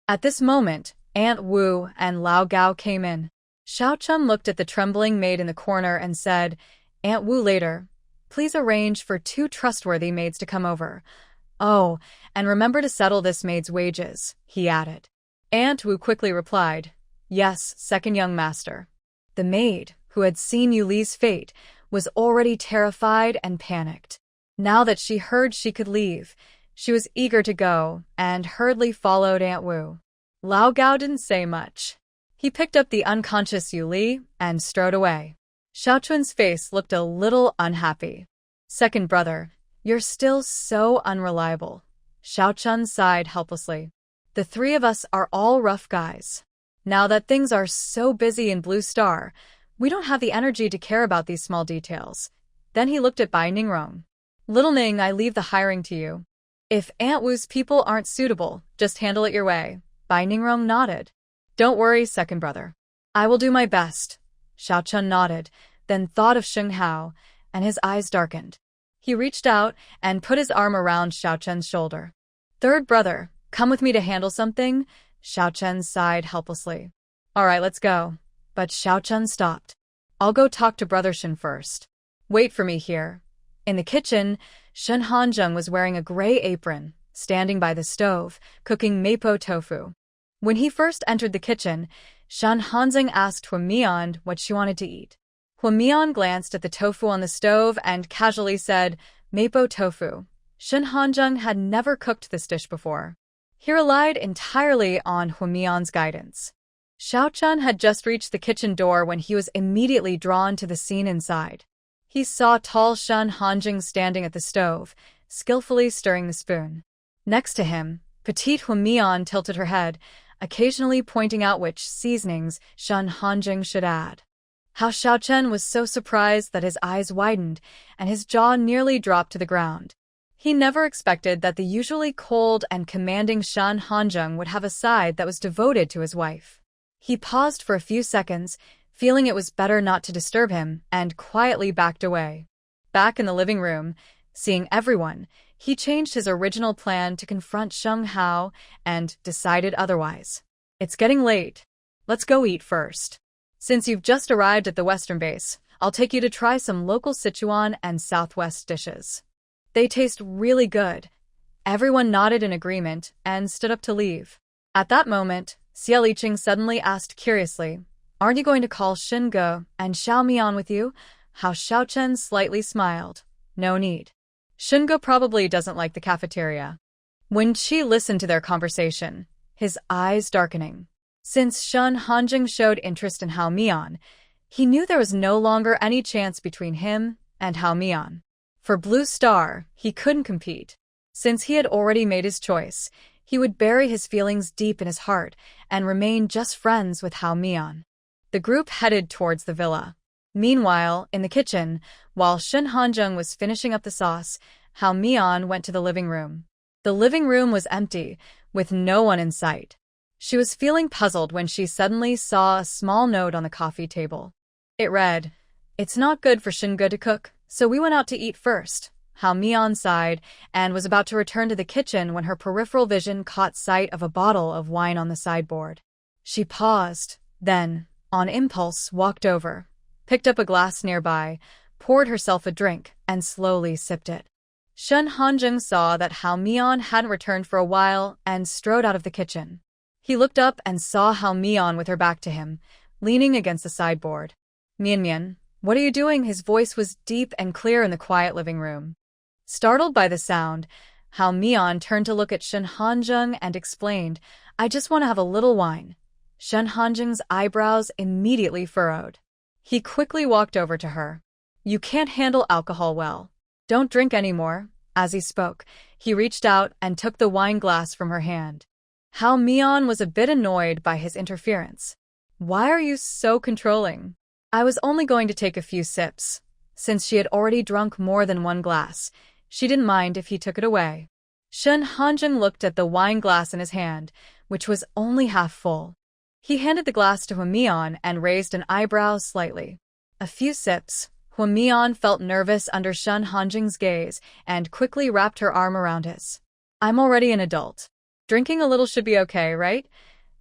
At this moment, Aunt Wu and Lao Gao came in. Xiao Chun looked at the trembling maid in the corner and said, Aunt Wu later, please arrange for 2 trustworthy maids to come over. Oh, and remember to settle this maid's wages, he added. Aunt Wu quickly replied, yes, second young master. The maid, who had seen Yu Li's fate, was already terrified and panicked. Now that she heard she could leave, she was eager to go and hurriedly followed Aunt Wu. Lao Gao didn't say much. He picked up the unconscious Yu Li and strode away. Xiao Chun's face looked a little unhappy. Second brother, you're still so unreliable. Xiao Chun sighed helplessly. The 3 of us are all rough guys. Now that things are so busy in Blue Star, we don't have the energy to care about these small details. Then he looked at Bai Ningrong. Little Ning, I leave the hiring to you. If Aunt Wu's people aren't suitable, just handle it your way. Bai Ningrong nodded. Don't worry, second brother. I will do my best. Xiao Chun nodded, then thought of Sheng Hao, and his eyes darkened. He reached out and put his arm around Xiao Chun's shoulder. Third brother, come with me to handle something. Xiao Chun sighed helplessly. All right, let's go. But Xiao Chun stopped. I'll go talk to Brother Shen first. Wait for me here. In the kitchen, Shen Hanzheng was wearing a gray apron, standing by the stove, cooking mapo tofu. When he first entered the kitchen, Shen Hanzheng asked Huamian what she wanted to eat. Huamian glanced at the tofu on the stove and casually said, mapo tofu. Shen Hanzheng had never cooked this dish before. He relied entirely on Huamian's guidance. Xiao Chun had just reached the kitchen door when he was immediately drawn to the scene inside. He saw tall Shen Hanzheng standing at the stove, skillfully stirring the spoon. Next to him, petite Huamian tilted her head, occasionally pointing out which seasonings Shen Hanzheng should add. How Xiao Chun was so surprised that his eyes widened and his jaw nearly dropped to the ground. He never expected that the usually cold and commanding Shen Hanzheng would have a side that was devoted to his wife. He paused for a few seconds, feeling it was better not to disturb him, and quietly backed away. Back in the living room, seeing everyone, he changed his original plan to confront Sheng Hao and decided otherwise. It's getting late. Let's go eat first. Since you've just arrived at the Western base, I'll take you to try some local Sichuan and Southwest dishes. They taste really good. Everyone nodded in agreement and stood up to leave. At that moment, Xia Liqing suddenly asked curiously, aren't you going to call Xin Ge and Xiao Mian with you? How Xiao Chen slightly smiled. No need. Xin Ge probably doesn't like the cafeteria. When Qi listened to their conversation, his eyes darkening. Since Shen Hanjing showed interest in Hao Mian, he knew there was no longer any chance between him and Hao Mian. For Blue Star, he couldn't compete. Since he had already made his choice, he would bury his feelings deep in his heart and remain just friends with Hao Mian. The group headed towards the villa. Meanwhile, in the kitchen, while Shen Hanjung was finishing up the sauce, Hao Mian went to the living room. The living room was empty, with no one in sight. She was feeling puzzled when she suddenly saw a small note on the coffee table. It read, "It's not good for Shinge to cook, so we went out to eat first." Hao Mian sighed and was about to return to the kitchen when her peripheral vision caught sight of a bottle of wine on the sideboard. She paused, then, on impulse, walked over, picked up a glass nearby, poured herself a drink, and slowly sipped it. Shen Hanjung saw that Hao Mian hadn't returned for a while and strode out of the kitchen. He looked up and saw Hao Mian with her back to him, leaning against the sideboard. "Mian Mian, what are you doing?" His voice was deep and clear in the quiet living room. Startled by the sound, Hao Mian turned to look at Shen Hanjung and explained, "I just want to have a little wine." Shen Hanjung's eyebrows immediately furrowed. He quickly walked over to her. "You can't handle alcohol well. Don't drink anymore." As he spoke, he reached out and took the wine glass from her hand. Hao Mian was a bit annoyed by his interference. "Why are you so controlling? I was only going to take a few sips." Since she had already drunk more than one glass, she didn't mind if he took it away. Shen Hanjung looked at the wine glass in his hand, which was only half full. He handed the glass to Huamian and raised an eyebrow slightly. A few sips, Huamian felt nervous under Shen Hanjung's gaze and quickly wrapped her arm around his. "I'm already an adult. Drinking a little should be okay, right?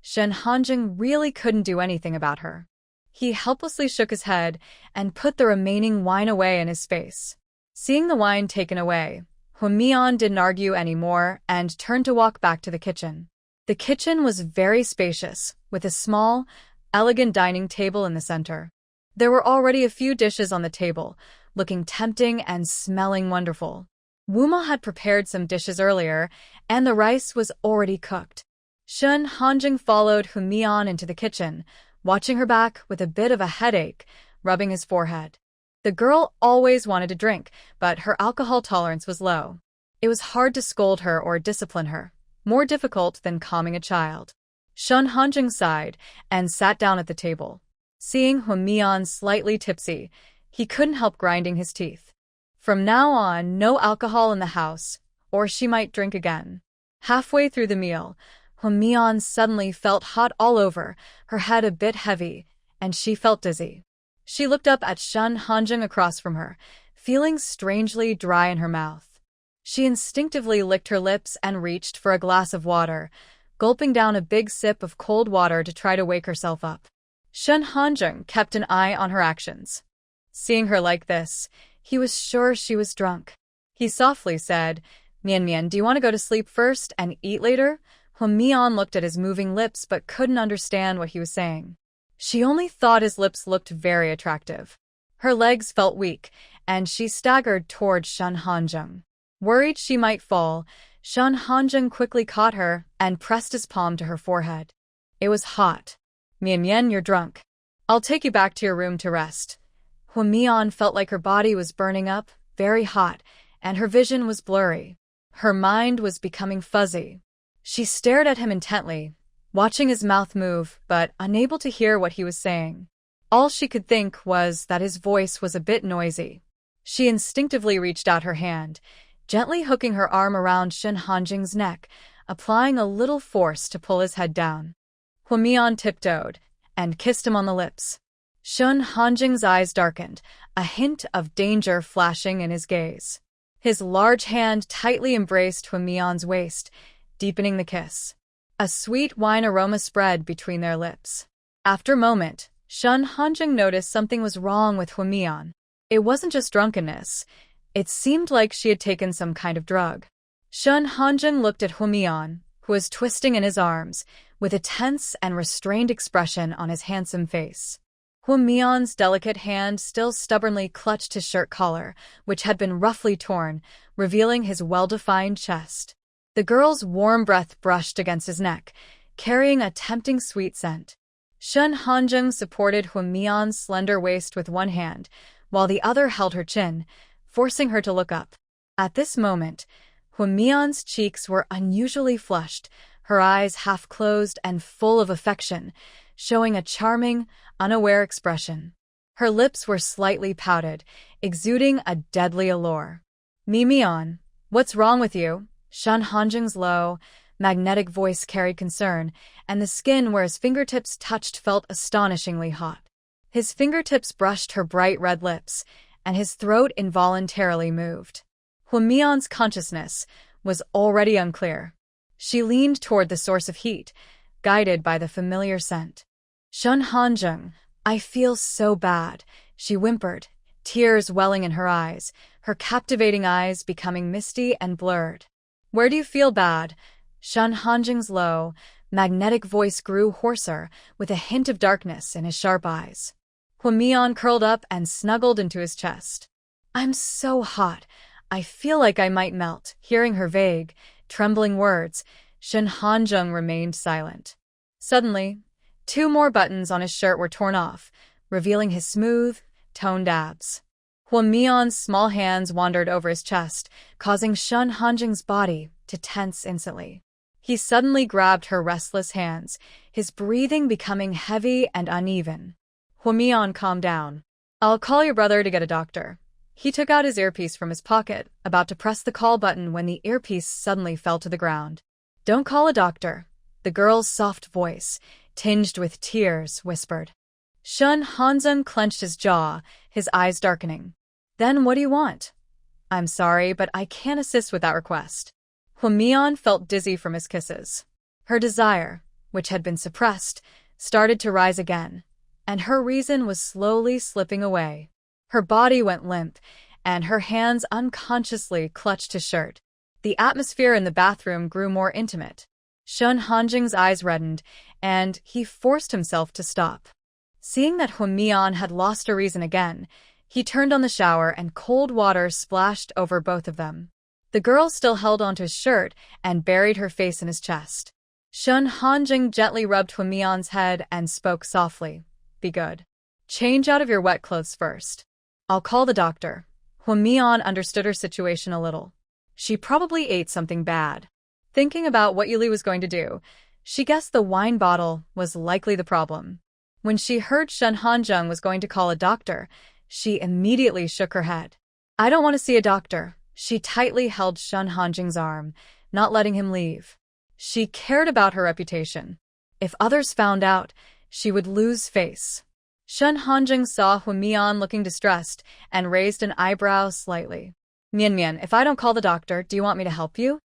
Shen Hanjing really couldn't do anything about her. He helplessly shook his head and put the remaining wine away in his face. Seeing the wine taken away, Huamian didn't argue anymore and turned to walk back to the kitchen. The kitchen was very spacious, with a small, elegant dining table in the center. There were already a few dishes on the table, looking tempting and smelling wonderful. Wuma had prepared some dishes earlier, and the rice was already cooked. Shen Hanjing followed Huamian into the kitchen, watching her back with a bit of a headache, rubbing his forehead. The girl always wanted to drink, but her alcohol tolerance was low. It was hard to scold her or discipline her, more difficult than calming a child. Shen Hanjing sighed and sat down at the table. Seeing Huamian slightly tipsy, he couldn't help grinding his teeth. From now on, no alcohol in the house, or she might drink again. Halfway through the meal, Huamian suddenly felt hot all over, her head a bit heavy, and she felt dizzy. She looked up at Shen Hanjing across from her, feeling strangely dry in her mouth. She instinctively licked her lips and reached for a glass of water, gulping down a big sip of cold water to try to wake herself up. Shen Hanjing kept an eye on her actions. Seeing her like this, he was sure she was drunk. He softly said, "Mian Mian, do you want to go to sleep first and eat later?" Huamian looked at his moving lips but couldn't understand what he was saying. She only thought his lips looked very attractive. Her legs felt weak, and she staggered toward Shen Hanjing. Worried she might fall, Shen Hanjing quickly caught her and pressed his palm to her forehead. It was hot. "Mian Mian, you're drunk. I'll take you back to your room to rest." Huamian felt like her body was burning up, very hot, and her vision was blurry. Her mind was becoming fuzzy. She stared at him intently, watching his mouth move, but unable to hear what he was saying. All she could think was that his voice was a bit noisy. She instinctively reached out her hand, gently hooking her arm around Shen Hanjing's neck, applying a little force to pull his head down. Huamian tiptoed and kissed him on the lips. Shen Hanjing's eyes darkened, a hint of danger flashing in his gaze. His large hand tightly embraced Huamian's waist, deepening the kiss. A sweet wine aroma spread between their lips. After a moment, Shen Hanjing noticed something was wrong with Huamian. It wasn't just drunkenness. It seemed like she had taken some kind of drug. Shen Hanjing looked at Huamian, who was twisting in his arms, with a tense and restrained expression on his handsome face. Huamian's delicate hand still stubbornly clutched his shirt collar, which had been roughly torn, revealing his well-defined chest. The girl's warm breath brushed against his neck, carrying a tempting sweet scent. Shen Hanjing supported Huamian's slender waist with one hand, while the other held her chin, forcing her to look up. At this moment, Huamian's cheeks were unusually flushed, her eyes half-closed and full of affection, showing a charming, unaware expression. Her lips were slightly pouted, exuding a deadly allure. "Mian, what's wrong with you?" Shen Hanjing's low, magnetic voice carried concern, and the skin where his fingertips touched felt astonishingly hot. His fingertips brushed her bright red lips, and his throat involuntarily moved. Huamian's consciousness was already unclear. She leaned toward the source of heat, guided by the familiar scent. "Shen Hanjing, I feel so bad," she whimpered, tears welling in her eyes, her captivating eyes becoming misty and blurred. "Where do you feel bad?" Shen Hanjing's low, magnetic voice grew hoarser, with a hint of darkness in his sharp eyes. Huamian curled up and snuggled into his chest. "I'm so hot. I feel like I might melt." Hearing her vague, trembling words, Shen Hanjing remained silent. Suddenly, 2 more buttons on his shirt were torn off, revealing his smooth, toned abs. Huamian's small hands wandered over his chest, causing Shen Hanjing's body to tense instantly. He suddenly grabbed her restless hands, his breathing becoming heavy and uneven. Huamian calmed down. "I'll call your brother to get a doctor." He took out his earpiece from his pocket, about to press the call button when the earpiece suddenly fell to the ground. "Don't call a doctor," the girl's soft voice, tinged with tears, whispered. Shen Hanjing clenched his jaw, his eyes darkening. "Then what do you want?" "I'm sorry, but I can't assist with that request." Hwamian felt dizzy from his kisses. Her desire, which had been suppressed, started to rise again, and her reason was slowly slipping away. Her body went limp, and her hands unconsciously clutched his shirt. The atmosphere in the bathroom grew more intimate. Shun Hanjing's eyes reddened, and he forced himself to stop. Seeing that Hwamian had lost a reason again, he turned on the shower and cold water splashed over both of them. The girl still held onto his shirt and buried her face in his chest. Shun Hanjing gently rubbed Hwamian's head and spoke softly. Be good. Change out of your wet clothes first. I'll call the doctor. Hwamian understood her situation a little. She probably ate something bad. Thinking about what Yuli was going to do, she guessed the wine bottle was likely the problem. When she heard Shun Hanjing was going to call a doctor, she immediately shook her head. I don't want to see a doctor. She tightly held Shun Hanjing's arm, not letting him leave. She cared about her reputation. If others found out, she would lose face. Shun Hanjing saw Hwamian looking distressed and raised an eyebrow slightly. Mian, if I don't call the doctor, do you want me to help you?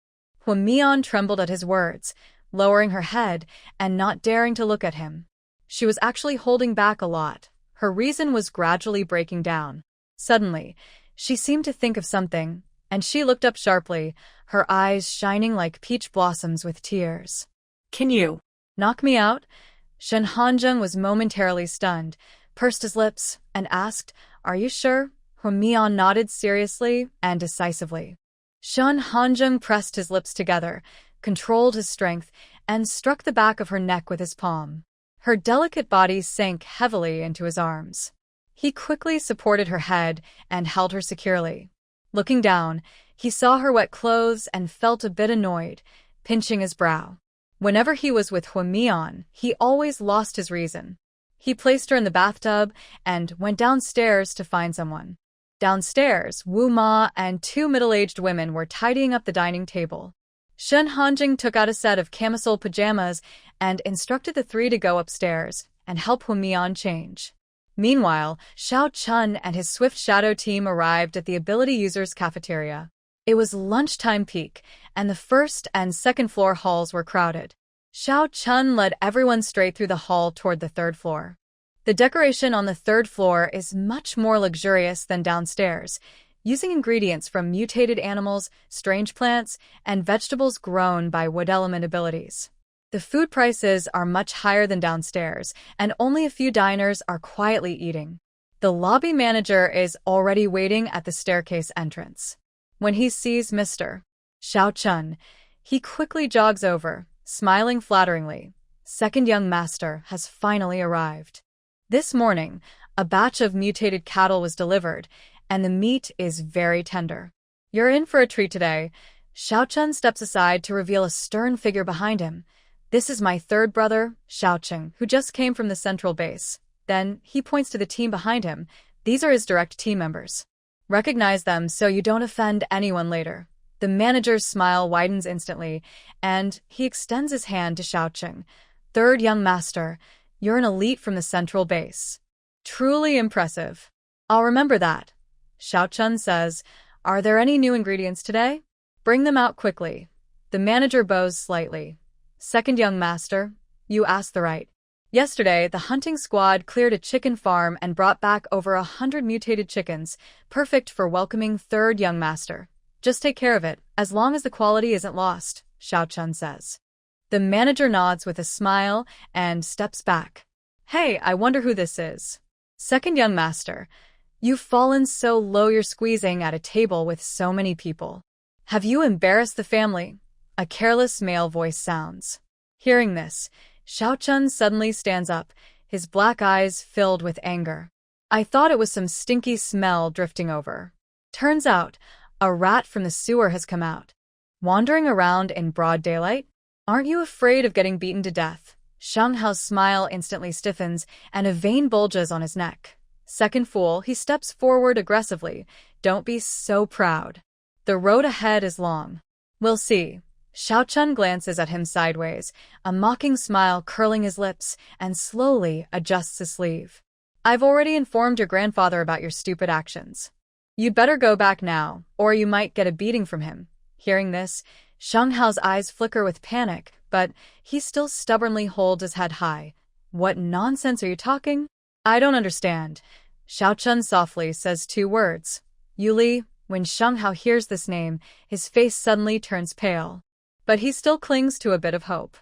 Hwamian trembled at his words, lowering her head and not daring to look at him. She was actually holding back a lot. Her reason was gradually breaking down. Suddenly, she seemed to think of something, and she looked up sharply, her eyes shining like peach blossoms with tears. Can you knock me out? Shun Hanjing was momentarily stunned, pursed his lips, and asked, Are you sure? Hwamian nodded seriously and decisively. Shun Hanjing pressed his lips together, controlled his strength, and struck the back of her neck with his palm. Her delicate body sank heavily into his arms. He quickly supported her head and held her securely. Looking down, he saw her wet clothes and felt a bit annoyed, pinching his brow. Whenever he was with Hwamian, he always lost his reason. He placed her in the bathtub and went downstairs to find someone. Downstairs, Wu Ma and two middle-aged women were tidying up the dining table. Shun Hanjing took out a set of camisole pajamas and instructed the three to go upstairs and help Hwamian change. Meanwhile, Xiao Chun and his Swift Shadow team arrived at the Ability Users Cafeteria. It was lunchtime peak, and the first and second floor halls were crowded. Xiao Chun led everyone straight through the hall toward the third floor. The decoration on the third floor is much more luxurious than downstairs, using ingredients from mutated animals, strange plants, and vegetables grown by wood element abilities. The food prices are much higher than downstairs, and only a few diners are quietly eating. The lobby manager is already waiting at the staircase entrance. When he sees Mr. Xiao Chun, he quickly jogs over, smiling flatteringly. Second young master has finally arrived. This morning, a batch of mutated cattle was delivered, and the meat is very tender. You're in for a treat today. Xiao Chun steps aside to reveal a stern figure behind him. This is my third brother, Xiao Cheng, who just came from the central base. Then, he points to the team behind him. These are his direct team members. Recognize them so you don't offend anyone later. The manager's smile widens instantly, and he extends his hand to Xiao Cheng. Third young master, you're an elite from the central base. Truly impressive. I'll remember that. Xiao Chun says, Are there any new ingredients today? Bring them out quickly. The manager bows slightly. Second young master, you asked the right. Yesterday, the hunting squad cleared a chicken farm and brought back over 100 mutated chickens, perfect for welcoming third young master. Just take care of it, as long as the quality isn't lost, Xiao Chun says. The manager nods with a smile and steps back. Hey, I wonder who this is. Second young master, you've fallen so low you're squeezing at a table with so many people. Have you embarrassed the family? A careless male voice sounds. Hearing this, Xiao Chun suddenly stands up, his black eyes filled with anger. I thought it was some stinky smell drifting over. Turns out, a rat from the sewer has come out. Wandering around in broad daylight? Aren't you afraid of getting beaten to death? Shang Hao's smile instantly stiffens, and a vein bulges on his neck. Second fool, he steps forward aggressively. Don't be so proud. The road ahead is long. We'll see. Xiao Chun glances at him sideways, a mocking smile curling his lips, and slowly adjusts his sleeve. I've already informed your grandfather about your stupid actions. You'd better go back now, or you might get a beating from him. Hearing this, Sheng Hao's eyes flicker with panic, but he still stubbornly holds his head high. What nonsense are you talking? I don't understand. Xiao Chun softly says 2 words. Yuli. When Sheng Hao hears this name, his face suddenly turns pale. But he still clings to a bit of hope.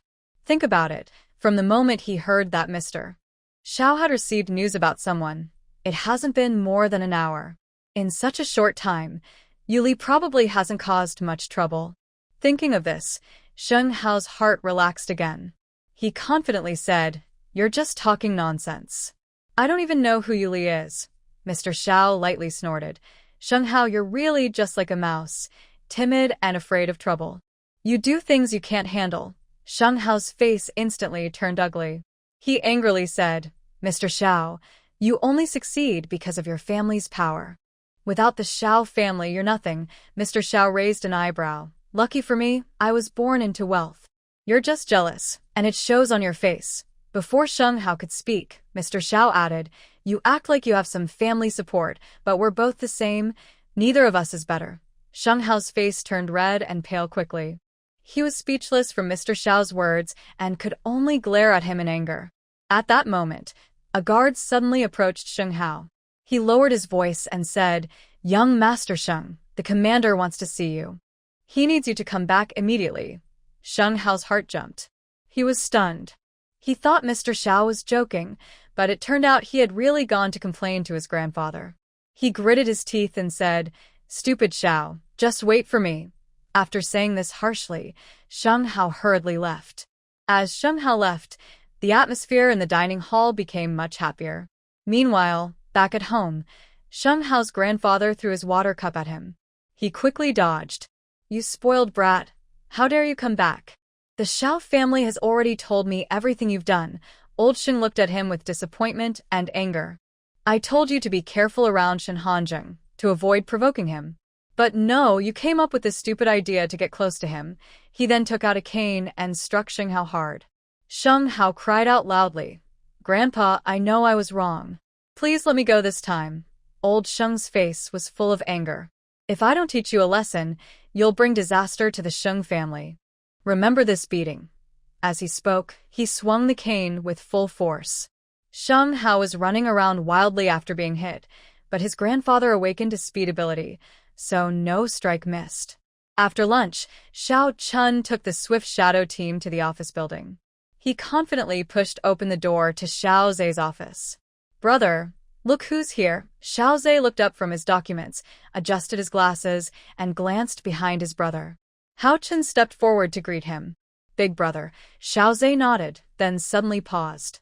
Think about it. From the moment he heard that Mr. Xiao had received news about someone, it hasn't been more than an hour. In such a short time, Yuli probably hasn't caused much trouble. Thinking of this, Sheng Hao's heart relaxed again. He confidently said, "You're just talking nonsense. I don't even know who Yuli is." Mr. Xiao lightly snorted. "Sheng Hao, you're really just like a mouse, timid and afraid of trouble. You do things you can't handle." Sheng Hao's face instantly turned ugly. He angrily said, "Mr. Xiao, you only succeed because of your family's power. Without the Xiao family, you're nothing." Mr. Xiao raised an eyebrow. "Lucky for me, I was born into wealth. You're just jealous, and it shows on your face." Before Sheng Hao could speak, Mr. Xiao added, "You act like you have some family support, but we're both the same. Neither of us is better." Sheng Hao's face turned red and pale quickly. He was speechless from Mr. Xiao's words and could only glare at him in anger. At that moment, a guard suddenly approached Sheng Hao. He lowered his voice and said, "Young Master Sheng, the commander wants to see you. He needs you to come back immediately." Sheng Hao's heart jumped. He was stunned. He thought Mr. Xiao was joking, but it turned out he had really gone to complain to his grandfather. He gritted his teeth and said, "Stupid Xiao, just wait for me." After saying this harshly, Sheng Hao hurriedly left. As Sheng Hao left, the atmosphere in the dining hall became much happier. Meanwhile, back at home, Sheng Hao's grandfather threw his water cup at him. He quickly dodged. "You spoiled brat. How dare you come back? The Xiao family has already told me everything you've done." Old Sheng looked at him with disappointment and anger. "I told you to be careful around Shen Hanzheng, to avoid provoking him. But no, you came up with this stupid idea to get close to him." He then took out a cane and struck Sheng Hao hard. Sheng Hao cried out loudly, "Grandpa, I know I was wrong. Please let me go this time." Old Sheng's face was full of anger. "If I don't teach you a lesson, you'll bring disaster to the Sheng family. Remember this beating." As he spoke, he swung the cane with full force. Sheng Hao was running around wildly after being hit, but his grandfather awakened his speed ability, so no strike missed. After lunch, Xiao Chun took the Swift Shadow team to the office building. He confidently pushed open the door to Xiao Zhe's office. "Brother, look who's here." Xiao Zhe looked up from his documents, adjusted his glasses, and glanced behind his brother. Hao Chun stepped forward to greet him. "Big brother." Xiao Zhe nodded, then suddenly paused.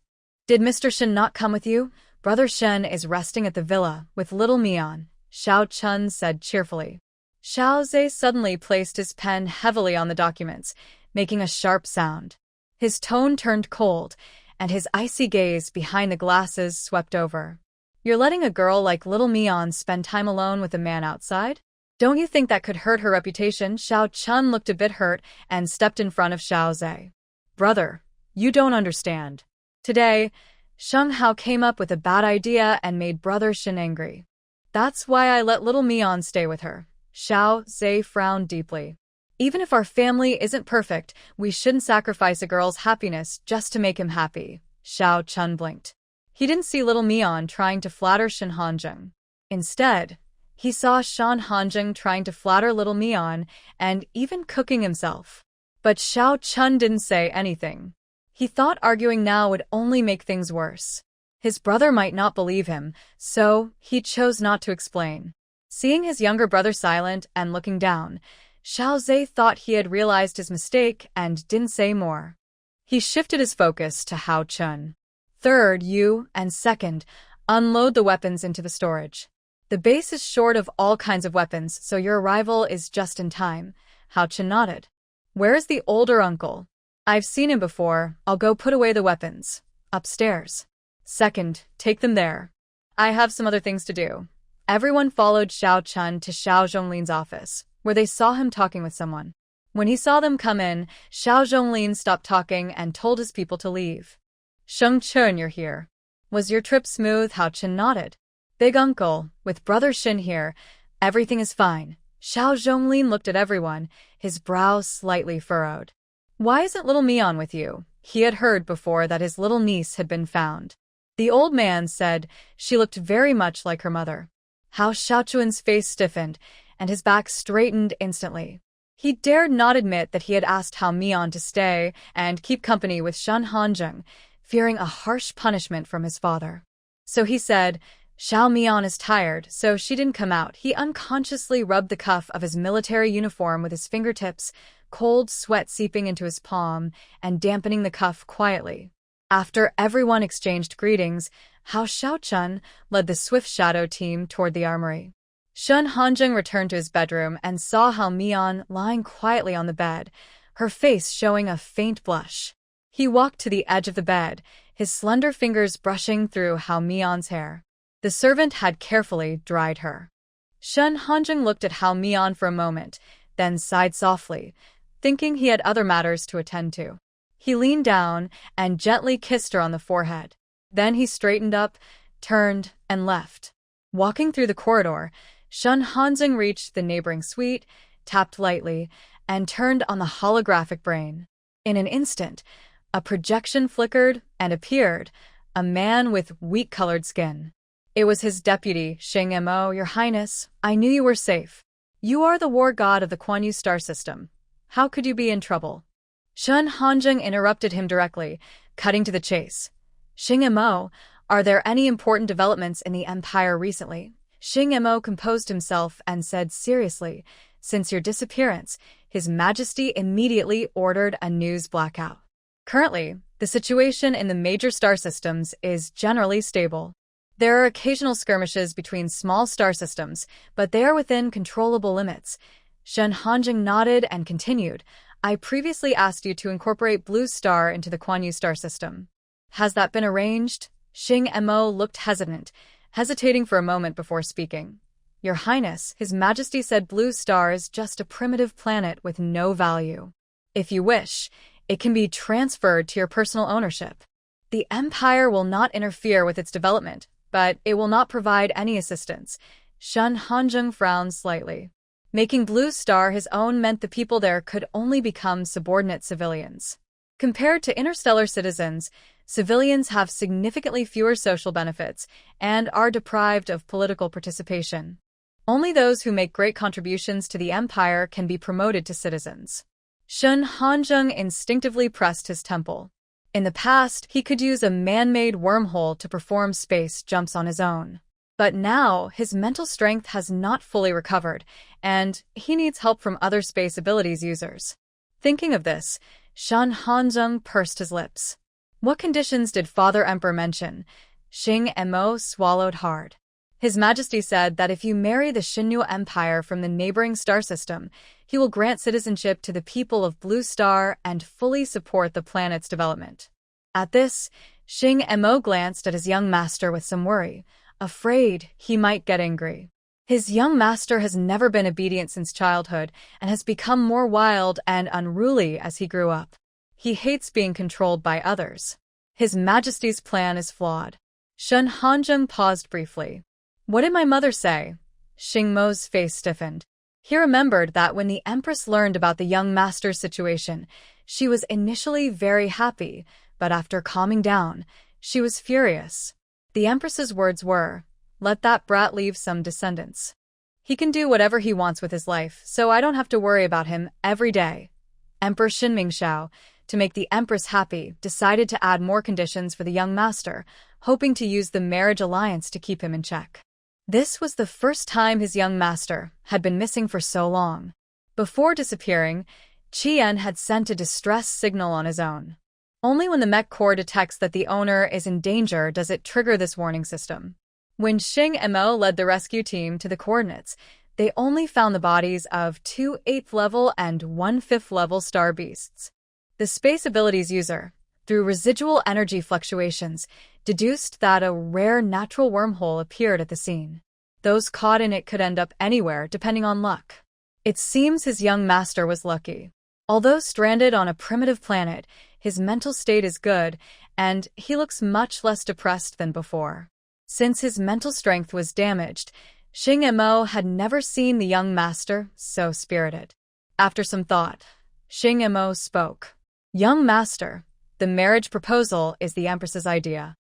"Did Mr. Shen not come with you?" "Brother Shen is resting at the villa with little Mian," Xiao Chun said cheerfully. Xiao Zhe suddenly placed his pen heavily on the documents, making a sharp sound. His tone turned cold, and his icy gaze behind the glasses swept over. "You're letting a girl like little Mian spend time alone with a man outside? Don't you think that could hurt her reputation?" Xiao Chun looked a bit hurt and stepped in front of Xiao Zhe. "Brother, you don't understand. Today, Sheng Hao came up with a bad idea and made Brother Shen angry. That's why I let little Mian stay with her." Xiao Zhe frowned deeply. "Even if our family isn't perfect, we shouldn't sacrifice a girl's happiness just to make him happy." Xiao Chun blinked. He didn't see little Mian trying to flatter Shen Hanzheng. Instead, he saw Shen Hanzheng trying to flatter little Mian and even cooking himself. But Xiao Chun didn't say anything. He thought arguing now would only make things worse. His brother might not believe him, so he chose not to explain. Seeing his younger brother silent and looking down, Xiao Zhe thought he had realized his mistake and didn't say more. He shifted his focus to Hao Chun. "Third, you, and second, unload the weapons into the storage. The base is short of all kinds of weapons, so your arrival is just in time." Hao Chun nodded. "Where is the older uncle?" "I've seen him before. I'll go put away the weapons. Upstairs." "Second, take them there. I have some other things to do." Everyone followed Xiao Chun to Xiao Zhonglin's office, where they saw him talking with someone. When he saw them come in, Xiao Zhonglin stopped talking and told his people to leave. "Sheng Chun, you're here. Was your trip smooth?" Hao Chun nodded. "Big uncle, with brother Shen here, everything is fine." Xiao Zhonglin looked at everyone, his brows slightly furrowed. Why isn't little Mian with you? He had heard before that his little niece had been found. The old man said she looked very much like her mother. Hao Xiaochuan's face stiffened, and his back straightened instantly. He dared not admit that he had asked Hao Mian to stay and keep company with Shen Hanzheng, fearing a harsh punishment from his father. So he said, Xiao Mian is tired, so she didn't come out. He unconsciously rubbed the cuff of his military uniform with his fingertips, cold sweat seeping into his palm and dampening the cuff quietly. After everyone exchanged greetings, Hao Xiaochun led the Swift Shadow team toward the armory. Shen Hanzheng returned to his bedroom and saw Hao Mian lying quietly on the bed, her face showing a faint blush. He walked to the edge of the bed, his slender fingers brushing through Hao Mian's hair. The servant had carefully dried her. Shen Hanzheng looked at Hao Mian for a moment, then sighed softly, thinking he had other matters to attend to. He leaned down and gently kissed her on the forehead. Then he straightened up, turned, and left. Walking through the corridor, Shen Hanzheng reached the neighboring suite, tapped lightly, and turned on the holographic brain. In an instant, a projection flickered and appeared, a man with wheat-colored skin. It was his deputy, Xing Mo. Your Highness, I knew you were safe. You are the war god of the Kuan Yu star system. How could you be in trouble? Shen Hanzheng interrupted him directly, cutting to the chase. Xing Mo, are there any important developments in the Empire recently? Xing Mo composed himself and said seriously, since your disappearance, His Majesty immediately ordered a news blackout. Currently, the situation in the major star systems is generally stable. There are occasional skirmishes between small star systems, but they are within controllable limits. Shen Hanzheng nodded and continued, I previously asked you to incorporate Blue Star into the Kuan Yu star system. Has that been arranged? Xing Mo looked hesitant, hesitating for a moment before speaking. Your Highness, His Majesty said Blue Star is just a primitive planet with no value. If you wish, it can be transferred to your personal ownership. The Empire will not interfere with its development, but it will not provide any assistance. Shen Hanzheng frowned slightly. Making Blue Star his own meant the people there could only become subordinate civilians. Compared to interstellar citizens, civilians have significantly fewer social benefits and are deprived of political participation. Only those who make great contributions to the Empire can be promoted to citizens. Shen Hanzheng instinctively pressed his temple. In the past, he could use a man-made wormhole to perform space jumps on his own. But now, his mental strength has not fully recovered, and he needs help from other space abilities users. Thinking of this, Shen Hanzheng pursed his lips. What conditions did Father Emperor mention? Xing Mo swallowed hard. His Majesty said that if you marry the Xinyu Empire from the neighboring star system, he will grant citizenship to the people of Blue Star and fully support the planet's development. At this, Xing Mo glanced at his young master with some worry, afraid he might get angry. His young master has never been obedient since childhood and has become more wild and unruly as he grew up. He hates being controlled by others. His Majesty's plan is flawed. Shen Hanzheng paused briefly. What did my mother say? Xing Mo's face stiffened. He remembered that when the Empress learned about the young master's situation, she was initially very happy, but after calming down, she was furious. The Empress's words were, let that brat leave some descendants. He can do whatever he wants with his life, so I don't have to worry about him every day. Emperor Xinmingxiao, to make the Empress happy, decided to add more conditions for the young master, hoping to use the marriage alliance to keep him in check. This was the first time his young master had been missing for so long. Before disappearing, Qian had sent a distress signal on his own. Only when the mech core detects that the owner is in danger does it trigger this warning system. When Xing Mo led the rescue team to the coordinates, they only found the bodies of 2 8th-level and 1 5th-level star beasts. The space abilities user, through residual energy fluctuations, deduced that a rare natural wormhole appeared at the scene. Those caught in it could end up anywhere depending on luck. It seems his young master was lucky. Although stranded on a primitive planet, his mental state is good, and he looks much less depressed than before. Since his mental strength was damaged, Xing Imo had never seen the young master so spirited. After some thought, Xing Imo spoke. Young master, the marriage proposal is the Empress's idea.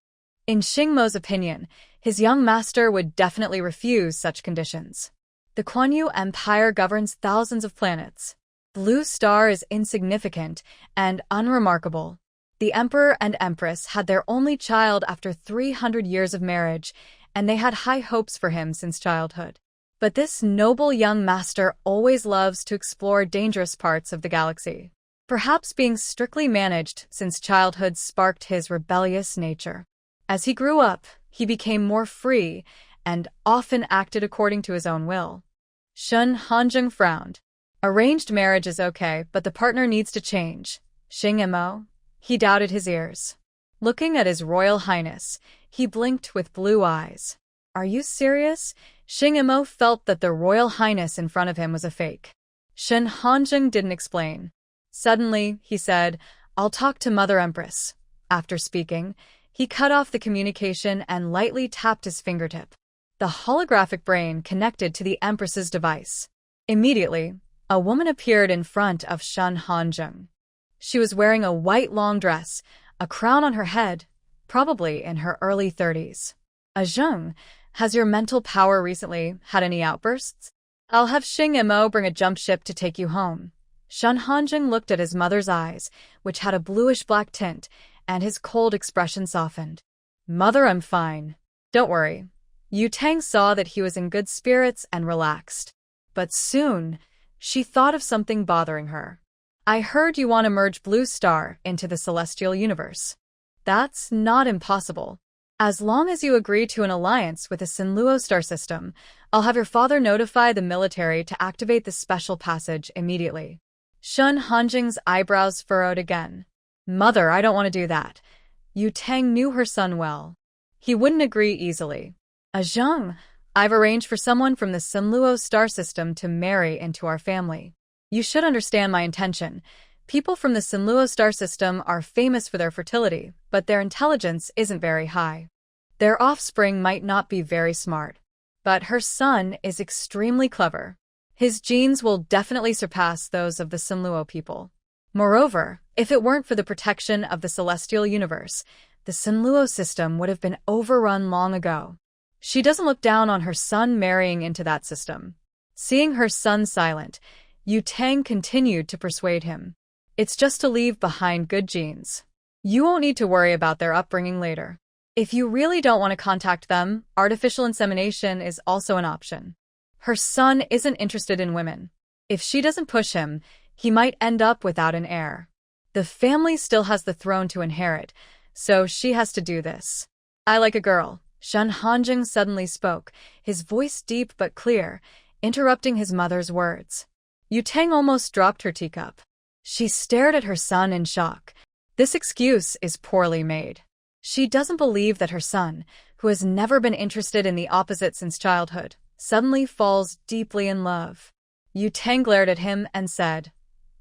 In Xing Mo's opinion, his young master would definitely refuse such conditions. The Kuan Yu Empire governs thousands of planets. Blue Star is insignificant and unremarkable. The Emperor and Empress had their only child after 300 years of marriage, and they had high hopes for him since childhood. But this noble young master always loves to explore dangerous parts of the galaxy. Perhaps being strictly managed since childhood sparked his rebellious nature. As he grew up, he became more free and often acted according to his own will. Shun Hanjung frowned. Arranged marriage is okay, but the partner needs to change. Xing Imo? He doubted his ears. Looking at His Royal Highness, he blinked with blue eyes. Are you serious? Xing Imo felt that the Royal Highness in front of him was a fake. Shun Hanjung didn't explain. Suddenly, he said, I'll talk to Mother Empress. After speaking, he cut off the communication and lightly tapped his fingertip. The holographic brain connected to the Empress's device. Immediately, a woman appeared in front of Shun Hanjung. She was wearing a white long dress, a crown on her head, probably in her early 30s. Zheng, has your mental power recently had any outbursts? I'll have Xing Imo bring a jump ship to take you home. Shun Hanjung looked at his mother's eyes, which had a bluish-black tint, and his cold expression softened. Mother, I'm fine. Don't worry. Yu Tang saw that he was in good spirits and relaxed. But soon, she thought of something bothering her. I heard you want to merge Blue Star into the celestial universe. That's not impossible. As long as you agree to an alliance with the Sinluo star system, I'll have your father notify the military to activate the special passage immediately. Shun Hanjing's eyebrows furrowed again. Mother, I don't want to do that. Yu Tang knew her son well. He wouldn't agree easily. Zheng, I've arranged for someone from the Sinluo star system to marry into our family. You should understand my intention. People from the Sinluo star system are famous for their fertility, but their intelligence isn't very high. Their offspring might not be very smart, but her son is extremely clever. His genes will definitely surpass those of the Sinluo people. Moreover, if it weren't for the protection of the celestial universe, the Sinluo system would have been overrun long ago. She doesn't look down on her son marrying into that system. Seeing her son silent, Yu Tang continued to persuade him. It's just to leave behind good genes. You won't need to worry about their upbringing later. If you really don't want to contact them, artificial insemination is also an option. Her son isn't interested in women. If she doesn't push him, he might end up without an heir. The family still has the throne to inherit, so she has to do this. I like a girl. Shun Hanjing suddenly spoke, his voice deep but clear, interrupting his mother's words. Yu Tang almost dropped her teacup. She stared at her son in shock. This excuse is poorly made. She doesn't believe that her son, who has never been interested in the opposite since childhood, suddenly falls deeply in love. Yu Tang glared at him and said,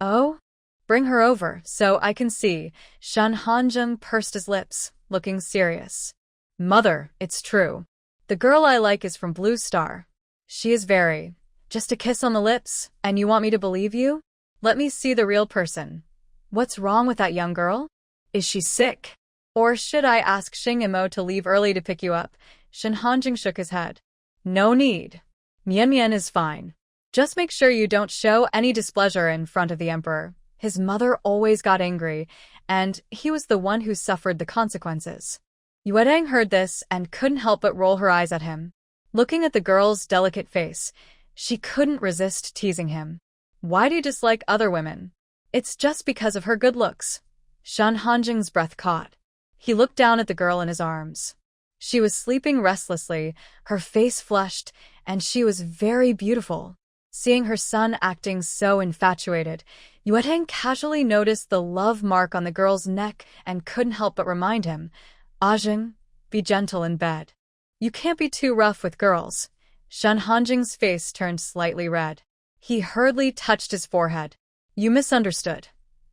Oh? Bring her over, so I can see. Shun Hanjung pursed his lips, looking serious. Mother, it's true. The girl I like is from Blue Star. She is very... Just a kiss on the lips, and you want me to believe you? Let me see the real person. What's wrong with that young girl? Is she sick? Or should I ask Xing Imo to leave early to pick you up? Shun Hanjing shook his head. No need. Mian Mian is fine. Just make sure you don't show any displeasure in front of the emperor. His mother always got angry, and he was the one who suffered the consequences. Yuedang heard this and couldn't help but roll her eyes at him. Looking at the girl's delicate face, she couldn't resist teasing him. Why do you dislike other women? It's just because of her good looks. Shun Hanjing's breath caught. He looked down at the girl in his arms. She was sleeping restlessly, her face flushed, and she was very beautiful. Seeing her son acting so infatuated, Yuedang casually noticed the love mark on the girl's neck and couldn't help but remind him, Ajing, be gentle in bed. You can't be too rough with girls. Shun Hanjing's face turned slightly red. He hurriedly touched his forehead. You misunderstood.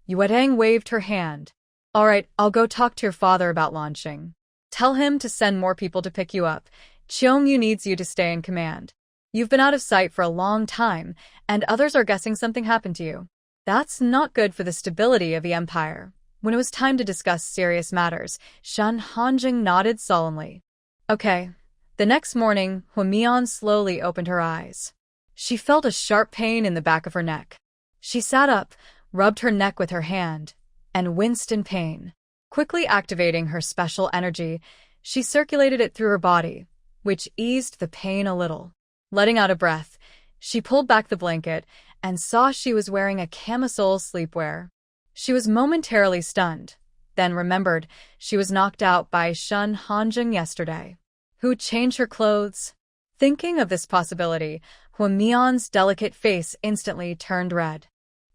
Yuedang waved her hand. All right, I'll go talk to your father about launching. Tell him to send more people to pick you up. Cheongyu needs you to stay in command. You've been out of sight for a long time, and others are guessing something happened to you. That's not good for the stability of the empire. When it was time to discuss serious matters, Shen Hanjing nodded solemnly. Okay. The next morning, Huamian slowly opened her eyes. She felt a sharp pain in the back of her neck. She sat up, rubbed her neck with her hand, and winced in pain. Quickly activating her special energy, she circulated it through her body, which eased the pain a little. Letting out a breath, she pulled back the blanket and saw she was wearing a camisole sleepwear. She was momentarily stunned, then remembered she was knocked out by Shen Hanjing yesterday. Who'd change her clothes? Thinking of this possibility, Huamian's delicate face instantly turned red.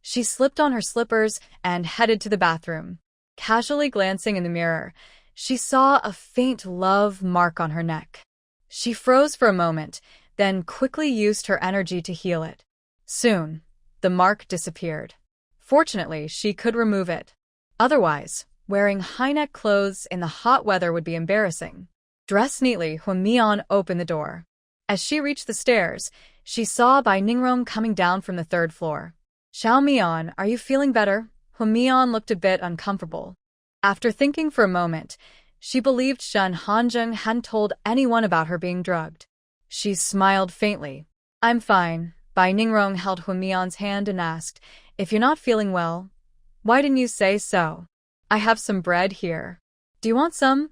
She slipped on her slippers and headed to the bathroom. Casually glancing in the mirror, she saw a faint love mark on her neck. She froze for a moment, then quickly used her energy to heal it. Soon, the mark disappeared. Fortunately, she could remove it. Otherwise, wearing high-neck clothes in the hot weather would be embarrassing. Dressed neatly, Huamian opened the door. As she reached the stairs, she saw Bai Ningrong coming down from the third floor. Xiaomian, are you feeling better? Huamian looked a bit uncomfortable. After thinking for a moment, she believed Shen Hanjing hadn't told anyone about her being drugged. She smiled faintly. I'm fine. Bai Ningrong held Huamian's hand and asked, if you're not feeling well, why didn't you say so? I have some bread here. Do you want some?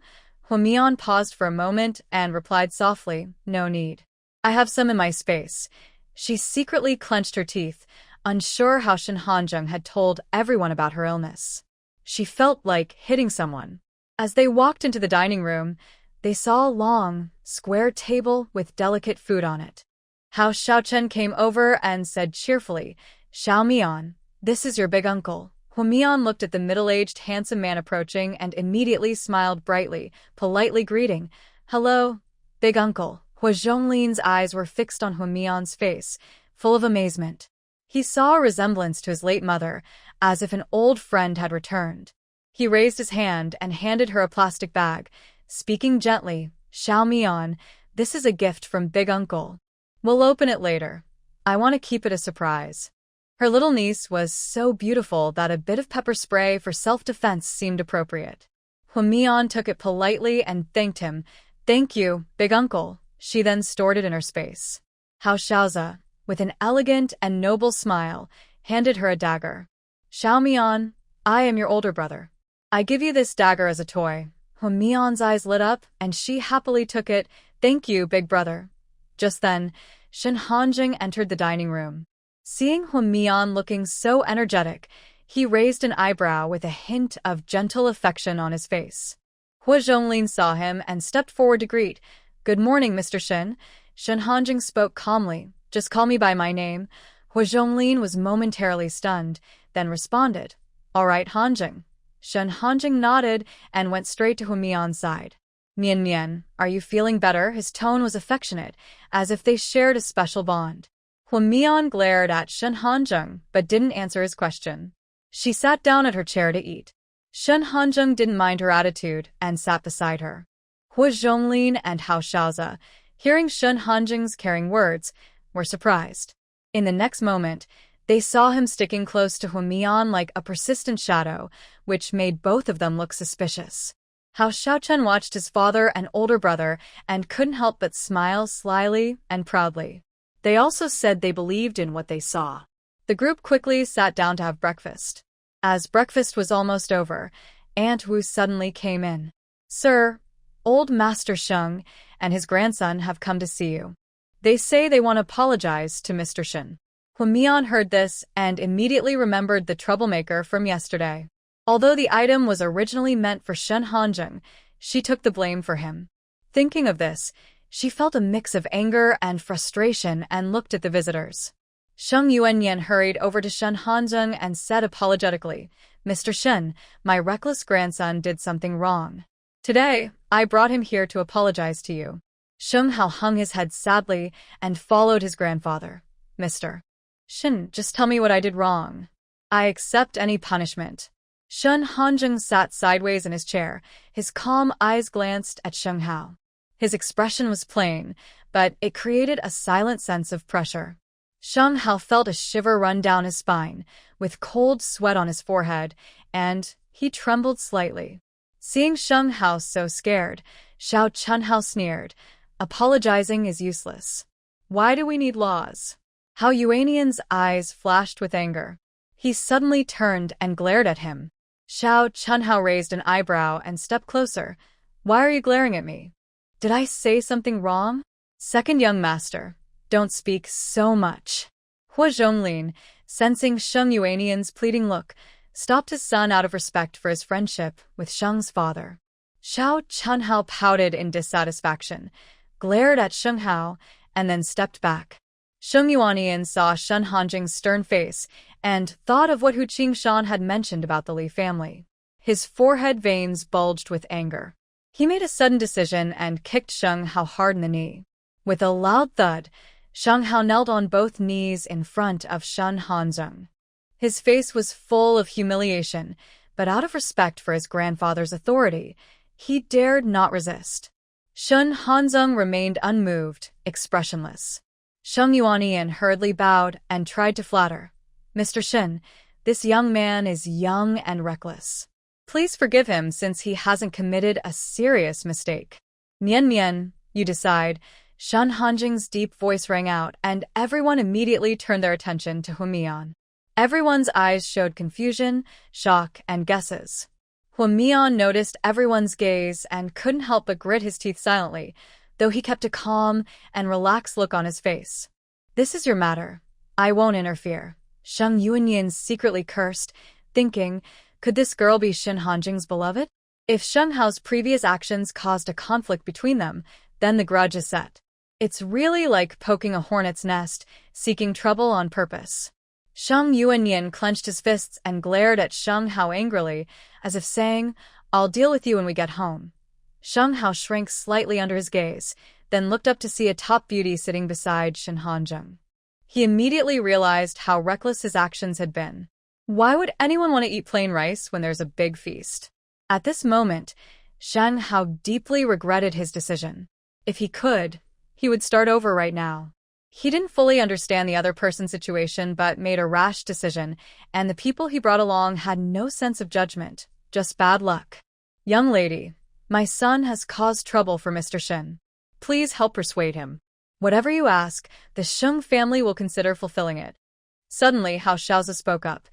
Huamian paused for a moment and replied softly, no need. I have some in my space. She secretly clenched her teeth, unsure how Shen Hanjing had told everyone about her illness. She felt like hitting someone. As they walked into the dining room, they saw a long, square table with delicate food on it. Hao Xiaochen came over and said cheerfully, Xiaomian, this is your big uncle. Huamian looked at the middle-aged handsome man approaching and immediately smiled brightly, politely greeting, hello, big uncle. Hua Zhonglin's eyes were fixed on Huamian's face, full of amazement. He saw a resemblance to his late mother, as if an old friend had returned. He raised his hand and handed her a plastic bag, speaking gently, Xiaomian, this is a gift from big uncle. We'll open it later. I want to keep it a surprise. Her little niece was so beautiful that a bit of pepper spray for self-defense seemed appropriate. Huamian took it politely and thanked him. Thank you, big uncle. She then stored it in her space. Hao Xiaoza, with an elegant and noble smile, handed her a dagger. Xiaomian, I am your older brother. I give you this dagger as a toy. Huamian's eyes lit up, and she happily took it. Thank you, big brother. Just then, Shen Hanjing entered the dining room. Seeing Huamian looking so energetic, he raised an eyebrow with a hint of gentle affection on his face. Hua Zhonglin saw him and stepped forward to greet. Good morning, Mr. Shen. Shen Hanjing spoke calmly. Just call me by my name. Hua Zhonglin was momentarily stunned, then responded. All right, Hanjing. Shen Hanjing nodded and went straight to Huamian's side. Mian Mian, are you feeling better? His tone was affectionate, as if they shared a special bond. Huamian glared at Shen Hanjing, but didn't answer his question. She sat down at her chair to eat. Shen Hanjing didn't mind her attitude and sat beside her. Hua Zhonglin and Hao Xiaoza, hearing Shen Hanjing's caring words, were surprised. In the next moment, they saw him sticking close to Huamian like a persistent shadow, which made both of them look suspicious. Hao Xiaochen watched his father and older brother and couldn't help but smile slyly and proudly. They also said they believed in what they saw. The group quickly sat down to have breakfast. As breakfast was almost over, Aunt Wu suddenly came in. Sir, old Master Sheng and his grandson have come to see you. They say they want to apologize to Mr. Shen. Huamian heard this and immediately remembered the troublemaker from yesterday. Although the item was originally meant for Shen Hanjing, she took the blame for him. Thinking of this, she felt a mix of anger and frustration and looked at the visitors. Sheng Yuanyan hurried over to Shen Hanjing and said apologetically, Mr. Shen, my reckless grandson did something wrong. Today, I brought him here to apologize to you. Sheng Hao hung his head sadly and followed his grandfather. Mr. Shen, just tell me what I did wrong. I accept any punishment. Shen Hanjing sat sideways in his chair. His calm eyes glanced at Sheng Hao. His expression was plain, but it created a silent sense of pressure. Sheng Hao felt a shiver run down his spine, with cold sweat on his forehead, and he trembled slightly. Seeing Sheng Hao so scared, Xiao Chunhao sneered, "Apologizing is useless. Why do we need laws?" Hao Yuanian's eyes flashed with anger. He suddenly turned and glared at him. Xiao Chunhao raised an eyebrow and stepped closer. "Why are you glaring at me? Did I say something wrong?" "Second young master, don't speak so much." Hua Zhonglin, sensing Sheng Yuanian's pleading look, stopped his son out of respect for his friendship with Sheng's father. Xiao Chunhao pouted in dissatisfaction, glared at Sheng Hao, and then stepped back. Sheng Yuanian saw Shen Hanjing's stern face and thought of what Hu Qingshan had mentioned about the Li family. His forehead veins bulged with anger. He made a sudden decision and kicked Sheng Hao hard in the knee. With a loud thud, Sheng Hao knelt on both knees in front of Shen Hanzheng. His face was full of humiliation, but out of respect for his grandfather's authority, he dared not resist. Shen Hanzheng remained unmoved, expressionless. Sheng Yuanian hurriedly bowed and tried to flatter. "Mr. Shen, this young man is young and reckless. Please forgive him since he hasn't committed a serious mistake." "Mian Mian, you decide." Shen Hanjing's deep voice rang out, and everyone immediately turned their attention to Hua Mian. Everyone's eyes showed confusion, shock, and guesses. Hua Mian noticed everyone's gaze and couldn't help but grit his teeth silently, though he kept a calm and relaxed look on his face. "This is your matter. I won't interfere." Sheng Yuanian secretly cursed, thinking, could this girl be Shen Hanjing's beloved? If Sheng Hao's previous actions caused a conflict between them, then the grudge is set. It's really like poking a hornet's nest, seeking trouble on purpose. Sheng Yuanian clenched his fists and glared at Sheng Hao angrily, as if saying, "I'll deal with you when we get home." Sheng Hao shrank slightly under his gaze, then looked up to see a top beauty sitting beside Shen Hanzheng. He immediately realized how reckless his actions had been. Why would anyone want to eat plain rice when there's a big feast? At this moment, Sheng Hao deeply regretted his decision. If he could, he would start over right now. He didn't fully understand the other person's situation but made a rash decision, and the people he brought along had no sense of judgment, just bad luck. "Young lady, my son has caused trouble for Mr. Shen. Please help persuade him. Whatever you ask, the Sheng family will consider fulfilling it." Suddenly, Hao Xiaozi spoke up.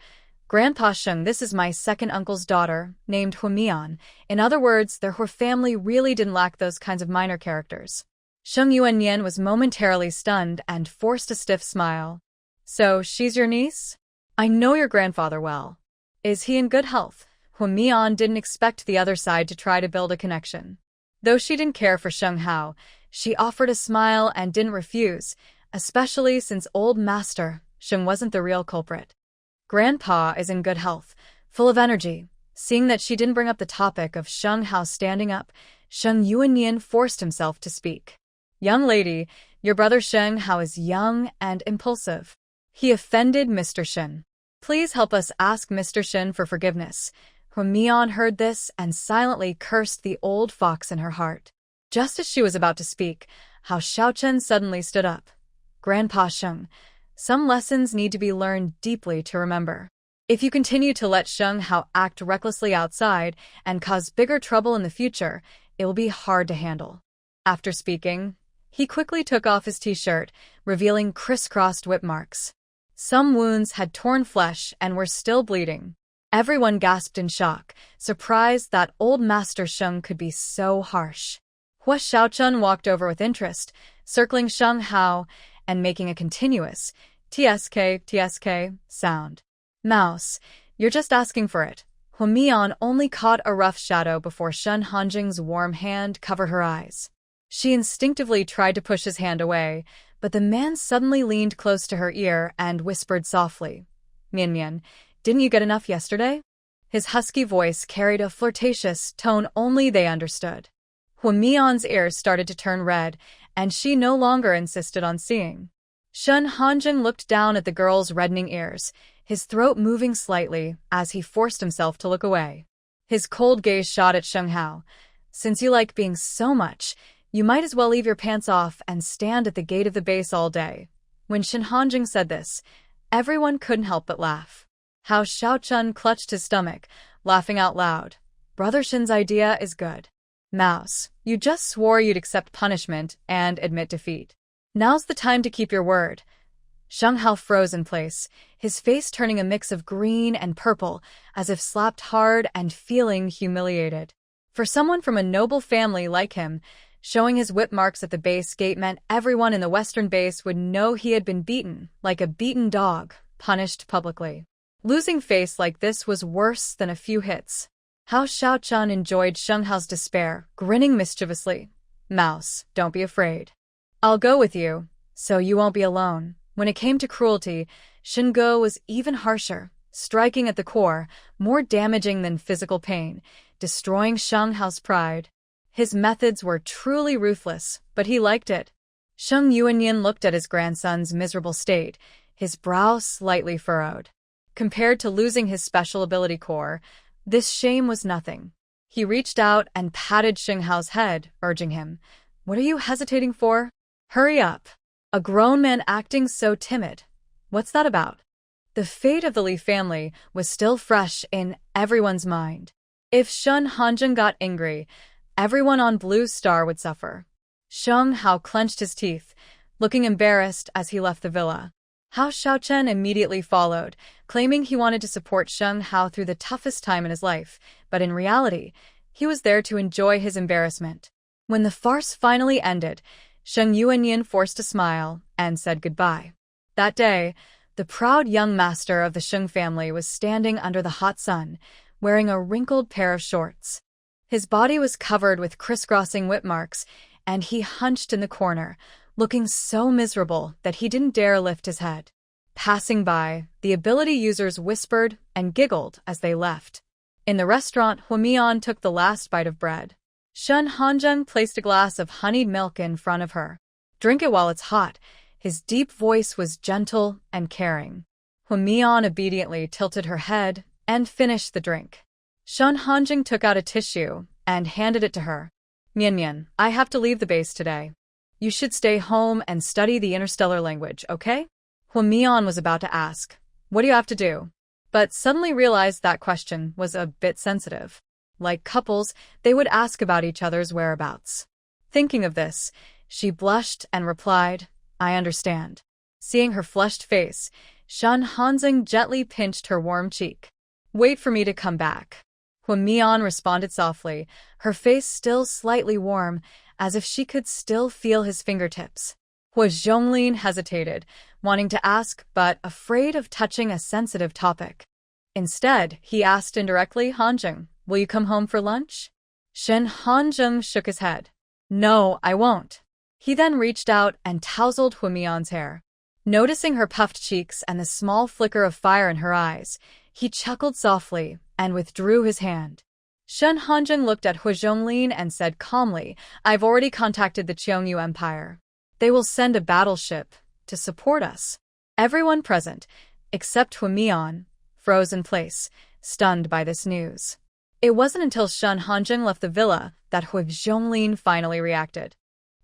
"Grandpa Sheng, this is my second uncle's daughter, named Hua Mian. In other words, their Hua family really didn't lack those kinds of minor characters." Sheng Yuanian was momentarily stunned and forced a stiff smile. "So, she's your niece? I know your grandfather well. Is he in good health?" Hua Mian didn't expect the other side to try to build a connection. Though she didn't care for Sheng Hao, she offered a smile and didn't refuse, especially since old master Sheng wasn't the real culprit. "Grandpa is in good health, full of energy." Seeing that she didn't bring up the topic of Sheng Hao standing up, Sheng Yuanian forced himself to speak. "Young lady, your brother Sheng Hao is young and impulsive. He offended Mr. Shen. Please help us ask Mr. Shen for forgiveness." Hua Mian heard this and silently cursed the old fox in her heart. Just as she was about to speak, Hao Xiaochen suddenly stood up. "Grandpa Sheng, some lessons need to be learned deeply to remember. If you continue to let Sheng Hao act recklessly outside and cause bigger trouble in the future, it will be hard to handle." After speaking, he quickly took off his t-shirt, revealing crisscrossed whip marks. Some wounds had torn flesh and were still bleeding. Everyone gasped in shock, surprised that old Master Sheng could be so harsh. Hua Xiaochun walked over with interest, circling Sheng Hao and making a continuous tsk sound. "Mouse, you're just asking for it." Hua Mian only caught a rough shadow before Shen Hanjing's warm hand covered her eyes. She instinctively tried to push his hand away, but the man suddenly leaned close to her ear and whispered softly, "Mian Mian, didn't you get enough yesterday?" His husky voice carried a flirtatious tone only they understood. Hua Mian's ears started to turn red, and she no longer insisted on seeing. Shen Hanjing looked down at the girl's reddening ears, his throat moving slightly as he forced himself to look away. His cold gaze shot at Sheng Hao. "Since you like being so much, You might as well leave your pants off and stand at the gate of the base all day. When Shin Hanjing said this, everyone couldn't help but laugh. How Xiao Chun clutched his stomach, laughing out loud. Brother Shin's idea is good. Mouse, you just swore you'd accept punishment and admit defeat. Now's the time to keep your word. Sheng Hao froze in place, his face turning a mix of green and purple, as if slapped hard and feeling humiliated. For someone from a noble family like him, showing his whip marks at the base gate meant everyone in the western base would know he had been beaten, like a beaten dog, punished publicly. Losing face like this was worse than a few hits. How Xiao Chun enjoyed Sheng Hao's despair, grinning mischievously. Mouse, don't be afraid. I'll go with you, so you won't be alone. When it came to cruelty, Shin Go was even harsher, striking at the core, more damaging than physical pain, destroying Sheng Hao's pride. His methods were truly ruthless, but he liked it. Sheng Yuanyin looked at his grandson's miserable state, his brow slightly furrowed. Compared to losing his special ability core, this shame was nothing. He reached out and patted Sheng Hao's head, urging him, "What are you hesitating for? Hurry up." A grown man acting so timid. What's that about? The fate of the Li family was still fresh in everyone's mind. If Shen Hanjun got angry, everyone on Blue Star would suffer. Sheng Hao clenched his teeth, looking embarrassed as he left the villa. Hao Xiaochen immediately followed, claiming he wanted to support Sheng Hao through the toughest time in his life, but in reality, he was there to enjoy his embarrassment. When the farce finally ended, Sheng Yuanyin forced a smile and said goodbye. That day, the proud young master of the Sheng family was standing under the hot sun, wearing a wrinkled pair of shorts. His body was covered with crisscrossing whip marks, and he hunched in the corner, looking so miserable that he didn't dare lift his head. Passing by, the ability users whispered and giggled as they left. In the restaurant, Huamian took the last bite of bread. Shen Hanjun placed a glass of honeyed milk in front of her. "Drink it while it's hot." His deep voice was gentle and caring. Huamian obediently tilted her head and finished the drink. Shen Hanjun took out a tissue and handed it to her. "Mian, I have to leave the base today. You should stay home and study the interstellar language, okay?" Huamian was about to ask, "What do you have to do?" but suddenly realized that question was a bit sensitive. Like couples, they would ask about each other's whereabouts. Thinking of this, she blushed and replied, "I understand." Seeing her flushed face, Shen Hanjing gently pinched her warm cheek. "Wait for me to come back." Huamian responded softly, her face still slightly warm, as if she could still feel his fingertips. Hua Zhonglin hesitated, wanting to ask but afraid of touching a sensitive topic. Instead, he asked indirectly, "Hanjing, will you come home for lunch?" Shen Hanjing shook his head. "No, I won't." He then reached out and tousled Huamian's hair. Noticing her puffed cheeks and the small flicker of fire in her eyes, he chuckled softly and withdrew his hand. Shen Hanjing looked at Hua Zhonglin and said calmly, "I've already contacted the Cheongyu Empire. They will send a battleship to support us." Everyone present, except Huamian, froze in place, stunned by this news. It wasn't until Shen Hanjing left the villa that Hua Zhonglin finally reacted.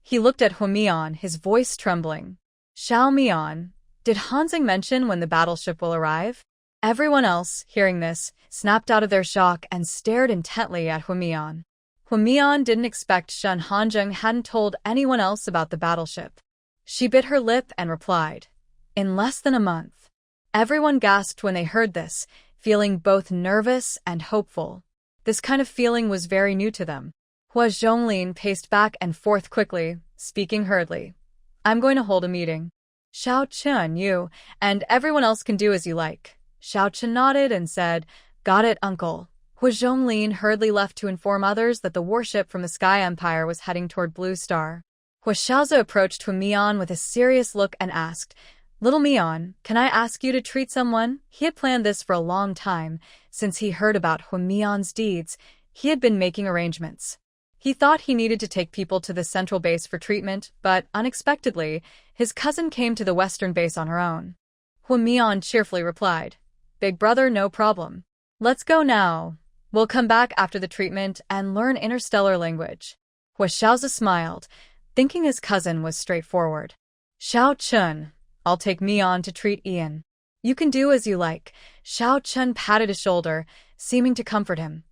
He looked at Huamian, his voice trembling. "Xiao Mian, did Hanjing mention when the battleship will arrive?" Everyone else, hearing this, snapped out of their shock and stared intently at Huamian. Huamian didn't expect Shen Hanjing hadn't told anyone else about the battleship. She bit her lip and replied, "In less than a month." Everyone gasped when they heard this, feeling both nervous and hopeful. This kind of feeling was very new to them. Hua Zhonglin paced back and forth quickly, speaking hurriedly. "I'm going to hold a meeting. Xiao Chen, you, and everyone else can do as you like." Xiao Chen nodded and said, "Got it, uncle." Hua Zhonglin hurriedly left to inform others that the warship from the Sky Empire was heading toward Blue Star. Hua Xiaozi approached Huamian with a serious look and asked, "Little Mian, can I ask you to treat someone?" He had planned this for a long time. Since he heard about Huamian's deeds, he had been making arrangements. He thought he needed to take people to the central base for treatment, but unexpectedly, his cousin came to the western base on her own. Huamian cheerfully replied, "Big brother, no problem. Let's go now. We'll come back after the treatment and learn interstellar language." Hua Xiaozi smiled, thinking his cousin was straightforward. Xiao Chun, I'll take Mian to treat Ian. You can do as you like. Xiao Chun patted his shoulder, seeming to comfort him.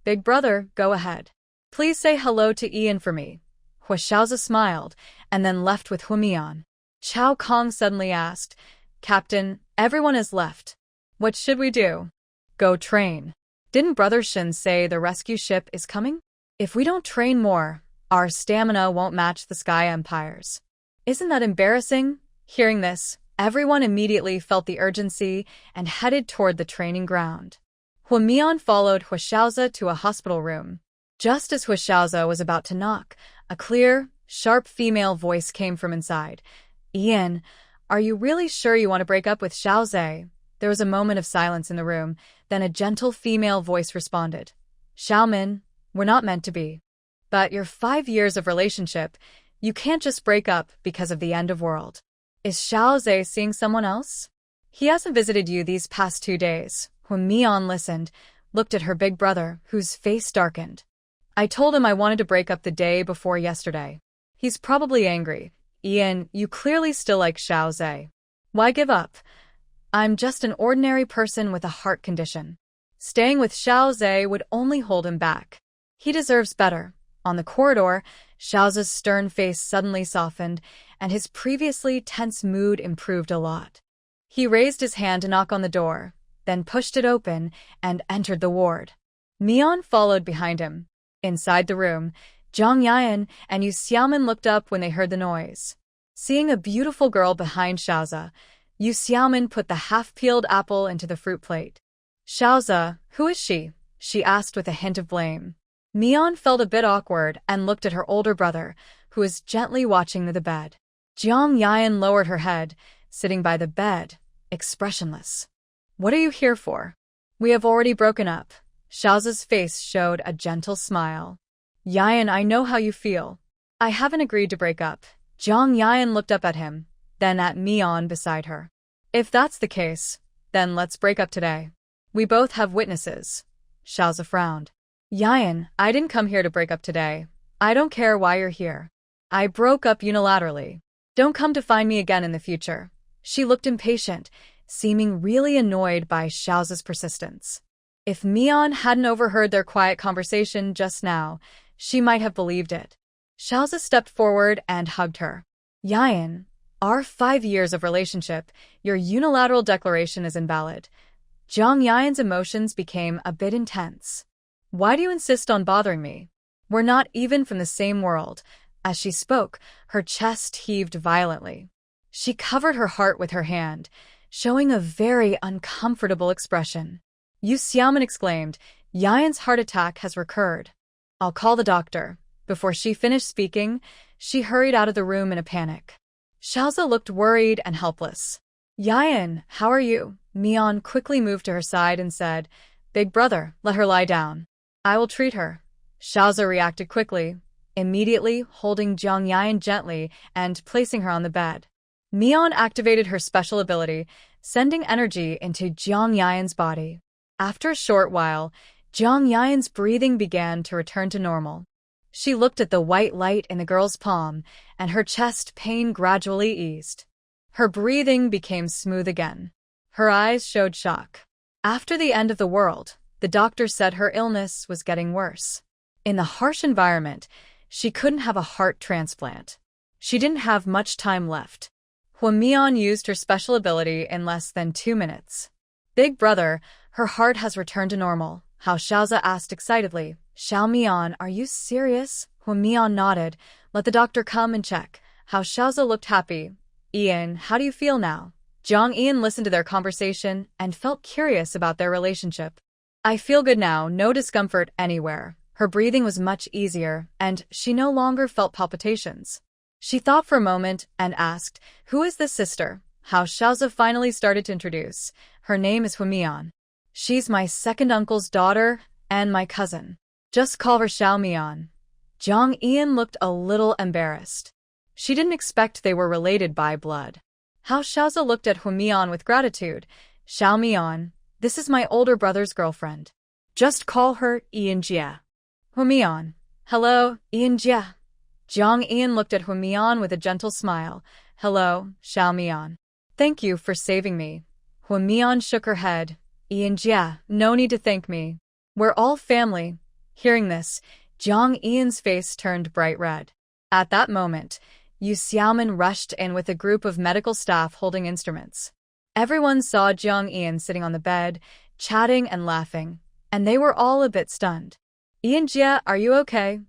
Big brother, go ahead. Please say hello to Ian for me. Hua Xiaozi smiled, and then left with Hua Mian. Chao Kong suddenly asked, Captain, everyone has left. What should we do? Go train. Didn't Brother Shin say the rescue ship is coming? If we don't train more, our stamina won't match the Sky Empire's. Isn't that embarrassing? Hearing this, everyone immediately felt the urgency and headed toward the training ground. Hua Mian followed Hua Xiaozi to a hospital room. Just as Hua Xiaozi was about to knock, a clear, sharp female voice came from inside. Ian, are you really sure you want to break up with Xiaozi? There was a moment of silence in the room, then a gentle female voice responded. Xiaomin, we're not meant to be. But your 5 years of relationship, you can't just break up because of the end of world. Is Xiaozi seeing someone else? He hasn't visited you these past 2 days. When Mian listened, looked at her big brother, whose face darkened. I told him I wanted to break up the day before yesterday. He's probably angry. Ian, you clearly still like Xiaozi. Why give up? I'm just an ordinary person with a heart condition. Staying with Xiaozi would only hold him back. He deserves better. On the corridor, Xiaozi's stern face suddenly softened, and his previously tense mood improved a lot. He raised his hand to knock on the door, then pushed it open and entered the ward. Mian followed behind him. Inside the room, Zhang Yan and Yu Xiaomin looked up when they heard the noise. Seeing a beautiful girl behind Xiaozi, Yu Xiaomin put the half-peeled apple into the fruit plate. Xiaozi, who is she? She asked with a hint of blame. Mian felt a bit awkward and looked at her older brother, who was gently watching the bed. Zhang Yan lowered her head, sitting by the bed, expressionless. What are you here for? We have already broken up. Xiaozi's face showed a gentle smile. Yan, I know how you feel. I haven't agreed to break up. Zhang Yan looked up at him, then at Mian beside her. If that's the case, then let's break up today. We both have witnesses. Xiaozi frowned. Yan, I didn't come here to break up today. I don't care why you're here. I broke up unilaterally. Don't come to find me again in the future. She looked impatient, seeming really annoyed by Xiaozi's persistence. If Mian hadn't overheard their quiet conversation just now, she might have believed it. Xiaozi stepped forward and hugged her. Yan, our 5 years of relationship, your unilateral declaration is invalid. Zhang Yan's emotions became a bit intense. Why do you insist on bothering me? We're not even from the same world. As she spoke, her chest heaved violently. She covered her heart with her hand, showing a very uncomfortable expression. Yu Xiaomin exclaimed, Yan's heart attack has recurred. I'll call the doctor. Before she finished speaking, she hurried out of the room in a panic. Xiaozi looked worried and helpless. Yan, how are you? Mian quickly moved to her side and said, Big brother, let her lie down. I will treat her. Xiaozi reacted quickly, immediately holding Zhang Yan gently and placing her on the bed. Mian activated her special ability, sending energy into Zhang Yan's body. After a short while, Zhang Yan's breathing began to return to normal. She looked at the white light in the girl's palm, and her chest pain gradually eased. Her breathing became smooth again. Her eyes showed shock. After the end of the world, the doctor said her illness was getting worse. In the harsh environment, she couldn't have a heart transplant. She didn't have much time left. Hua Mian used her special ability in less than 2 minutes. Big brother, her heart has returned to normal, Hao Xiaozi asked excitedly. Xiao Mian, are you serious? Hua Mian nodded. Let the doctor come and check. Hao Xiaozi looked happy. Ian, how do you feel now? Zhang Ian listened to their conversation and felt curious about their relationship. I feel good now, no discomfort anywhere. Her breathing was much easier, and she no longer felt palpitations. She thought for a moment and asked, Who is this sister? Hao Xiaozi finally started to introduce. Her name is Hua Mian. She's my second uncle's daughter and my cousin. Just call her Xiao Mian. Zhang Ian looked a little embarrassed. She didn't expect they were related by blood. Hao Xiaozi looked at Hua Mian with gratitude. Xiao Mian, this is my older brother's girlfriend. Just call her Ian Jia. Hua Mian, Hello, Ian Jia. Jiang Ian looked at Huamian with a gentle smile. Hello, Xiaomian. Thank you for saving me. Huamian shook her head. Ian Jia, no need to thank me. We're all family. Hearing this, Jiang Ian's face turned bright red. At that moment, Yu Xiaomin rushed in with a group of medical staff holding instruments. Everyone saw Jiang Ian sitting on the bed, chatting and laughing, and they were all a bit stunned. Ian Jia, are you okay?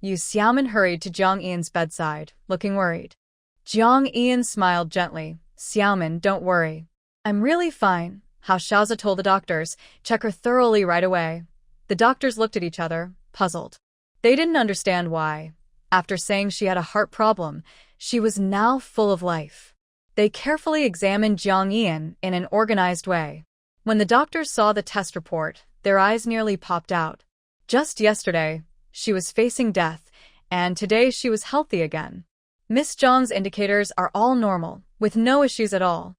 Yu Xiaomin hurried to Jiang Ian's bedside, looking worried. Jiang Ian smiled gently. Xiaomin, don't worry. I'm really fine. How Xiaoza told the doctors, check her thoroughly right away. The doctors looked at each other, puzzled. They didn't understand why. After saying she had a heart problem, she was now full of life. They carefully examined Jiang Ian in an organized way. When the doctors saw the test report, their eyes nearly popped out. Just yesterday, she was facing death, and today she was healthy again. Miss Zhang's indicators are all normal, with no issues at all.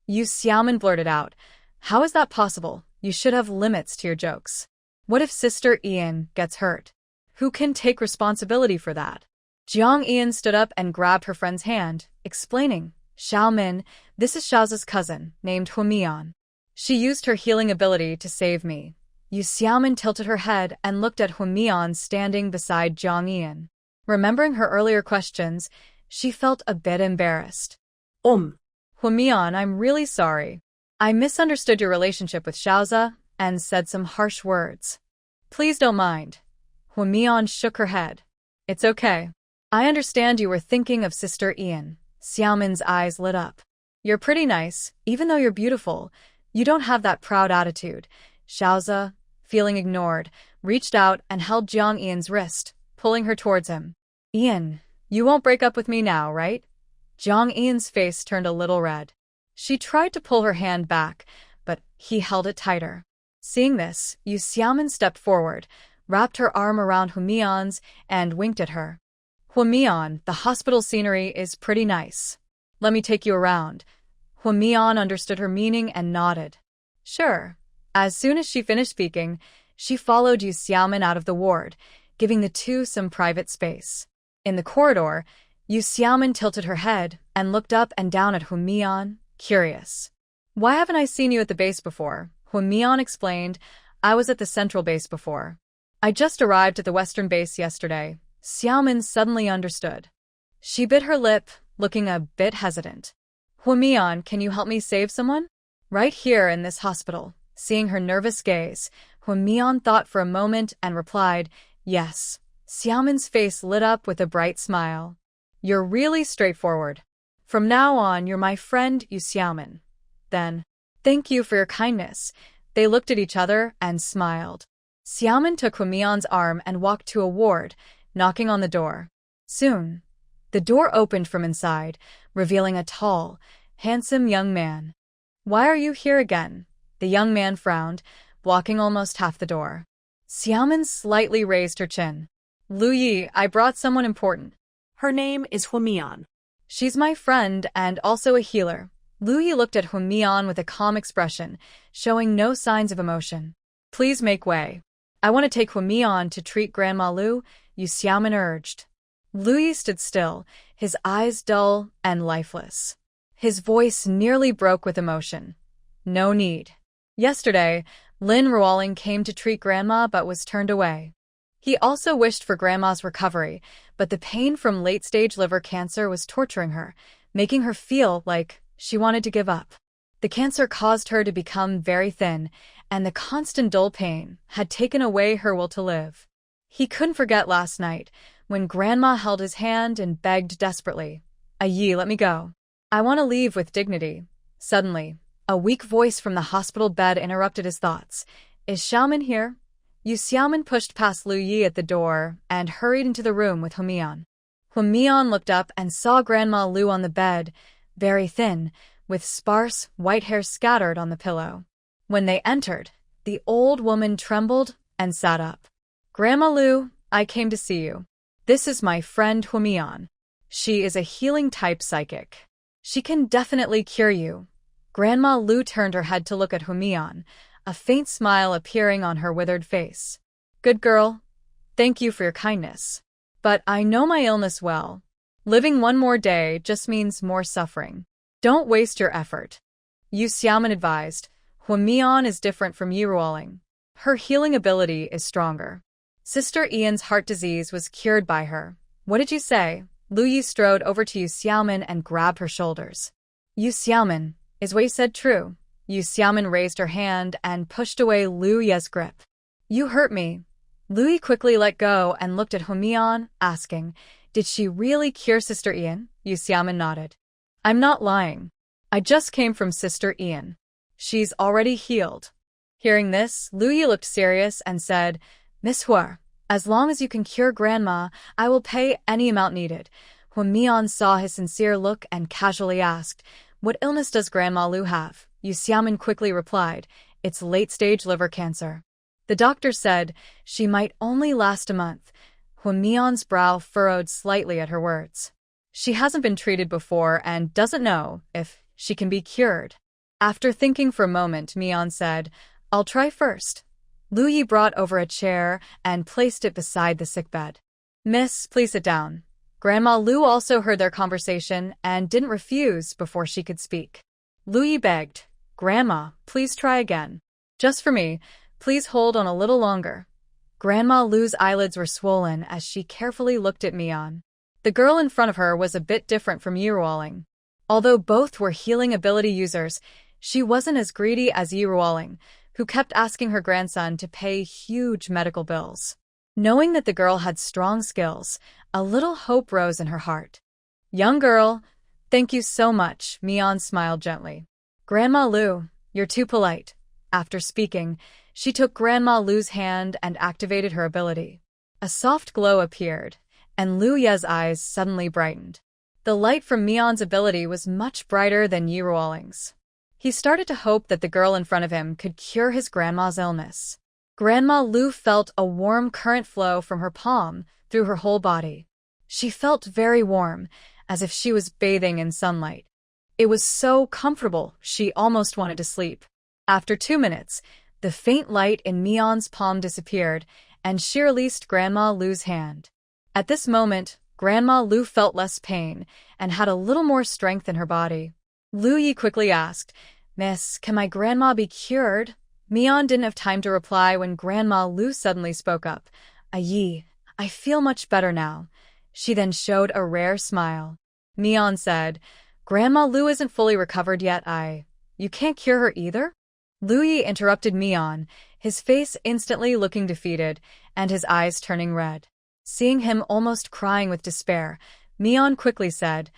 Yu Xiaomin blurted out, how is that possible? You should have limits to your jokes. What if Sister Ian gets hurt? Who can take responsibility for that? Jiang Ian stood up and grabbed her friend's hand, explaining, Xiaomin, this is Xiaoza's cousin, named Huamian. She used her healing ability to save me. Yu Xiaomin tilted her head and looked at Huamian standing beside Jiang Ian. Remembering her earlier questions, she felt a bit embarrassed. Huamian, I'm really sorry. I misunderstood your relationship with Xiaoza and said some harsh words. Please don't mind. Huamian shook her head. It's okay. I understand you were thinking of Sister Ian. Xiaomin's eyes lit up. You're pretty nice, even though you're beautiful. You don't have that proud attitude. Xiaoza, feeling ignored, reached out and held Jiang Ian's wrist, pulling her towards him. Ian, you won't break up with me now, right? Jiang Ian's face turned a little red. She tried to pull her hand back, but he held it tighter. Seeing this, Yu Xiaomin stepped forward, wrapped her arm around Huamian's, and winked at her. Huamian, the hospital scenery is pretty nice. Let me take you around. Huamian understood her meaning and nodded. Sure. As soon as she finished speaking, she followed Yu Xiaomin out of the ward, giving the two some private space. In the corridor, Yu Xiaomin tilted her head and looked up and down at Huamian, curious. Why haven't I seen you at the base before? Huamian explained, I was at the central base before. I just arrived at the western base yesterday. Xiaomin suddenly understood. She bit her lip, looking a bit hesitant. Huamian, can you help me save someone? Right here in this hospital. Seeing her nervous gaze, Huamian thought for a moment and replied, yes. Xiaomin's face lit up with a bright smile. You're really straightforward. From now on, you're my friend, Yu Xiaomin. Then, thank you for your kindness. They looked at each other and smiled. Xiaomin took Huamian's arm and walked to a ward, knocking on the door. Soon, the door opened from inside, revealing a tall, handsome young man. Why are you here again? The young man frowned, blocking almost half the door. Xiaomin slightly raised her chin. Lu Yi, I brought someone important. Her name is Huamian. She's my friend and also a healer. Lu Yi looked at Huamian with a calm expression, showing no signs of emotion. Please make way. I want to take Huamian to treat Grandma Lu, Yu Xiaomin urged. Lu Yi stood still, his eyes dull and lifeless. His voice nearly broke with emotion. No need. Yesterday, Lin Ruoling came to treat Grandma but was turned away. He also wished for Grandma's recovery, but the pain from late-stage liver cancer was torturing her, making her feel like she wanted to give up. The cancer caused her to become very thin, and the constant dull pain had taken away her will to live. He couldn't forget last night, when Grandma held his hand and begged desperately, Yi, let me go. I want to leave with dignity. Suddenly, a weak voice from the hospital bed interrupted his thoughts. Is Xiaomin here? Yu Xiaomin pushed past Lu Yi at the door and hurried into the room with Huamian. Huamian looked up and saw Grandma Lu on the bed, very thin, with sparse, white hair scattered on the pillow. When they entered, the old woman trembled and sat up. Grandma Lu, I came to see you. This is my friend Huamian. She is a healing-type psychic. She can definitely cure you. Grandma Lu turned her head to look at Huamian, a faint smile appearing on her withered face. Good girl. Thank you for your kindness. But I know my illness well. Living one more day just means more suffering. Don't waste your effort. Yu Xiaoman advised. Huamian is different from Yi Ruoling. Her healing ability is stronger. Sister Ian's heart disease was cured by her. What did you say? Lu Yi strode over to Yu Xiaoman and grabbed her shoulders. Yu Xiaoman, is what you said true? Yu Xiaoman raised her hand and pushed away Lu Ye's grip. You hurt me. Lu Yi quickly let go and looked at Huamian, asking, did she really cure Sister Ian? Yu Xiaoman nodded. I'm not lying. I just came from Sister Ian. She's already healed. Hearing this, Lu Yi looked serious and said, Miss Hua, as long as you can cure Grandma, I will pay any amount needed. Huamian saw his sincere look and casually asked, what illness does Grandma Lu have? Yu Xiaoman quickly replied, it's late-stage liver cancer. The doctor said she might only last a month. Huamian's brow furrowed slightly at her words. She hasn't been treated before and doesn't know if she can be cured. After thinking for a moment, Mian said, I'll try first. Lu Yi brought over a chair and placed it beside the sickbed. Miss, please sit down. Grandma Lu also heard their conversation and didn't refuse before she could speak. Lu Yi begged, Grandma, please try again. Just for me, please hold on a little longer. Grandma Lu's eyelids were swollen as she carefully looked at Mian. The girl in front of her was a bit different from Yi Ruoling. Although both were healing ability users, she wasn't as greedy as Yi Ruoling, who kept asking her grandson to pay huge medical bills. Knowing that the girl had strong skills, a little hope rose in her heart. Young girl, thank you so much, Mian smiled gently. Grandma Lu, you're too polite. After speaking, she took Grandma Lu's hand and activated her ability. A soft glow appeared, and Lu Ye's eyes suddenly brightened. The light from Mian's ability was much brighter than Yi Ruoling's. He started to hope that the girl in front of him could cure his grandma's illness. Grandma Lu felt a warm current flow from her palm through her whole body. She felt very warm, as if she was bathing in sunlight. It was so comfortable, she almost wanted to sleep. After 2 minutes, the faint light in Mian's palm disappeared, and she released Grandma Lu's hand. At this moment, Grandma Lu felt less pain and had a little more strength in her body. Lu Yi quickly asked, Miss, can my grandma be cured? Mian didn't have time to reply when Grandma Lu suddenly spoke up. Yi, I feel much better now. She then showed a rare smile. Mian said, Grandma Lu isn't fully recovered yet. You can't cure her either? Lu Yi interrupted Mian, his face instantly looking defeated and his eyes turning red. Seeing him almost crying with despair, Mian quickly said,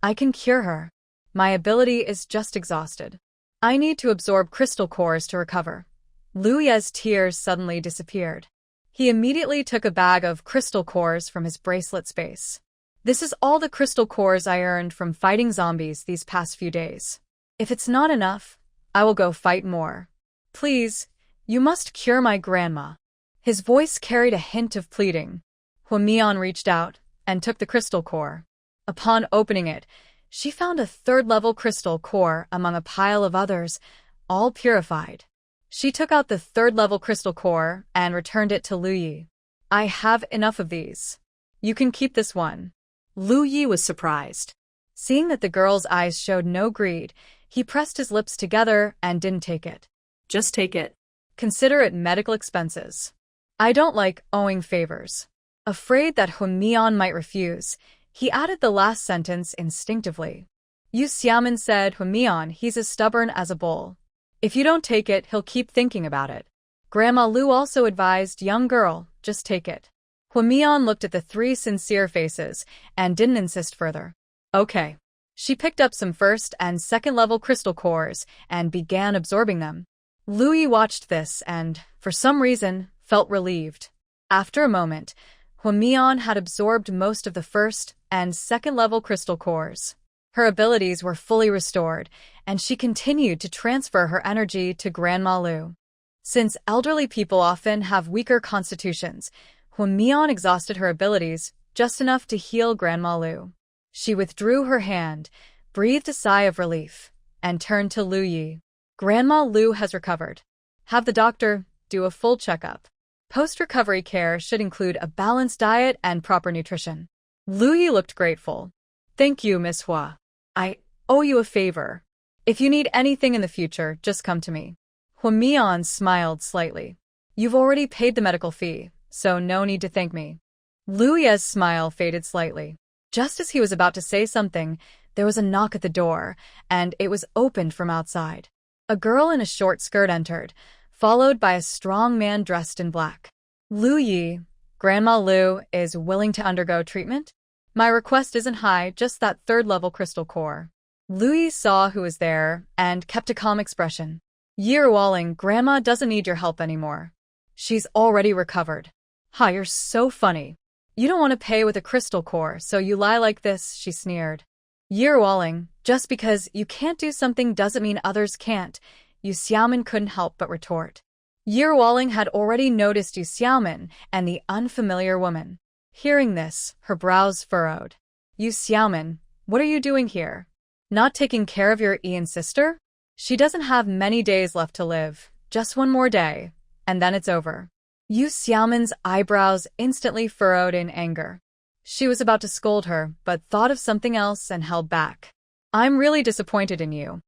I can cure her. My ability is just exhausted. I need to absorb crystal cores to recover. Lu Ye's tears suddenly disappeared. He immediately took a bag of crystal cores from his bracelet space. This is all the crystal cores I earned from fighting zombies these past few days. If it's not enough, I will go fight more. Please, you must cure my grandma. His voice carried a hint of pleading. Huamian reached out and took the crystal core. Upon opening it, she found a third-level crystal core among a pile of others, all purified. She took out the third-level crystal core and returned it to Lu Yi. I have enough of these. You can keep this one. Lu Yi was surprised. Seeing that the girl's eyes showed no greed, he pressed his lips together and didn't take it. Just take it. Consider it medical expenses. I don't like owing favors. Afraid that Huamian might refuse, he added the last sentence instinctively. Yu Xiaoman said, Huamian, he's as stubborn as a bull. If you don't take it, he'll keep thinking about it. Grandma Lu also advised, young girl, just take it. Huamian looked at the 3 sincere faces and didn't insist further. Okay. She picked up some first and second level crystal cores and began absorbing them. Lu Yi watched this and, for some reason, felt relieved. After a moment, Huamian had absorbed most of the first and second level crystal cores. Her abilities were fully restored, and she continued to transfer her energy to Grandma Lu. Since elderly people often have weaker constitutions, Huamian exhausted her abilities just enough to heal Grandma Lu. She withdrew her hand, breathed a sigh of relief, and turned to Lu Yi. Grandma Lu has recovered. Have the doctor do a full checkup. Post-recovery care should include a balanced diet and proper nutrition. Lu Yi looked grateful. Thank you, Miss Hua. I owe you a favor. If you need anything in the future, just come to me. Hua Mian smiled slightly. You've already paid the medical fee, so no need to thank me. Lu Yi's smile faded slightly. Just as he was about to say something, there was a knock at the door, and it was opened from outside. A girl in a short skirt entered, followed by a strong man dressed in black. Lu Yi, Grandma Lu is willing to undergo treatment? My request isn't high, just that third-level crystal core. Lu Yi saw who was there and kept a calm expression. Yi Ruoling, Grandma doesn't need your help anymore. She's already recovered. Ha, you're so funny. You don't want to pay with a crystal core, so you lie like this, she sneered. Yi Ruoling, just because you can't do something doesn't mean others can't. Yu Xiaomin couldn't help but retort. Yi Ruoling had already noticed Yu Xiaomin and the unfamiliar woman. Hearing this, her brows furrowed. Yu Xiaomin, what are you doing here? Not taking care of your Ian sister? She doesn't have many days left to live, just one more day, and then it's over. Yu Xiaomin's eyebrows instantly furrowed in anger. She was about to scold her, but thought of something else and held back. I'm really disappointed in you.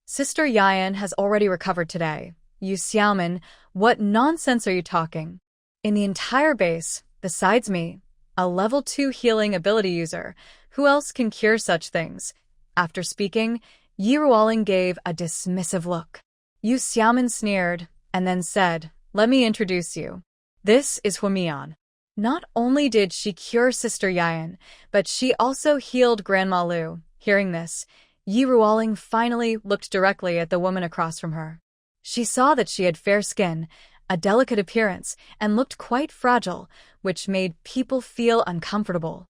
Sister Yan has already recovered today. Yu Xiaomin, what nonsense are you talking? In the entire base, besides me, a level 2 healing ability user, who else can cure such things? After speaking, Yi Ruoling gave a dismissive look. Yu Xiaomin sneered, and then said, let me introduce you. This is Hua Mian. Not only did she cure Sister Yan, but she also healed Grandma Lu. Hearing this, Yi Ruoling finally looked directly at the woman across from her. She saw that she had fair skin, a delicate appearance, and looked quite fragile, which made people feel uncomfortable.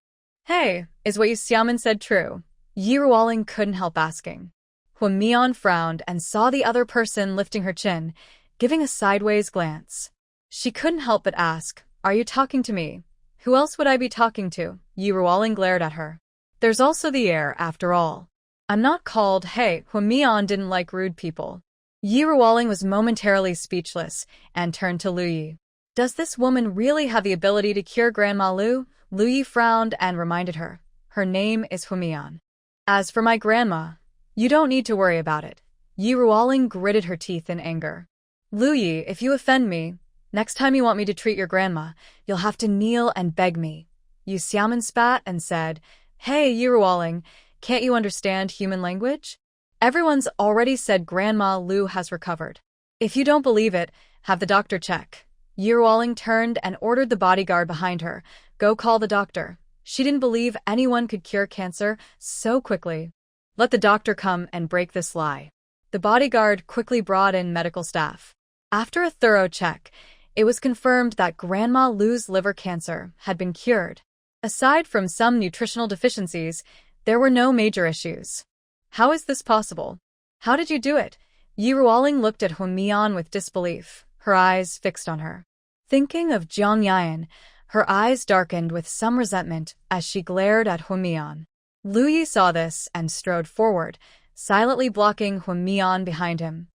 Hey, is what Yu Xiaomin said true? Yi Ruoling couldn't help asking. Hua Mian frowned and saw the other person lifting her chin, giving a sideways glance. She couldn't help but ask, are you talking to me? Who else would I be talking to? Yi Ruoling glared at her. There's also the air, after all. I'm not called, hey, Hua Mian didn't like rude people. Yi Ruoling was momentarily speechless and turned to Lu Yi. Does this woman really have the ability to cure Grandma Lu? Lu Yi frowned and reminded her. Her name is Hua Mian. As for my grandma, you don't need to worry about it. Yi Ruoling gritted her teeth in anger. Lu Yi, if you offend me, next time you want me to treat your grandma, you'll have to kneel and beg me. Yu Xiaomin spat and said, hey, Yi Ruoling, can't you understand human language? Everyone's already said Grandma Lu has recovered. If you don't believe it, have the doctor check. Yi Ruoling turned and ordered the bodyguard behind her, go call the doctor. She didn't believe anyone could cure cancer so quickly. Let the doctor come and break this lie. The bodyguard quickly brought in medical staff. After a thorough check, it was confirmed that Grandma Lu's liver cancer had been cured. Aside from some nutritional deficiencies, there were no major issues. How is this possible? How did you do it? Yi Ruoling looked at Hua Mian with disbelief, her eyes fixed on her. Thinking of Jiang Yan, her eyes darkened with some resentment as she glared at Hua Mian. Lu Yi saw this and strode forward, silently blocking Hua Mian behind him.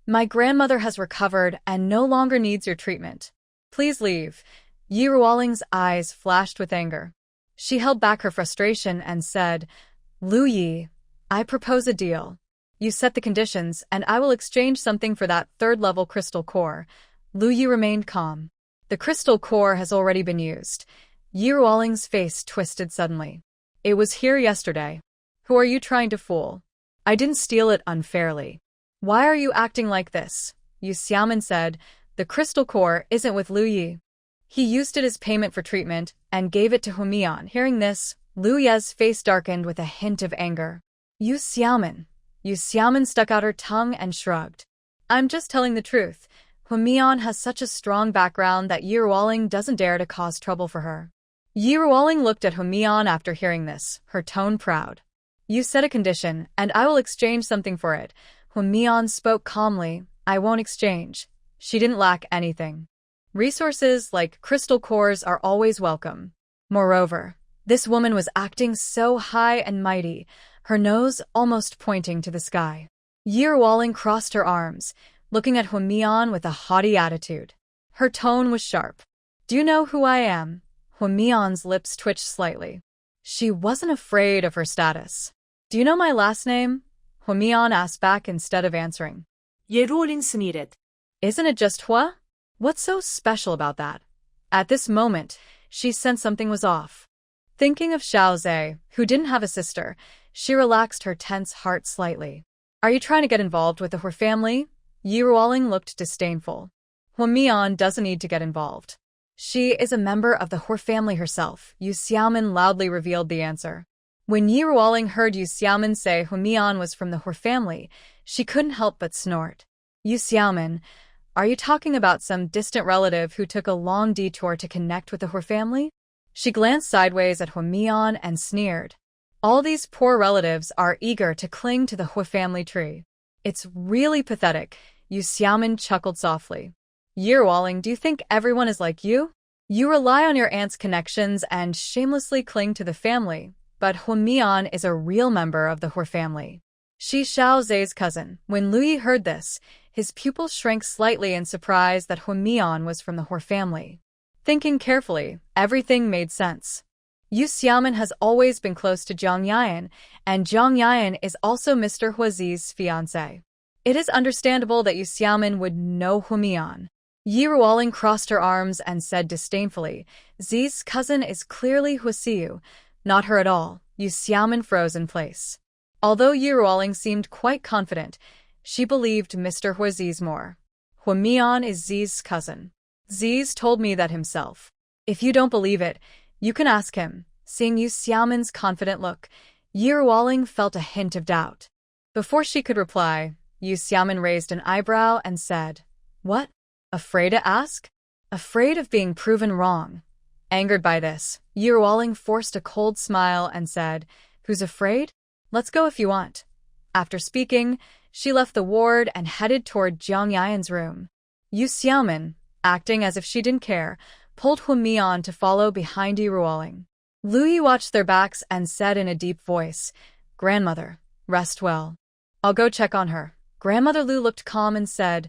My grandmother has recovered and no longer needs your treatment. Please leave. Yi Ruoling's eyes flashed with anger. She held back her frustration and said, Lu Yi, I propose a deal. You set the conditions and I will exchange something for that third-level crystal core. Lu Yi remained calm. The crystal core has already been used. Yi Ruoling's face twisted suddenly. It was here yesterday. Who are you trying to fool? I didn't steal it unfairly. Why are you acting like this? Yu Xiaomin said, the crystal core isn't with Lu Yi. He used it as payment for treatment and gave it to Hua Mian. Hearing this, Lu Yi's face darkened with a hint of anger. Yu Xiaomin. Yu Xiaomin stuck out her tongue and shrugged. I'm just telling the truth. Hua Mian has such a strong background that Yi Ruoling doesn't dare to cause trouble for her. Yi Ruoling looked at Hua Mian after hearing this, her tone proud. You set a condition, and I will exchange something for it. Hua Mian spoke calmly. I won't exchange. She didn't lack anything. Resources like crystal cores are always welcome. Moreover, this woman was acting so high and mighty, her nose almost pointing to the sky. Yi Ruoling crossed her arms, looking at Hua Mian with a haughty attitude. Her tone was sharp. Do you know who I am? Huamian's lips twitched slightly. She wasn't afraid of her status. Do you know my last name? Huamian asked back instead of answering. 예루올린 스미렛. Isn't it just Hua? What's so special about that? At this moment, she sensed something was off. Thinking of Xiaozhe, who didn't have a sister, she relaxed her tense heart slightly. Are you trying to get involved with the Hua family? Yi Ruoling looked disdainful. Huamian doesn't need to get involved. She is a member of the Hua family herself, Yu Xiaomin loudly revealed the answer. When Yi Ruoling heard Yu Xiaomin say Huamian was from the Hua family, she couldn't help but snort. Yu Xiaomin, are you talking about some distant relative who took a long detour to connect with the Hua family? She glanced sideways at Huamian and sneered. All these poor relatives are eager to cling to the Hua family tree. It's really pathetic, Yu Xiaomin chuckled softly. Yi Ruoling, do you think everyone is like you? You rely on your aunt's connections and shamelessly cling to the family, but Huamian is a real member of the Hua family. She's Xiaozhe's cousin. When Lu Yi heard this, his pupils shrank slightly in surprise that Huamian was from the Hua family. Thinking carefully, everything made sense. Yu Xiaomin has always been close to Jiang Yayan, and Jiang Yayan is also Mr. Huazi's fiancé. It is understandable that Yu Xiaomin would know Huamian. Yi Ruoling crossed her arms and said disdainfully, Zi's cousin is clearly Huasiu, not her at all. Yu Xiaomin froze in place. Although Yi Ruoling seemed quite confident, she believed Mr. Huazi's more. Huamian is Zi's cousin. Zi's told me that himself. If you don't believe it, you can ask him. Seeing Yu Xiaomin's confident look, Yi Ruoling felt a hint of doubt. Before she could reply, Yu Xiaomin raised an eyebrow and said, What? Afraid to ask? Afraid of being proven wrong. Angered by this, Yi Ruoling forced a cold smile and said, Who's afraid? Let's go if you want. After speaking, she left the ward and headed toward Jiang Yayan's room. Yu Xiaomin, acting as if she didn't care, pulled Huamian to follow behind Yi Ruoling. Lu Yi watched their backs and said in a deep voice, Grandmother, rest well. I'll go check on her. Grandmother Lu looked calm and said,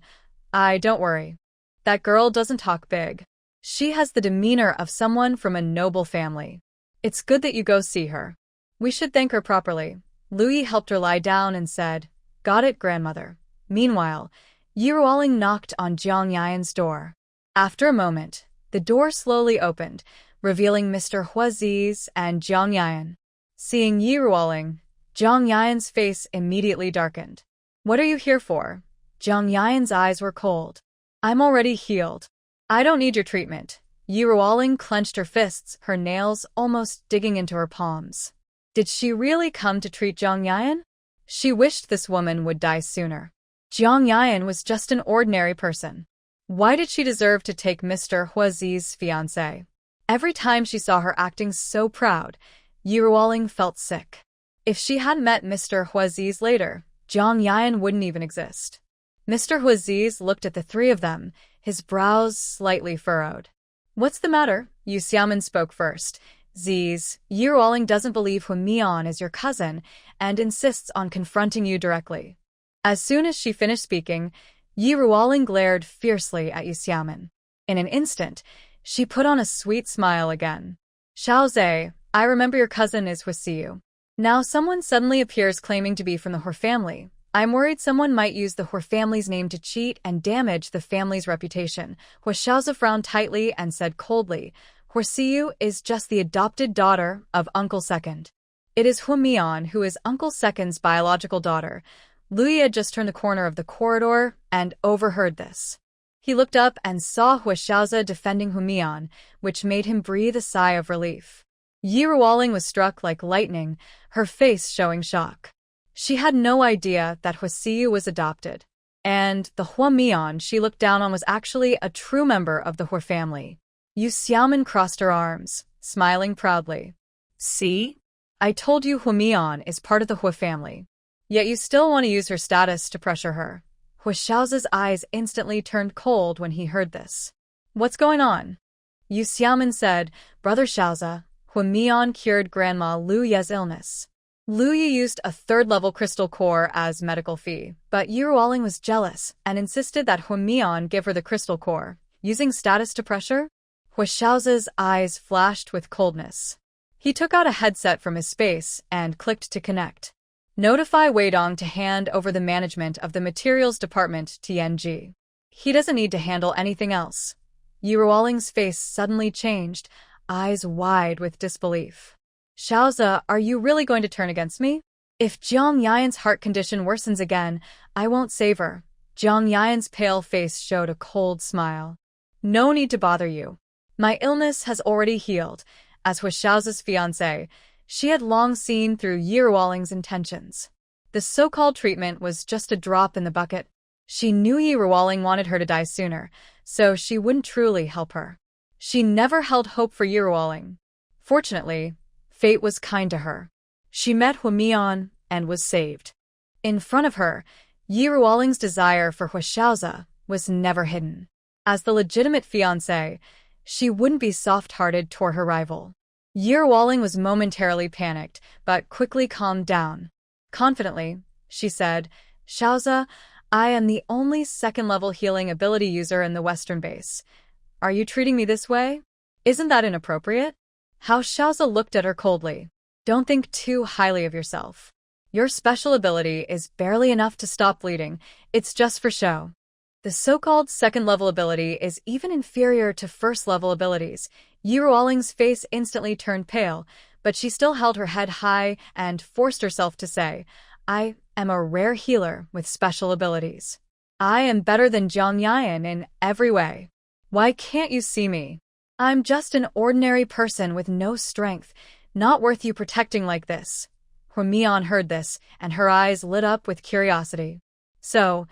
Don't worry. That girl doesn't talk big. She has the demeanor of someone from a noble family. It's good that you go see her. We should thank her properly. Lu Yi helped her lie down and said, Got it, grandmother. Meanwhile, Yi Ruoling knocked on Jiang Yayan's door. After a moment, the door slowly opened, revealing Mr. Huazi's and Jiang Yayan. Seeing Yi Ruoling, Jiang Yayan's face immediately darkened. What are you here for? Jiang Yayan's eyes were cold. I'm already healed. I don't need your treatment. Yi Ruoling clenched her fists, her nails almost digging into her palms. Did she really come to treat Jiang Yayan? She wished this woman would die sooner. Jiang Yayan was just an ordinary person. Why did she deserve to take Mr. Huazi's fiancé? Every time she saw her acting so proud, Yi Ruoling felt sick. If she hadn't met Mr. Huazi's later, Jiang Yayan wouldn't even exist. Mr. Huazi's looked at the three of them, his brows slightly furrowed. What's the matter? Yu Xiaomin spoke first. Ziz, Yi Ruoling doesn't believe Huamian is your cousin and insists on confronting you directly. As soon as she finished speaking, Yi Ruoling glared fiercely at Yu Xiaomin. In an instant, she put on a sweet smile again. Xiaozhe, I remember your cousin is Huasiu. Now someone suddenly appears claiming to be from the Hua family. I'm worried someone might use the Hua family's name to cheat and damage the family's reputation. Hua Xiaozhe frowned tightly and said coldly, Huasiu is just the adopted daughter of Uncle Second. It is Huamian who is Uncle Second's biological daughter. Lu Yi had just turned the corner of the corridor and overheard this. He looked up and saw Hua Xiaozhe defending Huamian, which made him breathe a sigh of relief. Yi Ruoling was struck like lightning, her face showing shock. She had no idea that Huasiu was adopted, and the Huamian she looked down on was actually a true member of the Hua family. Yu Xiaomin crossed her arms, smiling proudly. See? I told you Huamian is part of the Hua family. Yet you still want to use her status to pressure her. Hua Xiaozhe's eyes instantly turned cold when he heard this. What's going on? Yu Xiaomin said, Brother Xiaozhe, Huamian cured Grandma Lu Ye's illness. Lu Yi used a third-level crystal core as medical fee, but Yi Ruoling was jealous and insisted that Huamian give her the crystal core, using status to pressure. Huashaoza's eyes flashed with coldness. He took out a headset from his space and clicked to connect. Notify Weidong to hand over the management of the materials department to Yenji. He doesn't need to handle anything else. Yi Ruoling's face suddenly changed, eyes wide with disbelief. Xiaoza, are you really going to turn against me? If Jiang Yan's heart condition worsens again, I won't save her. Jiang Yan's pale face showed a cold smile. No need to bother you. My illness has already healed. As was Xiaoza's fiancé, she had long seen through Yi Ruoling's intentions. The so-called treatment was just a drop in the bucket. She knew Yi Ruoling wanted her to die sooner, so she wouldn't truly help her. She never held hope for Yi Ruoling. Fortunately, fate was kind to her. She met Huamian and was saved. In front of her, Yi Ruoling's desire for Huashaoza was never hidden. As the legitimate fiancé, she wouldn't be soft-hearted toward her rival. Yi Ruoling was momentarily panicked, but quickly calmed down. Confidently, she said, Xiaoza, I am the only second-level healing ability user in the Western base. Are you treating me this way? Isn't that inappropriate? How Xiaoza looked at her coldly. Don't think too highly of yourself. Your special ability is barely enough to stop bleeding. It's just for show. The so-called second-level ability is even inferior to first-level abilities. Yi Ruoling's face instantly turned pale, but she still held her head high and forced herself to say, I am a rare healer with special abilities. I am better than Jiang Yan in every way. Why can't you see me? I'm just an ordinary person with no strength, not worth you protecting like this. Huamian heard this, and her eyes lit up with curiosity. So,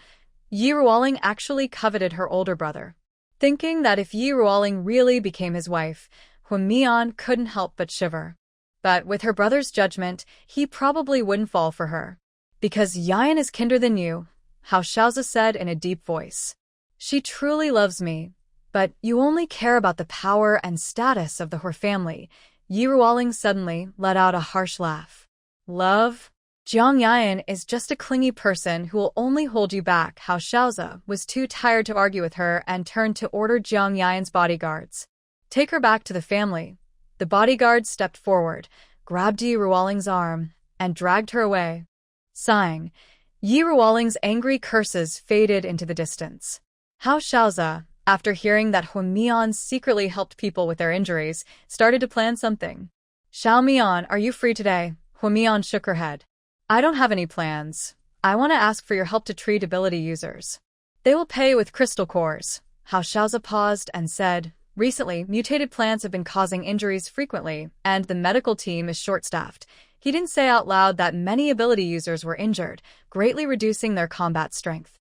Yi Ruoling actually coveted her older brother. Thinking that if Yi Ruoling really became his wife, Huamian couldn't help but shiver. But with her brother's judgment, he probably wouldn't fall for her. Because Yan is kinder than you, Hao Xiaoza said in a deep voice. She truly loves me, but you only care about the power and status of the Hur family. Yi Ruoling suddenly let out a harsh laugh. Love? Jiang Yan is just a clingy person who will only hold you back. Hao Xiaoza was too tired to argue with her and turned to order Jiang Yan's bodyguards. Take her back to the family. The bodyguards stepped forward, grabbed Yi Ruoling's arm, and dragged her away. Sighing, Yi Ruoling's angry curses faded into the distance. Hao Xiaoza, after hearing that Huamian secretly helped people with their injuries, started to plan something. Xiaomian, are you free today? Huamian shook her head. I don't have any plans. I want to ask for your help to treat ability users. They will pay with crystal cores. Hao Xiaoza paused and said, recently, mutated plants have been causing injuries frequently, and the medical team is short-staffed. He didn't say out loud that many ability users were injured, greatly reducing their combat strength.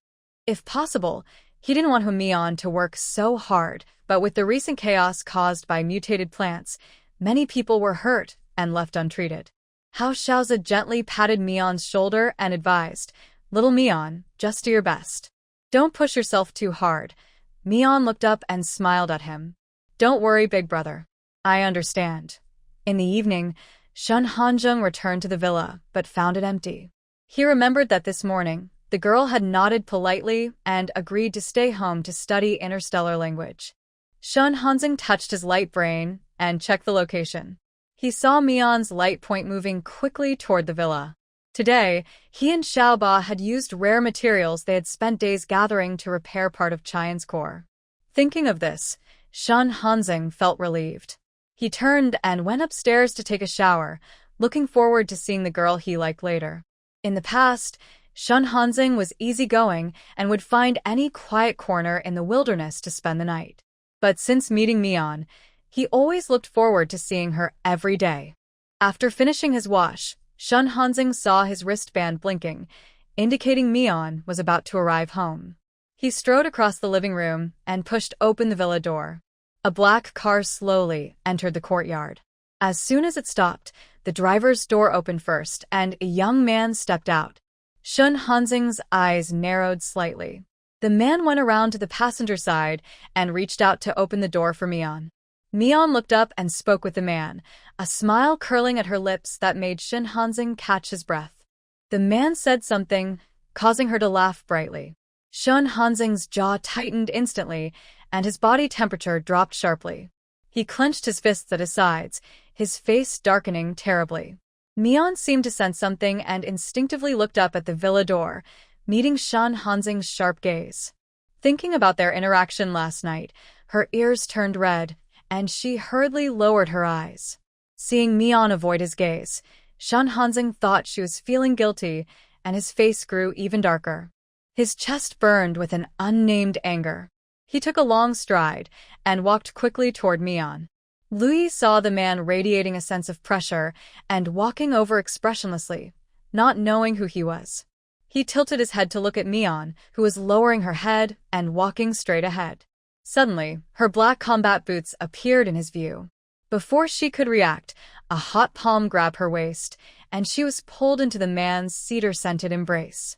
If possible, he didn't want Huamian to work so hard, but with the recent chaos caused by mutated plants, many people were hurt and left untreated. Hao Xiaoza gently patted Mian's shoulder and advised, Little Mian, just do your best. Don't push yourself too hard. Mian looked up and smiled at him. Don't worry, big brother. I understand. In the evening, Shun Hanzheng returned to the villa, but found it empty. He remembered that this morning, the girl had nodded politely and agreed to stay home to study interstellar language. Shun Hanzheng touched his light brain and checked the location. He saw Mian's light point moving quickly toward the villa. Today, he and Xiaoba had used rare materials they had spent days gathering to repair part of Qian's core. Thinking of this, Shun Hanzheng felt relieved. He turned and went upstairs to take a shower, looking forward to seeing the girl he liked later. In the past, Shun Hanzheng was easygoing and would find any quiet corner in the wilderness to spend the night. But since meeting Mian, he always looked forward to seeing her every day. After finishing his wash, Shun Hanzheng saw his wristband blinking, indicating Mian was about to arrive home. He strode across the living room and pushed open the villa door. A black car slowly entered the courtyard. As soon as it stopped, the driver's door opened first, and a young man stepped out. Shun Hanzheng's eyes narrowed slightly. The man went around to the passenger side and reached out to open the door for Mian. Mian looked up and spoke with the man, a smile curling at her lips that made Shun Hanzheng catch his breath. The man said something, causing her to laugh brightly. Shun Hanzheng's jaw tightened instantly, and his body temperature dropped sharply. He clenched his fists at his sides, his face darkening terribly. Mian seemed to sense something and instinctively looked up at the villa door, meeting Shen Hanzing's sharp gaze. Thinking about their interaction last night, her ears turned red, and she hurriedly lowered her eyes. Seeing Mian avoid his gaze, Shen Hanzing thought she was feeling guilty, and his face grew even darker. His chest burned with an unnamed anger. He took a long stride and walked quickly toward Mian. Lui saw the man radiating a sense of pressure and walking over expressionlessly, not knowing who he was. He tilted his head to look at Mian, who was lowering her head and walking straight ahead. Suddenly, her black combat boots appeared in his view. Before she could react, a hot palm grabbed her waist, and she was pulled into the man's cedar-scented embrace.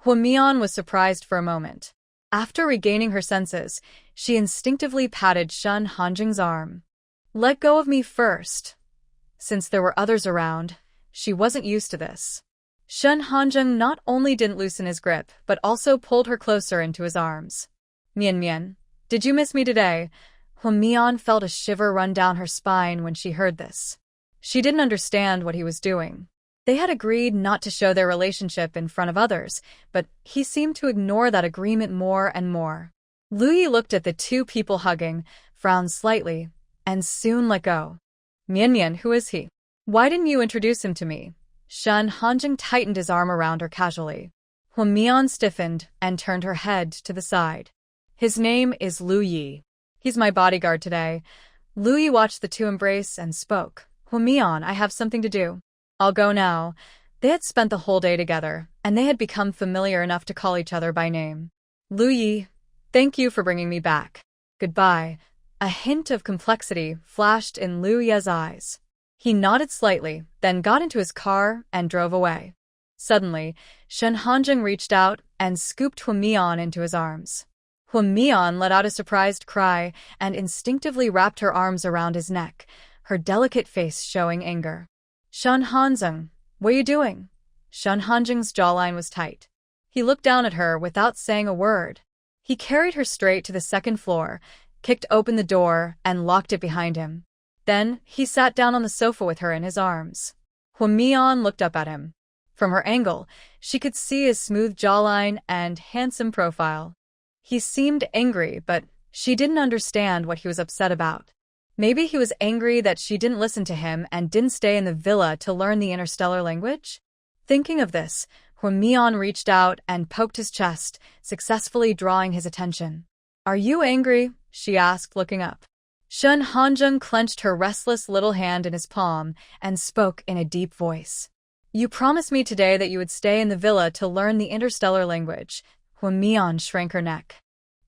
Mian was surprised for a moment. After regaining her senses, she instinctively patted Shen Hanjing's arm. "Let go of me first." Since there were others around, she wasn't used to this. Shen Hanjing not only didn't loosen his grip, but also pulled her closer into his arms. Mian, did you miss me today?" Mian felt a shiver run down her spine when she heard this. She didn't understand what he was doing. They had agreed not to show their relationship in front of others, but he seemed to ignore that agreement more and more. Lui looked at the two people hugging, frowned slightly, and soon let go. Mian, who is he? Why didn't you introduce him to me?" Shen Hanjing tightened his arm around her casually. Mian stiffened and turned her head to the side. "His name is Lu Yi. He's my bodyguard today." Lui watched the two embrace and spoke. "Mian, I have something to do. I'll go now." They had spent the whole day together, and they had become familiar enough to call each other by name. "Lu Yi, thank you for bringing me back. Goodbye." A hint of complexity flashed in Lu Ye's eyes. He nodded slightly, then got into his car and drove away. Suddenly, Shen Hanjing reached out and scooped Mian into his arms. Mian let out a surprised cry and instinctively wrapped her arms around his neck, her delicate face showing anger. "Shen Hanjing, what are you doing?" Shen Hanjing's jawline was tight. He looked down at her without saying a word. He carried her straight to the second floor, kicked open the door, and locked it behind him. Then, he sat down on the sofa with her in his arms. Mian looked up at him. From her angle, she could see his smooth jawline and handsome profile. He seemed angry, but she didn't understand what he was upset about. Maybe he was angry that she didn't listen to him and didn't stay in the villa to learn the interstellar language? Thinking of this, Mian reached out and poked his chest, successfully drawing his attention. "Are you angry?" she asked, looking up. Shen Hanjing clenched her restless little hand in his palm and spoke in a deep voice. "You promised me today that you would stay in the villa to learn the interstellar language." Mian shrank her neck.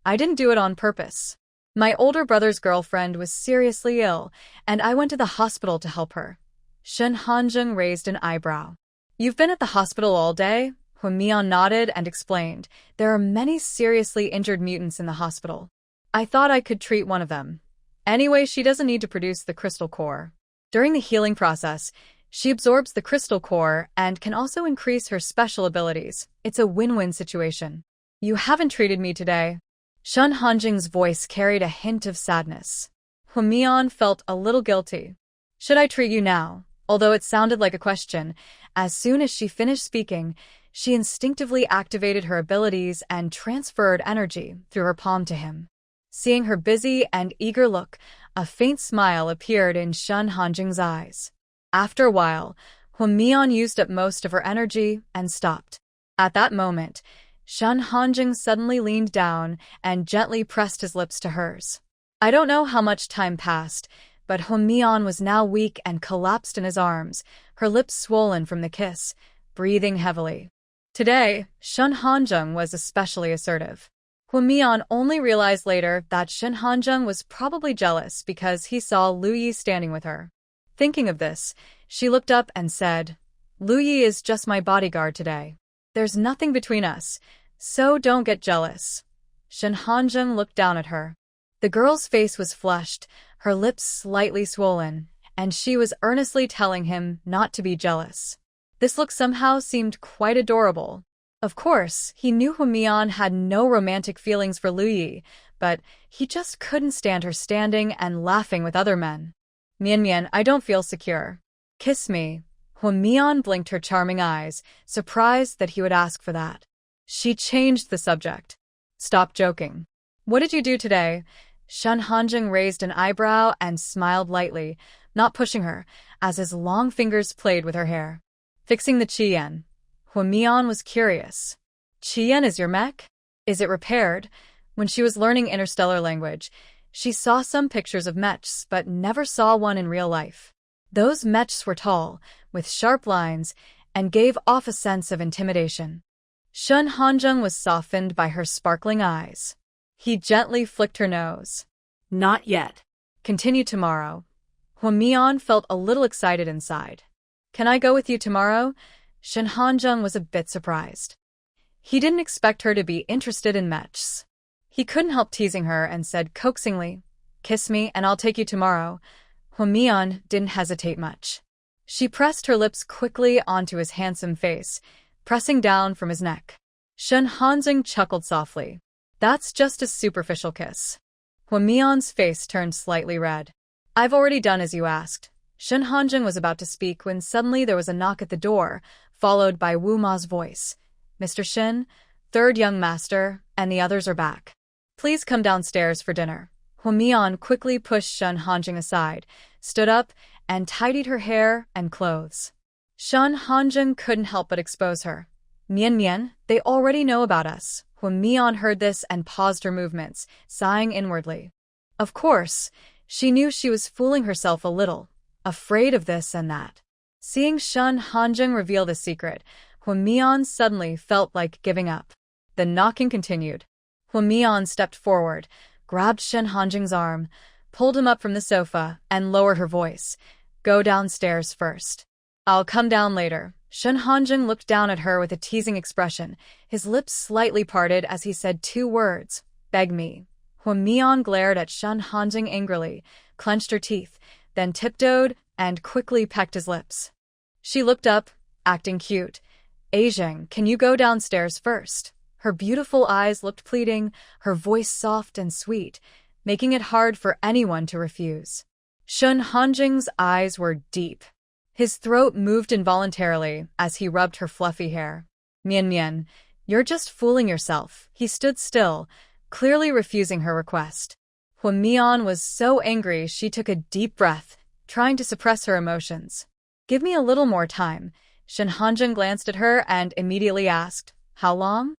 "I didn't do it on purpose. My older brother's girlfriend was seriously ill, and I went to the hospital to help her." Shen Hanjing raised an eyebrow. "You've been at the hospital all day?" Mian nodded and explained. "There are many seriously injured mutants in the hospital. I thought I could treat one of them. Anyway, she doesn't need to produce the crystal core. During the healing process, she absorbs the crystal core and can also increase her special abilities. It's a win-win situation." "You haven't treated me today." Shen Hanjing's voice carried a hint of sadness. Mian felt a little guilty. "Should I treat you now?" Although it sounded like a question, as soon as she finished speaking, she instinctively activated her abilities and transferred energy through her palm to him. Seeing her busy and eager look, a faint smile appeared in Shen Hanjing's eyes. After a while, Mian used up most of her energy and stopped. At that moment, Shen Hanjing suddenly leaned down and gently pressed his lips to hers. I don't know how much time passed, but Mian was now weak and collapsed in his arms, her lips swollen from the kiss, breathing heavily. Today, Shen Hanjing was especially assertive. Mian only realized later that Shen Hanjing was probably jealous because he saw Lu Yi standing with her. Thinking of this, she looked up and said, "Lu Yi is just my bodyguard today. There's nothing between us, so don't get jealous." Shen Hanjing looked down at her. The girl's face was flushed, her lips slightly swollen, and she was earnestly telling him not to be jealous. This look somehow seemed quite adorable. Of course, he knew Mian had no romantic feelings for Lu Yi, but he just couldn't stand her standing and laughing with other men. Mian, I don't feel secure. Kiss me. Mian blinked her charming eyes, surprised that he would ask for that. She changed the subject. Stop joking. What did you do today? Shen Hanjing raised an eyebrow and smiled lightly, not pushing her, as his long fingers played with her hair. Fixing the Qian. Mian was curious. Qian is your mech? Is it repaired? When she was learning interstellar language, she saw some pictures of mechs but never saw one in real life. Those mechs were tall, with sharp lines, and gave off a sense of intimidation. Shen Hanjing was softened by her sparkling eyes. He gently flicked her nose. Not yet. Continue tomorrow. Mian felt a little excited inside. Can I go with you tomorrow? Shen Hanjing was a bit surprised. He didn't expect her to be interested in mechs. He couldn't help teasing her and said coaxingly, Kiss me and I'll take you tomorrow. Mian didn't hesitate much. She pressed her lips quickly onto his handsome face, pressing down from his neck. Shen Hanjing chuckled softly. That's just a superficial kiss. Mian's face turned slightly red. I've already done as you asked. Shen Hanjing was about to speak when suddenly there was a knock at the door, followed by Wu Ma's voice. Mr. Shin, third young master, and the others are back. Please come downstairs for dinner. Mian quickly pushed Shen Hanjing aside, stood up, and tidied her hair and clothes. Shen Hanjing couldn't help but expose her. Mian, they already know about us. Mian heard this and paused her movements, sighing inwardly. Of course, she knew she was fooling herself a little, afraid of this and that. Seeing Shen Hanjing reveal the secret, Mian suddenly felt like giving up. The knocking continued. Mian stepped forward, grabbed Shen Hanjing's arm, pulled him up from the sofa, and lowered her voice. Go downstairs first. I'll come down later. Shen Hanjing looked down at her with a teasing expression, his lips slightly parted as he said 2 words, beg me. Mian glared at Shen Hanjing angrily, clenched her teeth, then tiptoed and quickly pecked his lips. She looked up, acting cute. Aizheng, can you go downstairs first? Her beautiful eyes looked pleading, her voice soft and sweet, making it hard for anyone to refuse. Shen Hanjing's eyes were deep. His throat moved involuntarily as he rubbed her fluffy hair. Mian, you're just fooling yourself. He stood still, clearly refusing her request. Mian was so angry she took a deep breath, trying to suppress her emotions. Give me a little more time. Shen Hanjing glanced at her and immediately asked, How long?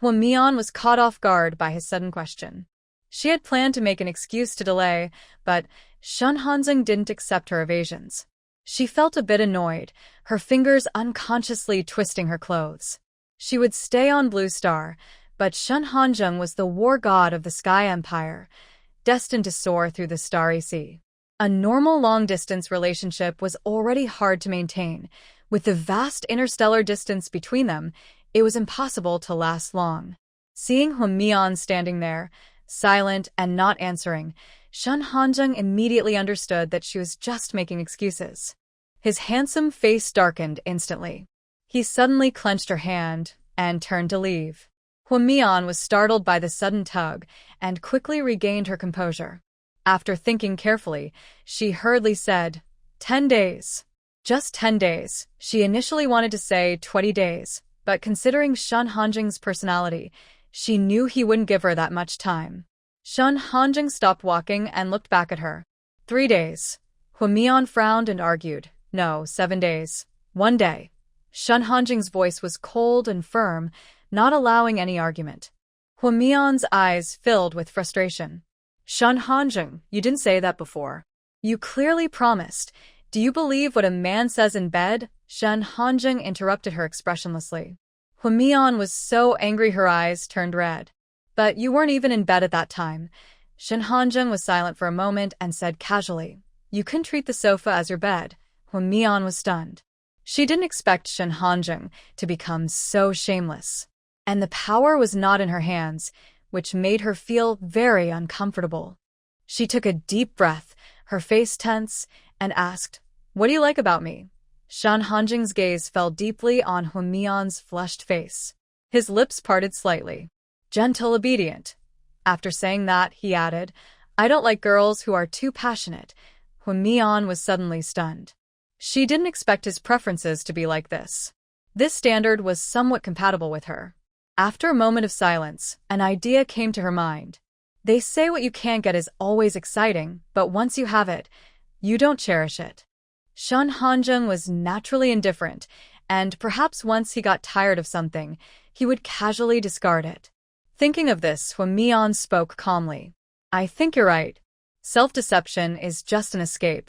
Mian was caught off guard by his sudden question. She had planned to make an excuse to delay, but Shen Hanjing didn't accept her evasions. She felt a bit annoyed, her fingers unconsciously twisting her clothes. She would stay on Blue Star, but Shen Hanjing was the war god of the Sky Empire, destined to soar through the starry sea. A normal long-distance relationship was already hard to maintain. With the vast interstellar distance between them, it was impossible to last long. Seeing Mian standing there, silent and not answering, Shen Hanjing immediately understood that she was just making excuses. His handsome face darkened instantly. He suddenly clenched her hand and turned to leave. Mian was startled by the sudden tug and quickly regained her composure. After thinking carefully, she hurriedly said, 10 days. Just 10 days. She initially wanted to say 20 days, but considering Shen Hanjing's personality, she knew he wouldn't give her that much time. Shen Hanjing stopped walking and looked back at her. 3 days. Mian frowned and argued, No, 7 days. 1 day. Shen Hanjing's voice was cold and firm, not allowing any argument. Mian's eyes filled with frustration. Shen Hanjing, you didn't say that before. You clearly promised. Do you believe what a man says in bed? Shen Hanjing interrupted her expressionlessly. Mian was so angry her eyes turned red. But you weren't even in bed at that time. Shen Hanjing was silent for a moment and said casually, You can treat the sofa as your bed. Mian was stunned. She didn't expect Shen Hanjing to become so shameless. And the power was not in her hands, which made her feel very uncomfortable. She took a deep breath, her face tense, and asked, What do you like about me? Shen Hanjing's gaze fell deeply on Mian's flushed face. His lips parted slightly. Gentle, obedient. After saying that, he added, I don't like girls who are too passionate. Hwee Mian was suddenly stunned. She didn't expect his preferences to be like this. This standard was somewhat compatible with her. After a moment of silence, an idea came to her mind. They say what you can't get is always exciting, but once you have it, you don't cherish it. Shun Hanjung was naturally indifferent, and perhaps once he got tired of something, he would casually discard it. Thinking of this, Hwee Mian spoke calmly. I think you're right. Self-deception is just an escape.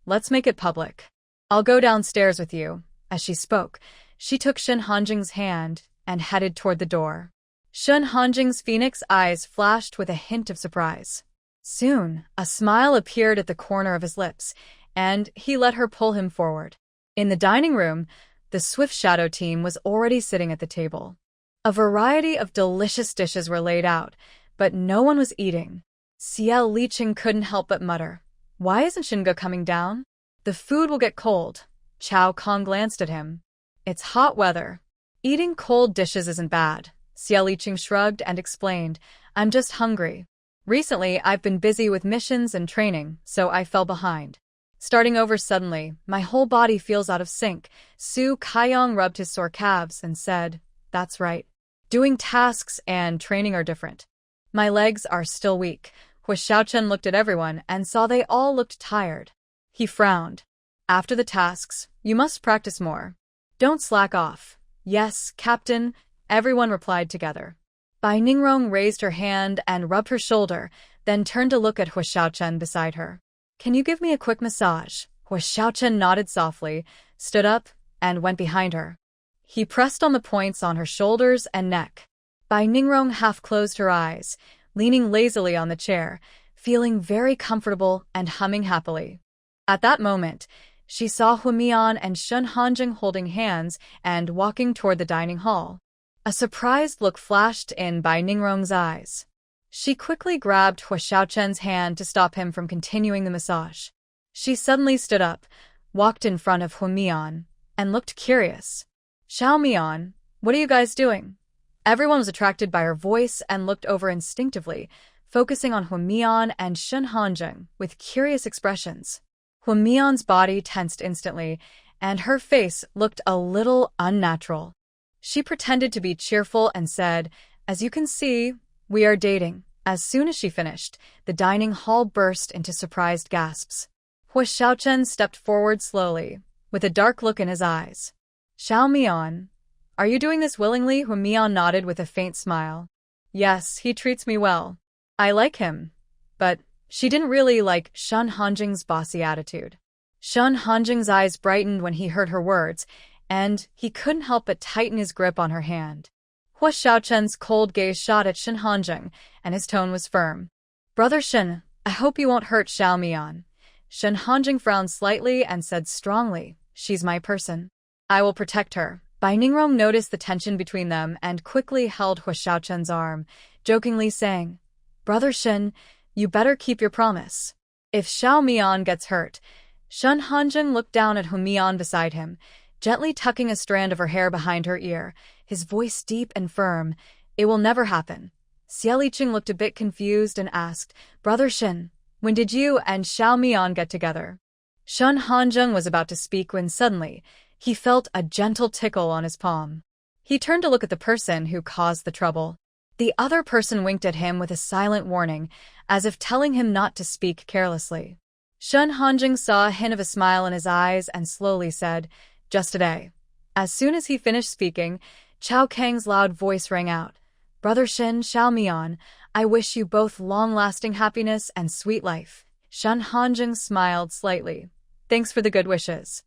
Let's make it public. I'll go downstairs with you. As she spoke, she took Shun Hanjung's hand and headed toward the door. Shun Hanjung's phoenix eyes flashed with a hint of surprise. Soon, a smile appeared at the corner of his lips, and he let her pull him forward. In the dining room, the Swift Shadow team was already sitting at the table. A variety of delicious dishes were laid out, but no one was eating. Xiao Liqing couldn't help but mutter, Why isn't Shingo coming down? The food will get cold. Chao Kong glanced at him. It's hot weather. Eating cold dishes isn't bad. Xiao Liqing shrugged and explained, I'm just hungry. Recently, I've been busy with missions and training, so I fell behind. Starting over suddenly, my whole body feels out of sync. Su Kaiyong rubbed his sore calves and said, That's right. Doing tasks and training are different. My legs are still weak. Hua Xiaochen looked at everyone and saw they all looked tired. He frowned. After the tasks, you must practice more. Don't slack off. Yes, Captain, everyone replied together. Bai Ningrong raised her hand and rubbed her shoulder, then turned to look at Hua Xiaochen beside her. Can you give me a quick massage? Hua Xiaochen nodded softly, stood up, and went behind her. He pressed on the points on her shoulders and neck. Bai Ningrong half closed her eyes, leaning lazily on the chair, feeling very comfortable and humming happily. At that moment, she saw Hwee Mian and Shun Hanjung holding hands and walking toward the dining hall. A surprised look flashed in Bai Ningrong's eyes. She quickly grabbed Hua Xiaochen's hand to stop him from continuing the massage. She suddenly stood up, walked in front of Hwee Mian, and looked curious. Xiao Mian, what are you guys doing? Everyone was attracted by her voice and looked over instinctively, focusing on Hwee Mian and Shun Hanjung with curious expressions. Hwee Mian's body tensed instantly, and her face looked a little unnatural. She pretended to be cheerful and said, As you can see, we are dating. As soon as she finished, the dining hall burst into surprised gasps. Hua Xiaochen stepped forward slowly, with a dark look in his eyes. Xiao Mian, are you doing this willingly? Hwee Mian nodded with a faint smile. Yes, he treats me well. I like him. But she didn't really like Shun Hanjung's bossy attitude. Shun Hanjung's eyes brightened when he heard her words, and he couldn't help but tighten his grip on her hand. Hua Xiaochen's cold gaze shot at Shun Hanjung, and his tone was firm. Brother Shun, I hope you won't hurt Xiao Mian. Shun Hanjung frowned slightly and said strongly, She's my person. I will protect her. Bai Ningrong noticed the tension between them and quickly held Hua Xiaochen's arm, jokingly saying, Brother Shun, you better keep your promise. If Xiao Mian gets hurt, Shun Hanjung looked down at Hwee Mian beside him, gently tucking a strand of her hair behind her ear, his voice deep and firm. It will never happen. Xiao Liqing looked a bit confused and asked, Brother Shun, when did you and Xiao Mian get together? Shun Hanjung was about to speak when suddenly, he felt a gentle tickle on his palm. He turned to look at the person who caused the trouble. The other person winked at him with a silent warning, as if telling him not to speak carelessly. Shun Hanjung saw a hint of a smile in his eyes and slowly said, Just today. As soon as he finished speaking, Chao Kang's loud voice rang out. Brother Shin, Xiao Mian, I wish you both long-lasting happiness and sweet life. Shun Hanjung smiled slightly. Thanks for the good wishes.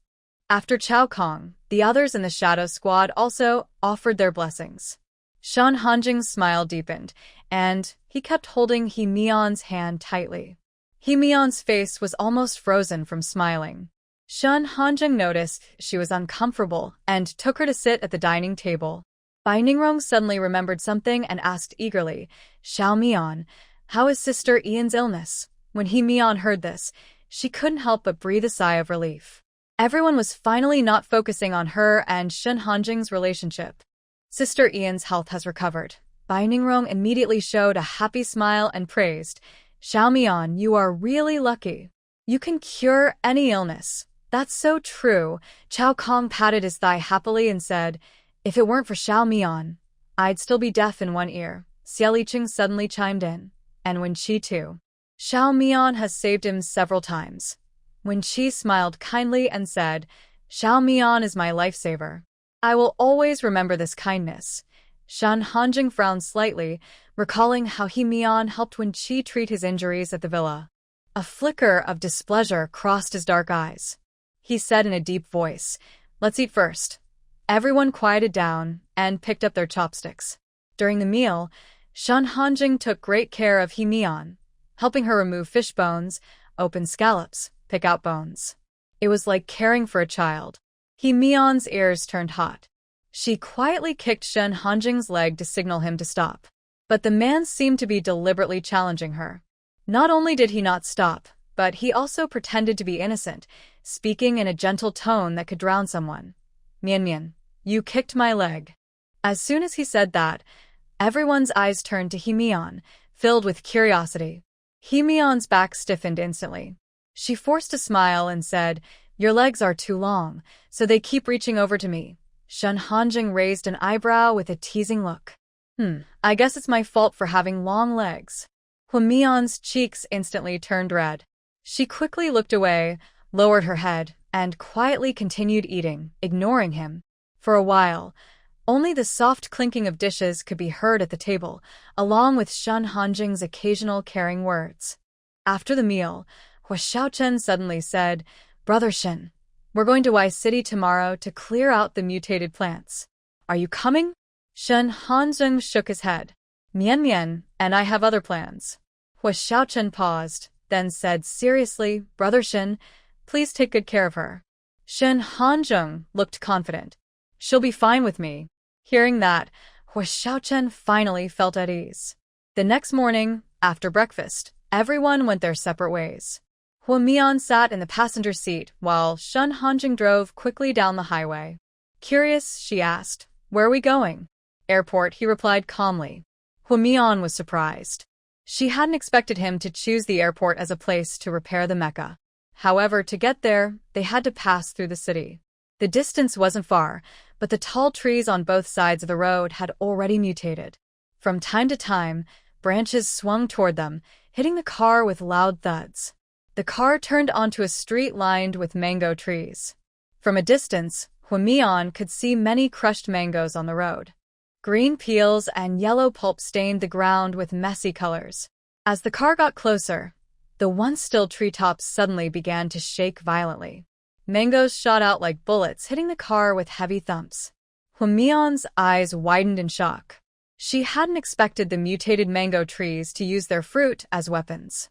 After Chao Kong, the others in the Shadow Squad also offered their blessings. Shun Hanjung's smile deepened, and he kept holding Hwee Mian's hand tightly. Hwee Mian's face was almost frozen from smiling. Shun Hanjung noticed she was uncomfortable and took her to sit at the dining table. Bai Ningrong suddenly remembered something and asked eagerly, Xiao Mian, how is Sister Ian's illness? When Hwee Mian heard this, she couldn't help but breathe a sigh of relief. Everyone was finally not focusing on her and Shun Hanjung's relationship. Sister Ian's health has recovered. Bai Ningrong immediately showed a happy smile and praised, Xiao Mian, you are really lucky. You can cure any illness. That's so true. Chao Kong patted his thigh happily and said, if it weren't for Xiao Mian, I'd still be deaf in one ear. Xie Liqing suddenly chimed in. And Wen Qi too. Xiao Mian has saved him several times. Wen Qi smiled kindly and said, Xiao Mian is my lifesaver. I will always remember this kindness. Shan Hanjing frowned slightly, recalling how He Mian helped Wen Qi treat his injuries at the villa. A flicker of displeasure crossed his dark eyes. He said in a deep voice, let's eat first. Everyone quieted down and picked up their chopsticks. During the meal, Shan Hanjing took great care of He Mian, helping her remove fish bones, open scallops, pick out bones. It was like caring for a child. He Mian's ears turned hot. She quietly kicked Shan Hanjing's leg to signal him to stop. But the man seemed to be deliberately challenging her. Not only did he not stop, but he also pretended to be innocent, speaking in a gentle tone that could drown someone. Mian Mian, you kicked my leg. As soon as he said that, everyone's eyes turned to He Mian, filled with curiosity. He Mian's back stiffened instantly. She forced a smile and said, your legs are too long, so they keep reaching over to me. Shan Hanjing raised an eyebrow with a teasing look. I guess it's my fault for having long legs. He Mian's cheeks instantly turned red. She quickly looked away, lowered her head, and quietly continued eating, ignoring him. For a while, only the soft clinking of dishes could be heard at the table, along with Shan Hanjing's occasional caring words. After the meal, Hua Xiaochen suddenly said, Brother Shen, we're going to Y City tomorrow to clear out the mutated plants. Are you coming? Shen Hanjing shook his head. Mian Mian, and I have other plans. Hua Xiaochen paused, then said seriously, Brother Shen, please take good care of her. Shen Hanjing looked confident. She'll be fine with me. Hearing that, Hua Xiaochen finally felt at ease. The next morning, after breakfast, everyone went their separate ways. Hua Mian sat in the passenger seat while Shen Hanjing drove quickly down the highway. Curious, she asked, where are we going? Airport, he replied calmly. Hua Mian was surprised. She hadn't expected him to choose the airport as a place to repair the mecha. However, to get there, they had to pass through the city. The distance wasn't far, but the tall trees on both sides of the road had already mutated. From time to time, branches swung toward them, hitting the car with loud thuds. The car turned onto a street lined with mango trees. From a distance, Hua Mian could see many crushed mangoes on the road. Green peels and yellow pulp stained the ground with messy colors. As the car got closer, the once still treetops suddenly began to shake violently. Mangoes shot out like bullets, hitting the car with heavy thumps. Hua Mian's eyes widened in shock. She hadn't expected the mutated mango trees to use their fruit as weapons.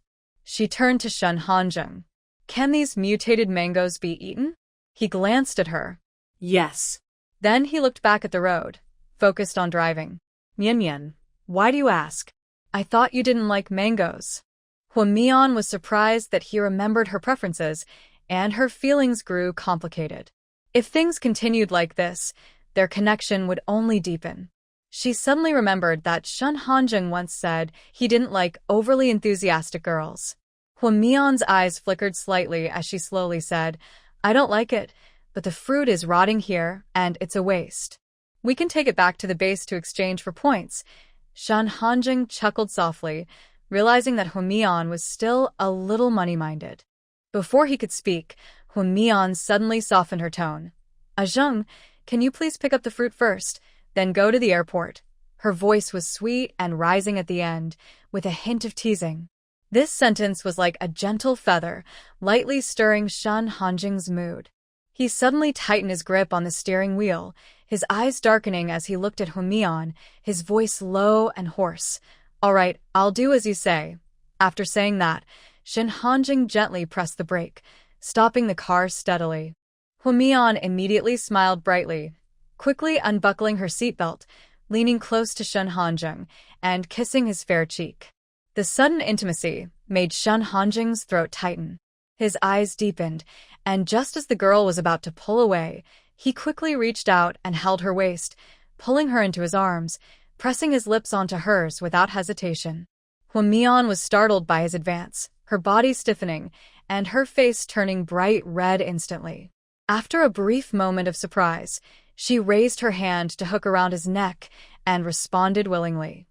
She turned to Shen Hanjing. Can these mutated mangoes be eaten? He glanced at her. Yes. Then he looked back at the road, focused on driving. Mian Mian, why do you ask? I thought you didn't like mangoes. Hua Mian was surprised that he remembered her preferences, and her feelings grew complicated. If things continued like this, their connection would only deepen. She suddenly remembered that Shen Hanjing once said he didn't like overly enthusiastic girls. Hua Mian's eyes flickered slightly as she slowly said, I don't like it, but the fruit is rotting here, and it's a waste. We can take it back to the base to exchange for points. Shen Hanjing chuckled softly, realizing that Hua Mian was still a little money-minded. Before he could speak, Hua Mian suddenly softened her tone. Zheng, can you please pick up the fruit first, then go to the airport? Her voice was sweet and rising at the end, with a hint of teasing. This sentence was like a gentle feather, lightly stirring Shen Hanjing's mood. He suddenly tightened his grip on the steering wheel, his eyes darkening as he looked at Hua Mian, his voice low and hoarse. All right, I'll do as you say. After saying that, Shen Hanjing gently pressed the brake, stopping the car steadily. Hua Mian immediately smiled brightly, quickly unbuckling her seatbelt, leaning close to Shen Hanjing, and kissing his fair cheek. The sudden intimacy made Shen Hanjing's throat tighten. His eyes deepened, and just as the girl was about to pull away, he quickly reached out and held her waist, pulling her into his arms, pressing his lips onto hers without hesitation. Hwamian was startled by his advance, her body stiffening, and her face turning bright red instantly. After a brief moment of surprise, she raised her hand to hook around his neck and responded willingly.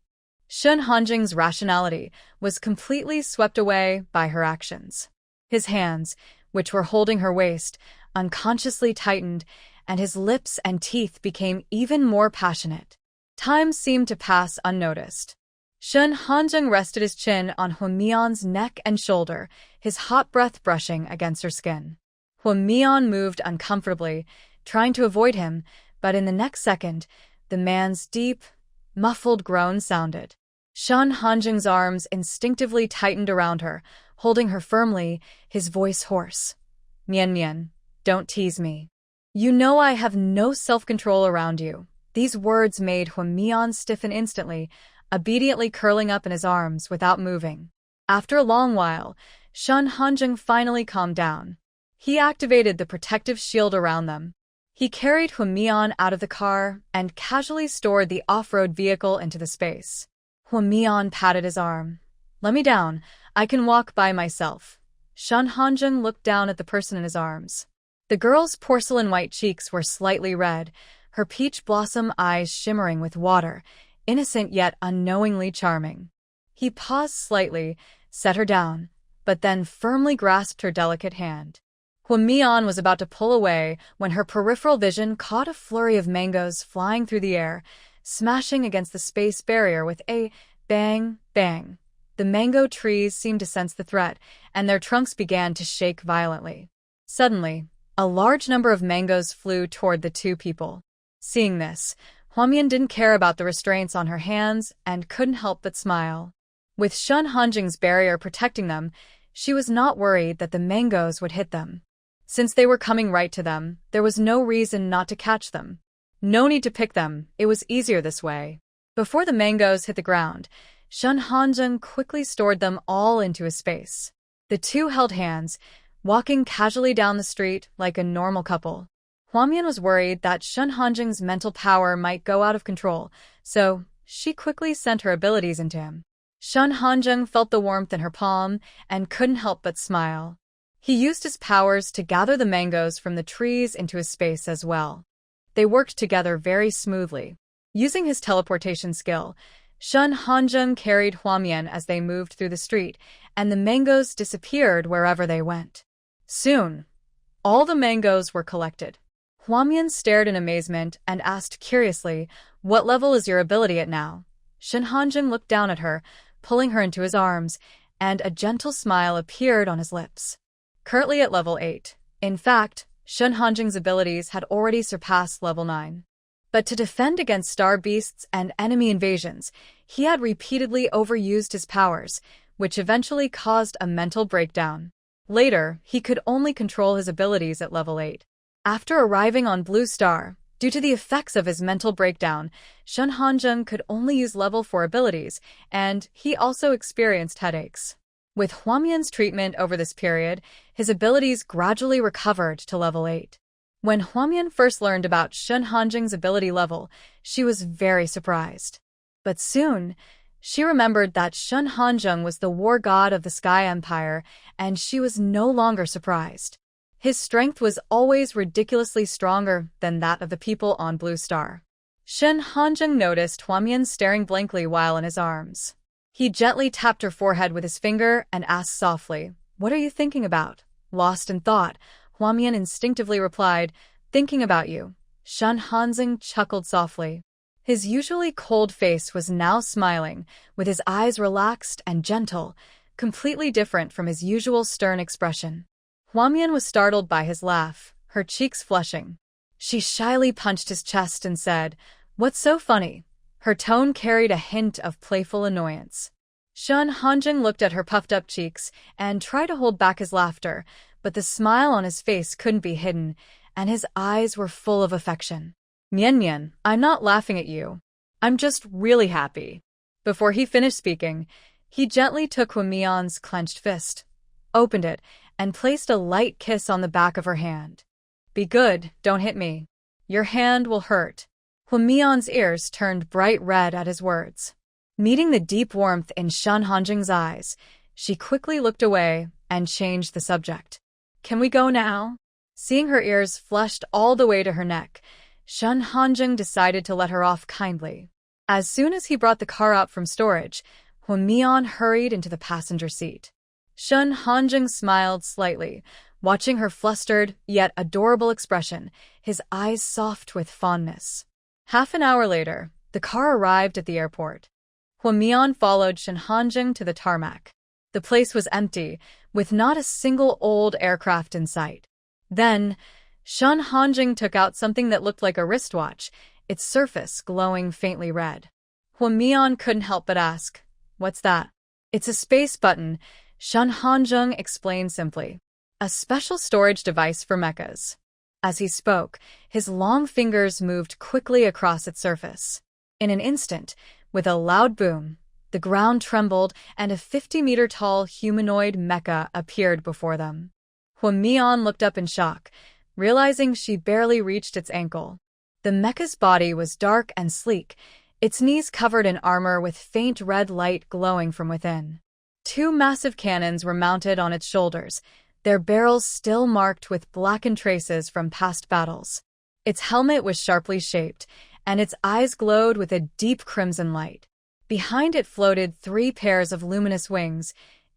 Shun Hanjing's rationality was completely swept away by her actions. His hands, which were holding her waist, unconsciously tightened, and his lips and teeth became even more passionate. Time seemed to pass unnoticed. Shun Hanjing rested his chin on Hwamian's neck and shoulder, his hot breath brushing against her skin. Hwamian moved uncomfortably, trying to avoid him, but in the next second, the man's deep, muffled groan sounded. Shun Hanjing's arms instinctively tightened around her, holding her firmly, his voice hoarse. "Mian Mian, don't tease me. You know I have no self-control around you." These words made Hwamian stiffen instantly, obediently curling up in his arms without moving. After a long while, Shun Hanjing finally calmed down. He activated the protective shield around them. He carried Hwamian out of the car and casually stored the off-road vehicle into the space. Hwamian patted his arm. "Let me down. I can walk by myself." Shun Hanjing looked down at the person in his arms. The girl's porcelain-white cheeks were slightly red, her peach blossom eyes shimmering with water, innocent yet unknowingly charming. He paused slightly, set her down, but then firmly grasped her delicate hand. Hwamian was about to pull away when her peripheral vision caught a flurry of mangoes flying through the air, smashing against the space barrier with a bang, bang. The mango trees seemed to sense the threat, and their trunks began to shake violently. Suddenly, a large number of mangoes flew toward the two people. Seeing this, Hwamian didn't care about the restraints on her hands and couldn't help but smile. With Shun Hanjing's barrier protecting them, she was not worried that the mangoes would hit them. Since they were coming right to them, there was no reason not to catch them. No need to pick them, it was easier this way. Before the mangoes hit the ground, Shun Hanjing quickly stored them all into his space. The two held hands, walking casually down the street like a normal couple. Hwamian was worried that Shun Hanjing's mental power might go out of control, so she quickly sent her abilities into him. Shun Hanjing felt the warmth in her palm and couldn't help but smile. He used his powers to gather the mangoes from the trees into his space as well. They worked together very smoothly. Using his teleportation skill, Shun Hanjing carried Hwamian as they moved through the street, and the mangoes disappeared wherever they went. Soon, all the mangoes were collected. Hwamian stared in amazement and asked curiously, "What level is your ability at now?" Shun Hanjing looked down at her, pulling her into his arms, and a gentle smile appeared on his lips. "Currently at level 8. In fact, Shun Hanjing's abilities had already surpassed level 9. But to defend against star beasts and enemy invasions, he had repeatedly overused his powers, which eventually caused a mental breakdown. Later, he could only control his abilities at level 8. After arriving on Blue Star, due to the effects of his mental breakdown, Shun Hanjing could only use level 4 abilities, and he also experienced headaches. With Hwamian's treatment over this period, his abilities gradually recovered to level 8. When Hwamian first learned about Shun Hanjing's ability level, she was very surprised. But soon, she remembered that Shun Hanjing was the war god of the Sky Empire, and she was no longer surprised. His strength was always ridiculously stronger than that of the people on Blue Star. Shun Hanjing noticed Hwamian staring blankly while in his arms. He gently tapped her forehead with his finger and asked softly, "What are you thinking about?" Lost in thought, Hwamian instinctively replied, "Thinking about you." Shun Hanjing chuckled softly. His usually cold face was now smiling, with his eyes relaxed and gentle, completely different from his usual stern expression. Hwamian was startled by his laugh, her cheeks flushing. She shyly punched his chest and said, "What's so funny?" Her tone carried a hint of playful annoyance. Shun Hanjing looked at her puffed-up cheeks and tried to hold back his laughter, but the smile on his face couldn't be hidden, and his eyes were full of affection. "Mian Mian, I'm not laughing at you. I'm just really happy." Before he finished speaking, he gently took Hwamian's clenched fist, opened it, and placed a light kiss on the back of her hand. "Be good, don't hit me. Your hand will hurt." Huamion's ears turned bright red at his words. Meeting the deep warmth in Shun Hanjing's eyes, she quickly looked away and changed the subject. Can we go now? Seeing her ears flushed all the way to her neck, Shun Hanjing decided to let her off kindly. As soon as he brought the car out from storage, Huamian hurried into the passenger seat. Shun Hanjing smiled slightly, watching her flustered yet adorable expression, his eyes soft with fondness. Half an hour later, the car arrived at the airport. Huamian followed Shun Hanjing to the tarmac. The place was empty, with not a single old aircraft in sight. Then, Shun Hanjing took out something that looked like a wristwatch, its surface glowing faintly red. Huamian couldn't help but ask, "What's that?" "It's a space button," Shun Hanjing explained simply. "A special storage device for mechas." As he spoke, his long fingers moved quickly across its surface. In an instant, with a loud boom, the ground trembled and a 50-meter-tall humanoid mecha appeared before them. Huamian looked up in shock, realizing she barely reached its ankle. The mecha's body was dark and sleek, its knees covered in armor with faint red light glowing from within. Two massive cannons were mounted on its shoulders, their barrels still marked with blackened traces from past battles. Its helmet was sharply shaped, and its eyes glowed with a deep crimson light. Behind it floated 3 pairs of luminous wings,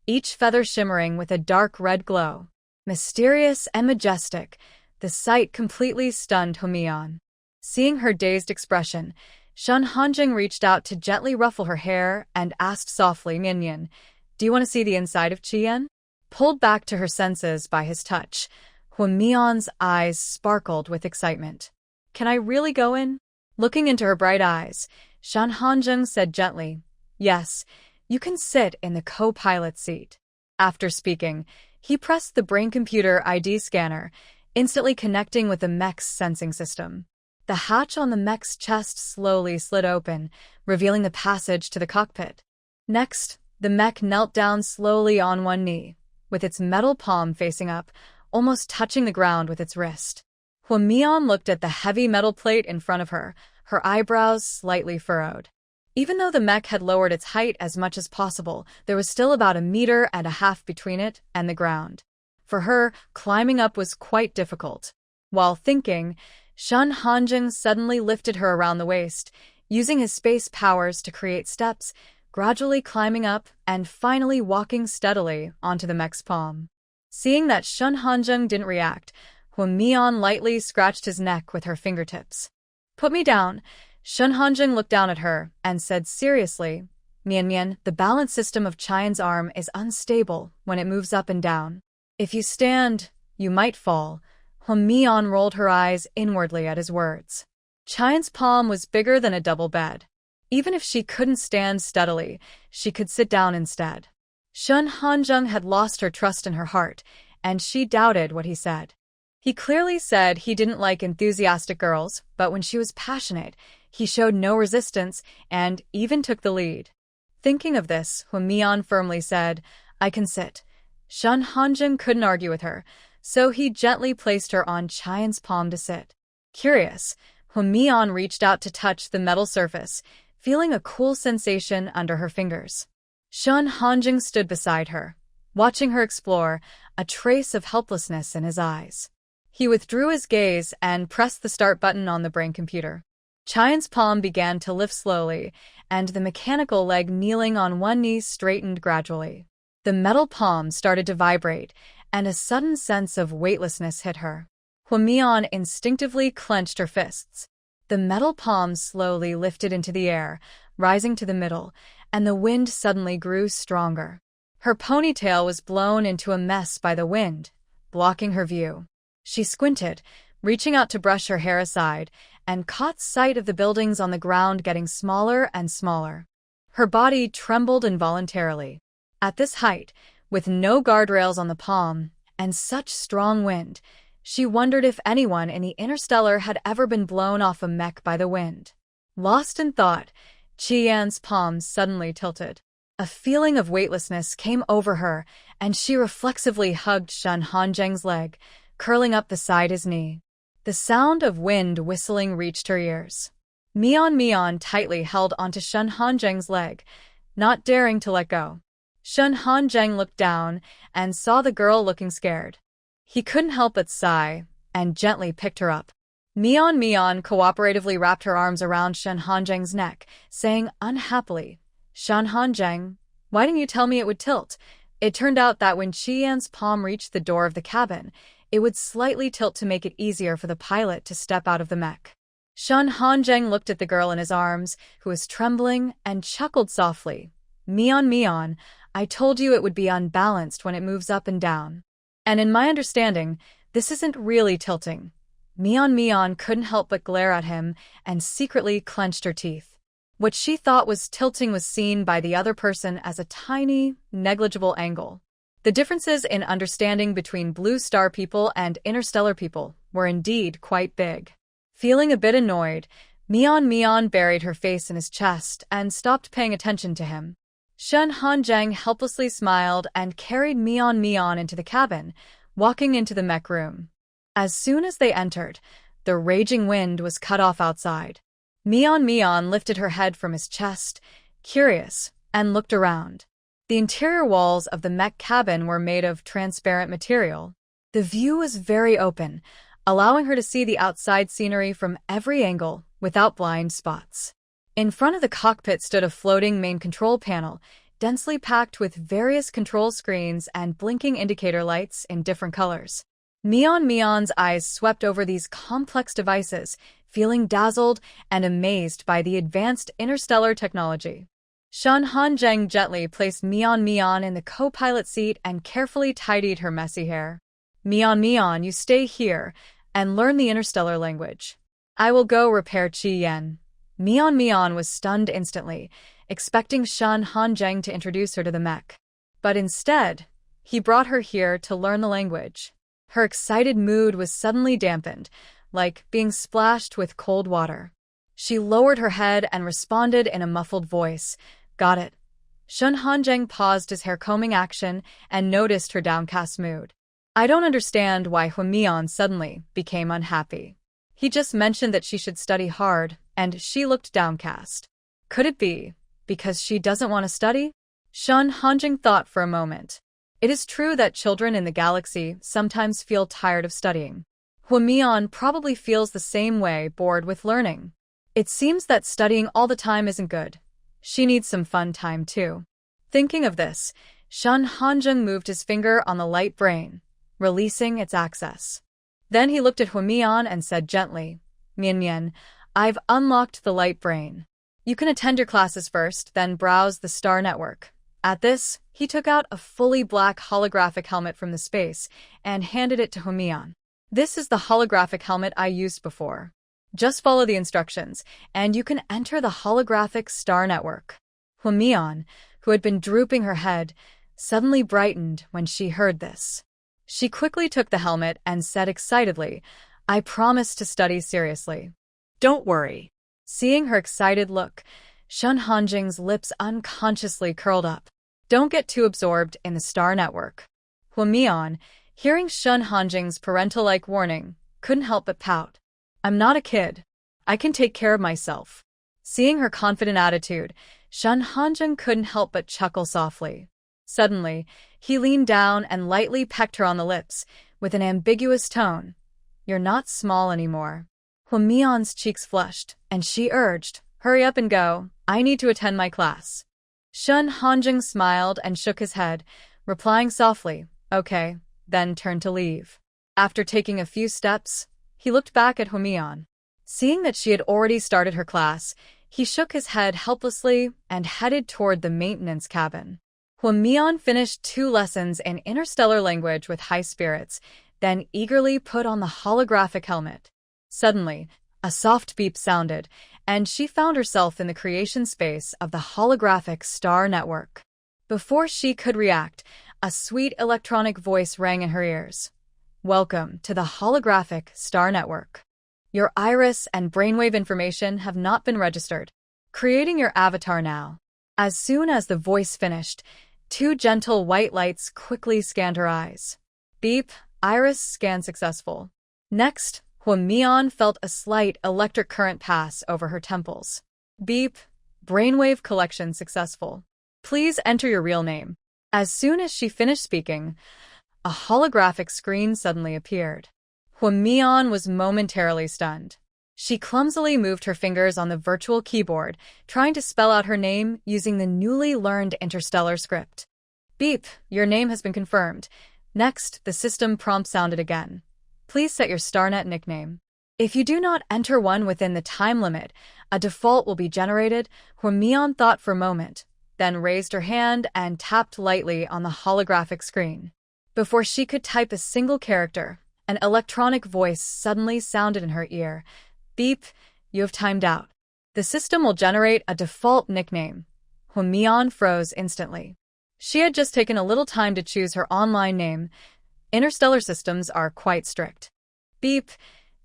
each feather shimmering with a dark red glow. Mysterious and majestic, the sight completely stunned Huamian. Seeing her dazed expression, Shun Hanjing reached out to gently ruffle her hair and asked softly, "Ninian, do you want to see the inside of Qian?" Pulled back to her senses by his touch, Huamian's eyes sparkled with excitement. "Can I really go in?" Looking into her bright eyes, Shun Hanjing said gently, "Yes, you can sit in the co-pilot seat." After speaking, he pressed the brain-computer ID scanner, instantly connecting with the mech's sensing system. The hatch on the mech's chest slowly slid open, revealing the passage to the cockpit. Next, the mech knelt down slowly on one knee, with its metal palm facing up, almost touching the ground with its wrist. Huamian looked at the heavy metal plate in front of her, her eyebrows slightly furrowed. Even though the mech had lowered its height as much as possible, there was still about 1.5 meters between it and the ground. For her, climbing up was quite difficult. While thinking, Shun Hanjing suddenly lifted her around the waist, using his space powers to create steps, gradually climbing up and finally walking steadily onto the mech's palm. Seeing that Shun Hanjing didn't react, Huamian lightly scratched his neck with her fingertips. "Put me down." Shun Hanjing looked down at her and said seriously, "Mian, the balance system of Qian's arm is unstable when it moves up and down. If you stand, you might fall." Huamian rolled her eyes inwardly at his words. Qian's palm was bigger than a double bed. Even if she couldn't stand steadily, she could sit down instead. Shun Hanjing had lost her trust in her heart, and she doubted what he said. He clearly said he didn't like enthusiastic girls, but when she was passionate, he showed no resistance and even took the lead. Thinking of this, Huamian firmly said, "I can sit." Shun Hanjing couldn't argue with her, so he gently placed her on Qian's palm to sit. Curious, Huamian reached out to touch the metal surface, feeling a cool sensation under her fingers. Shun Hanjing stood beside her, watching her explore, a trace of helplessness in his eyes. He withdrew his gaze and pressed the start button on the brain computer. Qian's palm began to lift slowly, and the mechanical leg kneeling on one knee straightened gradually. The metal palm started to vibrate, and a sudden sense of weightlessness hit her. Huamian instinctively clenched her fists. The metal palm slowly lifted into the air, rising to the middle, and the wind suddenly grew stronger. Her ponytail was blown into a mess by the wind, blocking her view. She squinted, reaching out to brush her hair aside, and caught sight of the buildings on the ground getting smaller and smaller. Her body trembled involuntarily. At this height, with no guardrails on the palm, and such strong wind, she wondered if anyone in the interstellar had ever been blown off a mech by the wind. Lost in thought, Qian's palm suddenly tilted. A feeling of weightlessness came over her, and she reflexively hugged Shun Hanjing's leg, curling up beside his knee. The sound of wind whistling reached her ears. Mian tightly held onto Shun Hanzheng's leg, not daring to let go. Shun Hanzheng looked down and saw the girl looking scared. He couldn't help but sigh and gently picked her up. Mian cooperatively wrapped her arms around Shun Hanzheng's neck, saying unhappily, "Shun Hanzheng, why didn't you tell me it would tilt?" It turned out that when Qian's palm reached the door of the cabin, it would slightly tilt to make it easier for the pilot to step out of the mech. Shun Hanzheng looked at the girl in his arms, who was trembling, and chuckled softly. Mian, I told you it would be unbalanced when it moves up and down. And in my understanding, this isn't really tilting. Mian couldn't help but glare at him and secretly clenched her teeth. What she thought was tilting was seen by the other person as a tiny, negligible angle. The differences in understanding between blue star people and interstellar people were indeed quite big. Feeling a bit annoyed, Mian buried her face in his chest and stopped paying attention to him. Shun Hanzheng helplessly smiled and carried Mian into the cabin, walking into the mech room. As soon as they entered, the raging wind was cut off outside. Mian lifted her head from his chest, curious, and looked around. The interior walls of the mech cabin were made of transparent material. The view was very open, allowing her to see the outside scenery from every angle without blind spots. In front of the cockpit stood a floating main control panel, densely packed with various control screens and blinking indicator lights in different colors. Mian's eyes swept over these complex devices, feeling dazzled and amazed by the advanced interstellar technology. Shun Hanzheng gently placed Mian in the co-pilot seat and carefully tidied her messy hair. Mian, you stay here and learn the interstellar language. I will go repair Qian. Mian was stunned instantly, expecting Shun Hanzheng to introduce her to the mech. But instead, he brought her here to learn the language. Her excited mood was suddenly dampened, like being splashed with cold water. She lowered her head and responded in a muffled voice, "Got it." Shun Hanzheng paused his hair-combing action and noticed her downcast mood. I don't understand why Mian suddenly became unhappy. He just mentioned that she should study hard, and she looked downcast. Could it be because she doesn't want to study? Shun Hanzheng thought for a moment. It is true that children in the galaxy sometimes feel tired of studying. Mian probably feels the same way, bored with learning. It seems that studying all the time isn't good. She needs some fun time too. Thinking of this, Shun Hanzheng moved his finger on the light brain, releasing its access. Then he looked at Mian and said gently, Mian, I've unlocked the light brain. You can attend your classes first, then browse the star network. At this, he took out a fully black holographic helmet from the space and handed it to Mian. This is the holographic helmet I used before. Just follow the instructions, and you can enter the holographic star network. Mian, who had been drooping her head, suddenly brightened when she heard this. She quickly took the helmet and said excitedly, I promise to study seriously. Don't worry. Seeing her excited look, Shun Hanzheng's lips unconsciously curled up. Don't get too absorbed in the star network. Mian, hearing Shun Hanzheng's parental-like warning, couldn't help but pout. I'm not a kid. I can take care of myself. Seeing her confident attitude, Shun Hanzheng couldn't help but chuckle softly. Suddenly, he leaned down and lightly pecked her on the lips, with an ambiguous tone. You're not small anymore. Mian's cheeks flushed, and she urged, Hurry up and go. I need to attend my class. Shun Hanzheng smiled and shook his head, replying softly, Okay, then turned to leave. After taking a few steps, he looked back at Mian. Seeing that she had already started her class, he shook his head helplessly and headed toward the maintenance cabin. Mian finished 2 lessons in interstellar language with high spirits, then eagerly put on the holographic helmet. Suddenly, a soft beep sounded, and she found herself in the creation space of the holographic star network. Before she could react, a sweet electronic voice rang in her ears. Welcome to the holographic star network. Your iris and brainwave information have not been registered. Creating your avatar now. As soon as the voice finished, 2 gentle white lights quickly scanned her eyes. Beep, iris scan successful. Next, Hwamian felt a slight electric current pass over her temples. Beep. Brainwave collection successful. Please enter your real name. As soon as she finished speaking, a holographic screen suddenly appeared. Hwamian was momentarily stunned. She clumsily moved her fingers on the virtual keyboard, trying to spell out her name using the newly learned interstellar script. Beep, your name has been confirmed. Next, the system prompt sounded again. Please set your StarNet nickname. If you do not enter one within the time limit, a default will be generated. Hwamian thought for a moment, then raised her hand and tapped lightly on the holographic screen. Before she could type a single character, an electronic voice suddenly sounded in her ear. Beep, you have timed out. The system will generate a default nickname. Hwamian froze instantly. She had just taken a little time to choose her online name. Interstellar systems are quite strict. Beep,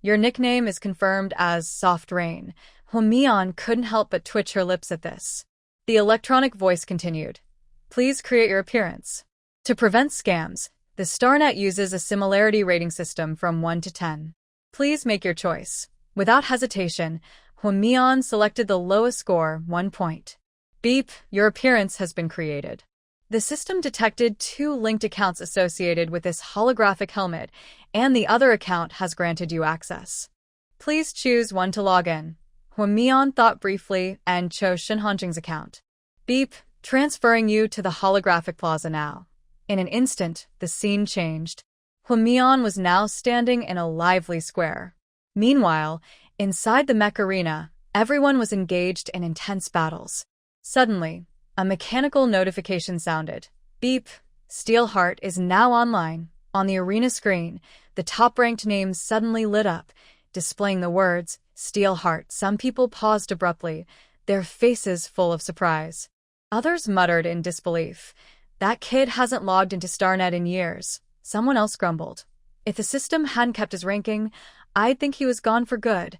your nickname is confirmed as Soft Rain. Hwamian couldn't help but twitch her lips at this. The electronic voice continued. Please create your appearance. To prevent scams, the StarNet uses a similarity rating system from 1 to 10. Please make your choice. Without hesitation, Hwamian selected the lowest score, 1 point. Beep, your appearance has been created. The system detected 2 linked accounts associated with this holographic helmet, and the other account has granted you access. Please choose one to log in. Hwamian thought briefly and chose Shin Hanjing's account. Beep, transferring you to the holographic plaza now. In an instant, the scene changed. Hwamian was now standing in a lively square. Meanwhile, inside the mech arena, everyone was engaged in intense battles. Suddenly, a mechanical notification sounded. Beep, Steelheart is now online. On the arena screen, the top-ranked names suddenly lit up, displaying the words, Steelheart. Some people paused abruptly, their faces full of surprise. Others muttered in disbelief. That kid hasn't logged into StarNet in years. Someone else grumbled. If the system hadn't kept his ranking, I'd think he was gone for good.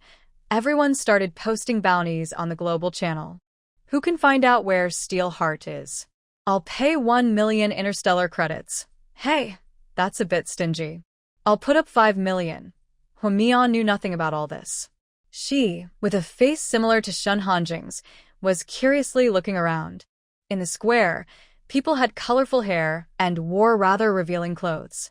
Everyone started posting bounties on the global channel. Who can find out where Steelheart is? I'll pay 1 million interstellar credits. Hey, that's a bit stingy. I'll put up 5 million. Hwamian knew nothing about all this. She, with a face similar to Shun Hanjing's, was curiously looking around. In the square, people had colorful hair and wore rather revealing clothes.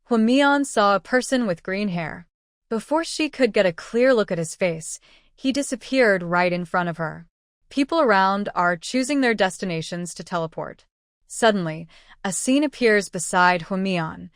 Hwamian saw a person with green hair. Before she could get a clear look at his face, he disappeared right in front of her. People around are choosing their destinations to teleport. Suddenly, a scene appears beside Hwamian.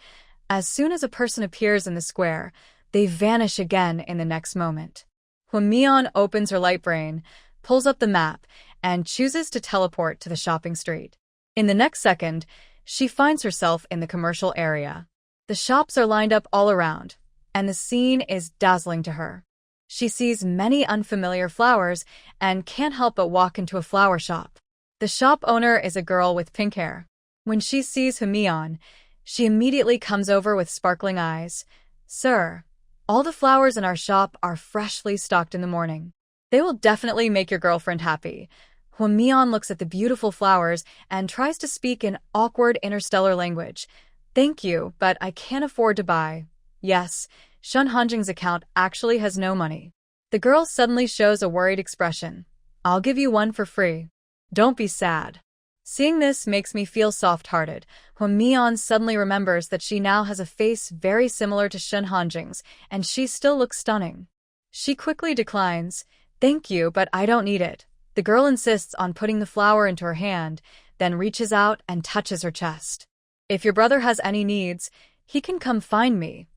As soon as a person appears in the square, they vanish again in the next moment. Hwamian opens her light brain, pulls up the map, and chooses to teleport to the shopping street. In the next second, she finds herself in the commercial area. The shops are lined up all around, and the scene is dazzling to her. She sees many unfamiliar flowers and can't help but walk into a flower shop. The shop owner is a girl with pink hair. When she sees Hwamian, she immediately comes over with sparkling eyes. Sir, all the flowers in our shop are freshly stocked in the morning. They will definitely make your girlfriend happy. Hwamian looks at the beautiful flowers and tries to speak in awkward interstellar language. Thank you, but I can't afford to buy. Yes, Shun Hanjing's account actually has no money. The girl suddenly shows a worried expression. I'll give you one for free. Don't be sad. Seeing this makes me feel soft-hearted. Hwamian suddenly remembers that she now has a face very similar to Shun Hanjing's, and she still looks stunning. She quickly declines. Thank you, but I don't need it. The girl insists on putting the flower into her hand, then reaches out and touches her chest. If your brother has any needs, he can come find me.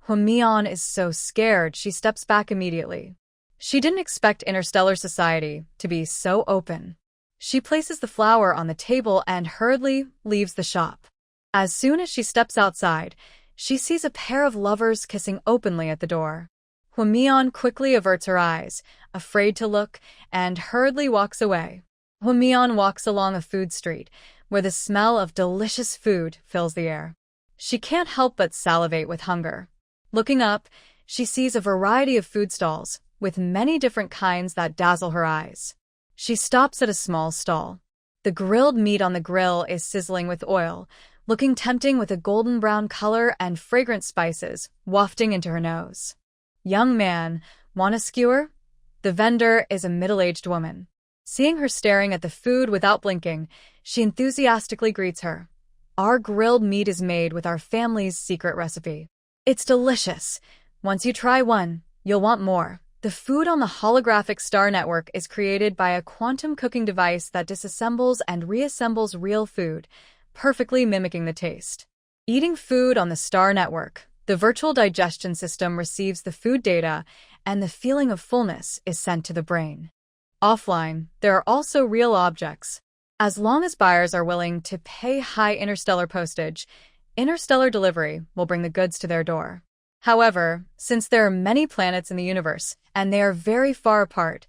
Hwamian is so scared she steps back immediately. She didn't expect interstellar society to be so open. She places the flower on the table and hurriedly leaves the shop. As soon as she steps outside, she sees a pair of lovers kissing openly at the door. Hwamian quickly averts her eyes, afraid to look, and hurriedly walks away. Hwamian walks along a food street, where the smell of delicious food fills the air. She can't help but salivate with hunger. Looking up, she sees a variety of food stalls, with many different kinds that dazzle her eyes. She stops at a small stall. The grilled meat on the grill is sizzling with oil, looking tempting with a golden brown color and fragrant spices wafting into her nose. Young man, want a skewer? The vendor is a middle-aged woman. Seeing her staring at the food without blinking, she enthusiastically greets her. Our grilled meat is made with our family's secret recipe. It's delicious. Once you try one, you'll want more. The food on the holographic star network is created by a quantum cooking device that disassembles and reassembles real food, perfectly mimicking the taste. Eating food on the star network, the virtual digestion system receives the food data, and the feeling of fullness is sent to the brain. Offline, there are also real objects. As long as buyers are willing to pay high interstellar postage, interstellar delivery will bring the goods to their door. However, since there are many planets in the universe, and they are very far apart,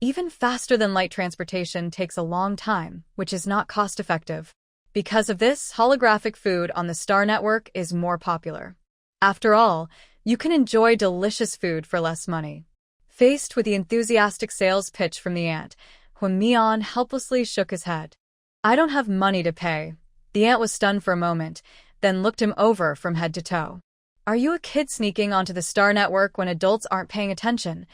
even faster than light transportation takes a long time, which is not cost-effective. Because of this, holographic food on the star network is more popular. After all, you can enjoy delicious food for less money. Faced with the enthusiastic sales pitch from the ant, Hwamian helplessly shook his head. I don't have money to pay. The ant was stunned for a moment, then looked him over from head to toe. Are you a kid sneaking onto the star network when adults aren't paying attention?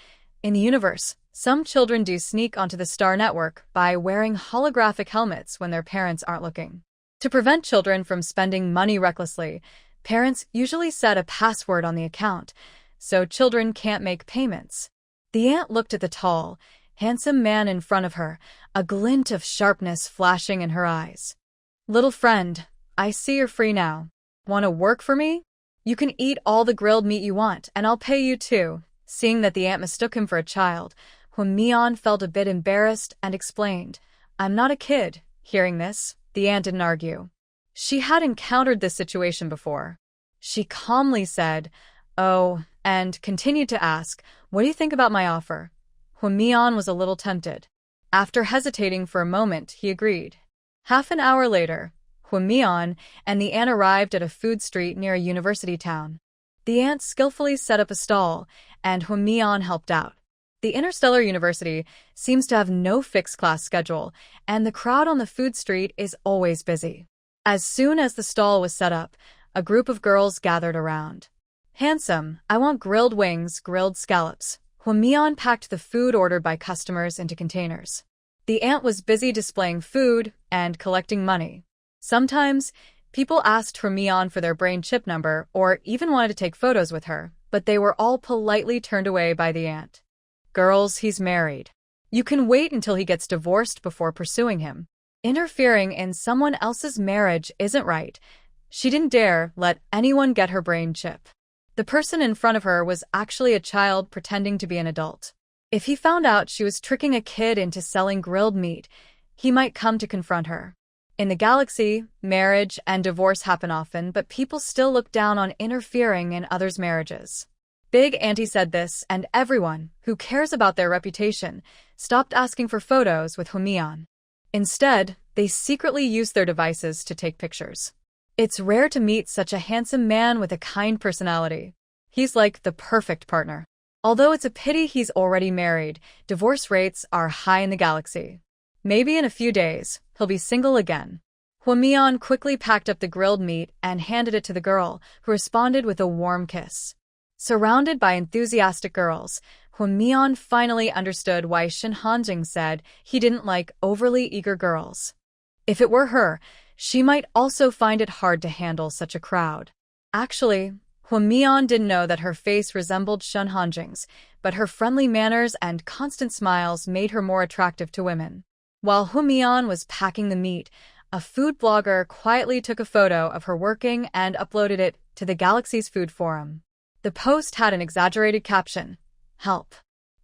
In the universe, some children do sneak onto the star network by wearing holographic helmets when their parents aren't looking. To prevent children from spending money recklessly, parents usually set a password on the account, so children can't make payments. The ant looked at the tall, handsome man in front of her, a glint of sharpness flashing in her eyes. Little friend, I see you're free now. Want to work for me? You can eat all the grilled meat you want, and I'll pay you too. Seeing that the ant mistook him for a child, Hwamian felt a bit embarrassed and explained, I'm not a kid. Hearing this, the ant didn't argue. She had encountered this situation before. She calmly said, oh, and continued to ask, what do you think about my offer? Hwamian was a little tempted. After hesitating for a moment, he agreed. Half an hour later, Hwamian and the ant arrived at a food street near a university town. The ant skillfully set up a stall, and Hwamian helped out. The Interstellar University seems to have no fixed class schedule, and the crowd on the food street is always busy. As soon as the stall was set up, a group of girls gathered around. Handsome, I want grilled wings, grilled scallops. Hwamian packed the food ordered by customers into containers. The ant was busy displaying food and collecting money. Sometimes, people asked Hwamian for their brain chip number or even wanted to take photos with her, but they were all politely turned away by the ant. Girls, he's married. You can wait until he gets divorced before pursuing him. Interfering in someone else's marriage isn't right. She didn't dare let anyone get her brain chip. The person in front of her was actually a child pretending to be an adult. If he found out she was tricking a kid into selling grilled meat, he might come to confront her. In the galaxy, marriage and divorce happen often, but people still look down on interfering in others' marriages. Big Auntie said this, and everyone who cares about their reputation stopped asking for photos with Hwamian. Instead, they secretly used their devices to take pictures. It's rare to meet such a handsome man with a kind personality. He's like the perfect partner. Although it's a pity he's already married, divorce rates are high in the galaxy. Maybe in a few days, he'll be single again. Hwamian quickly packed up the grilled meat and handed it to the girl, who responded with a warm kiss. Surrounded by enthusiastic girls, Hwamian finally understood why Shin Hanjing said he didn't like overly eager girls. If it were her, she might also find it hard to handle such a crowd. Actually, Hwamian didn't know that her face resembled Shin Hanjing's, but her friendly manners and constant smiles made her more attractive to women. While Hwamian was packing the meat, a food blogger quietly took a photo of her working and uploaded it to the Galaxy's food forum. The post had an exaggerated caption, "Help.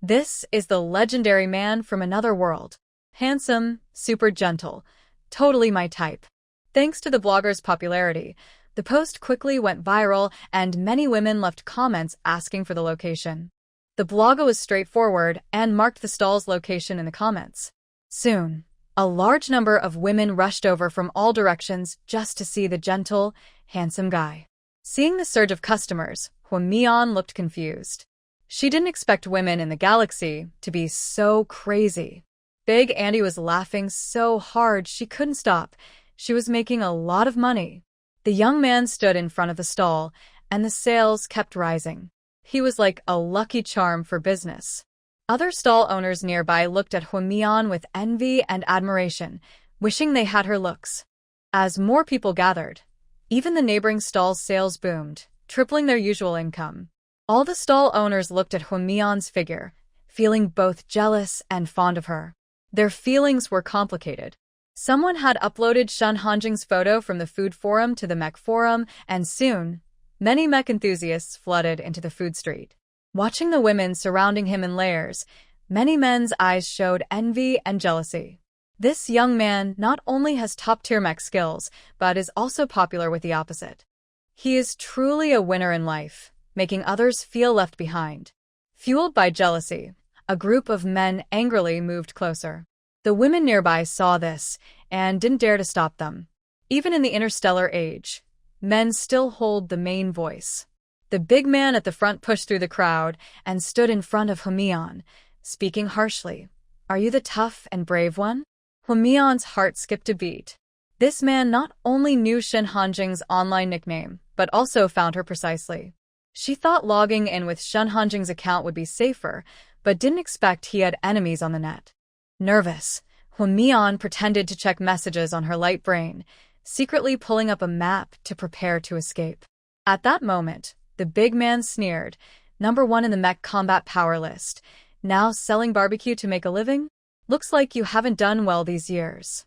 This is the legendary man from another world. Handsome, super gentle, totally my type." Thanks to the blogger's popularity, the post quickly went viral and many women left comments asking for the location. The blogger was straightforward and marked the stall's location in the comments. Soon, a large number of women rushed over from all directions just to see the gentle, handsome guy. Seeing the surge of customers, Hwamian looked confused. She didn't expect women in the galaxy to be so crazy. Big Andy was laughing so hard she couldn't stop. She was making a lot of money. The young man stood in front of the stall, and the sales kept rising. He was like a lucky charm for business. Other stall owners nearby looked at Huamian with envy and admiration, wishing they had her looks. As more people gathered, even the neighboring stalls' sales boomed, tripling their usual income. All the stall owners looked at Huamian's figure, feeling both jealous and fond of her. Their feelings were complicated. Someone had uploaded Shen Hanjing's photo from the food forum to the mech forum, and soon, many mech enthusiasts flooded into the food street. Watching the women surrounding him in layers, many men's eyes showed envy and jealousy. This young man not only has top-tier mech skills, but is also popular with the opposite. He is truly a winner in life, making others feel left behind. Fueled by jealousy, a group of men angrily moved closer. The women nearby saw this and didn't dare to stop them. Even in the interstellar age, men still hold the main voice. The big man at the front pushed through the crowd and stood in front of Huamian, speaking harshly. "Are you the tough and brave one?" Huamian's heart skipped a beat. This man not only knew Shen Hanjing's online nickname, but also found her precisely. She thought logging in with Shen Hanjing's account would be safer, but didn't expect he had enemies on the net. Nervous, Huamian pretended to check messages on her light brain, secretly pulling up a map to prepare to escape. At that moment, the big man sneered, "#1 in the mech combat power list. Now selling barbecue to make a living? Looks like you haven't done well these years."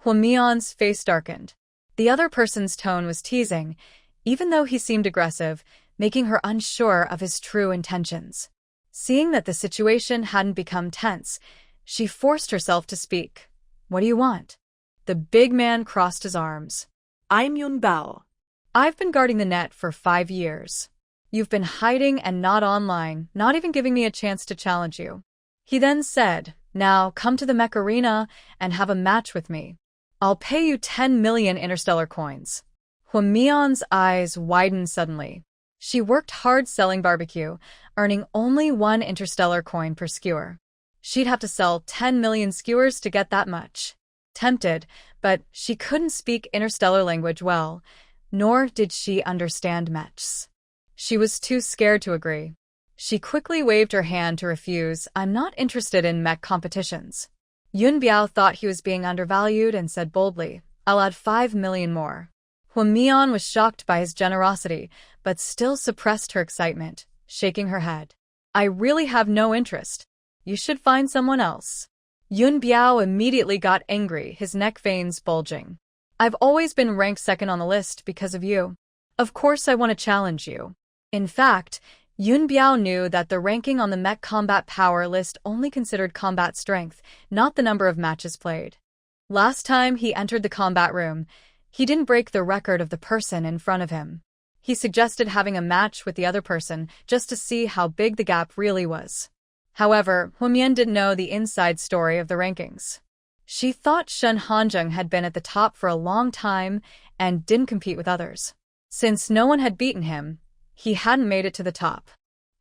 Huamian's face darkened. The other person's tone was teasing, even though he seemed aggressive, making her unsure of his true intentions. Seeing that the situation hadn't become tense, she forced herself to speak. "What do you want?" The big man crossed his arms. I'm Yun Bao. "I've been guarding the net for 5 years. You've been hiding and not online, not even giving me a chance to challenge you." He then said, "Now come to the mech arena and have a match with me. I'll pay you 10 million interstellar coins." Huamian's eyes widened suddenly. She worked hard selling barbecue, earning only 1 interstellar coin per skewer. She'd have to sell 10 million skewers to get that much. Tempted, but she couldn't speak interstellar language well, nor did she understand mechs. She was too scared to agree. She quickly waved her hand to refuse. "I'm not interested in mech competitions." Yun Biao thought he was being undervalued and said boldly, "I'll add 5 million more." Huamian was shocked by his generosity, but still suppressed her excitement, shaking her head. "I really have no interest. You should find someone else." Yun Biao immediately got angry, his neck veins bulging. "I've always been ranked second on the list because of you. Of course I want to challenge you." In fact, Yun Biao knew that the ranking on the mech combat power list only considered combat strength, not the number of matches played. Last time he entered the combat room, he didn't break the record of the person in front of him. He suggested having a match with the other person just to see how big the gap really was. However, Huamian didn't know the inside story of the rankings. She thought Shen Hanjing had been at the top for a long time and didn't compete with others. Since no one had beaten him, he hadn't made it to the top.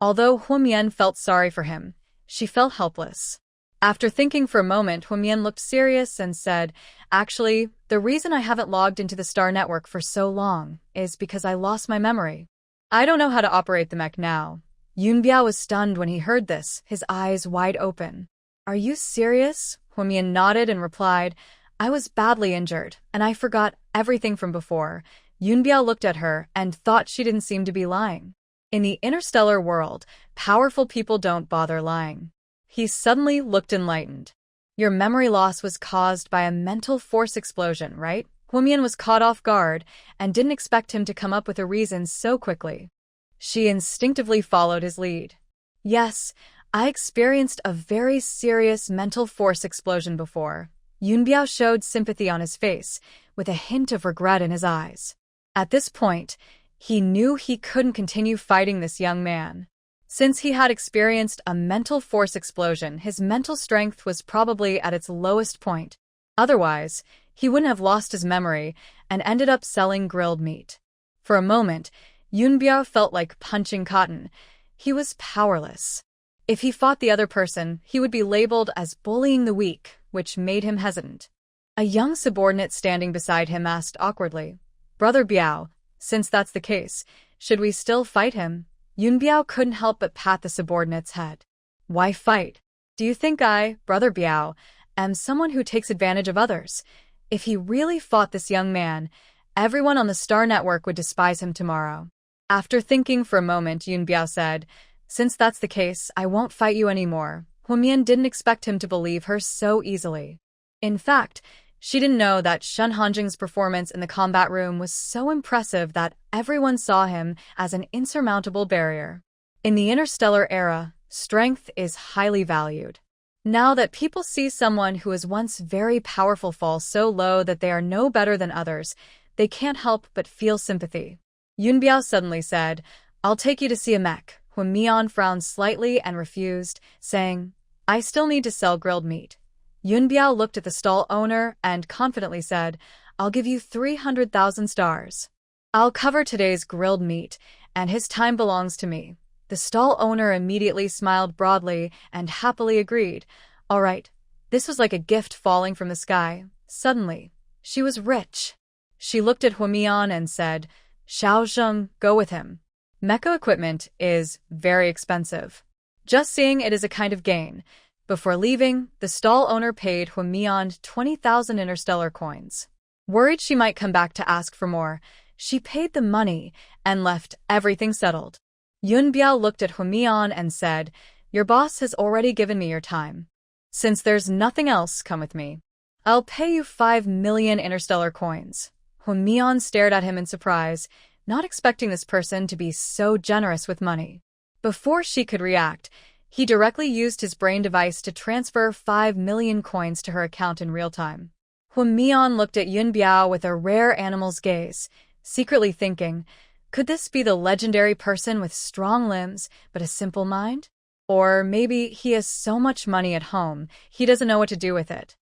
Although Huamian felt sorry for him, she felt helpless. After thinking for a moment, Huamian looked serious and said, "Actually, the reason I haven't logged into the Star Network for so long is because I lost my memory. I don't know how to operate the mech now." Yun Biao was stunned when he heard this, his eyes wide open. "Are you serious?" Huamian nodded and replied, "I was badly injured, and I forgot everything from before." Yun Biao looked at her and thought she didn't seem to be lying. In the interstellar world, powerful people don't bother lying. He suddenly looked enlightened. "Your memory loss was caused by a mental force explosion, right?" Huamian was caught off guard and didn't expect him to come up with a reason so quickly. She instinctively followed his lead. "Yes, I experienced a very serious mental force explosion before." Yun Biao showed sympathy on his face, with a hint of regret in his eyes. At this point, he knew he couldn't continue fighting this young man. Since he had experienced a mental force explosion, his mental strength was probably at its lowest point. Otherwise, he wouldn't have lost his memory and ended up selling grilled meat. For a moment, Yun Biao felt like punching cotton. He was powerless. If he fought the other person, he would be labeled as bullying the weak, which made him hesitant. A young subordinate standing beside him asked awkwardly, "Brother Biao, since that's the case, should we still fight him?" Yunbiao couldn't help but pat the subordinate's head. Why fight? Do you think I, Brother Biao, am someone who takes advantage of others? If he really fought this young man, everyone on the Star Network would despise him tomorrow. After thinking for a moment, Yunbiao said, since that's the case, I won't fight you anymore. Huamian didn't expect him to believe her so easily. In fact, she didn't know that Shen Hanjing's performance in the combat room was so impressive that everyone saw him as an insurmountable barrier. In the interstellar era, strength is highly valued. Now that people see someone who was once very powerful fall so low that they are no better than others, they can't help but feel sympathy. Yunbiao suddenly said, I'll take you to see a mech. Huamian frowned slightly and refused, saying, I still need to sell grilled meat. Yunbiao looked at the stall owner and confidently said, I'll give you 300,000 stars. I'll cover today's grilled meat, and his time belongs to me. The stall owner immediately smiled broadly and happily agreed. All right. This was like a gift falling from the sky. Suddenly, she was rich. She looked at Huamian and said, Xiao Zheng, go with him. Mecha equipment is very expensive. Just seeing it is a kind of gain. Before leaving, the stall owner paid Huamian 20,000 interstellar coins. Worried she might come back to ask for more, she paid the money and left everything settled. Yunbiao looked at Huamian and said, Your boss has already given me your time. Since there's nothing else, come with me. I'll pay you 5 million interstellar coins. Huamian stared at him in surprise, not expecting this person to be so generous with money. Before she could react, he directly used his brain device to transfer 5 million coins to her account in real time. Huamian looked at Yunbiao with a rare animal's gaze, secretly thinking, could this be the legendary person with strong limbs but a simple mind? Or maybe he has so much money at home, he doesn't know what to do with it.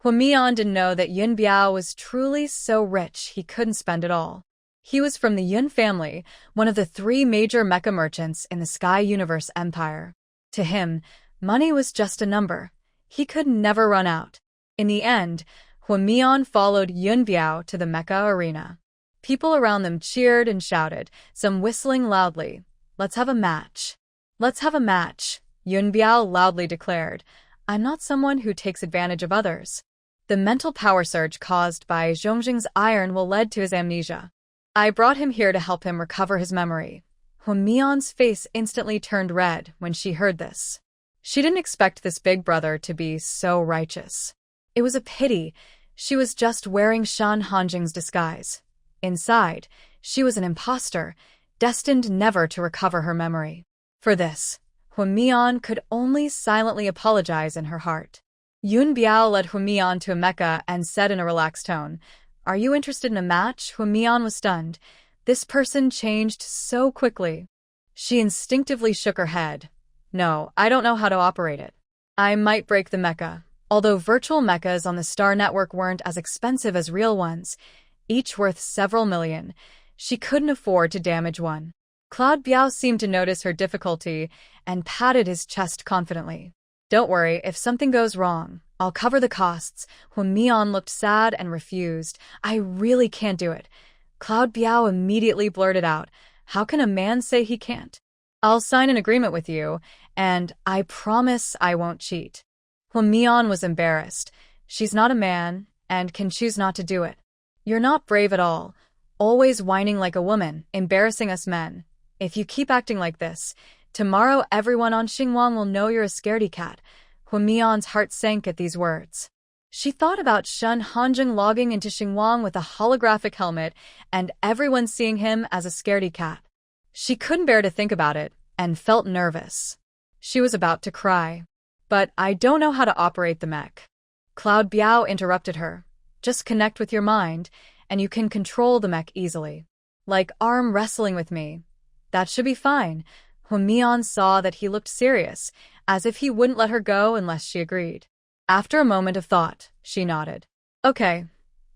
Huamian didn't know that Yunbiao was truly so rich he couldn't spend it all. He was from the Yun family, one of the 3 major mecha merchants in the Sky Universe Empire. To him, money was just a number. He could never run out. In the end, Huamian followed Yunbiao to the mecha arena. People around them cheered and shouted, some whistling loudly. Let's have a match. Let's have a match, Yunbiao loudly declared. I'm not someone who takes advantage of others. The mental power surge caused by Zhongjing's iron will lead to his amnesia. I brought him here to help him recover his memory. Huamian's face instantly turned red when she heard this. She didn't expect this big brother to be so righteous. It was a pity. She was just wearing Shen Hanjing's disguise. Inside, she was an imposter, destined never to recover her memory. For this, Huamian could only silently apologize in her heart. Yunbiao led Huamian to a mecha and said in a relaxed tone, Are you interested in a match? Huamian was stunned. This person changed so quickly. She instinctively shook her head. No, I don't know how to operate it. I might break the mecha. Although virtual mechas on the Star Network weren't as expensive as real ones, each worth several million, she couldn't afford to damage one. Cloud Biao seemed to notice her difficulty and patted his chest confidently. Don't worry, if something goes wrong, I'll cover the costs. Huamian looked sad and refused. I really can't do it. Cloud Biao immediately blurted out, How can a man say he can't? I'll sign an agreement with you, and I promise I won't cheat. Huamian was embarrassed. She's not a man, and can choose not to do it. You're not brave at all, always whining like a woman, embarrassing us men. If you keep acting like this, tomorrow everyone on Xinguang will know you're a scaredy cat. Huamian's heart sank at these words. She thought about Shen Hanjing logging into Xinguang with a holographic helmet and everyone seeing him as a scaredy cat. She couldn't bear to think about it and felt nervous. She was about to cry. But I don't know how to operate the mech. Cloud Biao interrupted her. Just connect with your mind, and you can control the mech easily. Like arm wrestling with me. That should be fine. Huamian saw that he looked serious, as if he wouldn't let her go unless she agreed. After a moment of thought, she nodded. Okay.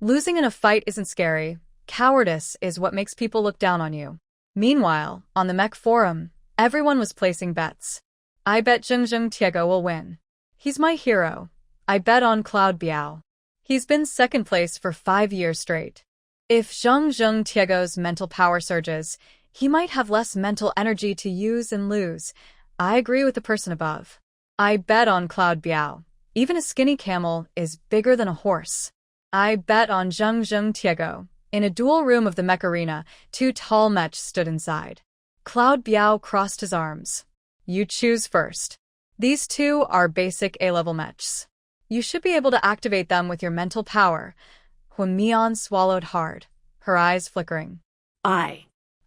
Losing in a fight isn't scary. Cowardice is what makes people look down on you. Meanwhile, on the mech forum, everyone was placing bets. I bet Zheng Tiego will win. He's my hero. I bet on Cloud Biao. He's been second place for 5 years straight. If Zheng Tiego's mental power surges, he might have less mental energy to use and lose. I agree with the person above. I bet on Cloud Biao. Even a skinny camel is bigger than a horse. I bet on Zheng Zheng Tiego. In a dual room of the mech arena, 2 tall mechs stood inside. Cloud Biao crossed his arms. You choose first. These 2 are basic A-level mechs. You should be able to activate them with your mental power. Huan Mian swallowed hard, her eyes flickering.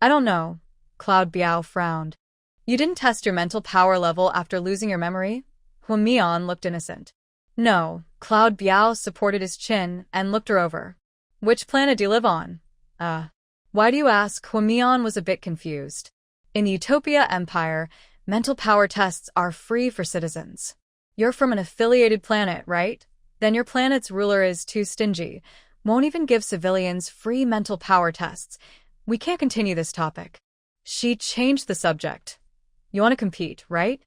I don't know. Cloud Biao frowned. You didn't test your mental power level after losing your memory? Huan Mian looked innocent. No. Cloud Biao supported his chin and looked her over. Which planet do you live on? Why do you ask? Huan Mian was a bit confused. In the Utopia Empire, mental power tests are free for citizens. You're from an affiliated planet, right? Then your planet's ruler is too stingy. Won't even give civilians free mental power tests. We can't continue this topic. She changed the subject. You want to compete, right?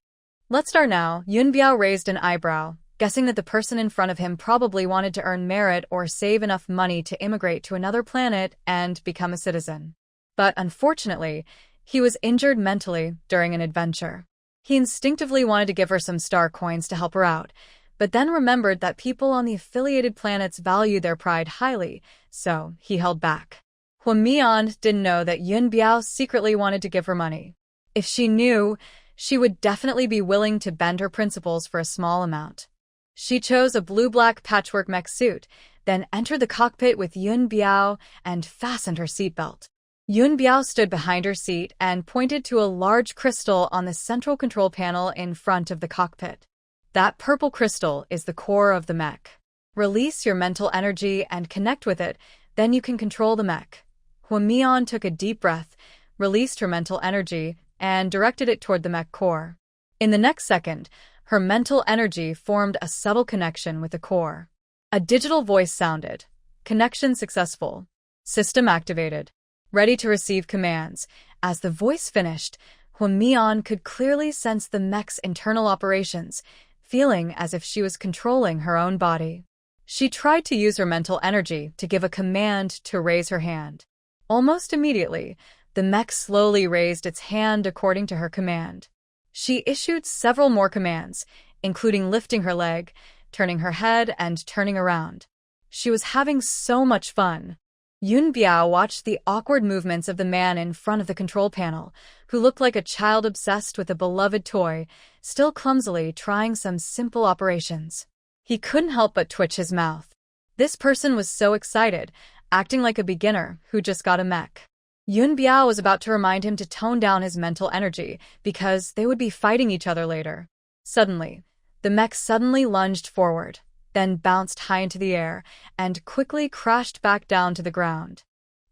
Let's start now. Yun Biao raised an eyebrow, guessing that the person in front of him probably wanted to earn merit or save enough money to immigrate to another planet and become a citizen. But unfortunately, he was injured mentally during an adventure. He instinctively wanted to give her some star coins to help her out, but then remembered that people on the affiliated planets value their pride highly, so he held back. Huan Mian didn't know that Yun Biao secretly wanted to give her money. If she knew, she would definitely be willing to bend her principles for a small amount. She chose a blue-black patchwork mech suit, then entered the cockpit with Yun Biao and fastened her seatbelt. Yun Biao stood behind her seat and pointed to a large crystal on the central control panel in front of the cockpit. That purple crystal is the core of the mech. Release your mental energy and connect with it, then you can control the mech. Huan Mian took a deep breath, released her mental energy, and directed it toward the mech core. In the next second, her mental energy formed a subtle connection with the core. A digital voice sounded. Connection successful. System activated. Ready to receive commands. As the voice finished, Huan Mian could clearly sense the mech's internal operations, feeling as if she was controlling her own body. She tried to use her mental energy to give a command to raise her hand. Almost immediately, the mech slowly raised its hand according to her command. She issued several more commands, including lifting her leg, turning her head, and turning around. She was having so much fun. Yun Biao watched the awkward movements of the man in front of the control panel, who looked like a child obsessed with a beloved toy, still clumsily trying some simple operations. He couldn't help but twitch his mouth. This person was so excited, acting like a beginner who just got a mech. Yun Biao was about to remind him to tone down his mental energy because they would be fighting each other later. Suddenly, the mech suddenly lunged forward, then bounced high into the air, and quickly crashed back down to the ground.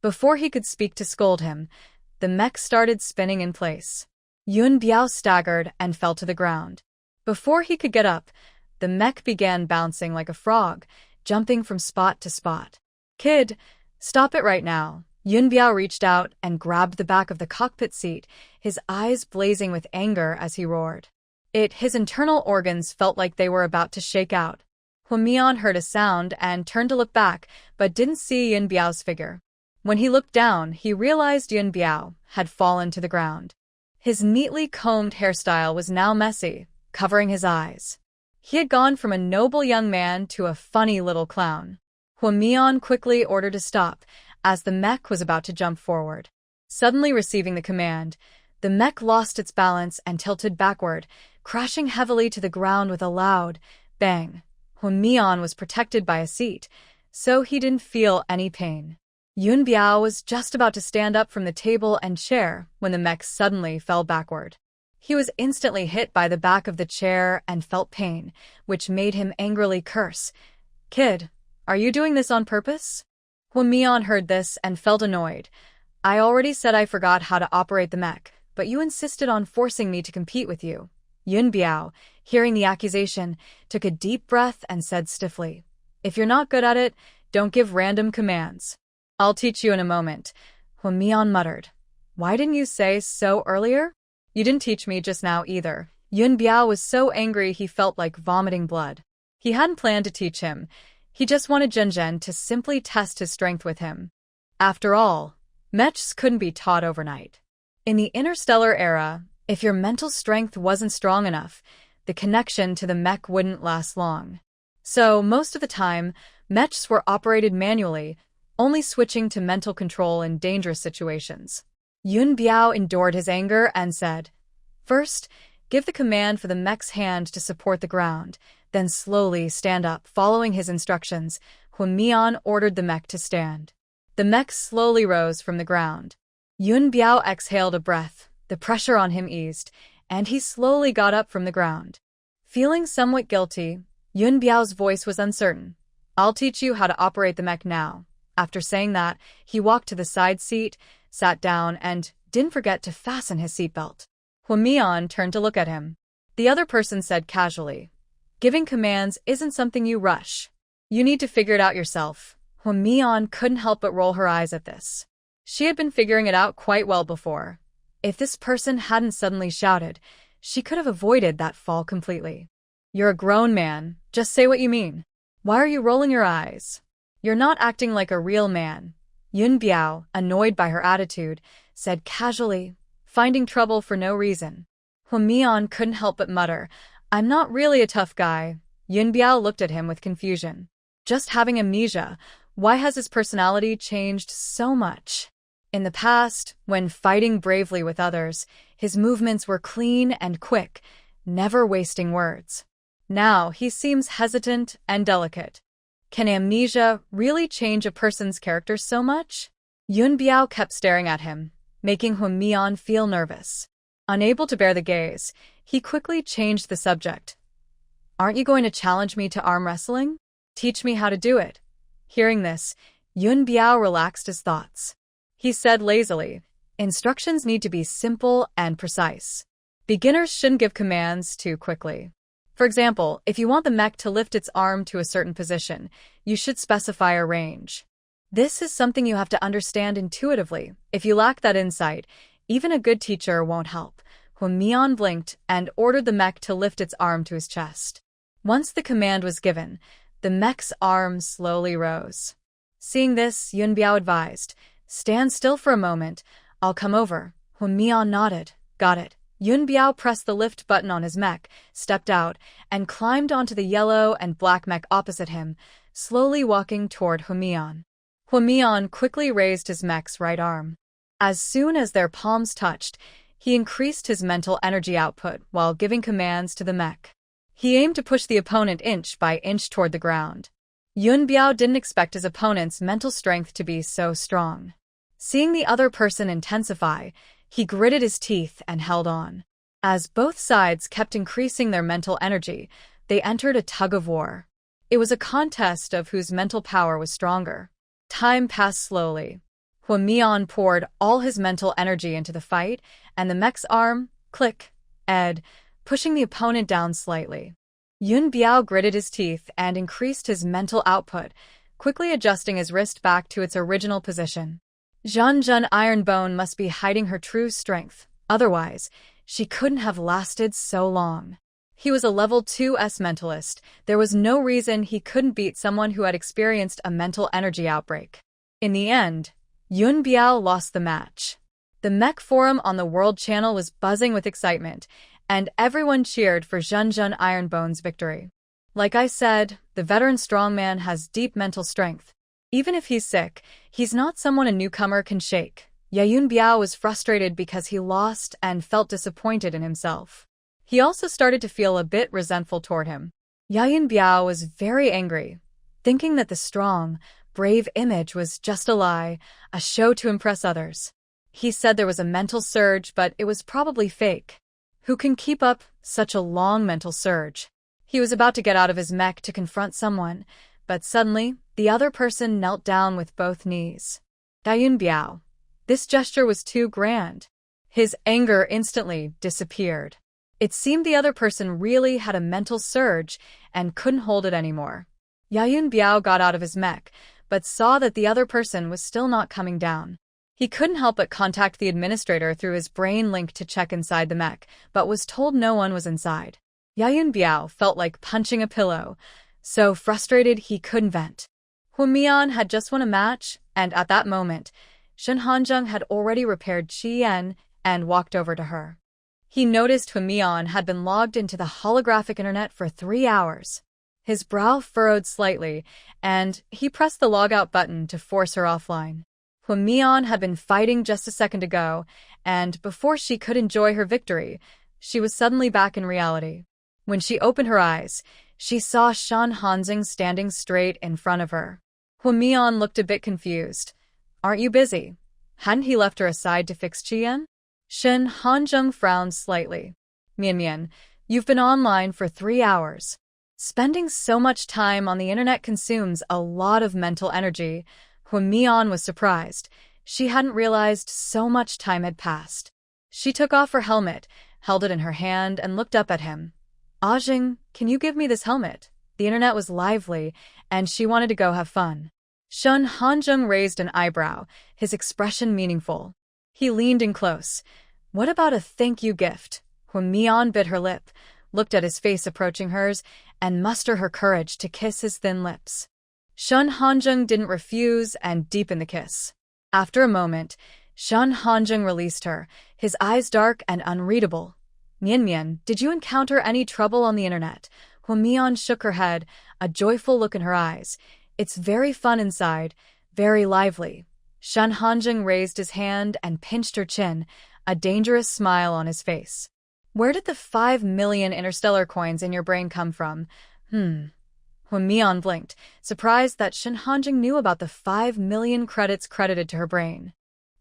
Before he could speak to scold him, the mech started spinning in place. Yun Biao staggered and fell to the ground. Before he could get up, the mech began bouncing like a frog, jumping from spot to spot. Kid, stop it right now. Yun Biao reached out and grabbed the back of the cockpit seat, his eyes blazing with anger as he roared. His internal organs felt like they were about to shake out. Huan Mian heard a sound and turned to look back, but didn't see Yun Biao's figure. When he looked down, he realized Yun Biao had fallen to the ground. His neatly combed hairstyle was now messy, covering his eyes. He had gone from a noble young man to a funny little clown. Huan Mian quickly ordered to stop, as the mech was about to jump forward. Suddenly receiving the command, the mech lost its balance and tilted backward, crashing heavily to the ground with a loud bang. Huan Mian was protected by a seat, so he didn't feel any pain. Yun Biao was just about to stand up from the table and chair when the mech suddenly fell backward. He was instantly hit by the back of the chair and felt pain, which made him angrily curse. Kid, are you doing this on purpose? Huan Mian heard this and felt annoyed. I already said I forgot how to operate the mech, but you insisted on forcing me to compete with you. Yun Biao, hearing the accusation, took a deep breath and said stiffly, If you're not good at it, don't give random commands. I'll teach you in a moment. Huan Mian muttered. Why didn't you say so earlier? You didn't teach me just now either. Yun Biao was so angry he felt like vomiting blood. He hadn't planned to teach him. He just wanted Zhen to simply test his strength with him. After all, mechs couldn't be taught overnight. In the interstellar era, if your mental strength wasn't strong enough, the connection to the mech wouldn't last long. So, most of the time, mechs were operated manually, only switching to mental control in dangerous situations. Yun Biao endured his anger and said, "First, give the command for the mech's hand to support the ground, then slowly stand up." Following his instructions, Huamian ordered the mech to stand. The mech slowly rose from the ground. Yun Biao exhaled a breath, the pressure on him eased, and he slowly got up from the ground. Feeling somewhat guilty, Yun Biao's voice was uncertain. "I'll teach you how to operate the mech now." After saying that, he walked to the side seat, sat down, and didn't forget to fasten his seatbelt. Huamian turned to look at him. The other person said casually, "Giving commands isn't something you rush. You need to figure it out yourself." Huamian couldn't help but roll her eyes at this. She had been figuring it out quite well before. If this person hadn't suddenly shouted, she could have avoided that fall completely. "You're a grown man, just say what you mean. Why are you rolling your eyes? You're not acting like a real man." Yun Biao, annoyed by her attitude, said casually, finding trouble for no reason. Huamian couldn't help but mutter, "I'm not really a tough guy." Yun Biao looked at him with confusion. Just having amnesia, why has his personality changed so much? In the past, when fighting bravely with others, his movements were clean and quick, never wasting words. Now he seems hesitant and delicate. Can amnesia really change a person's character so much? Yun Biao kept staring at him, making Huamian feel nervous. Unable to bear the gaze, he quickly changed the subject. "Aren't you going to challenge me to arm wrestling? Teach me how to do it." Hearing this, Yun Biao relaxed his thoughts. He said lazily, "Instructions need to be simple and precise. Beginners shouldn't give commands too quickly. For example, if you want the mech to lift its arm to a certain position, you should specify a range. This is something you have to understand intuitively. If you lack that insight, even a good teacher won't help." Huamian blinked and ordered the mech to lift its arm to his chest. Once the command was given, the mech's arm slowly rose. Seeing this, Yun Biao advised, "Stand still for a moment. I'll come over." Huamian nodded. "Got it." Yun Biao pressed the lift button on his mech, stepped out, and climbed onto the yellow and black mech opposite him, slowly walking toward Huamian. Huamian quickly raised his mech's right arm. As soon as their palms touched, he increased his mental energy output while giving commands to the mech. He aimed to push the opponent inch by inch toward the ground. Yun Biao didn't expect his opponent's mental strength to be so strong. Seeing the other person intensify, he gritted his teeth and held on. As both sides kept increasing their mental energy, they entered a tug-of-war. It was a contest of whose mental power was stronger. Time passed slowly. Huamian poured all his mental energy into the fight, and the mech's arm, ed, pushing the opponent down slightly. Yun Biao gritted his teeth and increased his mental output, quickly adjusting his wrist back to its original position. Zhanzhan Ironbone must be hiding her true strength, otherwise, she couldn't have lasted so long. He was a level 2S mentalist. There was no reason he couldn't beat someone who had experienced a mental energy outbreak. In the end, Yun Biao lost the match. The mech forum on the World Channel was buzzing with excitement, and everyone cheered for Zhanzhan Ironbone's victory. Like I said, the veteran strongman has deep mental strength. Even if he's sick, he's not someone a newcomer can shake. Yun Biao was frustrated because he lost and felt disappointed in himself. He also started to feel a bit resentful toward him. Yun Biao was very angry, thinking that the strong, brave image was just a lie, a show to impress others. He said there was a mental surge, but it was probably fake. Who can keep up such a long mental surge? He was about to get out of his mech to confront someone, but suddenly, the other person knelt down with both knees. Yun Biao. This gesture was too grand. His anger instantly disappeared. It seemed the other person really had a mental surge and couldn't hold it anymore. Yun Biao got out of his mech, but saw that the other person was still not coming down. He couldn't help but contact the administrator through his brain link to check inside the mech, but was told no one was inside. Yun Biao felt like punching a pillow, so frustrated he couldn't vent. Huamian had just won a match, and at that moment, Shen Hanzheng had already repaired Qi Yan and walked over to her. He noticed Hwamion had been logged into the holographic internet for 3 hours. His brow furrowed slightly, and he pressed the logout button to force her offline. Hwamion had been fighting just a second ago, and before she could enjoy her victory, she was suddenly back in reality. When she opened her eyes, she saw Shen Hanjing standing straight in front of her. Hwamion looked a bit confused. "Aren't you busy?" Hadn't he left her aside to fix Chien? Shen Hanjing frowned slightly. "Mian, you've been online for 3 hours. Spending so much time on the internet consumes a lot of mental energy." Hwamion was surprised. She hadn't realized so much time had passed. She took off her helmet, held it in her hand, and looked up at him. "Ajing, can you give me this helmet?" The internet was lively, and she wanted to go have fun. Shen Hanjing raised an eyebrow, his expression meaningful. He leaned in close. "What about a thank you gift?" Hwamion bit her lip, looked at his face approaching hers, and mustered her courage to kiss his thin lips. Shen Hanjing didn't refuse and deepened the kiss. After a moment, Shen Hanjing released her, his eyes dark and unreadable. "Mian, did you encounter any trouble on the internet?" Hwamion shook her head, a joyful look in her eyes. "It's very fun inside, very lively." Shen Hanjing raised his hand and pinched her chin, a dangerous smile on his face. "Where did the 5 million interstellar coins in your brain come from?" Hwamion blinked, surprised that Shen Hanjing knew about the 5 million credits credited to her brain.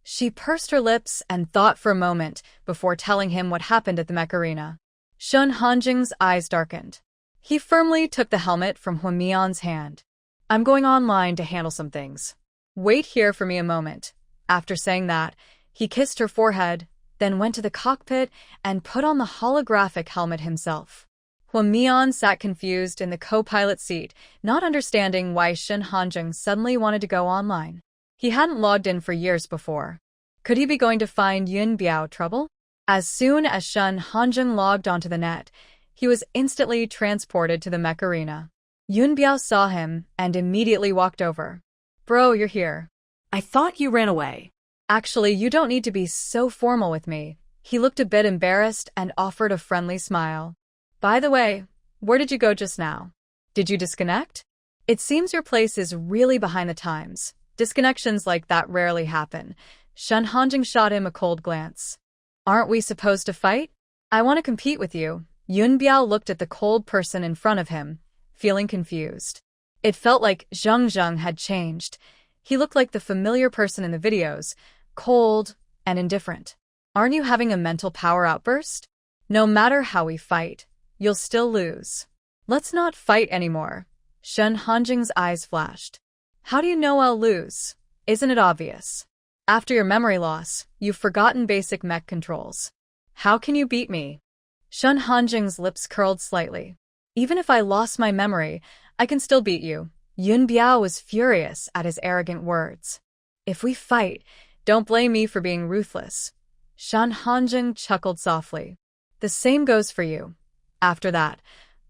She pursed her lips and thought for a moment before telling him what happened at the mech arena. Shen Hanjing's eyes darkened. He firmly took the helmet from Hwamion's hand. "I'm going online to handle some things. Wait here for me a moment." After saying that, he kissed her forehead, then went to the cockpit and put on the holographic helmet himself. Hwamion sat confused in the co-pilot seat, not understanding why Shen Hanjing suddenly wanted to go online. He hadn't logged in for years before. Could he be going to find Yun Biao trouble? As soon as Shen Hanjing logged onto the net, he was instantly transported to the mech arena. Yun Biao saw him and immediately walked over. "Bro, you're here." I thought you ran away. "Actually, you don't need to be so formal with me." He looked a bit embarrassed and offered a friendly smile. "By the way, where did you go just now? Did you disconnect? It seems your place is really behind the times. Disconnections like that rarely happen." Shen Hanjing shot him a cold glance. "Aren't we supposed to fight? I want to compete with you." Yun Biao looked at the cold person in front of him, feeling confused. It felt like Zheng had changed. He looked like the familiar person in the videos, cold and indifferent. "Aren't you having a mental power outburst? No matter how we fight, you'll still lose. Let's not fight anymore." Shen Hanjing's eyes flashed. "How do you know I'll lose? Isn't it obvious? After your memory loss, you've forgotten basic mech controls. How can you beat me?" Shen Hanjing's lips curled slightly. "Even if I lost my memory, I can still beat you." Yun Biao was furious at his arrogant words. "If we fight, don't blame me for being ruthless." Shen Hanjing chuckled softly. "The same goes for you." After that,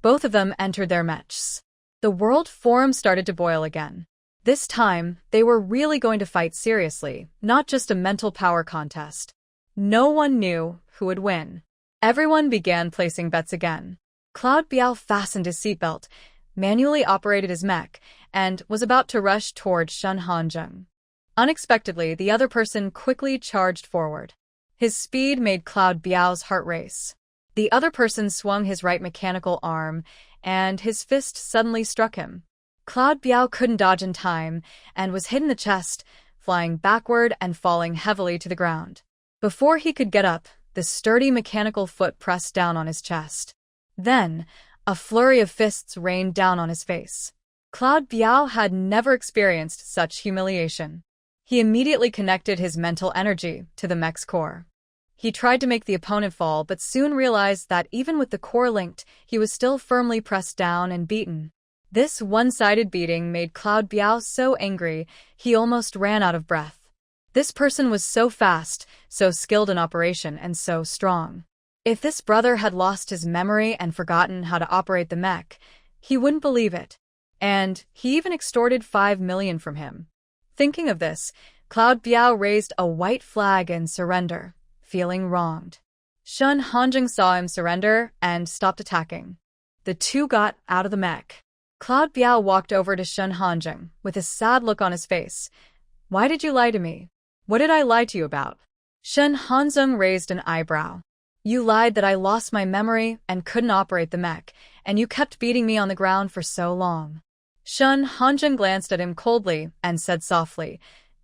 both of them entered their mechs. The World Forum started to boil again. This time, they were really going to fight seriously, not just a mental power contest. No one knew who would win. Everyone began placing bets again. Cloud Biao fastened his seatbelt, manually operated his mech, and was about to rush toward Shen Hanjing. Unexpectedly, the other person quickly charged forward. His speed made Cloud Biao's heart race. The other person swung his right mechanical arm, and his fist suddenly struck him. Cloud Biao couldn't dodge in time and was hit in the chest, flying backward and falling heavily to the ground. Before he could get up, the sturdy mechanical foot pressed down on his chest. Then, a flurry of fists rained down on his face. Cloud Biao had never experienced such humiliation. He immediately connected his mental energy to the mech's core. He tried to make the opponent fall, but soon realized that even with the core linked, he was still firmly pressed down and beaten. This one-sided beating made Cloud Biao so angry, he almost ran out of breath. This person was so fast, so skilled in operation, and so strong. If this brother had lost his memory and forgotten how to operate the mech, he wouldn't believe it. And he even extorted 5 million from him. Thinking of this, Cloud Biao raised a white flag in surrender. feeling wronged. Shun Hanjing saw him surrender and stopped attacking. The two got out of the mech. Cloud Biao walked over to Shun Hanjing with a sad look on his face. Why did you lie to me? What did I lie to you about? Shun Hanjing raised an eyebrow. You lied that I lost my memory and couldn't operate the mech, and you kept beating me on the ground for so long. Shun Hanjing glanced at him coldly and said softly,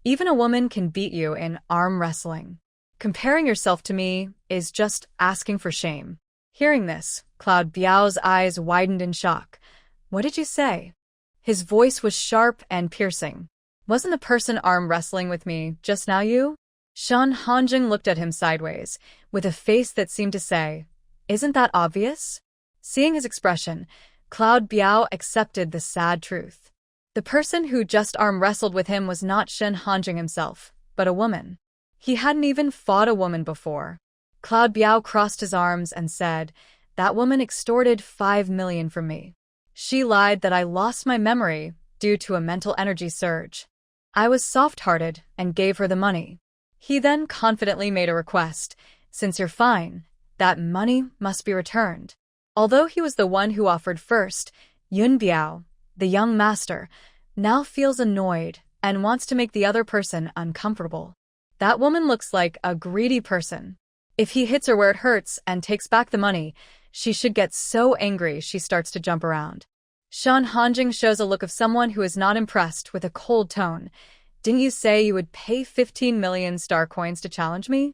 even a woman can beat you in arm wrestling. Comparing yourself to me is just asking for shame. Hearing this, Cloud Biao's eyes widened in shock. What did you say? His voice was sharp and piercing. Wasn't the person arm wrestling with me just now you? Shun Hanjing looked at him sideways, with a face that seemed to say, isn't that obvious? Seeing his expression, Cloud Biao accepted the sad truth. The person who just arm wrestled with him was not Shun Hanjing himself, but a woman. He hadn't even fought a woman before. Cloud Biao crossed his arms and said, that woman extorted 5 million from me. She lied that I lost my memory due to a mental energy surge. I was soft-hearted and gave her the money. He then confidently made a request. Since you're fine, that money must be returned. Although he was the one who offered first, Yun Biao, the young master, now feels annoyed and wants to make the other person uncomfortable. That woman looks like a greedy person. If he hits her where it hurts and takes back the money, she should get so angry she starts to jump around. Shun Hanjing shows a look of someone who is not impressed with a cold tone. Didn't you say you would pay 15 million star coins to challenge me?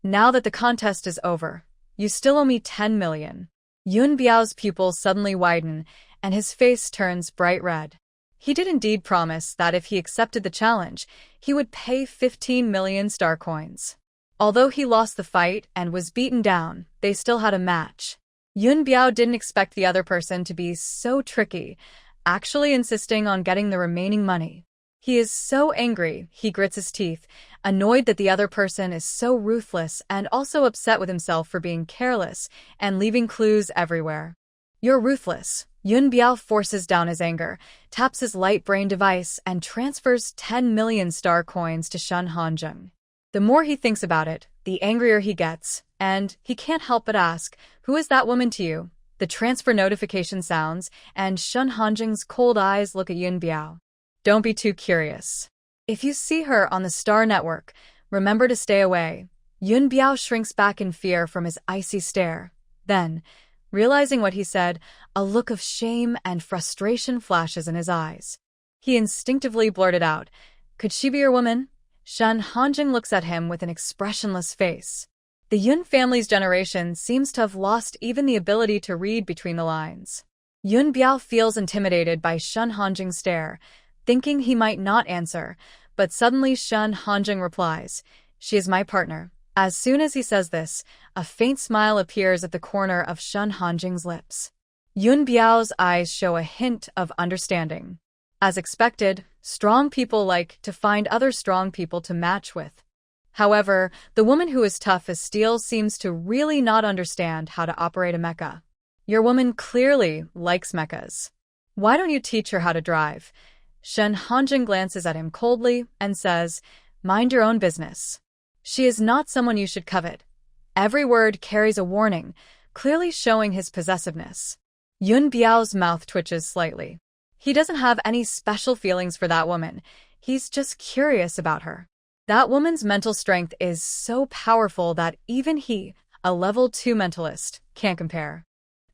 Now that the contest is over, you still owe me 10 million. Yun Biao's pupils suddenly widen, and his face turns bright red. He did indeed promise that if he accepted the challenge, he would pay 15 million star coins. Although he lost the fight and was beaten down, they still had a match. Yun Biao didn't expect the other person to be so tricky, actually insisting on getting the remaining money. He is so angry, he grits his teeth, annoyed that the other person is so ruthless and also upset with himself for being careless and leaving clues everywhere. You're ruthless. Yun Biao forces down his anger, taps his light brain device, and transfers 10 million star coins to Shun Hanjing. The more he thinks about it, the angrier he gets, and he can't help but ask, who is that woman to you? The transfer notification sounds, and Shun Hanjing's cold eyes look at Yun Biao. Don't be too curious. If you see her on the Star Network, remember to stay away. Yun Biao shrinks back in fear from his icy stare. Then, realizing what he said, a look of shame and frustration flashes in his eyes. He instinctively blurted out, could she be your woman? Shun Hanjing looks at him with an expressionless face. The Yun family's generation seems to have lost even the ability to read between the lines. Yun Biao feels intimidated by Shun Hanjing's stare, thinking he might not answer, but suddenly Shun Hanjing replies, she is my partner. As soon as he says this, a faint smile appears at the corner of Shun Hanjing's lips. Yun Biao's eyes show a hint of understanding. As expected, strong people like to find other strong people to match with. However, the woman who is tough as steel seems to really not understand how to operate a mecha. Your woman clearly likes mechas. Why don't you teach her how to drive? Shun Hanjing glances at him coldly and says, mind your own business. She is not someone you should covet. Every word carries a warning, clearly showing his possessiveness. Yun Biao's mouth twitches slightly. He doesn't have any special feelings for that woman. He's just curious about her. That woman's mental strength is so powerful that even he, a level 2 mentalist, can't compare.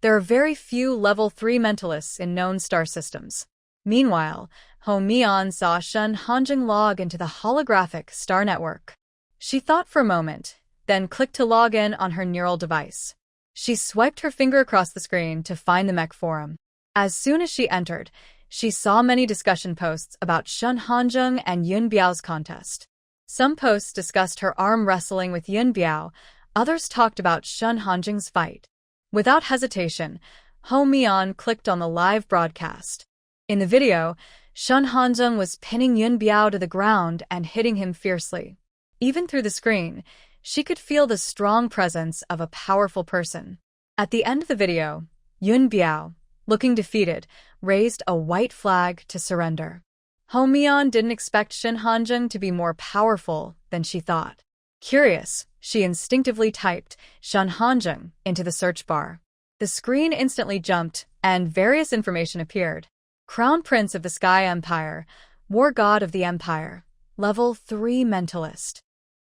There are very few level 3 mentalists in known star systems. Meanwhile, Ho Mian saw Shun Hanjing log into the holographic star network. She thought for a moment, then clicked to log in on her neural device. She swiped her finger across the screen to find the mech forum. As soon as she entered, she saw many discussion posts about Shun Hanjing and Yun Biao's contest. Some posts discussed her arm wrestling with Yun Biao, others talked about Shun Hanjing's fight. Without hesitation, Ho Mian clicked on the live broadcast. In the video, Shun Hanjing was pinning Yun Biao to the ground and hitting him fiercely. Even through the screen, she could feel the strong presence of a powerful person. At the end of the video, Yun Biao, looking defeated, raised a white flag to surrender. Ho Mian didn't expect Shun Hanjing to be more powerful than she thought. Curious, She instinctively typed Shun Hanjung into the search bar. The screen instantly jumped, and various information appeared. Crown Prince of the Sky Empire, War God of the Empire, Level 3 Mentalist.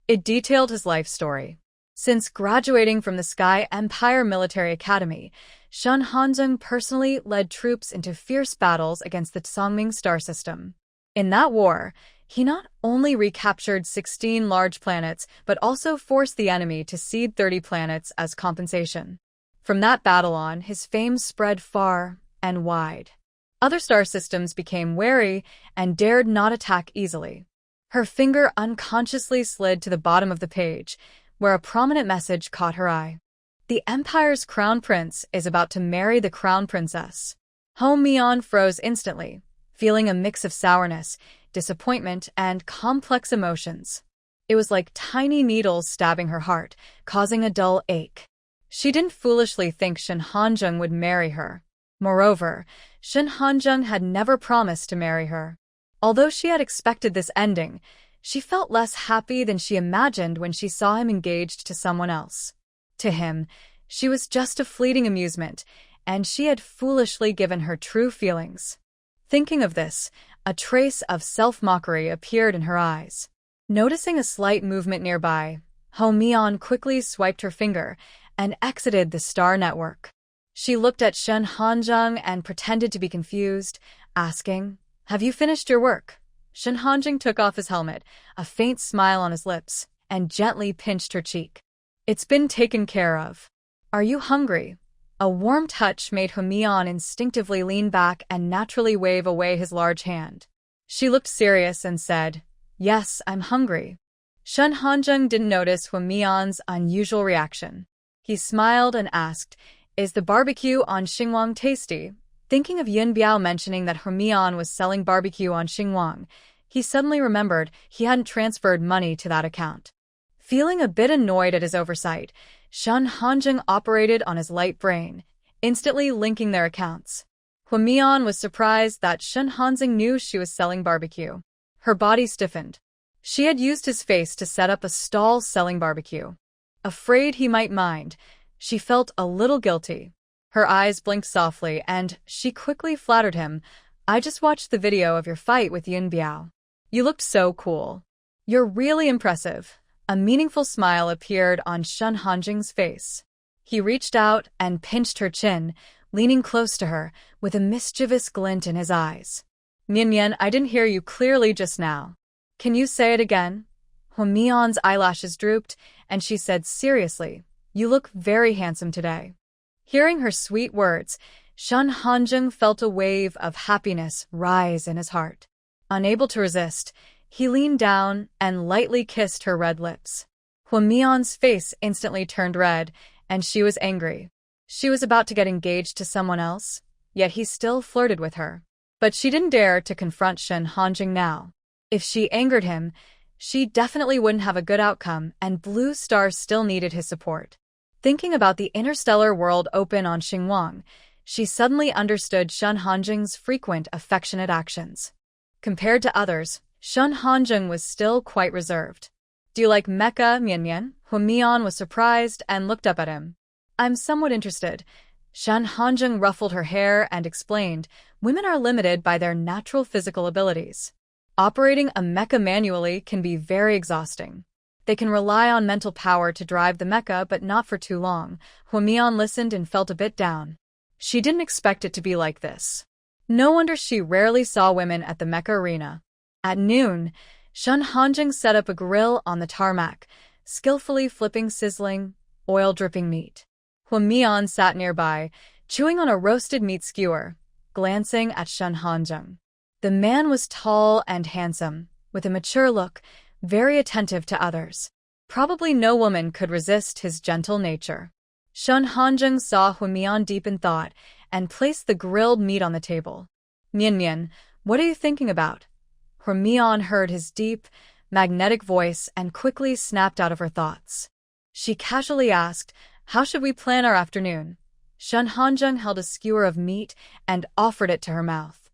It detailed his life story. Since graduating from the Sky Empire Military Academy, Shun Hanjung personally led troops into fierce battles against the Songming star system. In that war, he not only recaptured 16 large planets, but also forced the enemy to cede 30 planets as compensation. From that battle on, his fame spread far and wide. Other star systems became wary and dared not attack easily. Her finger unconsciously slid to the bottom of the page, where a prominent message caught her eye. The Empire's Crown Prince is about to marry the Crown Princess. Ho Mian froze instantly, feeling a mix of sourness, disappointment, and complex emotions. It was like tiny needles stabbing her heart, causing a dull ache. She didn't foolishly think Shun Hanjung would marry her. Moreover, Shun Hanjung had never promised to marry her. Although she had expected this ending, she felt less happy than she imagined when she saw him engaged to someone else. To him, she was just a fleeting amusement, and she had foolishly given her true feelings. Thinking of this, a trace of self-mockery appeared in her eyes. Noticing a slight movement nearby, Ho Mian quickly swiped her finger and exited the star network. She looked at Shun Hanjung and pretended to be confused, asking, "Have you finished your work?" Shun Hanjung took off his helmet, a faint smile on his lips, and gently pinched her cheek. "It's been taken care of. Are you hungry?" A warm touch made Ho Mian instinctively lean back and naturally wave away his large hand. She looked serious and said, "Yes, I'm hungry." Shun Hanjung didn't notice Ho Mian's unusual reaction. He smiled and asked, "Is the barbecue on Xinguang tasty?" Thinking of Yun Biao mentioning that Ho Mian was selling barbecue on Xinguang, he suddenly remembered he hadn't transferred money to that account. Feeling a bit annoyed at his oversight, Shun Hanjung operated on his light brain, instantly linking their accounts. Ho Mian was surprised that Shun Hanjung knew she was selling barbecue. Her body stiffened. She had used his face to set up a stall selling barbecue. Afraid he might mind, she felt a little guilty. Her eyes blinked softly, and she quickly flattered him. "I just watched the video of your fight with Yun Biao. You looked so cool. You're really impressive." A meaningful smile appeared on Shun Hanjung's face. He reached out and pinched her chin, leaning close to her, with a mischievous glint in his eyes. "Mian, I didn't hear you clearly just now. Can you say it again?" Ho Mian's eyelashes drooped, and she said seriously, "You look very handsome today." Hearing her sweet words, Shun Hanjung felt a wave of happiness rise in his heart. Unable to resist, he leaned down and lightly kissed her red lips. Ho Mian's face instantly turned red, and she was angry. She was about to get engaged to someone else, yet he still flirted with her. But she didn't dare to confront Shun Hanjung now. If she angered him, she definitely wouldn't have a good outcome, and Blue Star still needed his support. Thinking about the interstellar world open on Xinguang, she suddenly understood Shun Hanjung's frequent affectionate actions. Compared to others, Shun Hanjung was still quite reserved. "Do you like mecha, Mian?" Ho Mian was surprised and looked up at him. "I'm somewhat interested." Shun Hanjung ruffled her hair and explained, "Women are limited by their natural physical abilities. Operating a mecha manually can be very exhausting. They can rely on mental power to drive the mecha, but not for too long." Ho Mian listened and felt a bit down. She didn't expect it to be like this. No wonder she rarely saw women at the mecha arena. At noon, Shun Hanjung set up a grill on the tarmac, skillfully flipping sizzling, oil-dripping meat. Ho Mian sat nearby, chewing on a roasted meat skewer, glancing at Shun Hanjung. The man was tall and handsome, with a mature look, very attentive to others. Probably no woman could resist his gentle nature. Shun Hanjung saw Ho Mian deep in thought and placed the grilled meat on the table. "Mian, what are you thinking about?" Ho Mian heard his deep, magnetic voice and quickly snapped out of her thoughts. She casually asked, "How should we plan our afternoon?" Shun Hanjung held a skewer of meat and offered it to her mouth.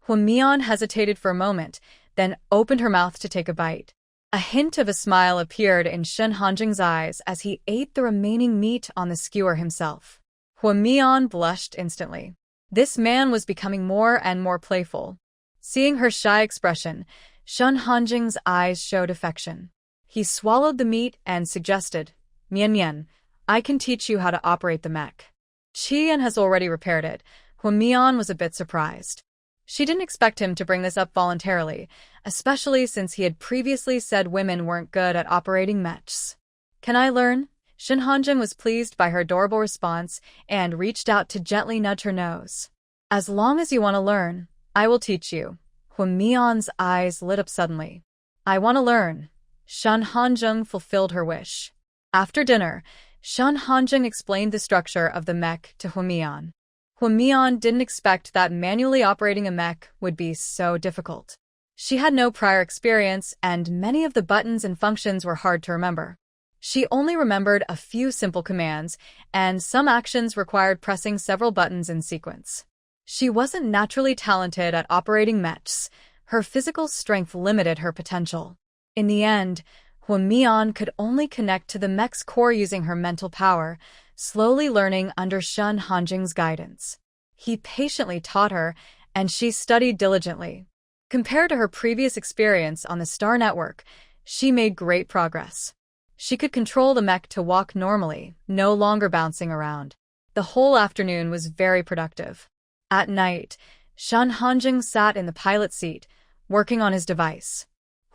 Ho Mian hesitated for a moment, then opened her mouth to take a bite. A hint of a smile appeared in Shen Hanjing's eyes as he ate the remaining meat on the skewer himself. Huamian blushed instantly. This man was becoming more and more playful. Seeing her shy expression, Shen Hanjing's eyes showed affection. He swallowed the meat and suggested, "Mian Mian, I can teach you how to operate the mech." Qian has already repaired it. Huamian was a bit surprised. She didn't expect him to bring this up voluntarily, especially since he had previously said women weren't good at operating mechs. "Can I learn?" Shen Hanjing was pleased by her adorable response and reached out to gently nudge her nose. "As long as you want to learn, I will teach you." Huamian's eyes lit up suddenly. "I want to learn." Shen Hanjing fulfilled her wish. After dinner, Shen Hanjing explained the structure of the mech to Huamian. Huamian didn't expect that manually operating a mech would be so difficult. She had no prior experience, and many of the buttons and functions were hard to remember. She only remembered a few simple commands, and some actions required pressing several buttons in sequence. She wasn't naturally talented at operating mechs. Her physical strength limited her potential. In the end, Huamian could only connect to the mech's core using her mental power, slowly learning under Shen Hanjing's guidance. He patiently taught her, and she studied diligently. Compared to her previous experience on the Star Network, she made great progress. She could control the mech to walk normally, no longer bouncing around. The whole afternoon was very productive. At night, Shen Hanjing sat in the pilot seat, working on his device.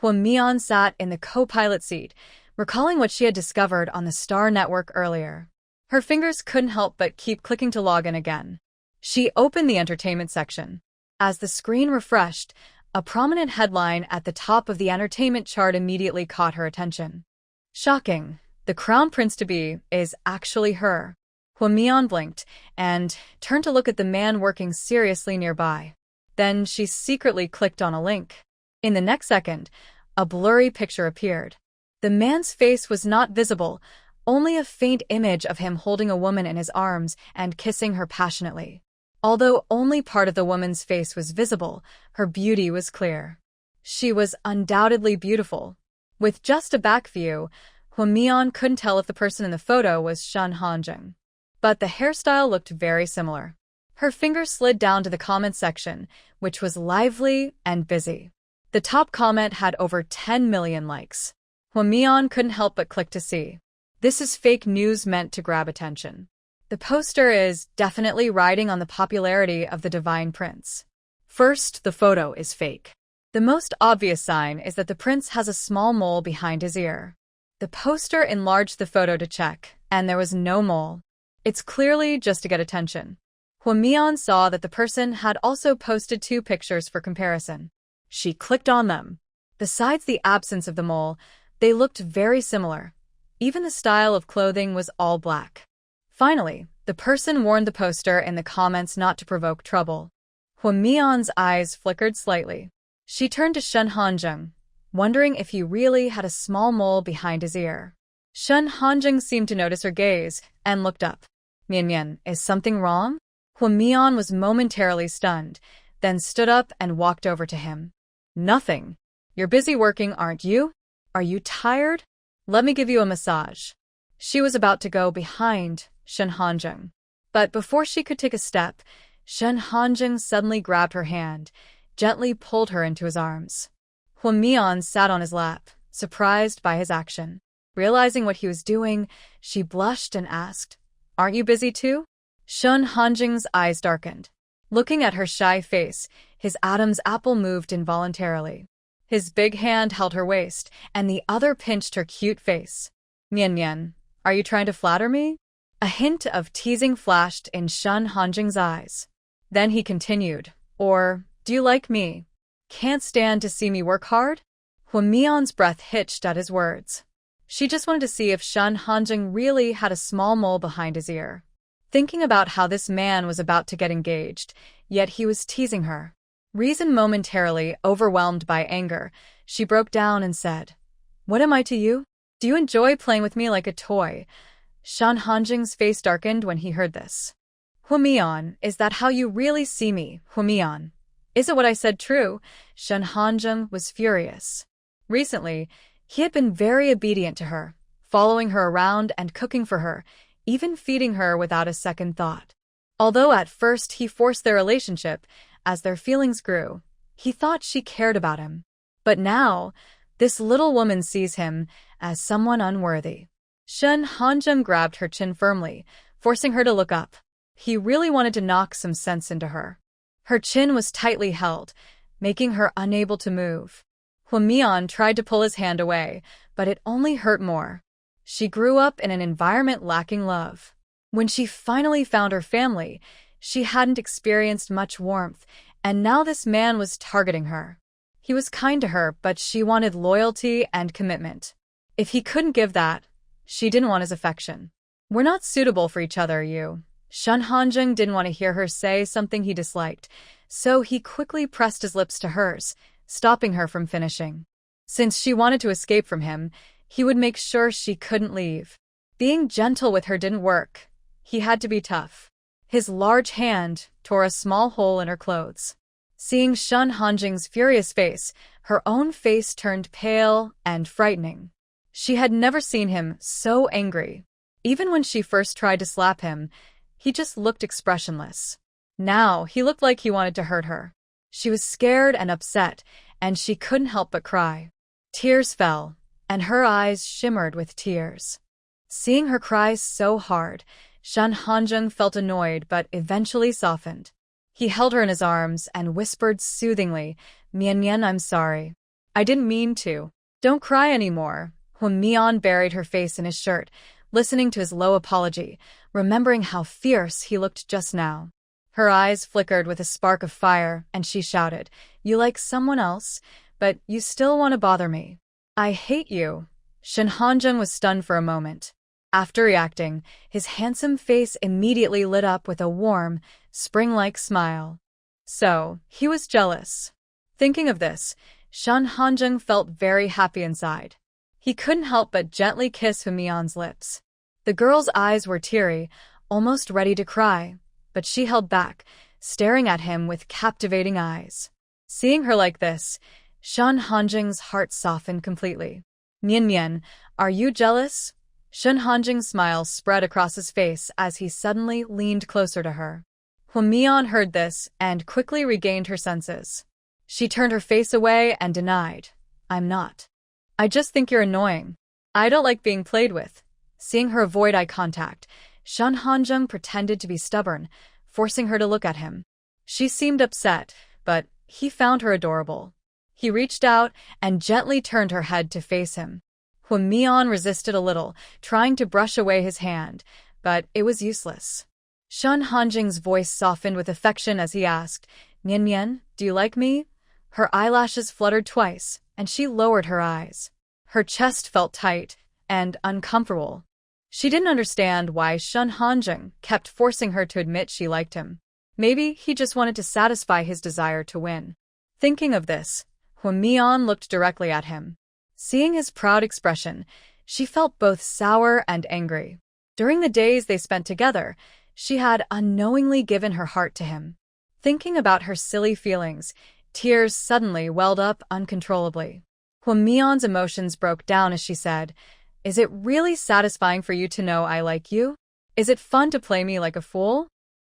Huamian sat in the co-pilot seat, recalling what she had discovered on the Star Network earlier. Her fingers couldn't help but keep clicking to log in again. She opened the entertainment section. As the screen refreshed, a prominent headline at the top of the entertainment chart immediately caught her attention. "Shocking! The crown prince-to-be is actually her." Huamian blinked and turned to look at the man working seriously nearby. Then she secretly clicked on a link. In the next second, a blurry picture appeared. The man's face was not visible, only a faint image of him holding a woman in his arms and kissing her passionately. Although only part of the woman's face was visible, her beauty was clear. She was undoubtedly beautiful. With just a back view, Huamian couldn't tell if the person in the photo was Shen Hanjing. But the hairstyle looked very similar. Her fingers slid down to the comment section, which was lively and busy. The top comment had over 10 million likes. Huamian couldn't help but click to see. This is fake news meant to grab attention. The poster is definitely riding on the popularity of the Divine Prince. First, the photo is fake. The most obvious sign is that the prince has a small mole behind his ear. The poster enlarged the photo to check, and there was no mole. It's clearly just to get attention. Huamian saw that the person had also posted 2 pictures for comparison. She clicked on them. Besides the absence of the mole, they looked very similar. Even the style of clothing was all black. Finally, the person warned the poster in the comments not to provoke trouble. Huamian's eyes flickered slightly. She turned to Shen Hanjing, wondering if he really had a small mole behind his ear. Shen Hanjing seemed to notice her gaze and looked up. "Mian Mian, is something wrong?" Huamian was momentarily stunned, then stood up and walked over to him. "Nothing. You're busy working, aren't you? Are you tired? Let me give you a massage." She was about to go behind Shen Hanjing. But before she could take a step, Shen Hanjing suddenly grabbed her hand, gently pulled her into his arms. Huamian sat on his lap, surprised by his action. Realizing what he was doing, she blushed and asked, "Aren't you busy too?" Shen Hanjing's eyes darkened. Looking at her shy face, his Adam's apple moved involuntarily. His big hand held her waist, and the other pinched her cute face. "Mian Mian, are you trying to flatter me?" A hint of teasing flashed in Shen Hanjing's eyes. Then he continued, "Or, do you like me? Can't stand to see me work hard?" Huamian's breath hitched at his words. She just wanted to see if Shen Hanjing really had a small mole behind his ear. Thinking about how this man was about to get engaged, yet he was teasing her. Reason momentarily overwhelmed by anger, she broke down and said, "What am I to you? Do you enjoy playing with me like a toy?" Shen Hanjing's face darkened when he heard this. "Huamian, is that how you really see me, Huamian? Is it what I said true?" Shen Hanjing was furious. Recently, He had been very obedient to her, following her around and cooking for her, even feeding her without a second thought. Although at first he forced their relationship, as their feelings grew, he thought she cared about him. But now, this little woman sees him as someone unworthy. Shen Hanjun grabbed her chin firmly, forcing her to look up. He really wanted to knock some sense into her. Her chin was tightly held, making her unable to move. Huamian tried to pull his hand away, but it only hurt more. She grew up in an environment lacking love. When she finally found her family, she hadn't experienced much warmth, and now this man was targeting her. He was kind to her, but she wanted loyalty and commitment. If he couldn't give that, she didn't want his affection. "We're not suitable for each other, you." Shen Hanjun didn't want to hear her say something he disliked, so he quickly pressed his lips to hers, stopping her from finishing. Since she wanted to escape from him, he would make sure she couldn't leave. Being gentle with her didn't work. He had to be tough. His large hand tore a small hole in her clothes. Seeing Shen Hanjun's furious face, her own face turned pale and frightening. She had never seen him so angry. Even when she first tried to slap him, he just looked expressionless. Now, he looked like he wanted to hurt her. She was scared and upset, and she couldn't help but cry. Tears fell, and her eyes shimmered with tears. Seeing her cry so hard, Shen Hanjun felt annoyed but eventually softened. He held her in his arms and whispered soothingly, "Mian Mian, I'm sorry. I didn't mean to. Don't cry anymore." Huamian buried her face in his shirt, listening to his low apology, remembering how fierce he looked just now. Her eyes flickered with a spark of fire, and she shouted, "You like someone else, but you still want to bother me. I hate you." Shen Hanjun was stunned for a moment. After reacting, his handsome face immediately lit up with a warm, spring-like smile. So, he was jealous. Thinking of this, Shen Hanjun felt very happy inside. He couldn't help but gently kiss Huamian's lips. The girl's eyes were teary, almost ready to cry, but she held back, staring at him with captivating eyes. Seeing her like this, Shen Hanjun's heart softened completely. "Mian Mian, are you jealous?" Shen Hanjun's smile spread across his face as he suddenly leaned closer to her. Huamian heard this and quickly regained her senses. She turned her face away and denied, "I'm not. I just think you're annoying. I don't like being played with." Seeing her avoid eye contact, Shen Hanjun pretended to be stubborn, forcing her to look at him. She seemed upset, but he found her adorable. He reached out and gently turned her head to face him. Huamian resisted a little, trying to brush away his hand, but it was useless. Shen Hanjun's voice softened with affection as he asked, "Mian Mian, do you like me?" Her eyelashes fluttered twice, and she lowered her eyes. Her chest felt tight and uncomfortable. She didn't understand why Shen Hanjun kept forcing her to admit she liked him. Maybe he just wanted to satisfy his desire to win. Thinking of this, Huamian looked directly at him. Seeing his proud expression, she felt both sour and angry. During the days they spent together, she had unknowingly given her heart to him. Thinking about her silly feelings, tears suddenly welled up uncontrollably. Huamian's emotions broke down as she said, "Is it really satisfying for you to know I like you? Is it fun to play me like a fool?"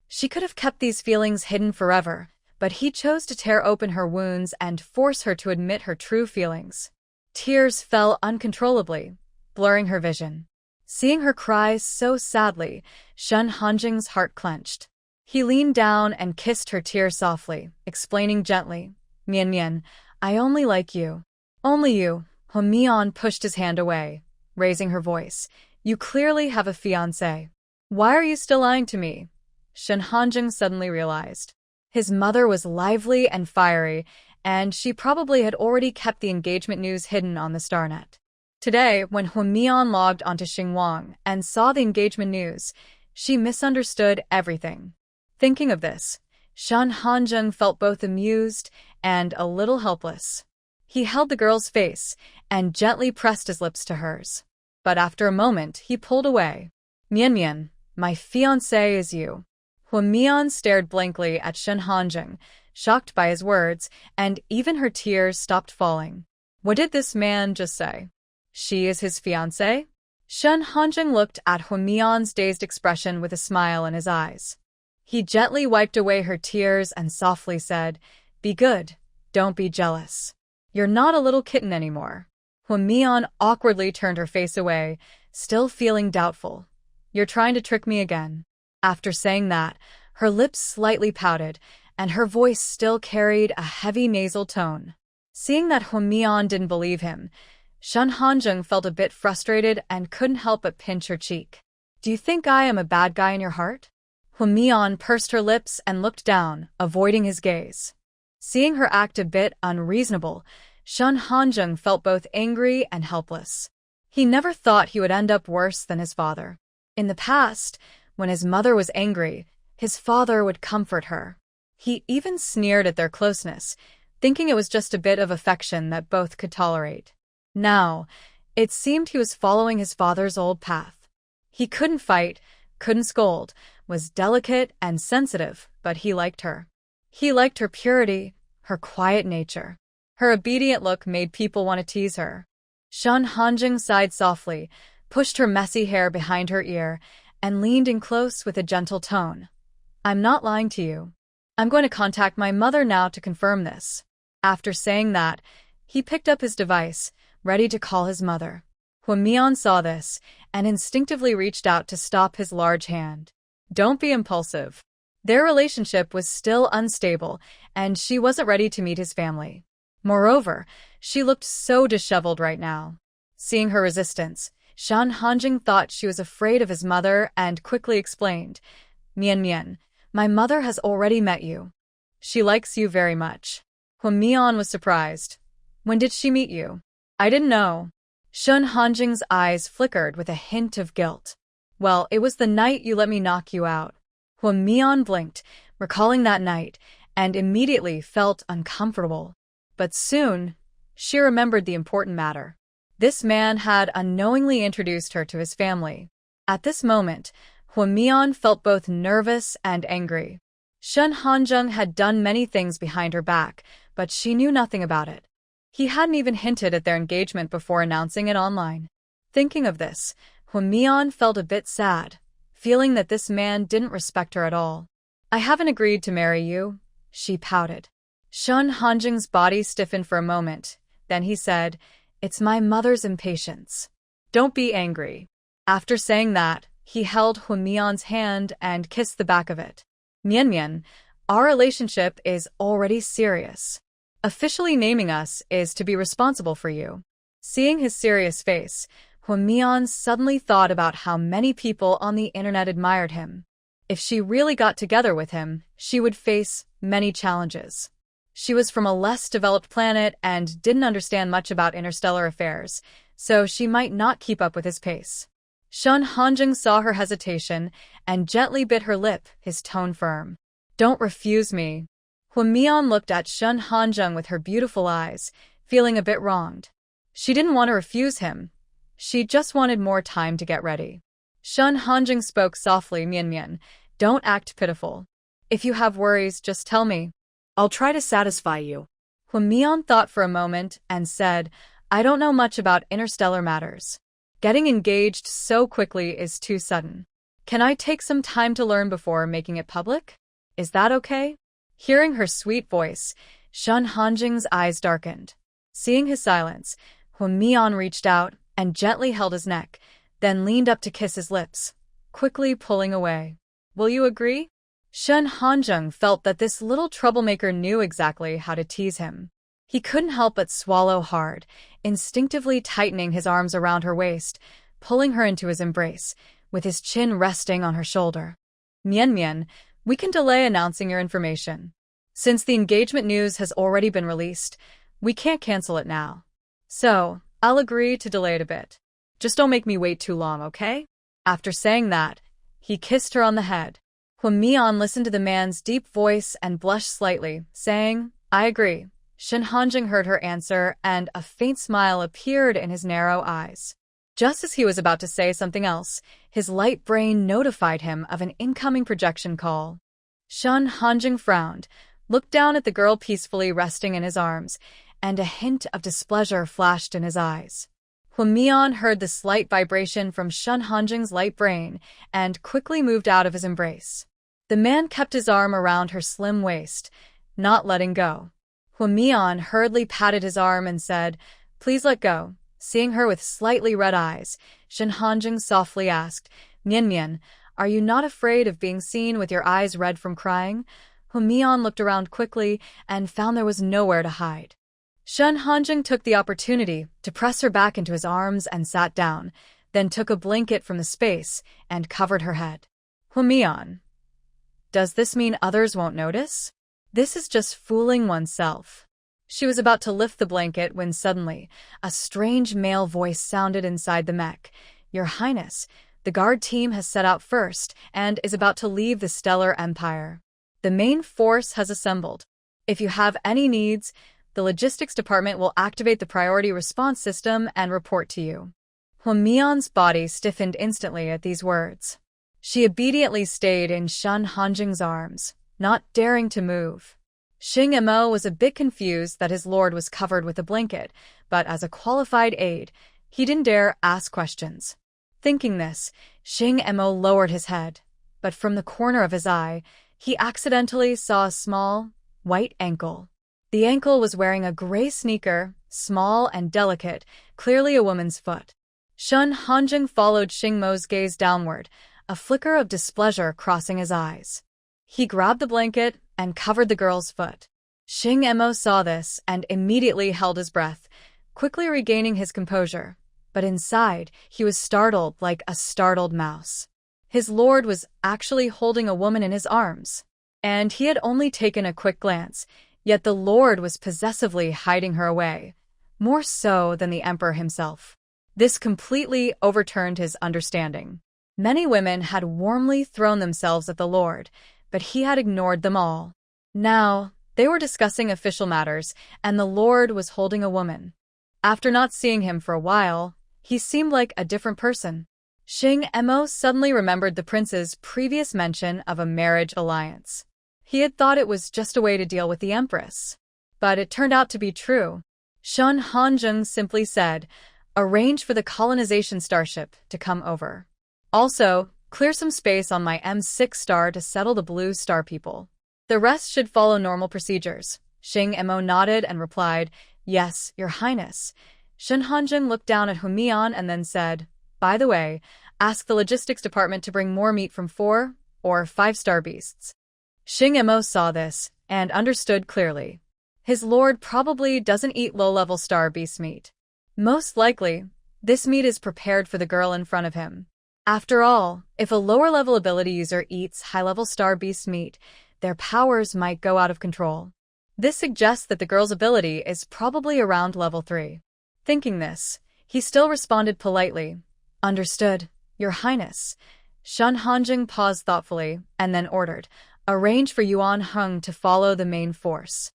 She could have kept these feelings hidden forever, but he chose to tear open her wounds and force her to admit her true feelings. Tears fell uncontrollably, blurring her vision. Seeing her cry so sadly, Shen Hanjun's heart clenched. He leaned down and kissed her tear softly, explaining gently, "Mian Mian, I only like you. Only you." Huamian pushed his hand away, raising her voice. "You clearly have a fiancé. Why are you still lying to me?" Shen Hanjun suddenly realized. His mother was lively and fiery, and she probably had already kept the engagement news hidden on the Starnet. Today, when Huamian logged onto Xinguang and saw the engagement news, she misunderstood everything. Thinking of this, Shen Hanjun felt both amused and a little helpless. He held the girl's face and gently pressed his lips to hers. But after a moment, he pulled away. "Mian Mian, my fiancé is you." Huamian stared blankly at Shen Hanjun, shocked by his words, and even her tears stopped falling. What did this man just say? She is his fiancée? Shun Hanjung looked at Huamian's dazed expression with a smile in his eyes. He gently wiped away her tears and softly said, "Be good, don't be jealous. You're not a little kitten anymore." Huamian awkwardly turned her face away, still feeling doubtful. "You're trying to trick me again." After saying that, her lips slightly pouted, and her voice still carried a heavy nasal tone. Seeing that Huamian didn't believe him, Shun Hanjung felt a bit frustrated and couldn't help but pinch her cheek. "Do you think I am a bad guy in your heart?" Huamian pursed her lips and looked down, avoiding his gaze. Seeing her act a bit unreasonable, Shun Hanjung felt both angry and helpless. He never thought he would end up worse than his father. In the past, when his mother was angry, his father would comfort her. He even sneered at their closeness, thinking it was just a bit of affection that both could tolerate. Now, it seemed he was following his father's old path. He couldn't fight, couldn't scold, was delicate and sensitive, but he liked her. He liked her purity, her quiet nature. Her obedient look made people want to tease her. Shun Hanjung sighed softly, pushed her messy hair behind her ear, and leaned in close with a gentle tone. "I'm not lying to you. I'm going to contact my mother now to confirm this." After saying that, he picked up his device, ready to call his mother. Huamian saw this and instinctively reached out to stop his large hand. "Don't be impulsive." Their relationship was still unstable, and she wasn't ready to meet his family. Moreover, she looked so disheveled right now. Seeing her resistance, Shun Hanjung thought she was afraid of his mother and quickly explained, Mian, my mother has already met you. She likes you very much." Huamian was surprised. "When did she meet you?" "I didn't know." Shun Hanjung's eyes flickered with a hint of guilt. "Well, it was the night you let me knock you out." Huamian blinked, recalling that night, and immediately felt uncomfortable. But soon, she remembered the important matter. This man had unknowingly introduced her to his family. At this moment, Huamian felt both nervous and angry. Shun Hanjung had done many things behind her back, but she knew nothing about it. He hadn't even hinted at their engagement before announcing it online. Thinking of this, Huamian felt a bit sad, feeling that this man didn't respect her at all. "I haven't agreed to marry you," she pouted. Shun Hanjung's body stiffened for a moment, then he said, "It's my mother's impatience. Don't be angry." After saying that, he held Huamian's hand and kissed the back of it. "Mian, our relationship is already serious. Officially naming us is to be responsible for you." Seeing his serious face, Huamian suddenly thought about how many people on the internet admired him. If she really got together with him, she would face many challenges. She was from a less developed planet and didn't understand much about interstellar affairs, so she might not keep up with his pace. Shun Hanjung saw her hesitation and gently bit her lip, his tone firm. "Don't refuse me." Huamian looked at Shun Hanjung with her beautiful eyes, feeling a bit wronged. She didn't want to refuse him. She just wanted more time to get ready. Shun Hanjung spoke softly, Mian, don't act pitiful. If you have worries, just tell me. I'll try to satisfy you." Huamian thought for a moment and said, "I don't know much about interstellar matters. Getting engaged so quickly is too sudden. Can I take some time to learn before making it public? Is that okay?" Hearing her sweet voice, Shun Hanjung's eyes darkened. Seeing his silence, Huamian reached out and gently held his neck, then leaned up to kiss his lips, quickly pulling away. "Will you agree?" Shun Hanjung felt that this little troublemaker knew exactly how to tease him. He couldn't help but swallow hard, instinctively tightening his arms around her waist, pulling her into his embrace, with his chin resting on her shoulder. Mian, we can delay announcing your information. Since the engagement news has already been released, we can't cancel it now. So, I'll agree to delay it a bit. Just don't make me wait too long, okay?" After saying that, he kissed her on the head. Huamian listened to the man's deep voice and blushed slightly, saying, "I agree." Shun Hanjung heard her answer, and a faint smile appeared in his narrow eyes. Just as he was about to say something else, his light brain notified him of an incoming projection call. Shun Hanjung frowned, looked down at the girl peacefully resting in his arms, and a hint of displeasure flashed in his eyes. Hwamian heard the slight vibration from Shun Hanjing's light brain and quickly moved out of his embrace. The man kept his arm around her slim waist, not letting go. Hwamian hurriedly patted his arm and said, "Please let go." Seeing her with slightly red eyes, Shun Hanjing softly asked, "Mian Mian, are you not afraid of being seen with your eyes red from crying?" Hwamian looked around quickly and found there was nowhere to hide. Shun Hanjing took the opportunity to press her back into his arms and sat down, then took a blanket from the space and covered her head. "Hwamian, does this mean others won't notice? This is just fooling oneself." She was about to lift the blanket when suddenly a strange male voice sounded inside the mech. "Your Highness, the guard team has set out first and is about to leave the Stellar Empire. The main force has assembled. If you have any needs, the logistics department will activate the priority response system and report to you." Hwamian's body stiffened instantly at these words. She obediently stayed in Shun Hanjing's arms, not daring to move. Xing Mo was a bit confused that his lord was covered with a blanket, but as a qualified aide, he didn't dare ask questions. Thinking this, Xing Mo lowered his head, but from the corner of his eye, he accidentally saw a small, white ankle. The ankle was wearing a gray sneaker, small and delicate, clearly a woman's foot. Shun Hanjing followed Xing Mo's gaze downward, a flicker of displeasure crossing his eyes. He grabbed the blanket and covered the girl's foot. Xing Mo saw this and immediately held his breath, quickly regaining his composure. But inside, he was startled like a startled mouse. His lord was actually holding a woman in his arms, and he had only taken a quick glance, yet the lord was possessively hiding her away, more so than the emperor himself. This completely overturned his understanding. Many women had warmly thrown themselves at the lord, but he had ignored them all. Now, they were discussing official matters, and the lord was holding a woman. After not seeing him for a while, he seemed like a different person. Xing Mo suddenly remembered the prince's previous mention of a marriage alliance. He had thought it was just a way to deal with the empress. But it turned out to be true. Shun Hanjing simply said, "Arrange for the colonization starship to come over. Also, clear some space on my M6 star to settle the blue star people. The rest should follow normal procedures." Xing Mo nodded and replied, "Yes, Your Highness." Shun Hanjing looked down at Hwamian and then said, "By the way, ask the logistics department to bring more meat from 4 or 5-star beasts." Xing Mo saw this and understood clearly. His lord probably doesn't eat low-level star beast meat. Most likely, this meat is prepared for the girl in front of him. After all, if a lower-level ability user eats high-level star beast meat, their powers might go out of control. This suggests that the girl's ability is probably around level 3. Thinking this, he still responded politely, "Understood, Your Highness." Shun Hanjing paused thoughtfully and then ordered, "Arrange for Yuan Heng to follow the main force."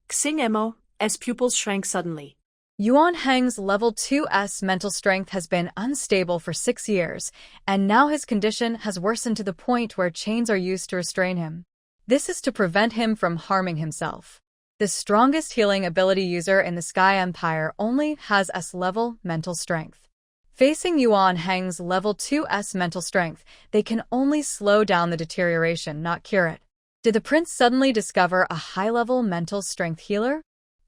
Xing Mo's pupils shrank suddenly. Yuan Heng's level 2S mental strength has been unstable for 6 years, and now his condition has worsened to the point where chains are used to restrain him. This is to prevent him from harming himself. The strongest healing ability user in the Sky Empire only has S-level mental strength. Facing Yuan Heng's level 2S mental strength, they can only slow down the deterioration, not cure it. Did the prince suddenly discover a high-level mental strength healer?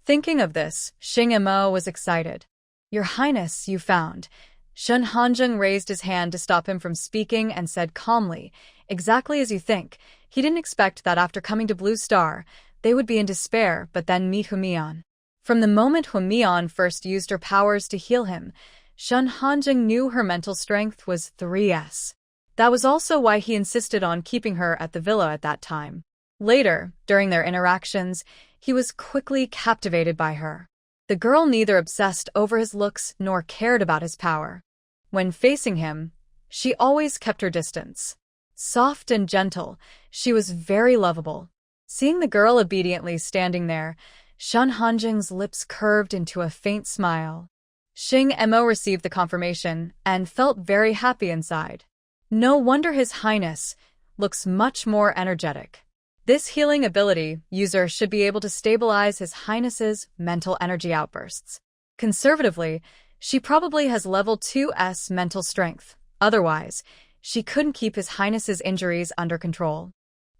Thinking of this, Xing Mo was excited. "Your Highness, you found." Shun Hanjing raised his hand to stop him from speaking and said calmly, "Exactly as you think." He didn't expect that after coming to Blue Star, they would be in despair but then meet Hwamian. From the moment Hwamian first used her powers to heal him, Shun Hanjing knew her mental strength was 3S. That was also why he insisted on keeping her at the villa at that time. Later, during their interactions, he was quickly captivated by her. The girl neither obsessed over his looks nor cared about his power. When facing him, she always kept her distance. Soft and gentle, she was very lovable. Seeing the girl obediently standing there, Shun Hanjing's lips curved into a faint smile. Xing Mo received the confirmation and felt very happy inside. No wonder His Highness looks much more energetic. This healing ability user should be able to stabilize His Highness's mental energy outbursts. Conservatively, She probably has level 2's mental strength. Otherwise, she couldn't keep His Highness's injuries under control.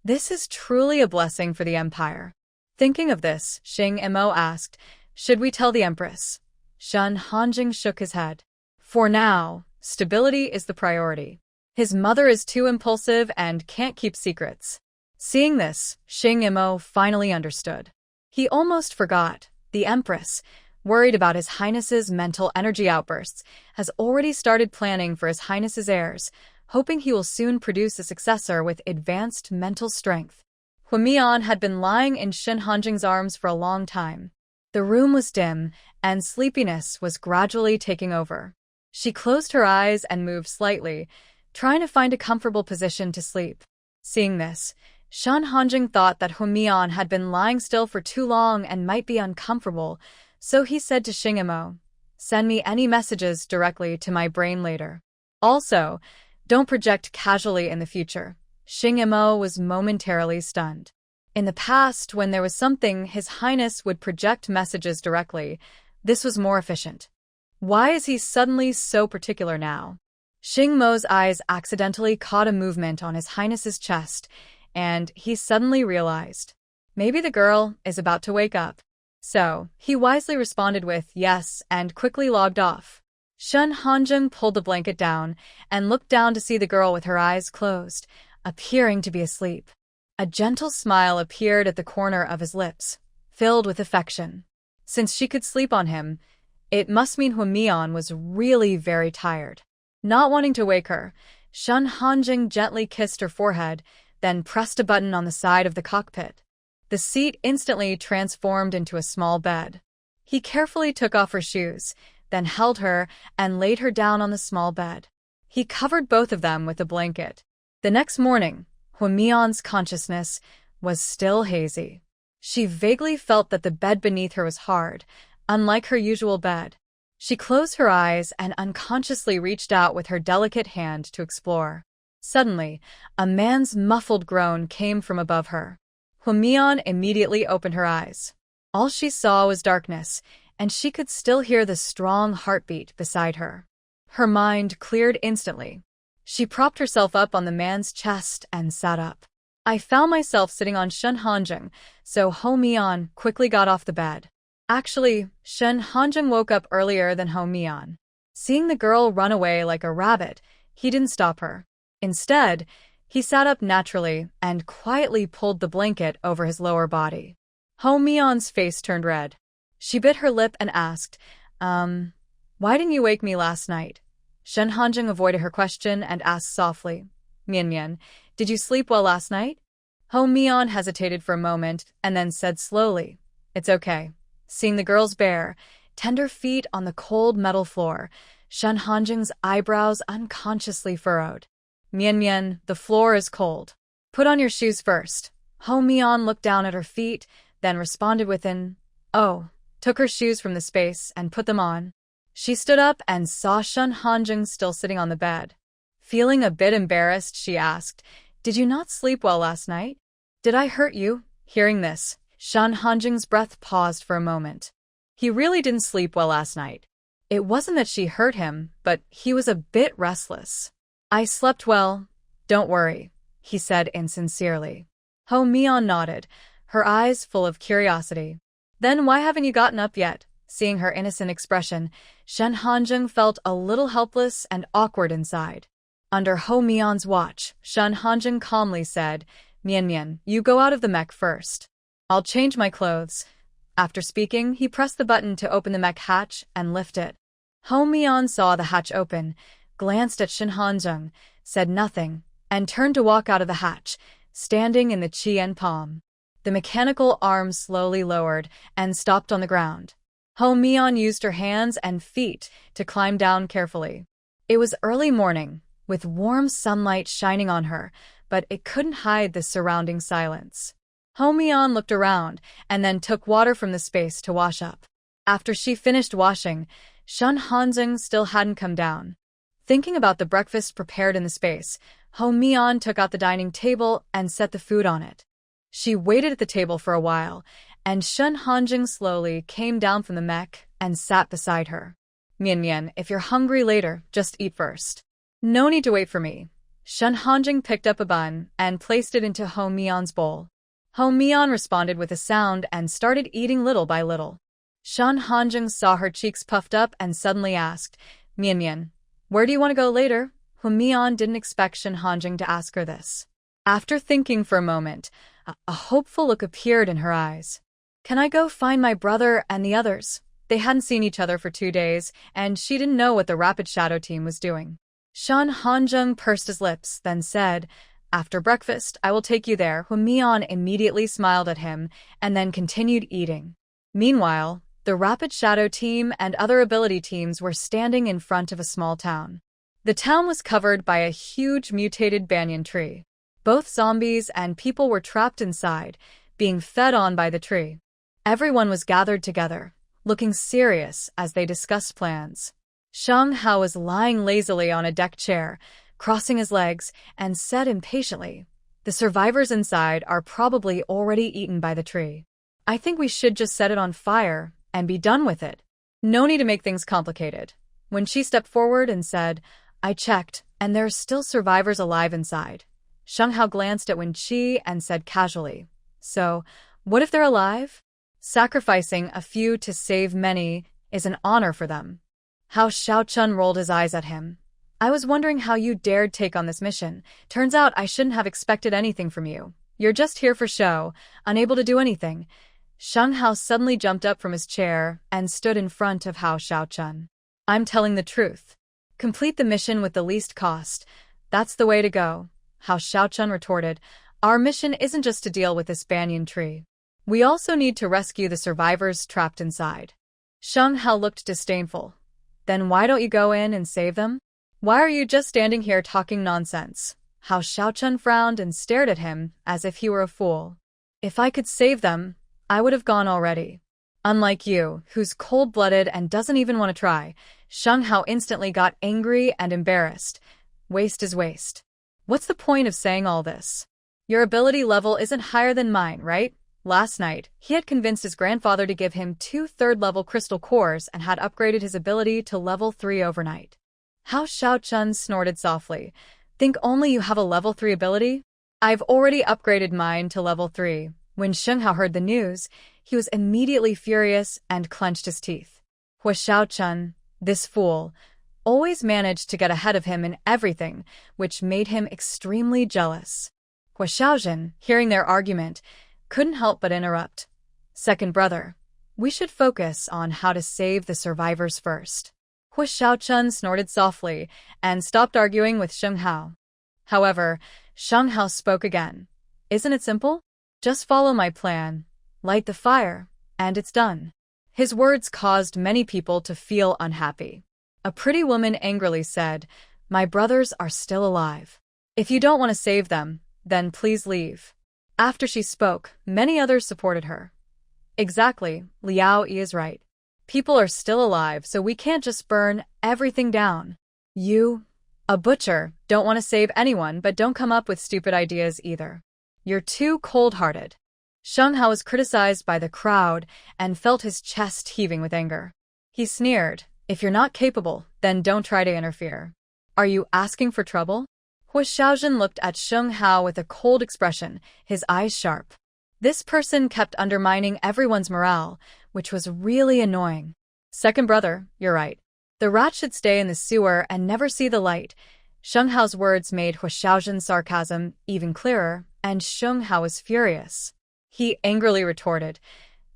This is truly a blessing for the Empire. Thinking of this, Xing Mo asked, should we tell the Empress? Shen Hanjing shook his head. For now, stability is the priority. His mother is too impulsive and can't keep secrets. Seeing this, Xing Mo finally understood. He almost forgot. The Empress, worried about His Highness's mental energy outbursts, has already started planning for His Highness's heirs, hoping he will soon produce a successor with advanced mental strength. Huamian had been lying in Shen Hanjing's arms for a long time. The room was dim, and sleepiness was gradually taking over. She closed her eyes and moved slightly, trying to find a comfortable position to sleep. Seeing this, Shen Hanjing thought that Huamian had been lying still for too long and might be uncomfortable, so he said to Xing Mo, send me any messages directly to my brain later. Also, don't project casually in the future. Xing Mo was momentarily stunned. In the past, when there was something, His Highness would project messages directly. This was more efficient. Why is he suddenly so particular now? Xing Mo's eyes accidentally caught a movement on His Highness's chest, and he suddenly realized. Maybe the girl is about to wake up. So, he wisely responded with yes and quickly logged off. Shen Hanjing pulled the blanket down and looked down to see the girl with her eyes closed, appearing to be asleep. A gentle smile appeared at the corner of his lips, filled with affection. Since she could sleep on him, it must mean Huamian was really very tired. Not wanting to wake her, Shen Hanjing gently kissed her forehead, then pressed a button on the side of the cockpit. The seat instantly transformed into a small bed. He carefully took off her shoes, then held her and laid her down on the small bed. He covered both of them with a blanket. The next morning, Huamian's consciousness was still hazy. She vaguely felt that the bed beneath her was hard, unlike her usual bed. She closed her eyes and unconsciously reached out with her delicate hand to explore. Suddenly, a man's muffled groan came from above her. Huamian immediately opened her eyes. All she saw was darkness, and she could still hear the strong heartbeat beside her. Her mind cleared instantly. She propped herself up on the man's chest and sat up. I found myself sitting on Shen Hanjing, so Huamian quickly got off the bed. Actually, Shen Hanjing woke up earlier than Huamian. Seeing the girl run away like a rabbit, he didn't stop her. Instead, he sat up naturally and quietly pulled the blanket over his lower body. Huamian's face turned red. She bit her lip and asked, why didn't you wake me last night? Shen Hanjing avoided her question and asked softly, Mian, did you sleep well last night? Huamian hesitated for a moment and then said slowly, it's okay. Seeing the girl's bare, tender feet on the cold metal floor, Shen Hanjing's eyebrows unconsciously furrowed. Mian, the floor is cold. Put on your shoes first. Huamian looked down at her feet, then responded with an, oh, took her shoes from the space and put them on. She stood up and saw Shen Hanjing still sitting on the bed. Feeling a bit embarrassed, she asked, did you not sleep well last night? Did I hurt you? Hearing this, Shen Hanjing's breath paused for a moment. He really didn't sleep well last night. It wasn't that she hurt him, but he was a bit restless. I slept well. Don't worry, he said insincerely. Huamian nodded, her eyes full of curiosity. Then why haven't you gotten up yet? Seeing her innocent expression, Shen Hanjing felt a little helpless and awkward inside. Under Huamian's watch, Shen Hanjing calmly said, Mian, you go out of the mech first. I'll change my clothes. After speaking, he pressed the button to open the mech hatch and lift it. Huamian saw the hatch open, glanced at Shen Hanjing, said nothing, and turned to walk out of the hatch, standing in the Qian palm. The mechanical arm slowly lowered and stopped on the ground. Huamian used her hands and feet to climb down carefully. It was early morning, with warm sunlight shining on her, but it couldn't hide the surrounding silence. Huamian looked around and then took water from the space to wash up. After she finished washing, Shen Hanjing still hadn't come down. Thinking about the breakfast prepared in the space, Huamian took out the dining table and set the food on it. She waited at the table for a while, and Shen Hanjing slowly came down from the mech and sat beside her. Mian Mian, if you're hungry later, just eat first. No need to wait for me. Shen Hanjing picked up a bun and placed it into Ho Mian's bowl. Ho Mian responded with a sound and started eating little by little. Shen Hanjing saw her cheeks puffed up and suddenly asked, Mian Mian, where do you want to go later? Ho Mian didn't expect Shen Hanjing to ask her this. After thinking for a moment, a hopeful look appeared in her eyes. Can I go find my brother and the others? They hadn't seen each other for 2 days, and she didn't know what the Rapid Shadow team was doing. Shen Hanjing pursed his lips, then said, after breakfast, I will take you there. Hu Mian immediately smiled at him, and then continued eating. Meanwhile, the Rapid Shadow team and other ability teams were standing in front of a small town. The town was covered by a huge mutated banyan tree. Both zombies and people were trapped inside, being fed on by the tree. Everyone was gathered together, looking serious as they discussed plans. Sheng Hao was lying lazily on a deck chair, crossing his legs, and said impatiently, the survivors inside are probably already eaten by the tree. I think we should just set it on fire and be done with it. No need to make things complicated. When she stepped forward and said, I checked, and there are still survivors alive inside. Sheng Hao glanced at Wen Qi and said casually, so, what if they're alive? Sacrificing a few to save many is an honor for them. Hao Xiaochun rolled his eyes at him. I was wondering how you dared take on this mission. Turns out I shouldn't have expected anything from you. You're just here for show, unable to do anything. Sheng Hao suddenly jumped up from his chair and stood in front of Hao Xiaochun. I'm telling the truth. Complete the mission with the least cost. That's the way to go. Hao Xiaochun retorted, our mission isn't just to deal with this banyan tree. We also need to rescue the survivors trapped inside. Sheng Hao looked disdainful. Then why don't you go in and save them? Why are you just standing here talking nonsense? Hao Xiaochun frowned and stared at him as if he were a fool. If I could save them, I would have gone already. Unlike you, who's cold-blooded and doesn't even want to try, Sheng Hao instantly got angry and embarrassed. Waste is waste. What's the point of saying all this? Your ability level isn't higher than mine, right? Last night, he had convinced his grandfather to give him 2 third-level crystal cores and had upgraded his ability to level 3 overnight. Hao Xiaochun snorted softly. Think only you have a level 3 ability? I've already upgraded mine to level 3. When Sheng Hao heard the news, he was immediately furious and clenched his teeth. Hua Xiaochun, this fool, always managed to get ahead of him in everything, which made him extremely jealous. Hua Xiaozhen, hearing their argument, couldn't help but interrupt. Second brother, we should focus on how to save the survivors first. Hua Xiaochun snorted softly and stopped arguing with Sheng Hao. However, Sheng Hao spoke again. Isn't it simple? Just follow my plan, light the fire, and it's done. His words caused many people to feel unhappy. A pretty woman angrily said, my brothers are still alive. If you don't want to save them, then please leave. After she spoke, many others supported her. Exactly, Liao Yi is right. People are still alive, so we can't just burn everything down. You, a butcher, don't want to save anyone, but don't come up with stupid ideas either. You're too cold-hearted. Sheng Hao was criticized by the crowd and felt his chest heaving with anger. He sneered, if you're not capable, then don't try to interfere. Are you asking for trouble? Hua Xiaozhen looked at Sheng Hao with a cold expression, his eyes sharp. This person kept undermining everyone's morale, which was really annoying. Second brother, you're right. The rat should stay in the sewer and never see the light. Sheng Hao's words made Hua Xiaozhen's sarcasm even clearer, and Sheng Hao was furious. He angrily retorted,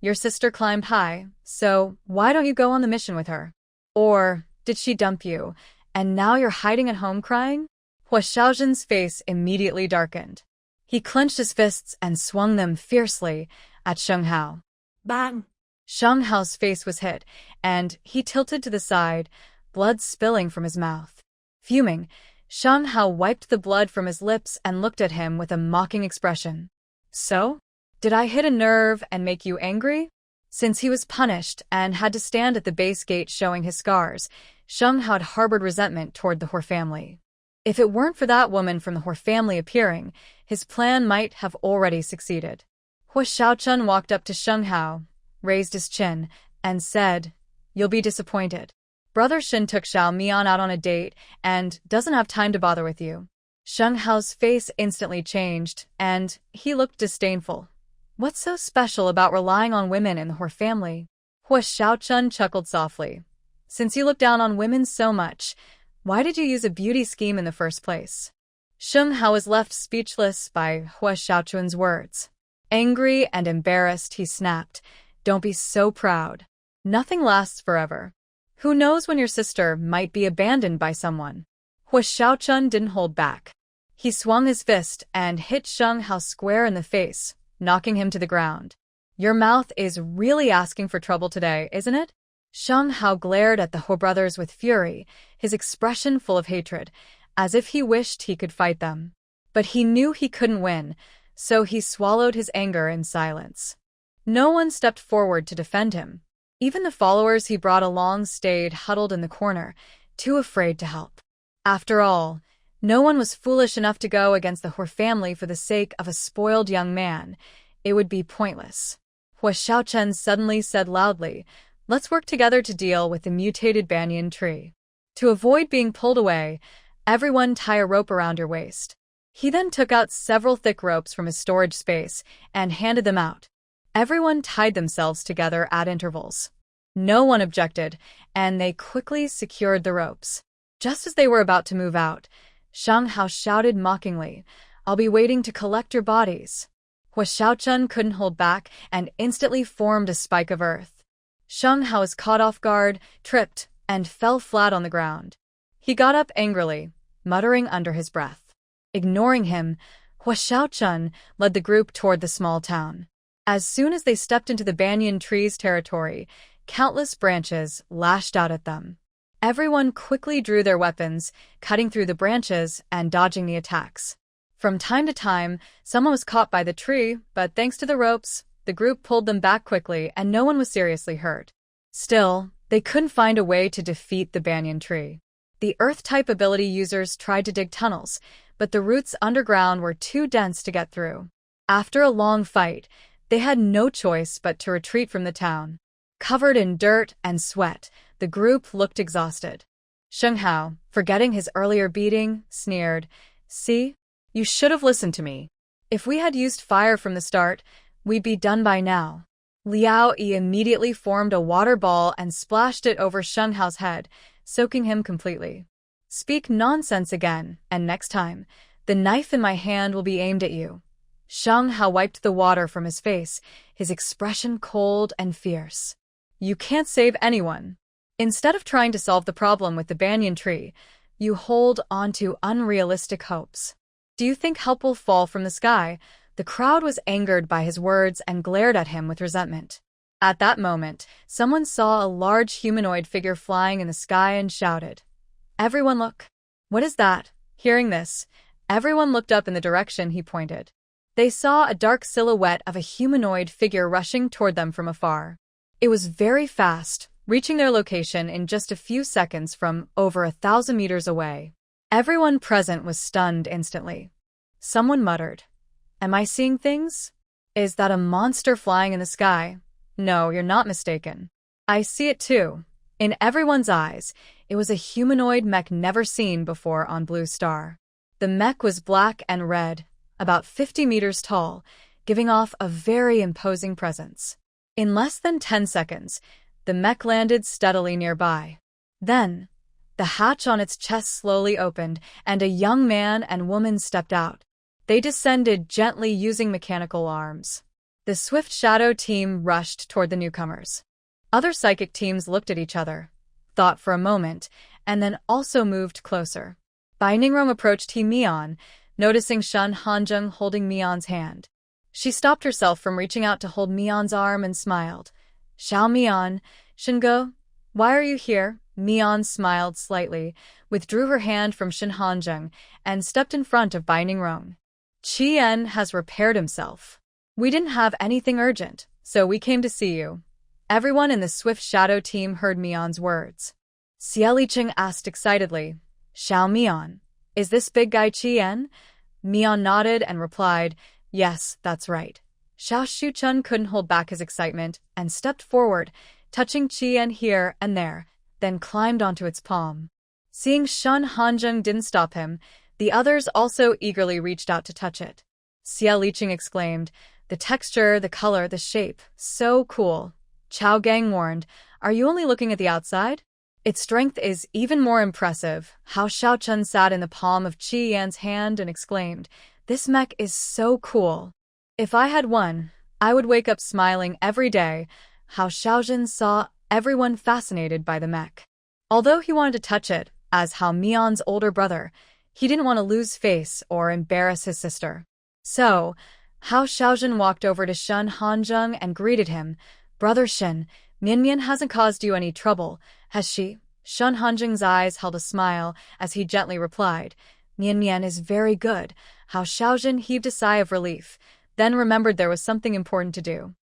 your sister climbed high, so why don't you go on the mission with her? Or, did she dump you, and now you're hiding at home crying? Hua Xiaozhen's face immediately darkened. He clenched his fists and swung them fiercely at Sheng Hao. Bang! Sheng Hao's face was hit, and he tilted to the side, blood spilling from his mouth. Fuming, Sheng Hao wiped the blood from his lips and looked at him with a mocking expression. So? Did I hit a nerve and make you angry? Since he was punished and had to stand at the base gate showing his scars, Sheng Hao had harbored resentment toward the Hor family. If it weren't for that woman from the Hor family appearing, his plan might have already succeeded. Hua Xiaochun walked up to Sheng Hao, raised his chin, and said, you'll be disappointed. Brother Shin took Xiao Mian out on a date and doesn't have time to bother with you. Sheng Hao's face instantly changed, and he looked disdainful. What's so special about relying on women in the Hor family? Hua Xiaochun chuckled softly. Since you look down on women so much, why did you use a beauty scheme in the first place? Sheng Hao was left speechless by Hua Xiaochun's words. Angry and embarrassed, he snapped, "Don't be so proud. Nothing lasts forever. Who knows when your sister might be abandoned by someone?" Hua Xiaochun didn't hold back. He swung his fist and hit Sheng Hao square in the face, knocking him to the ground. Your mouth is really asking for trouble today, isn't it? Sheng Hao glared at the Ho brothers with fury, his expression full of hatred, as if he wished he could fight them. But he knew he couldn't win, so he swallowed his anger in silence. No one stepped forward to defend him. Even the followers he brought along stayed huddled in the corner, too afraid to help. After all, no one was foolish enough to go against the Hor family for the sake of a spoiled young man. It would be pointless. Hua Xiaochun suddenly said loudly, "Let's work together to deal with the mutated banyan tree. To avoid being pulled away, everyone tie a rope around your waist." He then took out several thick ropes from his storage space and handed them out. Everyone tied themselves together at intervals. No one objected, and they quickly secured the ropes. Just as they were about to move out, Sheng Hao shouted mockingly, "I'll be waiting to collect your bodies." Hua Xiaochun couldn't hold back and instantly formed a spike of earth. Sheng Hao was caught off guard, tripped, and fell flat on the ground. He got up angrily, muttering under his breath. Ignoring him, Hua Xiaochun led the group toward the small town. As soon as they stepped into the banyan tree's territory, countless branches lashed out at them. Everyone quickly drew their weapons, cutting through the branches and dodging the attacks. From time to time, someone was caught by the tree, but thanks to the ropes, the group pulled them back quickly and no one was seriously hurt. Still, they couldn't find a way to defeat the banyan tree. The Earth-type ability users tried to dig tunnels, but the roots underground were too dense to get through. After a long fight, they had no choice but to retreat from the town. Covered in dirt and sweat, the group looked exhausted. Sheng Hao, forgetting his earlier beating, sneered, "See? You should have listened to me. If we had used fire from the start, we'd be done by now." Liao Yi immediately formed a water ball and splashed it over Sheng Hao's head, soaking him completely. "Speak nonsense again, and next time, the knife in my hand will be aimed at you." Sheng Hao wiped the water from his face, his expression cold and fierce. "You can't save anyone. Instead of trying to solve the problem with the banyan tree, you hold on to unrealistic hopes. Do you think help will fall from the sky?" The crowd was angered by his words and glared at him with resentment. At that moment, someone saw a large humanoid figure flying in the sky and shouted, "Everyone look!" "What is that?" Hearing this, everyone looked up in the direction he pointed. They saw a dark silhouette of a humanoid figure rushing toward them from afar. It was very fast, reaching their location in just a few seconds from over 1,000 meters away. Everyone present was stunned instantly. Someone muttered, "Am I seeing things? Is that a monster flying in the sky?" "No, you're not mistaken. I see it too." In everyone's eyes, it was a humanoid mech never seen before on Blue Star. The mech was black and red, about 50 meters tall, giving off a very imposing presence. In less than 10 seconds, the mech landed steadily nearby. Then, the hatch on its chest slowly opened, and a young man and woman stepped out. They descended gently using mechanical arms. The Swift Shadow team rushed toward the newcomers. Other psychic teams looked at each other, thought for a moment, and then also moved closer. Bai Ningrong approached He Mian, noticing Shen Hanzheng holding Mian's hand. She stopped herself from reaching out to hold Mian's arm and smiled. "Xiao Mian, Shingo, why are you here?" Mian smiled slightly, withdrew her hand from Shen Hanzheng, and stepped in front of Bai Ningrong. "Qian has repaired himself. We didn't have anything urgent, so we came to see you." Everyone in the Swift Shadow team heard Mian's words. Xie Liqing asked excitedly, "Xiao Mian, is this big guy Qian?" Mian nodded and replied, "Yes, that's right." Xiao Shuchun couldn't hold back his excitement and stepped forward, touching Qian here and there. then climbed onto its palm. Seeing Shun Hanjung didn't stop him, the others also eagerly reached out to touch it. Xia Liqing exclaimed, "The texture, the color, the shape, so cool." Chao Gang warned, "Are you only looking at the outside? Its strength is even more impressive." Hao Xiaochun sat in the palm of Qi Yan's hand and exclaimed, "This mech is so cool. If I had one, I would wake up smiling every day." Hao Xiaojun saw everyone fascinated by the mech. Although he wanted to touch it, as Hao Mian's older brother, he didn't want to lose face or embarrass his sister. So, Hao Xiaojun walked over to Shun Hanjung and greeted him. "Brother Shen, Mian hasn't caused you any trouble, has she?" Shun Hanjung's eyes held a smile as he gently replied, "Mian is very good." Hao Xiaojun heaved a sigh of relief, then remembered there was something important to do.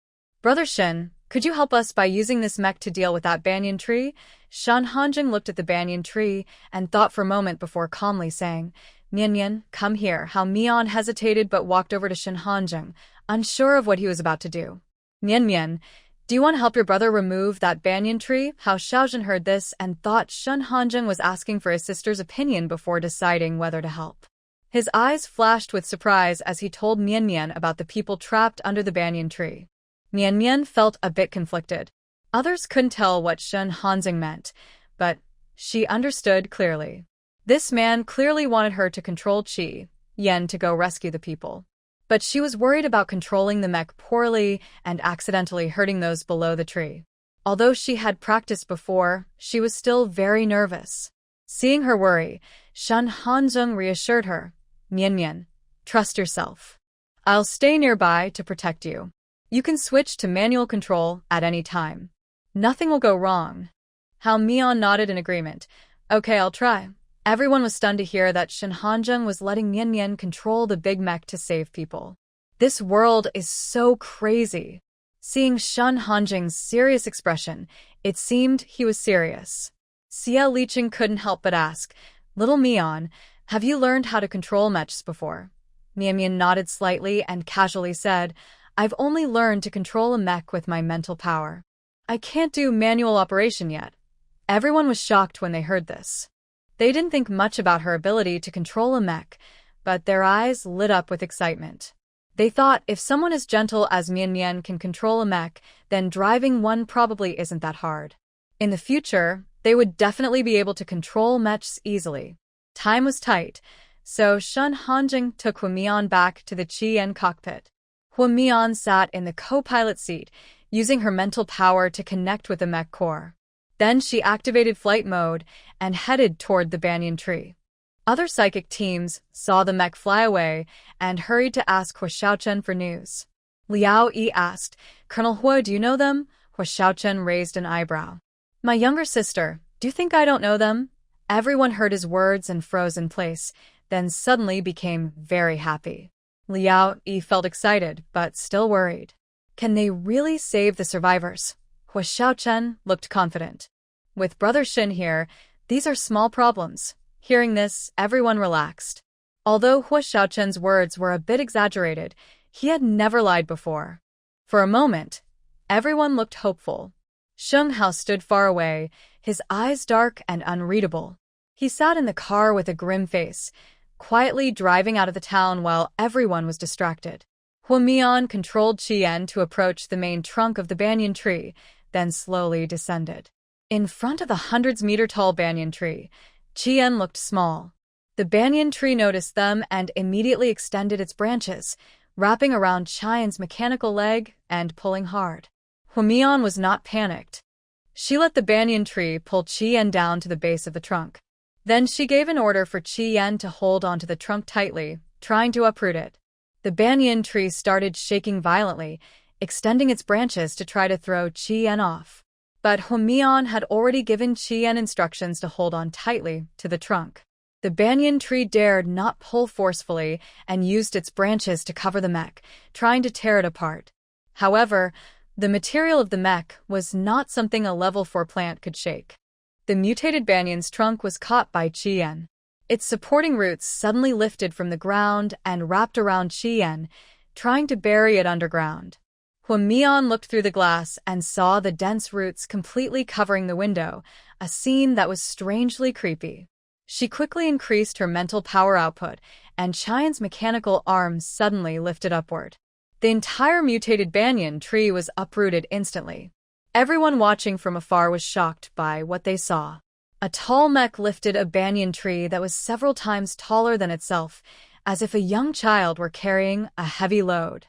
"Brother Shen, could you help us by using this mech to deal with that banyan tree?" Shun Hanjung looked at the banyan tree and thought for a moment before calmly saying, "Mian, come here." Hao Mian hesitated but walked over to Shun Hanjung, unsure of what he was about to do. "Mian, do you want to help your brother remove that banyan tree?" Hao Xiaojun heard this and thought Shun Hanjung was asking for his sister's opinion before deciding whether to help. His eyes flashed with surprise as he told Mian about the people trapped under the banyan tree. Mian felt a bit conflicted. Others couldn't tell what Shun Hanjung meant, but she understood clearly. This man clearly wanted her to control Qi Yan to go rescue the people. But she was worried about controlling the mech poorly and accidentally hurting those below the tree. Although she had practiced before, she was still very nervous. Seeing her worry, Shun Hanjung reassured her, "Mian, trust yourself. I'll stay nearby to protect you. You can switch to manual control at any time. Nothing will go wrong." Hao Mian nodded in agreement. "Okay, I'll try." Everyone was stunned to hear that Shun Hanjung was letting Mian control the big mech to save people. This world is so crazy. Seeing Shun Hanjung's serious expression, it seemed he was serious. Xia Liqing couldn't help but ask, "Little Mian, have you learned how to control mechs before?" Mian nodded slightly and casually said, "I've only learned to control a mech with my mental power. I can't do manual operation yet." Everyone was shocked when they heard this. They didn't think much about her ability to control a mech, but their eyes lit up with excitement. They thought if someone as gentle as Mian can control a mech, then driving one probably isn't that hard. In the future, they would definitely be able to control mechs easily. Time was tight, so Shun Hanjung took Huamian back to the Qi cockpit. Huamian sat in the co-pilot seat, using her mental power to connect with the mech core. Then she activated flight mode and headed toward the banyan tree. Other psychic teams saw the mech fly away and hurried to ask Hua Xiaochen for news. Liao Yi asked, "Colonel Hua, do you know them?" Hua Xiaochen raised an eyebrow. "My younger sister, do you think I don't know them?" Everyone heard his words and froze in place, then suddenly became very happy. Liao Yi felt excited, but still worried. Can they really save the survivors? Hua Xiaochen looked confident. With Brother Shin here, these are small problems. Hearing this, everyone relaxed. Although Hua Xiaochen's words were a bit exaggerated, he had never lied before. For a moment, everyone looked hopeful. Sheng Hao stood far away, his eyes dark and unreadable. He sat in the car with a grim face, quietly driving out of the town while everyone was distracted. Huamian controlled Qian to approach the main trunk of the banyan tree, then slowly descended. In front of the hundreds-meter-tall banyan tree, Qian looked small. The banyan tree noticed them and immediately extended its branches, wrapping around Qian's mechanical leg and pulling hard. Huamian was not panicked. She let the banyan tree pull Qian down to the base of the trunk. Then she gave an order for Qian to hold onto the trunk tightly, trying to uproot it. The banyan tree started shaking violently, extending its branches to try to throw Qian off. But Huamian had already given Qian instructions to hold on tightly to the trunk. The banyan tree dared not pull forcefully and used its branches to cover the mech, trying to tear it apart. However, the material of the mech was not something a level 4 plant could shake. The mutated banyan's trunk was caught by Qian. Its supporting roots suddenly lifted from the ground and wrapped around Qian, trying to bury it underground. Mian looked through the glass and saw the dense roots completely covering the window, a scene that was strangely creepy. She quickly increased her mental power output, and Chian's mechanical arms suddenly lifted upward. The entire mutated banyan tree was uprooted instantly. Everyone watching from afar was shocked by what they saw. A tall mech lifted a banyan tree that was several times taller than itself, as if a young child were carrying a heavy load.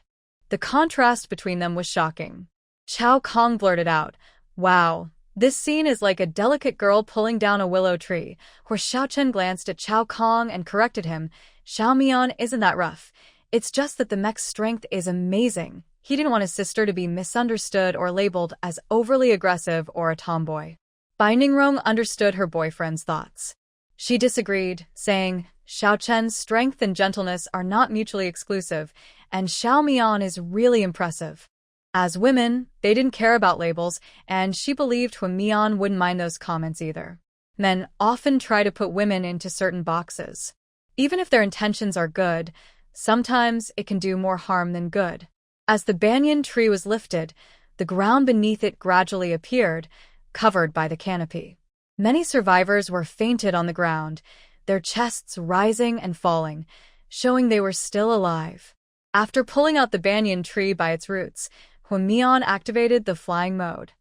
The contrast between them was shocking. Chao Kong blurted out, "Wow, this scene is like a delicate girl pulling down a willow tree," where Xiaochen glanced at Chao Kong and corrected him. "Xiaomian isn't that rough. It's just that the mech's strength is amazing." He didn't want his sister to be misunderstood or labeled as overly aggressive or a tomboy. Bai Ningrong understood her boyfriend's thoughts. She disagreed, saying, "Xiaochen's strength and gentleness are not mutually exclusive, and Xiaomian is really impressive." As women, they didn't care about labels, and she believed Mian wouldn't mind those comments either. Men often try to put women into certain boxes. Even if their intentions are good, sometimes it can do more harm than good. As the banyan tree was lifted, the ground beneath it gradually appeared, covered by the canopy. Many survivors were fainted on the ground, their chests rising and falling, showing they were still alive. After pulling out the banyan tree by its roots, Mian activated the flying mode.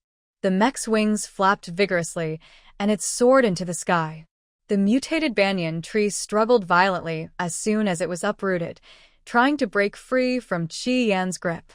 The mech's wings flapped vigorously, and it soared into the sky. The mutated banyan tree struggled violently as soon as it was uprooted, trying to break free from Qi Yan's grip.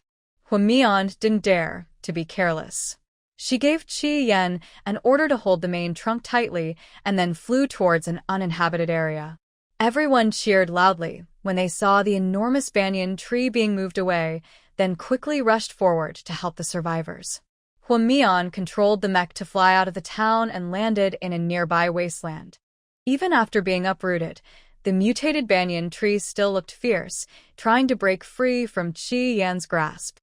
Mian didn't dare to be careless. She gave Qi Yan an order to hold the main trunk tightly and then flew towards an uninhabited area. Everyone cheered loudly when they saw the enormous banyan tree being moved away, then quickly rushed forward to help the survivors. Mian controlled the mech to fly out of the town and landed in a nearby wasteland. Even after being uprooted, the mutated banyan tree still looked fierce, trying to break free from Qi Yan's grasp.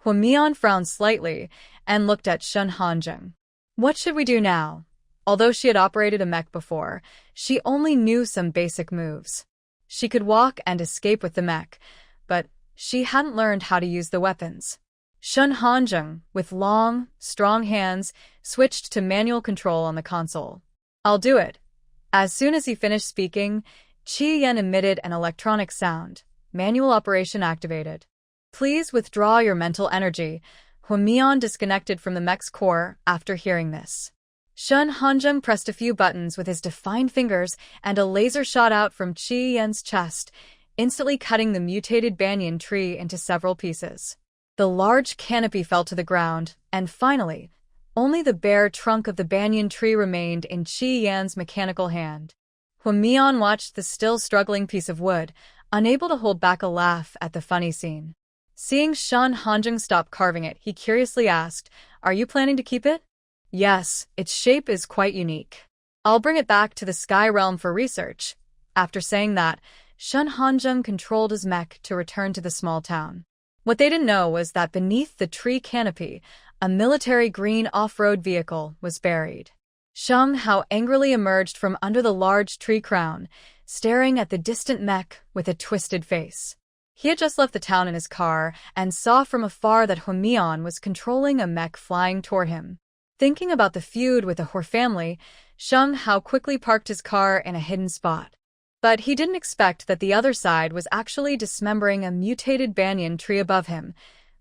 Mian frowned slightly and looked at Shun Hanzheng. What should we do now? Although she had operated a mech before, she only knew some basic moves. She could walk and escape with the mech, but she hadn't learned how to use the weapons. Shun Hanzheng, with long, strong hands, switched to manual control on the console. "I'll do it." As soon as he finished speaking, Qi Yan emitted an electronic sound. Manual operation activated. "Please withdraw your mental energy." Mian disconnected from the mech's core after hearing this. Shun Hanzheng pressed a few buttons with his defined fingers, and a laser shot out from Qi Yan's chest, instantly cutting the mutated banyan tree into several pieces. The large canopy fell to the ground, and finally, only the bare trunk of the banyan tree remained in Qi Yan's mechanical hand. Mian watched the still struggling piece of wood, unable to hold back a laugh at the funny scene. Seeing Shun Hanzheng stop carving it, he curiously asked, "Are you planning to keep it?" "Yes, its shape is quite unique. I'll bring it back to the Sky Realm for research." After saying that, Shun Hanzheng controlled his mech to return to the small town. What they didn't know was that beneath the tree canopy, a military green off-road vehicle was buried. Sheng Hao angrily emerged from under the large tree crown, staring at the distant mech with a twisted face. He had just left the town in his car and saw from afar that Mian was controlling a mech flying toward him. Thinking about the feud with the Hor family, Sheng Hao quickly parked his car in a hidden spot. But he didn't expect that the other side was actually dismembering a mutated banyan tree above him,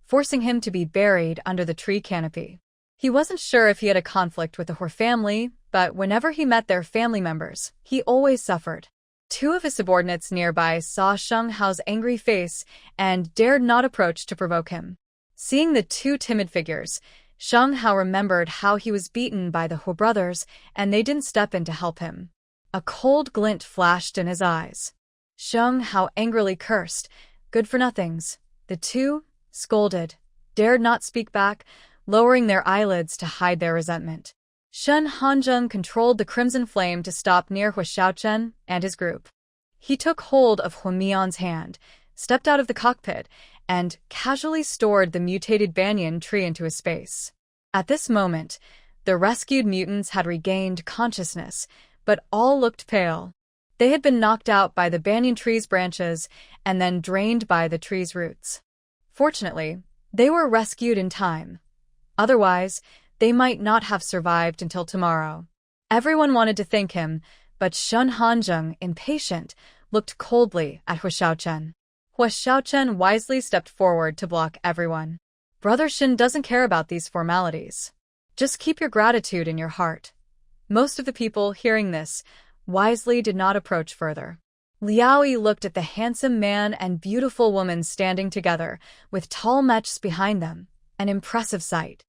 forcing him to be buried under the tree canopy. He wasn't sure if he had a conflict with the Hor family, but whenever he met their family members, he always suffered. Two of his subordinates nearby saw Sheng Hao's angry face and dared not approach to provoke him. Seeing the two timid figures, Sheng Hao remembered how he was beaten by the Hor brothers, and they didn't step in to help him. A cold glint flashed in his eyes. Sheng Hao angrily cursed, "Good-for-nothings." The two, scolded, dared not speak back, lowering their eyelids to hide their resentment. Shun Hanzheng controlled the crimson flame to stop near Hua Xiaochen and his group. He took hold of Mian's hand, stepped out of the cockpit, and casually stored the mutated banyan tree into his space. At this moment, the rescued mutants had regained consciousness, but all looked pale. They had been knocked out by the banyan tree's branches and then drained by the tree's roots. Fortunately, They were rescued in time. Otherwise, they might not have survived until tomorrow. Everyone wanted to thank him, but Shun Hanzheng, impatient, looked coldly at Hua Xiaochen. Hua Xiaochen wisely stepped forward to block everyone. Brother Shin doesn't care about these formalities. Just keep your gratitude in your heart. Most of the people hearing this wisely did not approach further. Liao Yi looked at the handsome man and beautiful woman standing together, with tall mechs behind them, an impressive sight.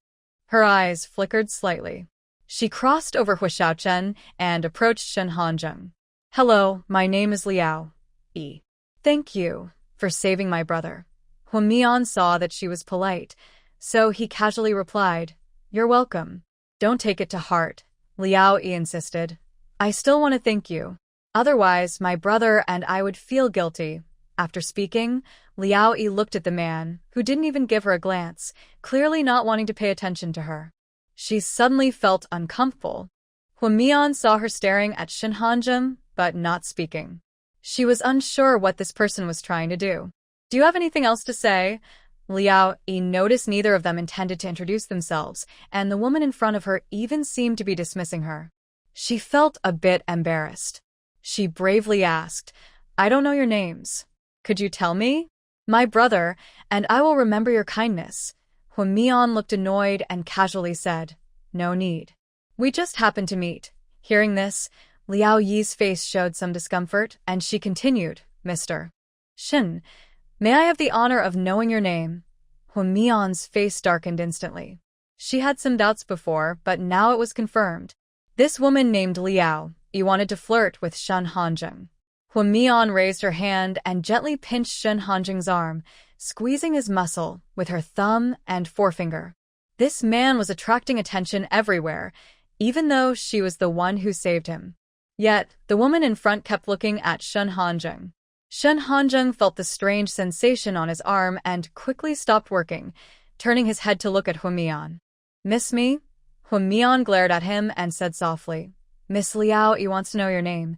Her eyes flickered slightly. She crossed over Hua Xiaochen and approached Shen Hanzheng. Hello, my name is Liao Yi. Thank you for saving my brother. Hua Mian saw that she was polite, so he casually replied, You're welcome. Don't take it to heart, Liao Yi insisted. I still want to thank you. Otherwise, my brother and I would feel guilty. After speaking, Liao Yi looked at the man, who didn't even give her a glance, clearly not wanting to pay attention to her. She suddenly felt uncomfortable. Hua Mian saw her staring at Shen Hanzheng, but not speaking. She was unsure what this person was trying to do. Do you have anything else to say? Liao Yi noticed neither of them intended to introduce themselves, and the woman in front of her even seemed to be dismissing her. She felt a bit embarrassed. She bravely asked, I don't know your names. Could you tell me? My brother, and I will remember your kindness. Hua Mian looked annoyed and casually said, No need. We just happened to meet. Hearing this, Liao Yi's face showed some discomfort, and she continued, Mr. Shin, may I have the honor of knowing your name? Hua Mian's face darkened instantly. She had some doubts before, but now it was confirmed. This woman named Liao Yi wanted to flirt with Shen Hanzheng. Hua Mian raised her hand and gently pinched Shen Hanzheng's arm, squeezing his muscle with her thumb and forefinger. This man was attracting attention everywhere, even though she was the one who saved him. Yet, the woman in front kept looking at Shen Hanzheng. Shen Hanzheng felt the strange sensation on his arm and quickly stopped working, turning his head to look at Hua Mian. Miss me? Hua Mian glared at him and said softly, Miss Liao Yi wants to know your name.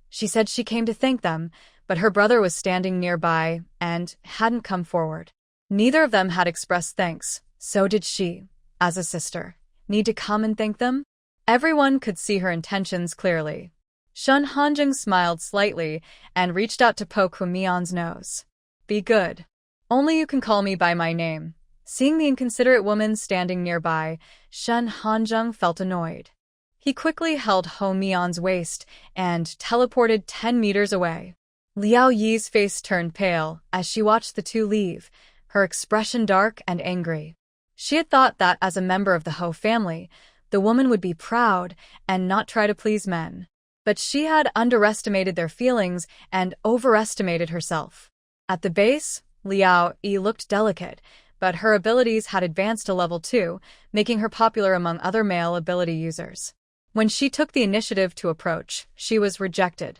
She said she came to thank them, but her brother was standing nearby and hadn't come forward. Neither of them had expressed thanks, so did she, as a sister, need to come and thank them? Everyone could see her intentions clearly. Shen Hanzheng smiled slightly and reached out to poke Hua Mian's nose. Be good. Only you can call me by my name. Seeing the inconsiderate woman standing nearby, Shen Hanzheng felt annoyed. He quickly held Hua Mian's waist and teleported 10 meters away. Liao Yi's face turned pale as she watched the two leave, her expression dark and angry. She had thought that as a member of the Ho family, the woman would be proud and not try to please men. But she had underestimated their feelings and overestimated herself. At the base, Liao Yi looked delicate, but her abilities had advanced to level 2, making her popular among other male ability users. When she took the initiative to approach, she was rejected.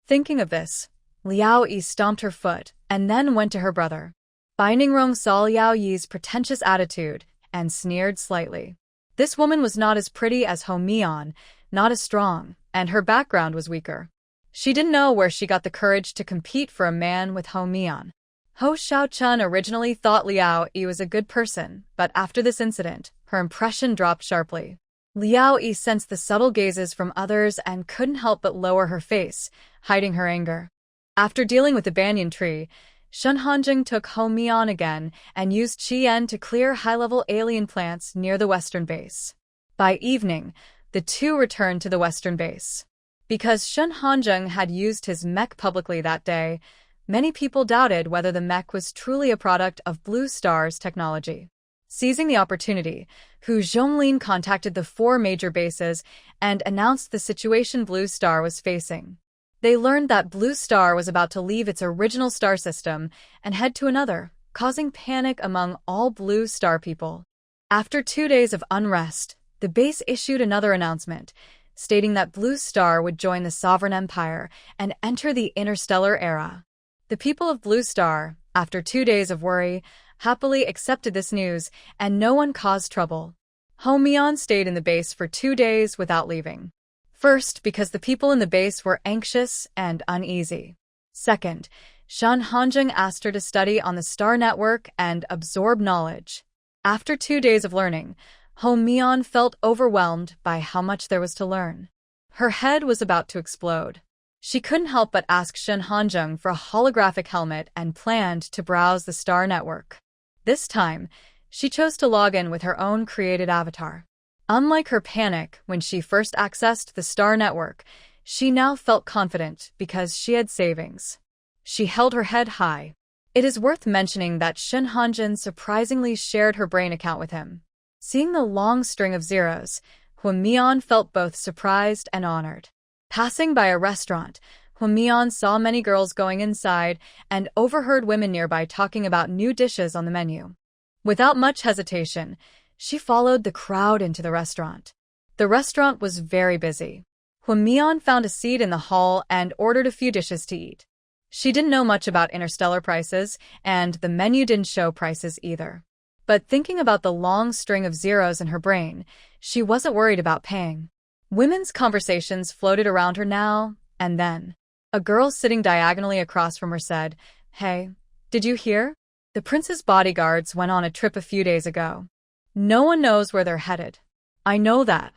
Thinking of this, Liao Yi stomped her foot and then went to her brother. Bai Ningrong saw Liao Yi's pretentious attitude and sneered slightly. This woman was not as pretty as Hua Mian, not as strong, and her background was weaker. She didn't know where she got the courage to compete for a man with Hua Mian. Hou Xiaochun originally thought Liao Yi was a good person, but after this incident, her impression dropped sharply. Liao Yi sensed the subtle gazes from others and couldn't help but lower her face, hiding her anger. After dealing with the banyan tree, Shen Hanzheng took Hua Mian again and used Qian to clear high-level alien plants near the western base. By evening, the two returned to the western base. Because Shen Hanzheng had used his mech publicly that day, many people doubted whether the mech was truly a product of Blue Star's technology. Seizing the opportunity, Hu Zhonglin contacted the 4 major bases and announced the situation Blue Star was facing. They learned that Blue Star was about to leave its original star system and head to another, causing panic among all Blue Star people. After 2 days of unrest, the base issued another announcement, stating that Blue Star would join the Sovereign Empire and enter the interstellar era. The people of Blue Star, after 2 days of worry, happily accepted this news, and no one caused trouble. Hua Mian stayed in the base for 2 days without leaving. First, because the people in the base were anxious and uneasy. Second, Shen Hanjing asked her to study on the star network and absorb knowledge. After 2 days of learning, Ho Mian felt overwhelmed by how much there was to learn. Her head was about to explode. She couldn't help but ask Shen Hanjing for a holographic helmet and planned to browse the star network. This time, she chose to log in with her own created avatar. Unlike her panic when she first accessed the star network, she now felt confident because she had savings. She held her head high. It is worth mentioning that Shen Hanjin surprisingly shared her brain account with him. Seeing the long string of zeros, Huamian felt both surprised and honored. Passing by a restaurant, Huamian saw many girls going inside and overheard women nearby talking about new dishes on the menu. Without much hesitation, she followed the crowd into the restaurant. The restaurant was very busy. Huamian found a seat in the hall and ordered a few dishes to eat. She didn't know much about interstellar prices, and the menu didn't show prices either. But thinking about the long string of zeros in her brain, she wasn't worried about paying. Women's conversations floated around her now and then. A girl sitting diagonally across from her said, "Hey, did you hear? The prince's bodyguards went on a trip a few days ago. No one knows where they're headed." "I know that.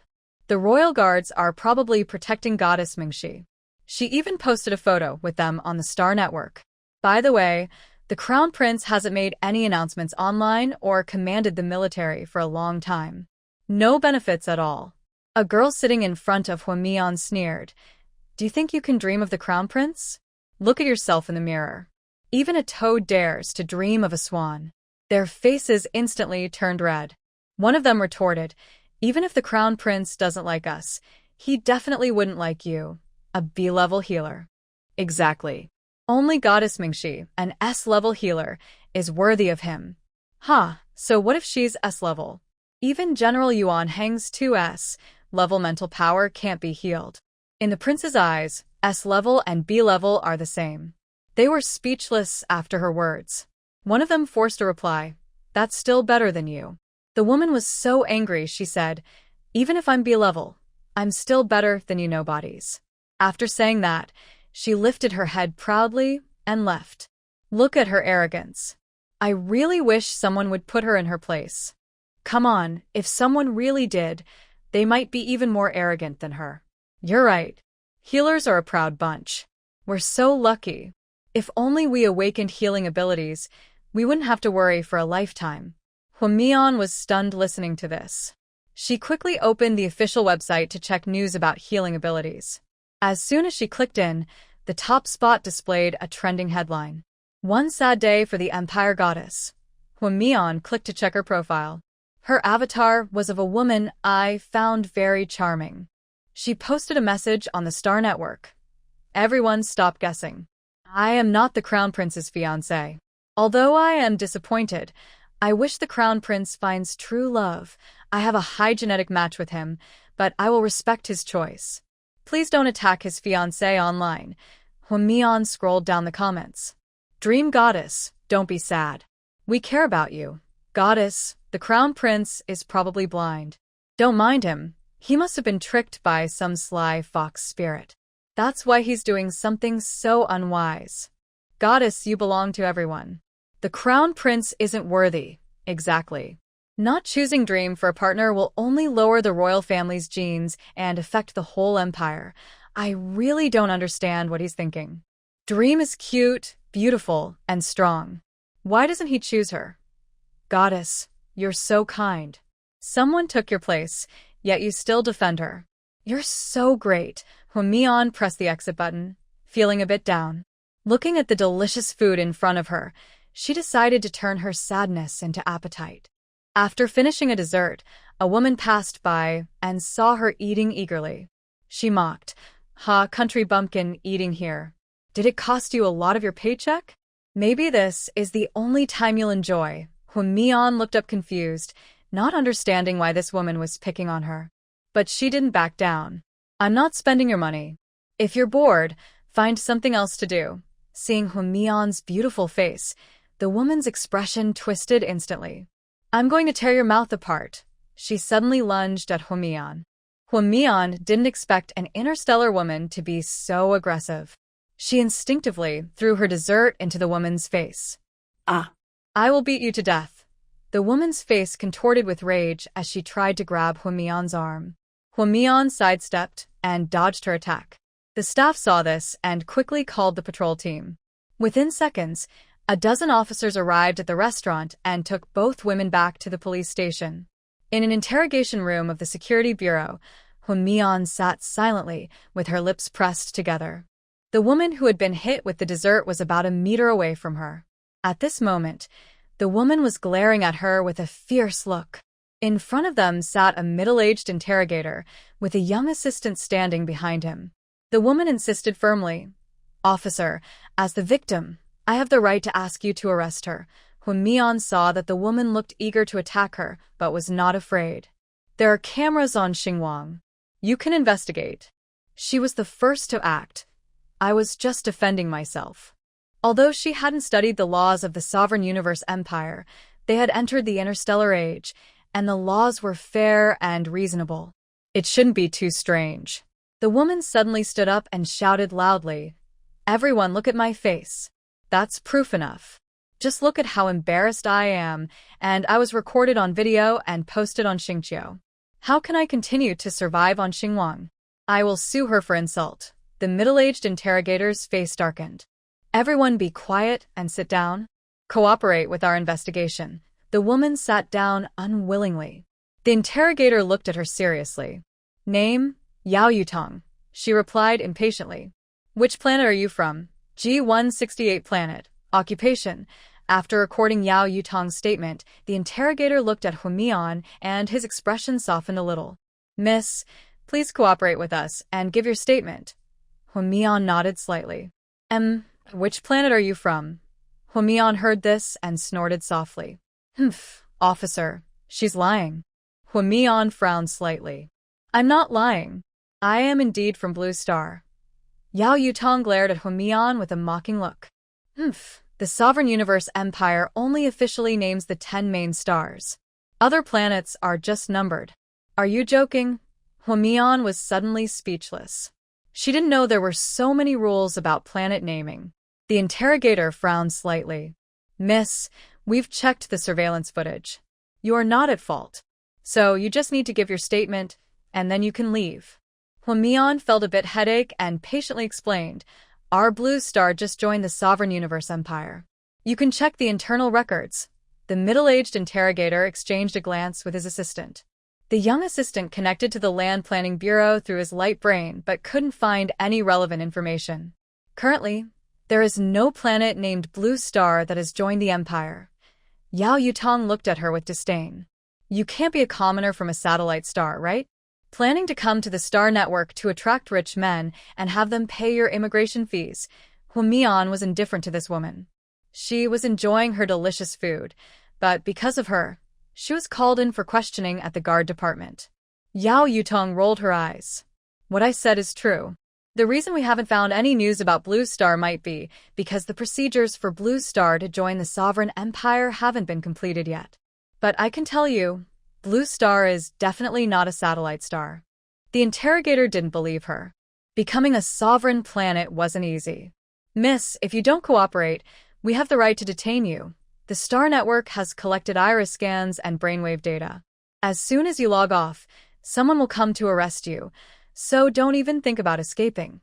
The royal guards are probably protecting Goddess Mingxi." She even posted a photo with them on the Star Network. By the way, the Crown Prince hasn't made any announcements online or commanded the military for a long time. No benefits at all. A girl sitting in front of Huamian sneered, "Do you think you can dream of the Crown Prince? Look at yourself in the mirror. Even a toad dares to dream of a swan." Their faces instantly turned red. One of them retorted, "Even if the Crown Prince doesn't like us, he definitely wouldn't like you. A B-level healer." "Exactly. Only Goddess Mingxi, an S-level healer, is worthy of him." So what if she's S-level? Even General Yuan Heng's 2S-level mental power can't be healed. In the prince's eyes, S-level and B-level are the same. They were speechless after her words. One of them forced a reply, "That's still better than you." The woman was so angry, she said, "Even if I'm B-level, I'm still better than you nobodies." After saying that, she lifted her head proudly and left. Look at her arrogance. I really wish someone would put her in her place. Come on, if someone really did, they might be even more arrogant than her. You're right. Healers are a proud bunch. We're so lucky. If only we awakened healing abilities, we wouldn't have to worry for a lifetime. Huamian was stunned listening to this. She quickly opened the official website to check news about healing abilities. As soon as she clicked in, the top spot displayed a trending headline. "One sad day for the Empire Goddess." Huamian clicked to check her profile. Her avatar was of a woman I found very charming. She posted a message on the Star Network. "Everyone stop guessing. I am not the Crown Prince's fiancé. Although I am disappointed, I wish the Crown Prince finds true love. I have a high genetic match with him, but I will respect his choice. Please don't attack his fiancé online." Huamian scrolled down the comments. "Dream Goddess, don't be sad. We care about you. Goddess, the Crown Prince is probably blind. Don't mind him. He must have been tricked by some sly fox spirit. That's why he's doing something so unwise. Goddess, you belong to everyone. The Crown Prince isn't worthy." Exactly. Not choosing Dream for a partner will only lower the royal family's genes and affect the whole empire. I really don't understand what he's thinking. Dream is cute, beautiful, and strong. Why doesn't he choose her? Goddess, you're so kind. Someone took your place, yet you still defend her. You're so great. Huamian pressed the exit button, feeling a bit down. Looking at the delicious food in front of her, she decided to turn her sadness into appetite. After finishing a dessert, a woman passed by and saw her eating eagerly. She mocked, country bumpkin eating here. Did it cost you a lot of your paycheck? Maybe this is the only time you'll enjoy." Huamian looked up confused, not understanding why this woman was picking on her. But she didn't back down. "I'm not spending your money. If you're bored, find something else to do." Seeing Huamian's beautiful face, the woman's expression twisted instantly. "I'm going to tear your mouth apart." She suddenly lunged at Huamian. Huamian didn't expect an interstellar woman to be so aggressive. She instinctively threw her dessert into the woman's face. Ah, I will beat you to death. The woman's face contorted with rage as she tried to grab Huamian's arm. Huamian sidestepped and dodged her attack. The staff saw this and quickly called the patrol team. Within seconds, a dozen officers arrived at the restaurant and took both women back to the police station. In an interrogation room of the security bureau, Huamian sat silently with her lips pressed together. The woman who had been hit with the dessert was about a meter away from her. At this moment, the woman was glaring at her with a fierce look. In front of them sat a middle-aged interrogator with a young assistant standing behind him. The woman insisted firmly, "Officer, as the victim, I have the right to ask you to arrest her." Huamian saw that the woman looked eager to attack her, but was not afraid. "There are cameras on Xinguang. You can investigate." She was the first to act. "I was just defending myself." Although she hadn't studied the laws of the Sovereign Universe Empire, they had entered the interstellar age, and the laws were fair and reasonable. It shouldn't be too strange. The woman suddenly stood up and shouted loudly, "Everyone look at my face. That's proof enough. Just look at how embarrassed I am, and I was recorded on video and posted on Xingqiu. How can I continue to survive on Xinguang? I will sue her for insult." The middle-aged interrogator's face darkened. "Everyone be quiet and sit down. Cooperate with our investigation." The woman sat down unwillingly. The interrogator looked at her seriously. "Name? Yao Yutong," she replied impatiently. "Which planet are you from?" "G168 planet." "Occupation?" After recording Yao Yutong's statement, the interrogator looked at Huamian and his expression softened a little. "Miss, please cooperate with us and give your statement." Huamian nodded slightly. Which planet are you from?" Huamian heard this and snorted softly. "Humph, officer, she's lying." Huamian frowned slightly. "I'm not lying. I am indeed from Blue Star." Yao Yutong glared at Huamian with a mocking look. "Humph, the Sovereign Universe Empire only officially names the 10 main stars. Other planets are just numbered. Are you joking?" Huamian was suddenly speechless. She didn't know there were so many rules about planet naming. The interrogator frowned slightly. "Miss, we've checked the surveillance footage. You are not at fault. So you just need to give your statement, and then you can leave." Huamian felt a bit headache and patiently explained, "Our Blue Star just joined the Sovereign Universe Empire. You can check the internal records." The middle-aged interrogator exchanged a glance with his assistant. The young assistant connected to the Land Planning Bureau through his light brain but couldn't find any relevant information. Currently, there is no planet named Blue Star that has joined the Empire. Yao Yutong looked at her with disdain. "You can't be a commoner from a satellite star, right? Planning to come to the Star Network to attract rich men and have them pay your immigration fees." Huamian was indifferent to this woman. She was enjoying her delicious food, but because of her, she was called in for questioning at the guard department. Yao Yutong rolled her eyes. "What I said is true. The reason we haven't found any news about Blue Star might be because the procedures for Blue Star to join the Sovereign Empire haven't been completed yet. But I can tell you, Blue Star is definitely not a satellite star." The interrogator didn't believe her. Becoming a sovereign planet wasn't easy. "Miss, if you don't cooperate, we have the right to detain you. The Star Network has collected iris scans and brainwave data. As soon as you log off, someone will come to arrest you, so don't even think about escaping."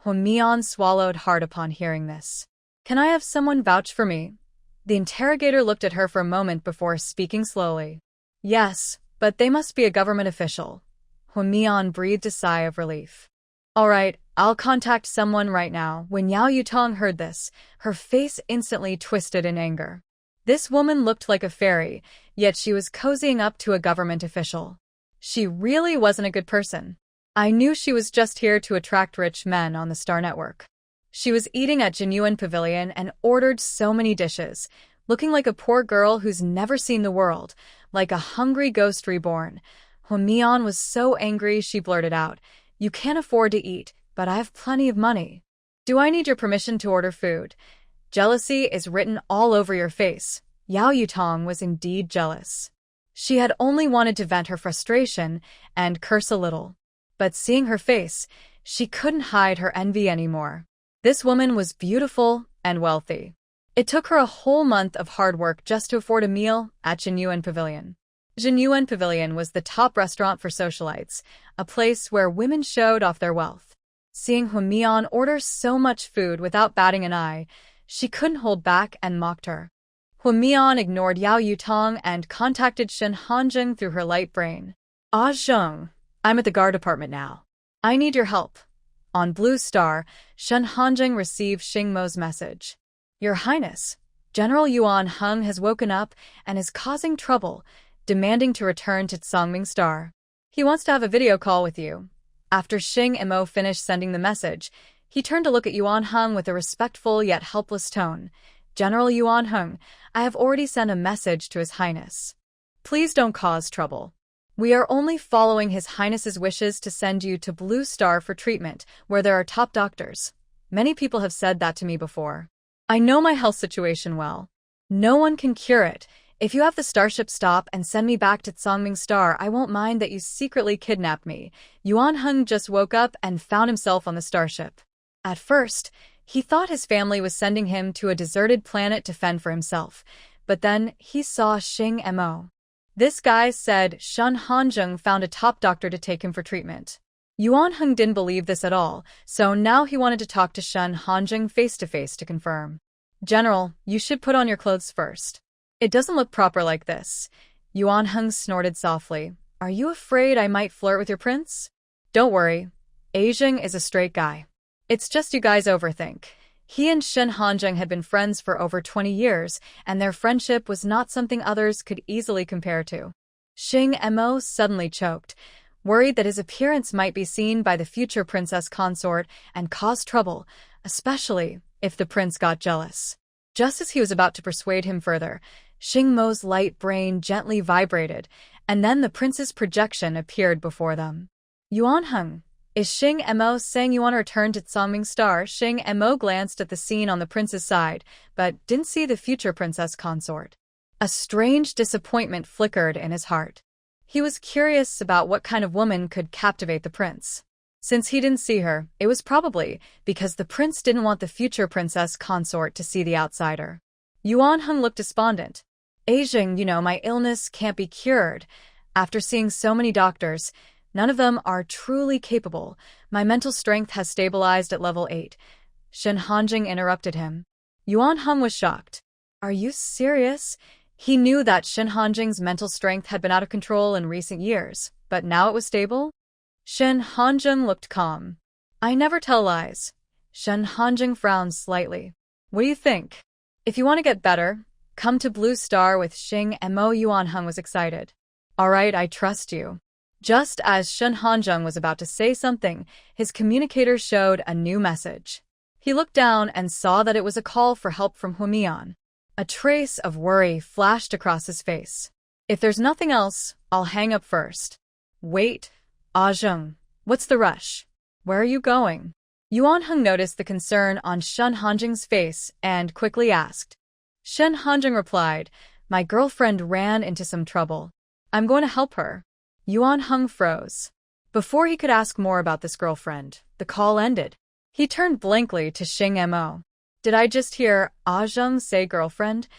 Huamian swallowed hard upon hearing this. "Can I have someone vouch for me?" The interrogator looked at her for a moment before speaking slowly. "Yes, but they must be a government official." Huamian breathed a sigh of relief. "All right, I'll contact someone right now." When Yao Yutong heard this, her face instantly twisted in anger. This woman looked like a fairy, yet she was cozying up to a government official. She really wasn't a good person. I knew she was just here to attract rich men on the Star Network. She was eating at Genuine Pavilion and ordered so many dishes, looking like a poor girl who's never seen the world, like a hungry ghost reborn. Huamian was so angry she blurted out, "You can't afford to eat, but I have plenty of money. Do I need your permission to order food? Jealousy is written all over your face." Yao Yutong was indeed jealous. She had only wanted to vent her frustration and curse a little. But seeing her face, she couldn't hide her envy anymore. This woman was beautiful and wealthy. It took her a whole month of hard work just to afford a meal at Jinyuan Pavilion. Jinyuan Pavilion was the top restaurant for socialites, a place where women showed off their wealth. Seeing Huamian order so much food without batting an eye, she couldn't hold back and mocked her. Huamian ignored Yao Yutong and contacted Shen Hanjing through her light brain. Ah Zheng, I'm at the guard department now. I need your help. On Blue Star, Shen Hanjing received Xing Mo's message. Your Highness, General Yuan Heng has woken up and is causing trouble, demanding to return to Tsangming Star. He wants to have a video call with you. After Xing Mo finished sending the message, he turned to look at Yuan Heng with a respectful yet helpless tone. General Yuan Heng, I have already sent a message to His Highness. Please don't cause trouble. We are only following His Highness's wishes to send you to Blue Star for treatment, where there are top doctors. Many people have said that to me before. I know my health situation well. No one can cure it. If you have the starship stop and send me back to Tsangming Star, I won't mind that you secretly kidnapped me. Yuan Heng just woke up and found himself on the starship. At first, he thought his family was sending him to a deserted planet to fend for himself, but then he saw Xing Mo. This guy said Shen Hanjing found a top doctor to take him for treatment. Yuan Heng didn't believe this at all, so now he wanted to talk to Shen Hanjing face-to-face to confirm. General, you should put on your clothes first. It doesn't look proper like this. Yuan Heng snorted softly. Are you afraid I might flirt with your prince? Don't worry. Ajing is a straight guy. It's just you guys overthink. He and Shen Hanjing had been friends for over 20 years, and their friendship was not something others could easily compare to. Xing Mo suddenly choked, worried that his appearance might be seen by the future princess consort and cause trouble, especially if the prince got jealous. Just as he was about to persuade him further, Xing Mo's light brain gently vibrated, and then the prince's projection appeared before them. Yuan Heng, is Xing Mo saying you want to return to Tsangming Star? Xing Mo glanced at the scene on the prince's side, but didn't see the future princess consort. A strange disappointment flickered in his heart. He was curious about what kind of woman could captivate the prince. Since he didn't see her, it was probably because the prince didn't want the future princess consort to see the outsider. Yuan Heng looked despondent. Ajing, my illness can't be cured. After seeing so many doctors, none of them are truly capable. My mental strength has stabilized at level 8. Shen Hanjing interrupted him. Yuan Heng was shocked. Are you serious? He knew that Shen Hanjing's mental strength had been out of control in recent years, but now it was stable? Shen Hanjing looked calm. I never tell lies. Shen Hanjing frowned slightly. What do you think? If you want to get better, come to Blue Star with Xing Mo. Yuan Heng was excited. All right, I trust you. Just as Shen Hanjing was about to say something, his communicator showed a new message. He looked down and saw that it was a call for help from Huamian. A trace of worry flashed across his face. If there's nothing else, I'll hang up first. Wait, Ah Zheng, what's the rush? Where are you going? Yuan Heng noticed the concern on Shen Hanjing's face and quickly asked. Shen Hanjing replied, my girlfriend ran into some trouble. I'm going to help her. Yuan Heng froze. Before he could ask more about this girlfriend, the call ended. He turned blankly to Xing Mo. Did I just hear Ah Zheng say girlfriend?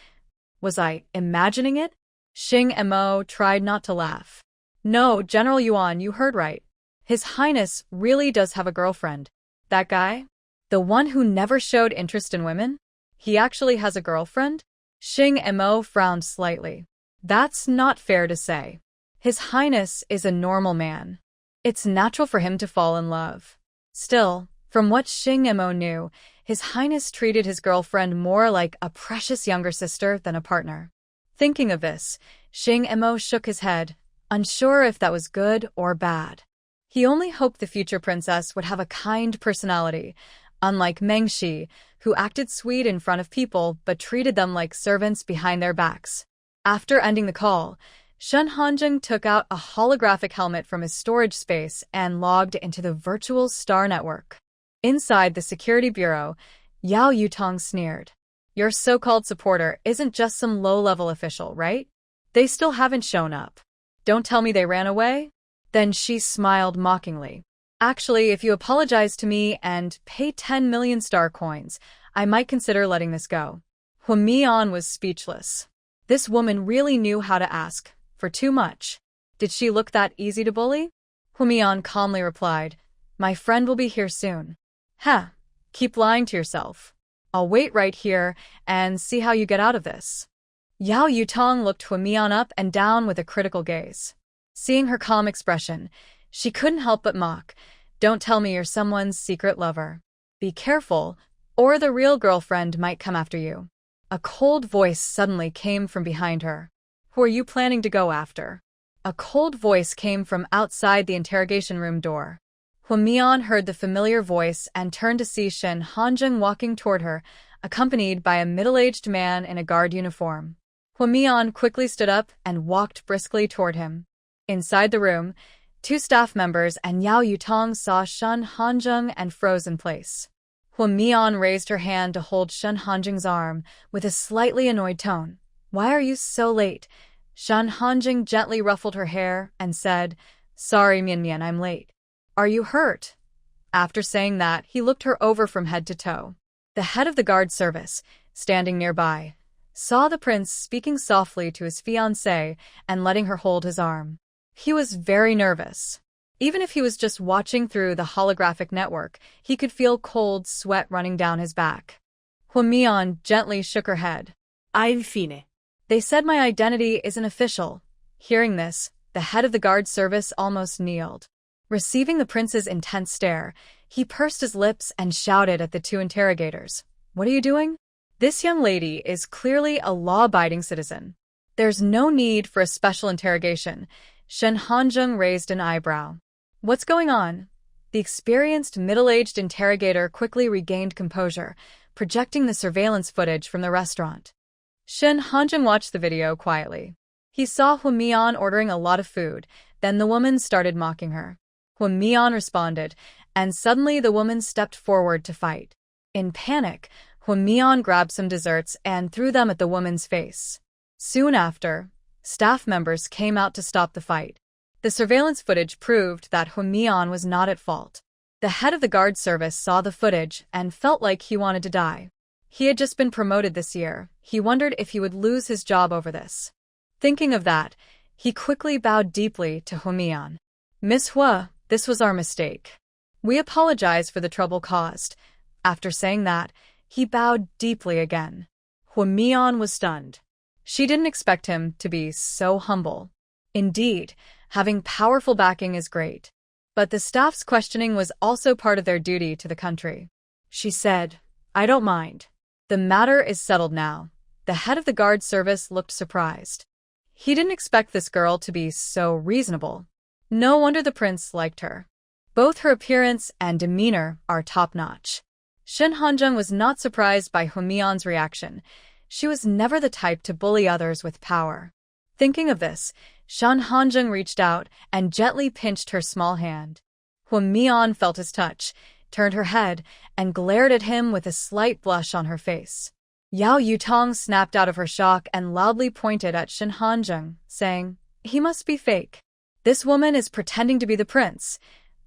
Was I imagining it? Xing Mo tried not to laugh. No, General Yuan, you heard right. His Highness really does have a girlfriend. That guy? The one who never showed interest in women? He actually has a girlfriend? Xing Mo frowned slightly. That's not fair to say. His Highness is a normal man. It's natural for him to fall in love. Still, from what Xing Mo knew, His Highness treated his girlfriend more like a precious younger sister than a partner. Thinking of this, Xing Mo shook his head, unsure if that was good or bad. He only hoped the future princess would have a kind personality, unlike Meng Shi, who acted sweet in front of people but treated them like servants behind their backs. After ending the call, Shen Hanjing took out a holographic helmet from his storage space and logged into the virtual star network. Inside the security bureau, Yao Yutong sneered. Your so-called supporter isn't just some low-level official, right? They still haven't shown up. Don't tell me they ran away? Then she smiled mockingly. Actually, if you apologize to me and pay 10 million star coins, I might consider letting this go. Hwamian was speechless. This woman really knew how to ask for too much. Did she look that easy to bully? Hwamian calmly replied, "My friend will be here soon." "Heh, keep lying to yourself. I'll wait right here and see how you get out of this." Yao Yutong looked Hwamian up and down with a critical gaze. Seeing her calm expression, she couldn't help but mock. "Don't tell me you're someone's secret lover. Be careful, or the real girlfriend might come after you." A cold voice suddenly came from behind her. "Who are you planning to go after?" A cold voice came from outside the interrogation room door. Hwamian heard the familiar voice and turned to see Shen Hanjung walking toward her, accompanied by a middle-aged man in a guard uniform. Hwamian quickly stood up and walked briskly toward him. Inside the room, two staff members and Yao Yutong saw Shen Hanjung and froze in place. Hwamian raised her hand to hold Shen Hanjung's arm with a slightly annoyed tone. "Why are you so late?" Shen Hanjung gently ruffled her hair and said, "Sorry, Mian, I'm late." "Are you hurt?" After saying that, he looked her over from head to toe. The head of the guard service, standing nearby, saw the prince speaking softly to his fiancée and letting her hold his arm. He was very nervous. Even if he was just watching through the holographic network, he could feel cold sweat running down his back. Hwamian gently shook her head. Infine. "They said my identity isn't official." Hearing this, the head of the guard service almost kneeled. Receiving the prince's intense stare, he pursed his lips and shouted at the two interrogators. "What are you doing? This young lady is clearly a law-abiding citizen. There's no need for a special interrogation." Shen Hanjung raised an eyebrow. "What's going on?" The experienced middle-aged interrogator quickly regained composure, projecting the surveillance footage from the restaurant. Shen Hanjung watched the video quietly. He saw Hwamian ordering a lot of food, then the woman started mocking her. Hwamian responded, and suddenly the woman stepped forward to fight. In panic, Hwamian grabbed some desserts and threw them at the woman's face. Soon after, staff members came out to stop the fight. The surveillance footage proved that Hwamian was not at fault. The head of the guard service saw the footage and felt like he wanted to die. He had just been promoted this year. He wondered if he would lose his job over this. Thinking of that, he quickly bowed deeply to Hwamian. "Miss Hua, this was our mistake. We apologize for the trouble caused." After saying that, he bowed deeply again. Hwamian was stunned. She didn't expect him to be so humble. Indeed, having powerful backing is great. But the staff's questioning was also part of their duty to the country. She said, "I don't mind. The matter is settled now." The head of the guard service looked surprised. He didn't expect this girl to be so reasonable. No wonder the prince liked her. Both her appearance and demeanor are top-notch. Shen Hanjung was not surprised by Hwamian's reaction. She was never the type to bully others with power. Thinking of this, Shen Hanjung reached out and gently pinched her small hand. Hwamian felt his touch, turned her head, and glared at him with a slight blush on her face. Yao Yutong snapped out of her shock and loudly pointed at Shen Hanjung, saying, "He must be fake. This woman is pretending to be the prince."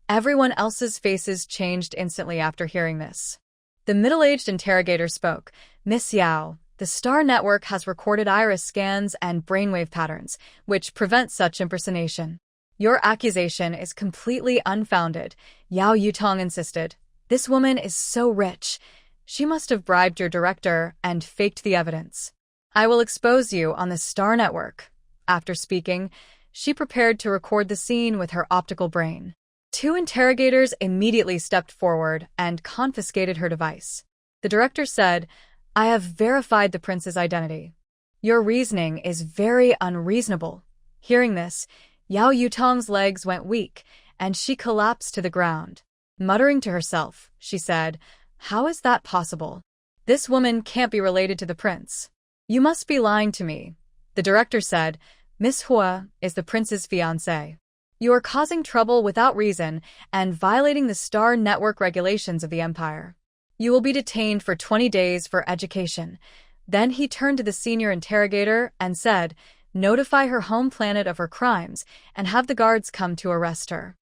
Everyone else's faces changed instantly after hearing this. The middle-aged interrogator spoke. "Miss Yao, the Star Network has recorded iris scans and brainwave patterns, which prevent such impersonation. Your accusation is completely unfounded," Yao Yutong insisted. "This woman is so rich. She must have bribed your director and faked the evidence. I will expose you on the Star Network." After speaking, she prepared to record the scene with her optical brain. Two interrogators immediately stepped forward and confiscated her device. The director said, "I have verified the prince's identity. Your reasoning is very unreasonable." Hearing this, Yao Yutong's legs went weak, and she collapsed to the ground. Muttering to herself, she said, "How is that possible? This woman can't be related to the prince. You must be lying to me." The director said, "Miss Hua is the prince's fiancée. You are causing trouble without reason and violating the Star Network regulations of the Empire. You will be detained for 20 days for education." Then he turned to the senior interrogator and said, "Notify her home planet of her crimes and have the guards come to arrest her."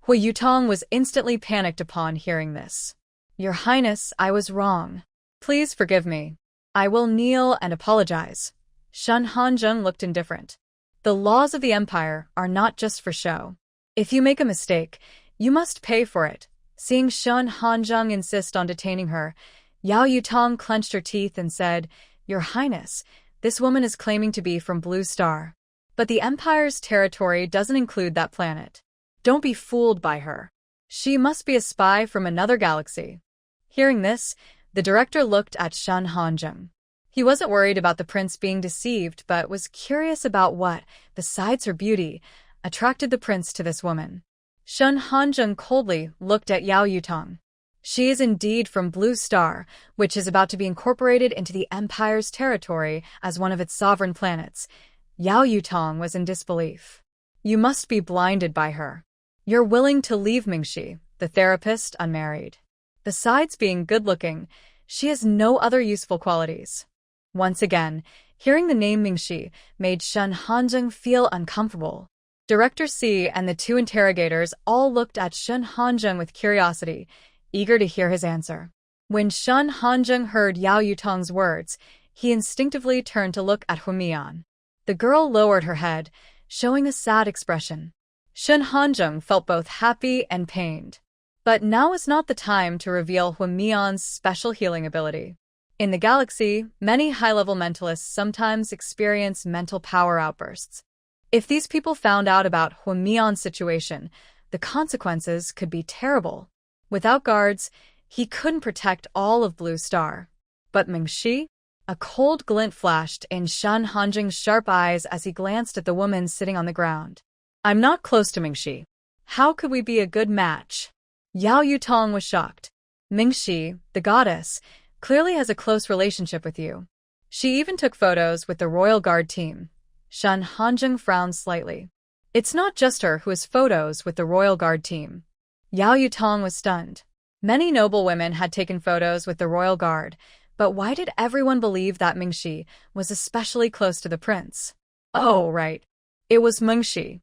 Hui Yutong was instantly panicked upon hearing this. Your Highness, I was wrong. Please forgive me. I will kneel and apologize. Shun Hanzheng looked indifferent. The laws of the empire are not just for show. If you make a mistake, you must pay for it. Seeing Shun Hanzheng insist on detaining her, Yao Yutong clenched her teeth and said, Your Highness, this woman is claiming to be from Blue Star. But the Empire's territory doesn't include that planet. Don't be fooled by her. She must be a spy from another galaxy. Hearing this, the director looked at Shun Hanzheng. He wasn't worried about the prince being deceived, but was curious about what, besides her beauty, attracted the prince to this woman. Shun Hanzheng coldly looked at Yao Yutong. She is indeed from Blue Star, which is about to be incorporated into the Empire's territory as one of its sovereign planets. Yao Yutong was in disbelief. You must be blinded by her. You're willing to leave Mingxi, the therapist, unmarried. Besides being good-looking, she has no other useful qualities. Once again, hearing the name Mingxi made Shun Hanzheng feel uncomfortable. Director C and the two interrogators all looked at Shun Hanzheng with curiosity, eager to hear his answer. When Shun Hanzheng heard Yao Yutong's words, he instinctively turned to look at Huimian. The girl lowered her head, showing a sad expression. Shun Hanzheng felt both happy and pained. But now is not the time to reveal Huimian's special healing ability. In the galaxy, many high-level mentalists sometimes experience mental power outbursts. If these people found out about Huimian's situation, the consequences could be terrible. Without guards, he couldn't protect all of Blue Star. But Mingxi? A cold glint flashed in Shun Hanzheng's sharp eyes as he glanced at the woman sitting on the ground. I'm not close to Mingxi. How could we be a good match? Yao Yutong was shocked. Mingxi, the goddess, clearly has a close relationship with you. She even took photos with the Royal Guard team. Shun Hanzheng frowned slightly. It's not just her who has photos with the Royal Guard team. Yao Yutong was stunned. Many noble women had taken photos with the Royal Guard, but why did everyone believe that Mingxi was especially close to the prince? Oh, right. It was Mingxi.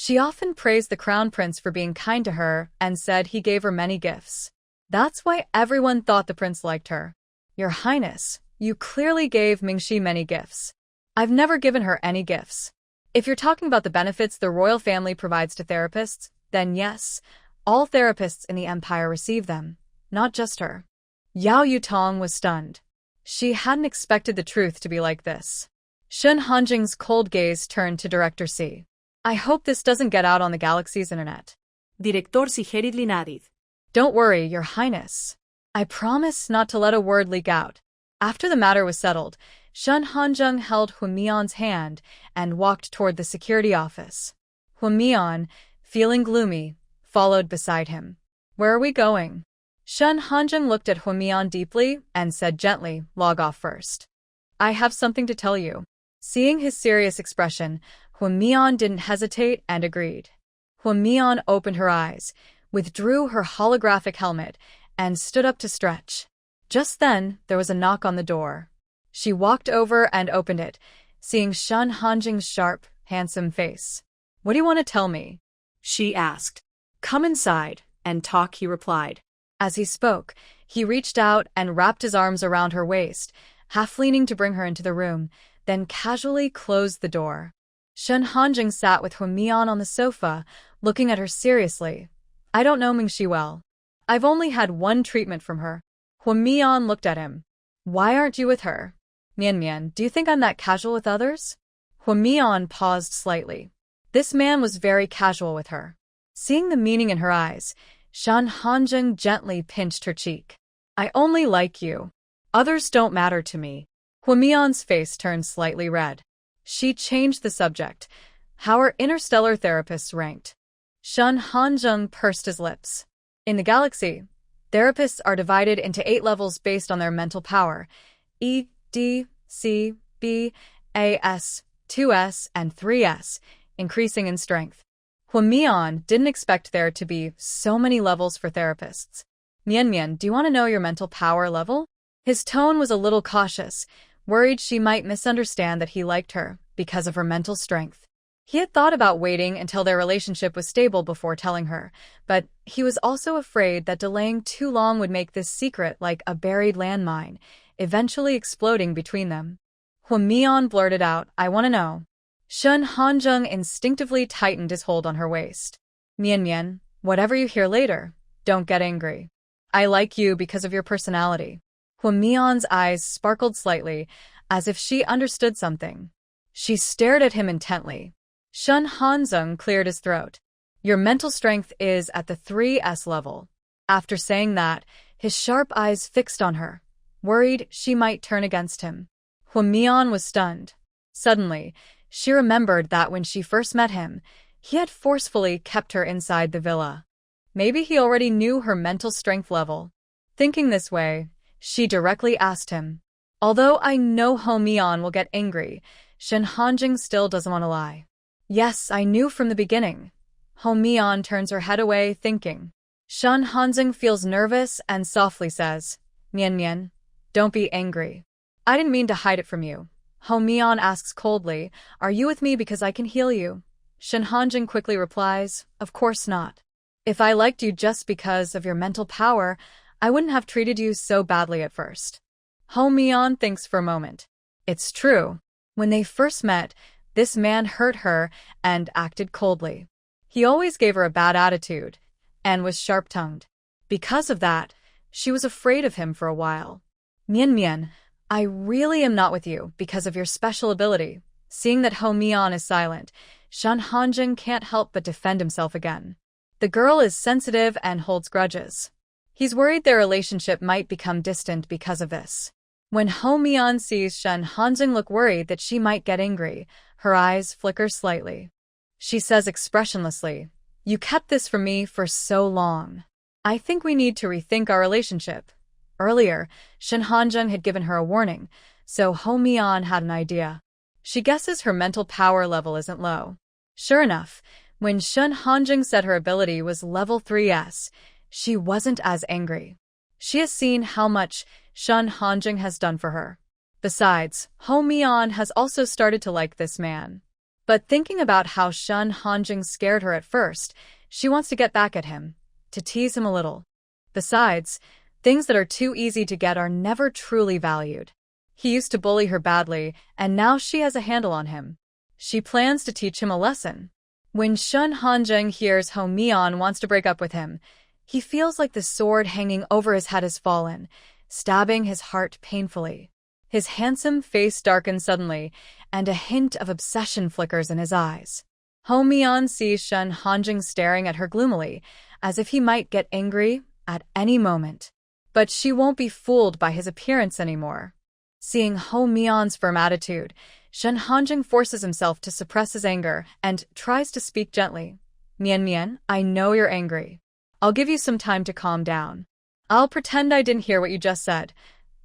She often praised the crown prince for being kind to her and said he gave her many gifts. That's why everyone thought the prince liked her. Your Highness, you clearly gave Mingxi many gifts. I've never given her any gifts. If you're talking about the benefits the royal family provides to therapists, then yes, all therapists in the Empire receive them, not just her. Yao Yutong was stunned. She hadn't expected the truth to be like this. Shun Hanzheng's cold gaze turned to Director C. I hope this doesn't get out on the galaxy's internet. Director Sigerid Linadid. Don't worry, Your Highness. I promise not to let a word leak out. After the matter was settled, Shun Hanzheng held Huimian's hand and walked toward the security office. Huimian, feeling gloomy, followed beside him. Where are we going? Shun Hanzheng looked at Huimian deeply and said gently, log off first. I have something to tell you. Seeing his serious expression, Huimian didn't hesitate and agreed. Huimian opened her eyes, withdrew her holographic helmet, and stood up to stretch. Just then, there was a knock on the door. She walked over and opened it, seeing Shun Hanzheng's sharp, handsome face. What do you want to tell me? She asked. Come inside and talk, he replied. As he spoke, he reached out and wrapped his arms around her waist, half leaning to bring her into the room, then casually closed the door. Shun Hanzheng sat with Huimian on the sofa, looking at her seriously. I don't know Mingxi well. I've only had one treatment from her. Huimian looked at him. Why aren't you with her? Mian, do you think I'm that casual with others? Huimian paused slightly. This man was very casual with her. Seeing the meaning in her eyes, Shun Hanzheng gently pinched her cheek. I only like you. Others don't matter to me. Huimian's face turned slightly red. She changed the subject. How are interstellar therapists ranked? Shun Hanzheng pursed his lips. In the galaxy, therapists are divided into 8 levels based on their mental power: E, D, C, B, A, S, 2S, and 3S, increasing in strength. Huimian didn't expect there to be so many levels for therapists. Mian, do you want to know your mental power level? His tone was a little cautious, worried she might misunderstand that he liked her because of her mental strength. He had thought about waiting until their relationship was stable before telling her, but he was also afraid that delaying too long would make this secret like a buried landmine, eventually exploding between them. When Mian blurted out, "I want to know." Shun Hanjung instinctively tightened his hold on her waist. "Mian Mian, whatever you hear later, don't get angry. I like you because of your personality." When Mian's eyes sparkled slightly, as if she understood something. She stared at him intently. Shun Hanzung cleared his throat. "Your mental strength is at the 3S level." After saying that, his sharp eyes fixed on her, worried she might turn against him. When Mian was stunned. Suddenly, she remembered that when she first met him, he had forcefully kept her inside the villa. Maybe he already knew her mental strength level. Thinking this way, she directly asked him. Although I know Ho Mian will get angry, Shen Hanjing still doesn't want to lie. "Yes, I knew from the beginning." Ho Mian turns her head away, thinking. Shen Hanjing feels nervous and softly says, "Mian Mian, don't be angry. I didn't mean to hide it from you." Ho Mian asks coldly, "Are you with me because I can heal you?" Shen Hanjing quickly replies, "Of course not. If I liked you just because of your mental power, I wouldn't have treated you so badly at first." Ho Mian thinks for a moment. It's true. When they first met, this man hurt her and acted coldly. He always gave her a bad attitude and was sharp-tongued. Because of that, she was afraid of him for a while. "Mian Mian, I really am not with you because of your special ability." Seeing that Ho Mian is silent, Shen Hanjing can't help but defend himself again. The girl is sensitive and holds grudges. He's worried their relationship might become distant because of this. When Ho Mian sees Shen Hanjing look worried that she might get angry, her eyes flicker slightly. She says expressionlessly, "You kept this from me for so long. I think we need to rethink our relationship." Earlier, Shen Hanjing had given her a warning, so Ho Mian had an idea. She guesses her mental power level isn't low. Sure enough, when Shen Hanjing said her ability was level 3S, she wasn't as angry. She has seen how much Shen Hanjing has done for her. Besides, Ho Mian has also started to like this man. But thinking about how Shen Hanjing scared her at first, she wants to get back at him, to tease him a little. Besides, things that are too easy to get are never truly valued. He used to bully her badly, and now she has a handle on him. She plans to teach him a lesson. When Shen Hanjing hears Ho Mian wants to break up with him, he feels like the sword hanging over his head has fallen, stabbing his heart painfully. His handsome face darkens suddenly, and a hint of obsession flickers in his eyes. Ho Mian sees Shen Hanjing staring at her gloomily, as if he might get angry at any moment. But she won't be fooled by his appearance anymore. Seeing Ho Mian's firm attitude, Shen Hanjing forces himself to suppress his anger and tries to speak gently. "Mian Mian, I know you're angry. I'll give you some time to calm down. I'll pretend I didn't hear what you just said."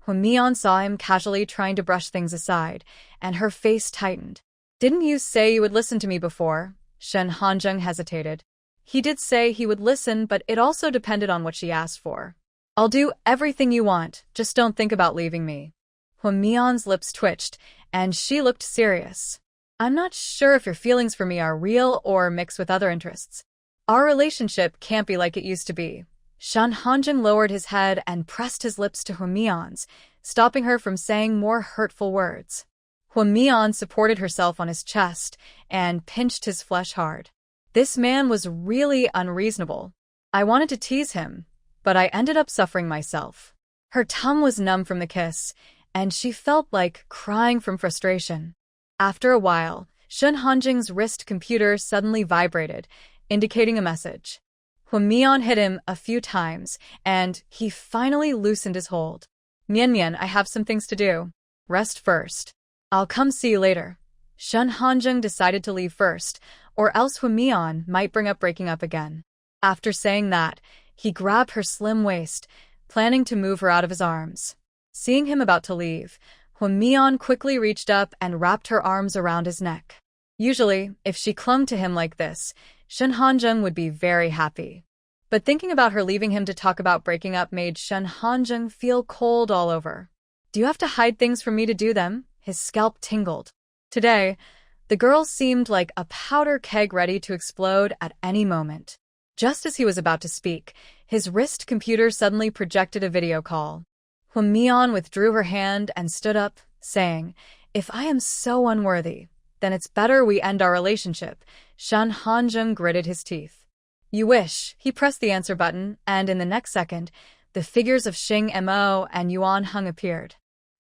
When Mian saw him casually trying to brush things aside, and her face tightened. "Didn't you say you would listen to me before?" Shen Hanjing hesitated. He did say he would listen, but it also depended on what she asked for. "I'll do everything you want, just don't think about leaving me." When Mian's lips twitched, and she looked serious. "I'm not sure if your feelings for me are real or mixed with other interests. Our relationship can't be like it used to be." Shen Hanjing lowered his head and pressed his lips to Hun Mian's, stopping her from saying more hurtful words. Hun Mian supported herself on his chest and pinched his flesh hard. This man was really unreasonable. I wanted to tease him, but I ended up suffering myself. Her tongue was numb from the kiss, and she felt like crying from frustration. After a while, Shen Hanjing's wrist computer suddenly vibrated, indicating a message. Hun Mian hit him a few times, and he finally loosened his hold. "Mian Mian, I have some things to do. Rest first. I'll come see you later." Shen Hanjing decided to leave first, or else Hun Mian might bring up breaking up again. After saying that, he grabbed her slim waist, planning to move her out of his arms. Seeing him about to leave, Hun Mian quickly reached up and wrapped her arms around his neck. Usually, if she clung to him like this, Shen Hanjing would be very happy. But thinking about her leaving him to talk about breaking up made Shen Hanjing feel cold all over. "Do you have to hide things from me to do them?" His scalp tingled. Today, the The girl seemed like a powder keg ready to explode at any moment. Just as he was about to speak, his wrist computer suddenly projected a video call. Hwamian withdrew her hand and stood up, saying, "If I am so unworthy, then it's better we end our relationship." Shen Hanjung gritted his teeth. "You wish." He pressed the answer button, and in the next second, the figures of Xing Mo and Yuan Heng appeared.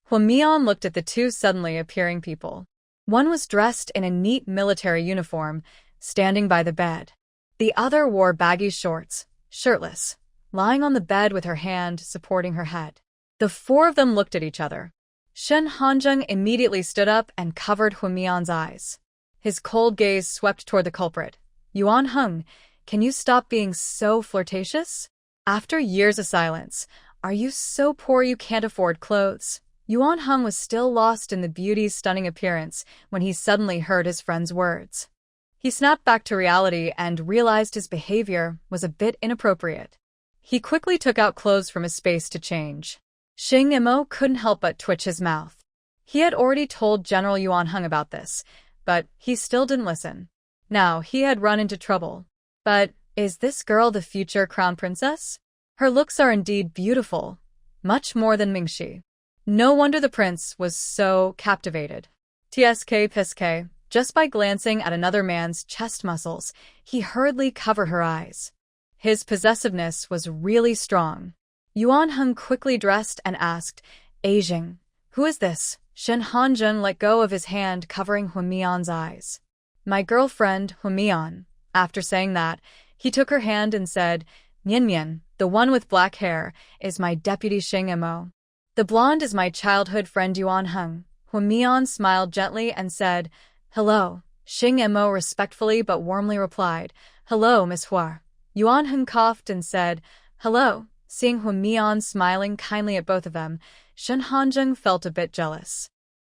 Hwamian looked at the two suddenly appearing people. One was dressed in a neat military uniform, standing by the bed. The other wore baggy shorts, shirtless, lying on the bed with her hand supporting her head. The four of them looked at each other. Shen Hanjung immediately stood up and covered Hwamian's eyes. His cold gaze swept toward the culprit. "Yuan Heng, can you stop being so flirtatious?" After years of silence, "Are you so poor you can't afford clothes?" Yuan Heng was still lost in the beauty's stunning appearance when he suddenly heard his friend's words. He snapped back to reality and realized his behavior was a bit inappropriate. He quickly took out clothes from his space to change. Xing Mo couldn't help but twitch his mouth. He had already told General Yuan Heng about this, but he still didn't listen. Now he had run into trouble. But is this girl the future crown princess? Her looks are indeed beautiful, much more than Mingxi. No wonder the prince was so captivated. Tsk Pisk. Just by glancing at another man's chest muscles, he hurriedly covered her eyes. His possessiveness was really strong. Yuan Heng quickly dressed and asked, "Ajing, who is this?" Shen Hanjun let go of his hand covering Hwamian's eyes. "My girlfriend, Hwamian." After saying that, he took her hand and said, "Mian, the one with black hair, is my deputy Xing Mo. The blonde is my childhood friend Yuan Heng." Hwamian smiled gently and said, "Hello." Xing Mo respectfully but warmly replied, "Hello, Miss Hua." Yuan Heng coughed and said, "Hello." Seeing Hwamian smiling kindly at both of them, Shen Hanjung felt a bit jealous.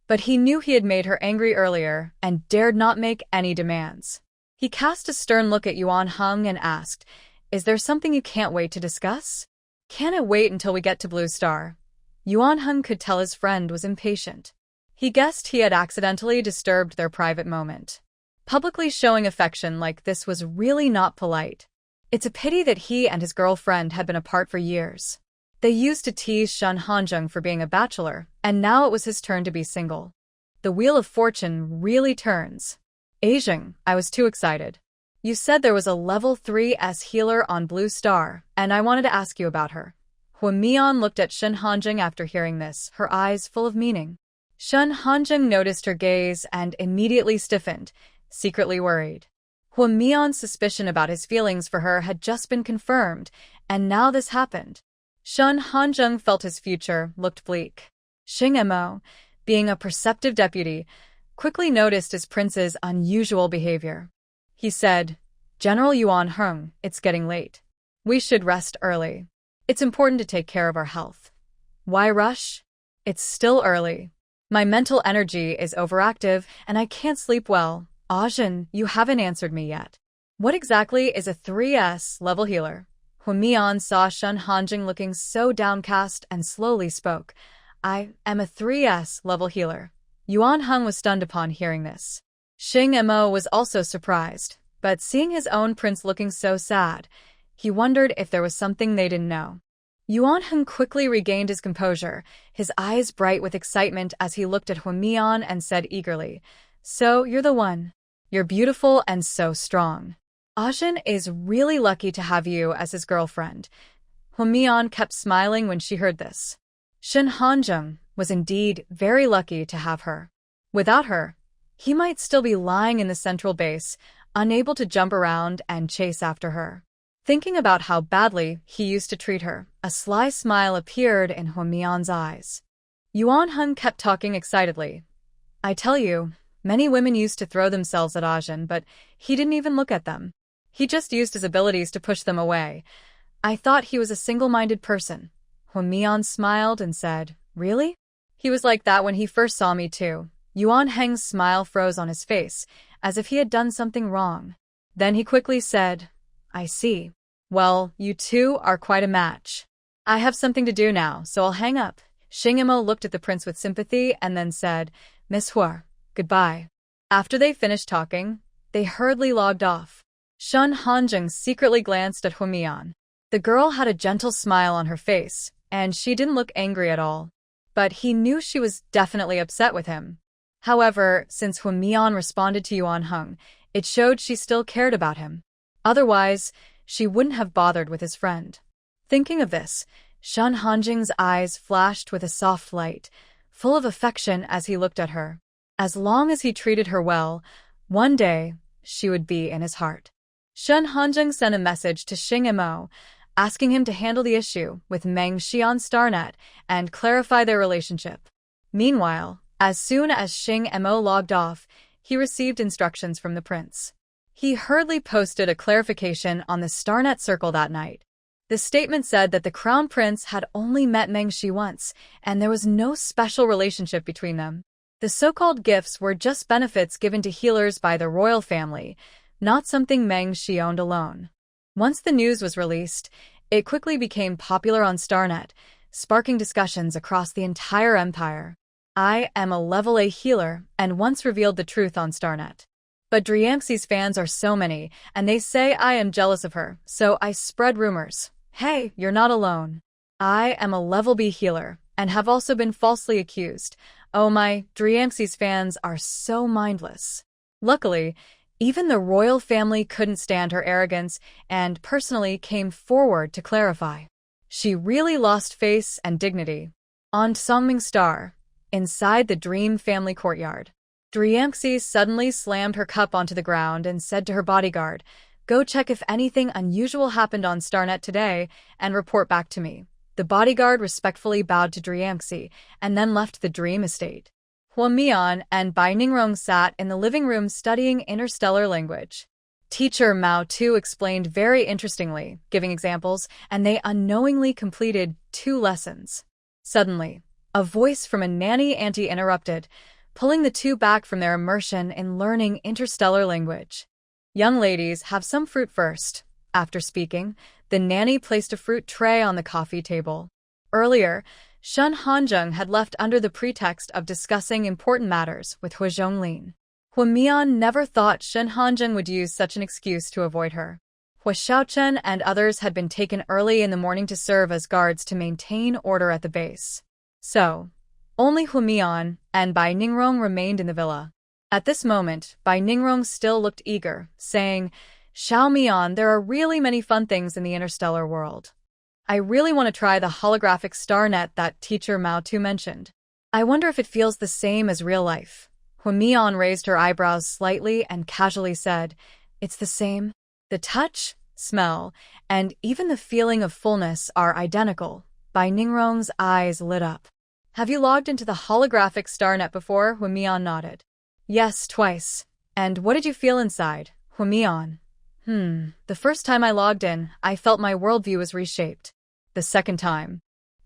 But he knew he had made her angry earlier and dared not make any demands. He cast a stern look at Yuan Heng and asked, "Is there something you can't wait to discuss?" "Can it wait until we get to Blue Star?" Yuan Heng could tell his friend was impatient. He guessed he had accidentally disturbed their private moment. Publicly showing affection like this was really not polite. It's a pity that he and his girlfriend had been apart for years. They used to tease Shen Hanjung for being a bachelor, and now it was his turn to be single. The wheel of fortune really turns. "Ajing, I was too excited. You said there was a level 3S healer on Blue Star, and I wanted to ask you about her." Hwamian looked at Shen Hanjung after hearing this, her eyes full of meaning. Shen Hanjung noticed her gaze and immediately stiffened, secretly worried. Hwamian's suspicion about his feelings for her had just been confirmed, and now this happened. Shen Hanjung felt his future looked bleak. Xing Mo, being a perceptive deputy, quickly noticed his prince's unusual behavior. He said, "General Yuan Heng, it's getting late. We should rest early. It's important to take care of our health." "Why rush? It's still early. My mental energy is overactive and I can't sleep well." "Ajin, you haven't answered me yet. What exactly is a 3S level healer?" Hwamian saw Shen Hanjung looking so downcast and slowly spoke. "I am a 3S level healer." Yuan Heng was stunned upon hearing this. Xing Mo was also surprised, but seeing his own prince looking so sad, he wondered if there was something they didn't know. Yuan Heng quickly regained his composure, his eyes bright with excitement as he looked at Hwamian and said eagerly, "So you're the one. You're beautiful and so strong. Ajin is really lucky to have you as his girlfriend." Hwamian kept smiling when she heard this. Shen Hanjung was indeed very lucky to have her. Without her, he might still be lying in the central base, unable to jump around and chase after her. Thinking about how badly he used to treat her, a sly smile appeared in Hwamian's eyes. Yuan Heng kept talking excitedly. "I tell you, many women used to throw themselves at Ajin, but he didn't even look at them. He just used his abilities to push them away. I thought he was a single-minded person." Hwamian smiled and said, "Really?" "He was like that when he first saw me too." Yuan Heng's smile froze on his face, as if he had done something wrong. Then he quickly said, "I see. Well, you two are quite a match. I have something to do now, so I'll hang up." Xing Mo looked at the prince with sympathy and then said, "Miss Hua, goodbye." After they finished talking, they hurriedly logged off. Shun Hanjung secretly glanced at Huamian. The girl had a gentle smile on her face, and she didn't look angry at all. But he knew she was definitely upset with him. However, since Huamian responded to Yuan Heng, it showed she still cared about him. Otherwise, she wouldn't have bothered with his friend. Thinking of this, Shun Hanjung's eyes flashed with a soft light, full of affection as he looked at her. As long as he treated her well, one day, she would be in his heart. Shun Hanjung sent a message to Xing Mo, asking him to handle the issue with Meng Xi on Starnet and clarify their relationship. Meanwhile, as soon as Xing Mo logged off, he received instructions from the prince. He hurriedly posted a clarification on the Starnet circle that night. The statement said that the crown prince had only met Meng Xi once, and there was no special relationship between them. The so-called gifts were just benefits given to healers by the royal family, not something Meng Xi owned alone. Once the news was released, it quickly became popular on Starnet, sparking discussions across the entire empire. I am a level A healer and once revealed the truth on Starnet. But Driamxi's fans are so many, and they say I am jealous of her, so I spread rumors. Hey, you're not alone. I am a level B healer, and have also been falsely accused. Oh my, Driamxi's fans are so mindless. Luckily, even the royal family couldn't stand her arrogance and personally came forward to clarify. She really lost face and dignity. On Songming Star, inside the Dream family courtyard, Driamxi suddenly slammed her cup onto the ground and said to her bodyguard, "Go check if anything unusual happened on Starnet today and report back to me." The bodyguard respectfully bowed to Driamxi and then left the Dream estate. Huamian and Bai Ningrong sat in the living room studying interstellar language. Teacher Mao Tu explained very interestingly, giving examples, and they unknowingly completed 2 lessons. Suddenly, a voice from a nanny auntie interrupted, pulling the 2 back from their immersion in learning interstellar language. "Young ladies, have some fruit first." After speaking, the nanny placed a fruit tray on the coffee table. Earlier, Shun Hanjung had left under the pretext of discussing important matters with Hu Zhonglin. Huamian never thought Shun Hanjung would use such an excuse to avoid her. Hu Xiaochen and others had been taken early in the morning to serve as guards to maintain order at the base. So, only Huamian and Bai Ningrong remained in the villa. At this moment, Bai Ningrong still looked eager, saying, "Xiaomian, there are really many fun things in the interstellar world. I really want to try the holographic Starnet that teacher Mao Tu mentioned. I wonder if it feels the same as real life." Huamian raised her eyebrows slightly and casually said, "It's the same. The touch, smell, and even the feeling of fullness are identical." Bai Ningrong's eyes lit up. "Have you logged into the holographic Starnet before?" Huamian nodded. "Yes, twice. And what did you feel inside?" Huamian. The first time I logged in, I felt my worldview was reshaped. The second time,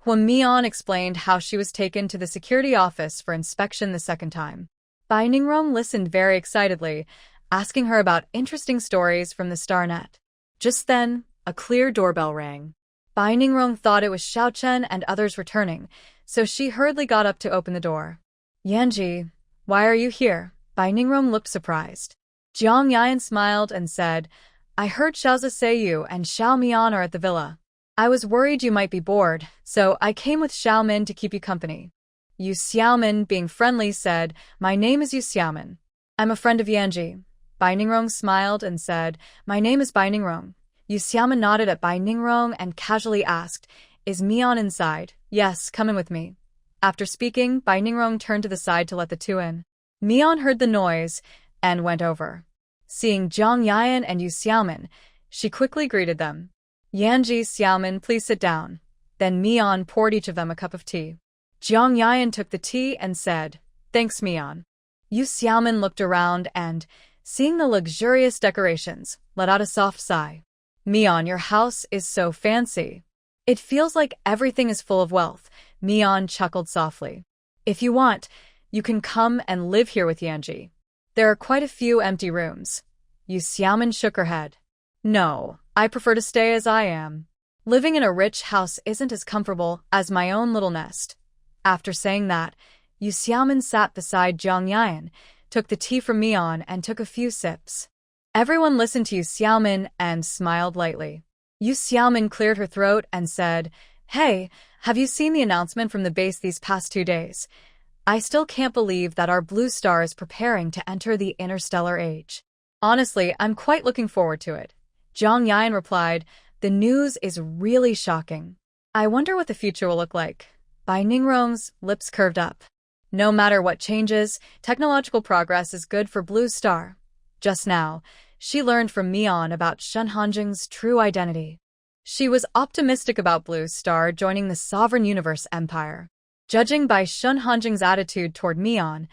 Huamian explained how she was taken to the security office for inspection the second time. Bai Ningrong listened very excitedly, asking her about interesting stories from the Starnet. Just then, a clear doorbell rang. Bai Ningrong thought it was Xiaochen and others returning, so she hurriedly got up to open the door. "Yanji, why are you here?" Bai Ningrong looked surprised. Jiang Yan smiled and said, "I heard Xiaozi say you and Xiao Mian are at the villa. I was worried you might be bored, so I came with Xiaomin to keep you company." Yu Xiaomin, being friendly, said, "My name is Yu Xiaomin. I'm a friend of Yanji." Bai Ningrong smiled and said, "My name is Bai Ningrong." Yu Xiaomin nodded at Bai Ningrong and casually asked, "Is Mian inside?" "Yes, come in with me." After speaking, Bai Ningrong turned to the side to let the 2 in. Mian heard the noise and went over. Seeing Jiang Yan and Yu Xiaomin, she quickly greeted them. "Yanji, Xiaomin, please sit down." Then Mian poured each of them a cup of tea. Jiang Yan took the tea and said, "Thanks, Mian." Yu Xiaomin looked around and, seeing the luxurious decorations, let out a soft sigh. "Mian, your house is so fancy. It feels like everything is full of wealth." Mian chuckled softly. "If you want, you can come and live here with Yanji. There are quite a few empty rooms." Yu Xiaomin shook her head. "No, I prefer to stay as I am. Living in a rich house isn't as comfortable as my own little nest." After saying that, Yu Xiaomin sat beside Jiang Yan, took the tea from Mian and took a few sips. Everyone listened to Yu Xiaomin and smiled lightly. Yu Xiaomin cleared her throat and said, "Hey, have you seen the announcement from the base these past 2 days? I still can't believe that our blue star is preparing to enter the interstellar age. Honestly, I'm quite looking forward to it." Zhang Yan replied, "The news is really shocking. I wonder what the future will look like." Bai Ningrong's lips curved up. No matter what changes, technological progress is good for Blue Star. Just now, she learned from Mian about Shen Hanjing's true identity. She was optimistic about Blue Star joining the Sovereign Universe Empire. Judging by Shen Hanjing's attitude toward Mian,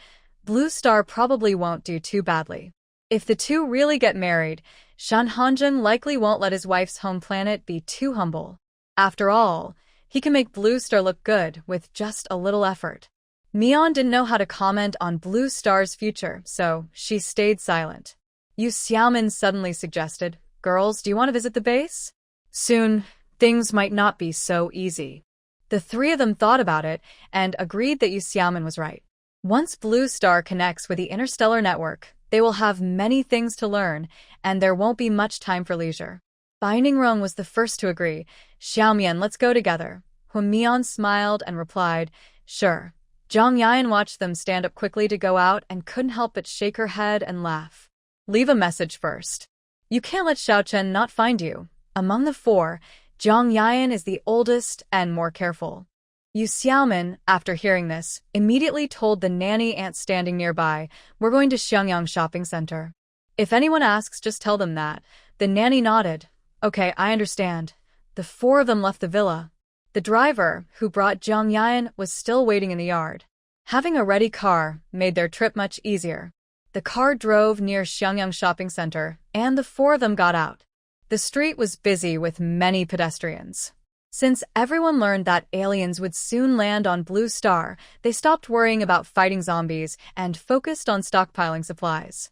Blue Star probably won't do too badly. If the two really get married, Shen Hanjing likely won't let his wife's home planet be too humble. After all, he can make Blue Star look good with just a little effort. Mian didn't know how to comment on Blue Star's future, so she stayed silent. Yu Xiaomin suddenly suggested, "Girls, do you want to visit the base? Soon, things might not be so easy." The three of them thought about it and agreed that Yu Xiaomin was right. Once Blue Star connects with the interstellar network, they will have many things to learn, and there won't be much time for leisure. Bai Ningrong was the first to agree. "Xiaomian, let's go together." Mian smiled and replied, "Sure." Zhang Yan watched them stand up quickly to go out and couldn't help but shake her head and laugh. "Leave a message first. You can't let Xiao Chen not find you." Among the four, Zhang Yan is the oldest and more careful. Yu Xiaomin, after hearing this, immediately told the nanny aunt standing nearby, "We're going to Xiangyang Shopping Center. If anyone asks, just tell them that." The nanny nodded. "Okay, I understand." The four of them left the villa. The driver, who brought Zhang Yan, was still waiting in the yard. Having a ready car made their trip much easier. The car drove near Xiangyang Shopping Center, and the four of them got out. The street was busy with many pedestrians. Since everyone learned that aliens would soon land on Blue Star, they stopped worrying about fighting zombies and focused on stockpiling supplies.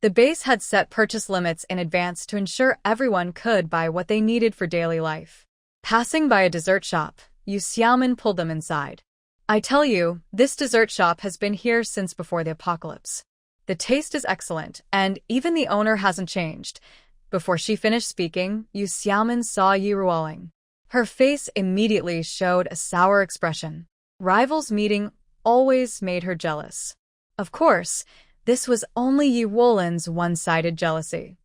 The base had set purchase limits in advance to ensure everyone could buy what they needed for daily life. Passing by a dessert shop, Yu Xiaomin pulled them inside. "I tell you, this dessert shop has been here since before the apocalypse. The taste is excellent, and even the owner hasn't changed." Before she finished speaking, Yu Xiaomin saw Yi Ruoling. Her face immediately showed a sour expression. Rivals meeting always made her jealous. Of course, this was only Yi Ruoling's one-sided jealousy.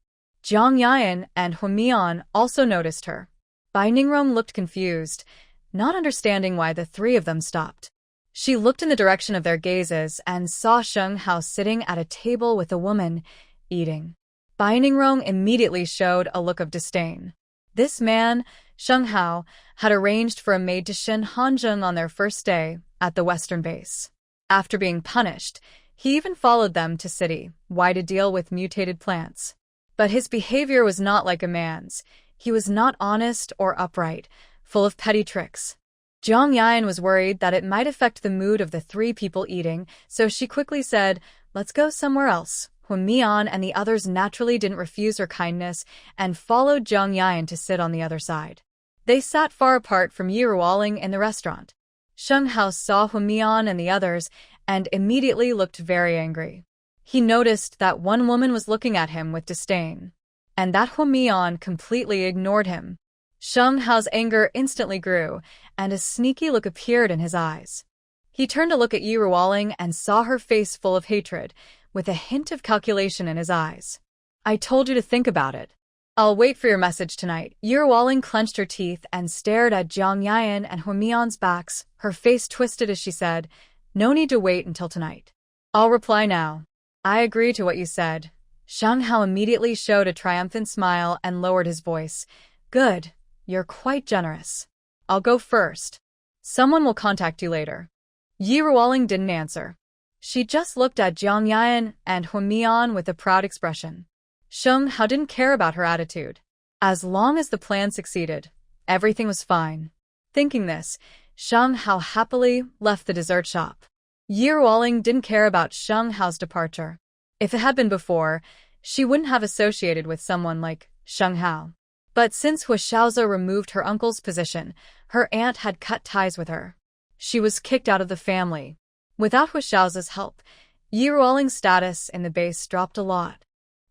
Zhang Yan and Mian also noticed her. Bai Ningrong looked confused, not understanding why the three of them stopped. She looked in the direction of their gazes and saw Sheng Hao sitting at a table with a woman, eating. Bai Ningrong immediately showed a look of disdain. This man, Sheng Hao, had arranged for a maid to Shen Hanjing on their first day at the western base. After being punished, he even followed them to city, to deal with mutated plants. But his behavior was not like a man's. He was not honest or upright, full of petty tricks. Zhang Yan was worried that it might affect the mood of the three people eating, so she quickly said, "Let's go somewhere else." Mian and the others naturally didn't refuse her kindness and followed Zhang Yan to sit on the other side. They sat far apart from Yi Ruoling in the restaurant. Sheng Hao saw Mian and the others and immediately looked very angry. He noticed that one woman was looking at him with disdain, and that Mian completely ignored him. Sheng Hao's anger instantly grew, and a sneaky look appeared in his eyes. He turned to look at Yi Ruoling and saw her face full of hatred, with a hint of calculation in his eyes. "I told you to think about it. I'll wait for your message tonight." Yi Ruoling clenched her teeth and stared at Zhang Yan and Mian's backs, her face twisted as she said, "No need to wait until tonight. I'll reply now." "I agree to what you said." Sheng Hao immediately showed a triumphant smile and lowered his voice. "Good. You're quite generous. I'll go first. Someone will contact you later." Yi Ruoling didn't answer. She just looked at Zhang Yan and Mian with a proud expression. Sheng Hao didn't care about her attitude. As long as the plan succeeded, everything was fine. Thinking this, Sheng Hao happily left the dessert shop. Yi Ruoling didn't care about Sheng Hao's departure. If it had been before, she wouldn't have associated with someone like Sheng Hao. But since Hu Xiaozi removed her uncle's position, her aunt had cut ties with her. She was kicked out of the family. Without Hu Xiaozi's help, Yi Ruoling's status in the base dropped a lot.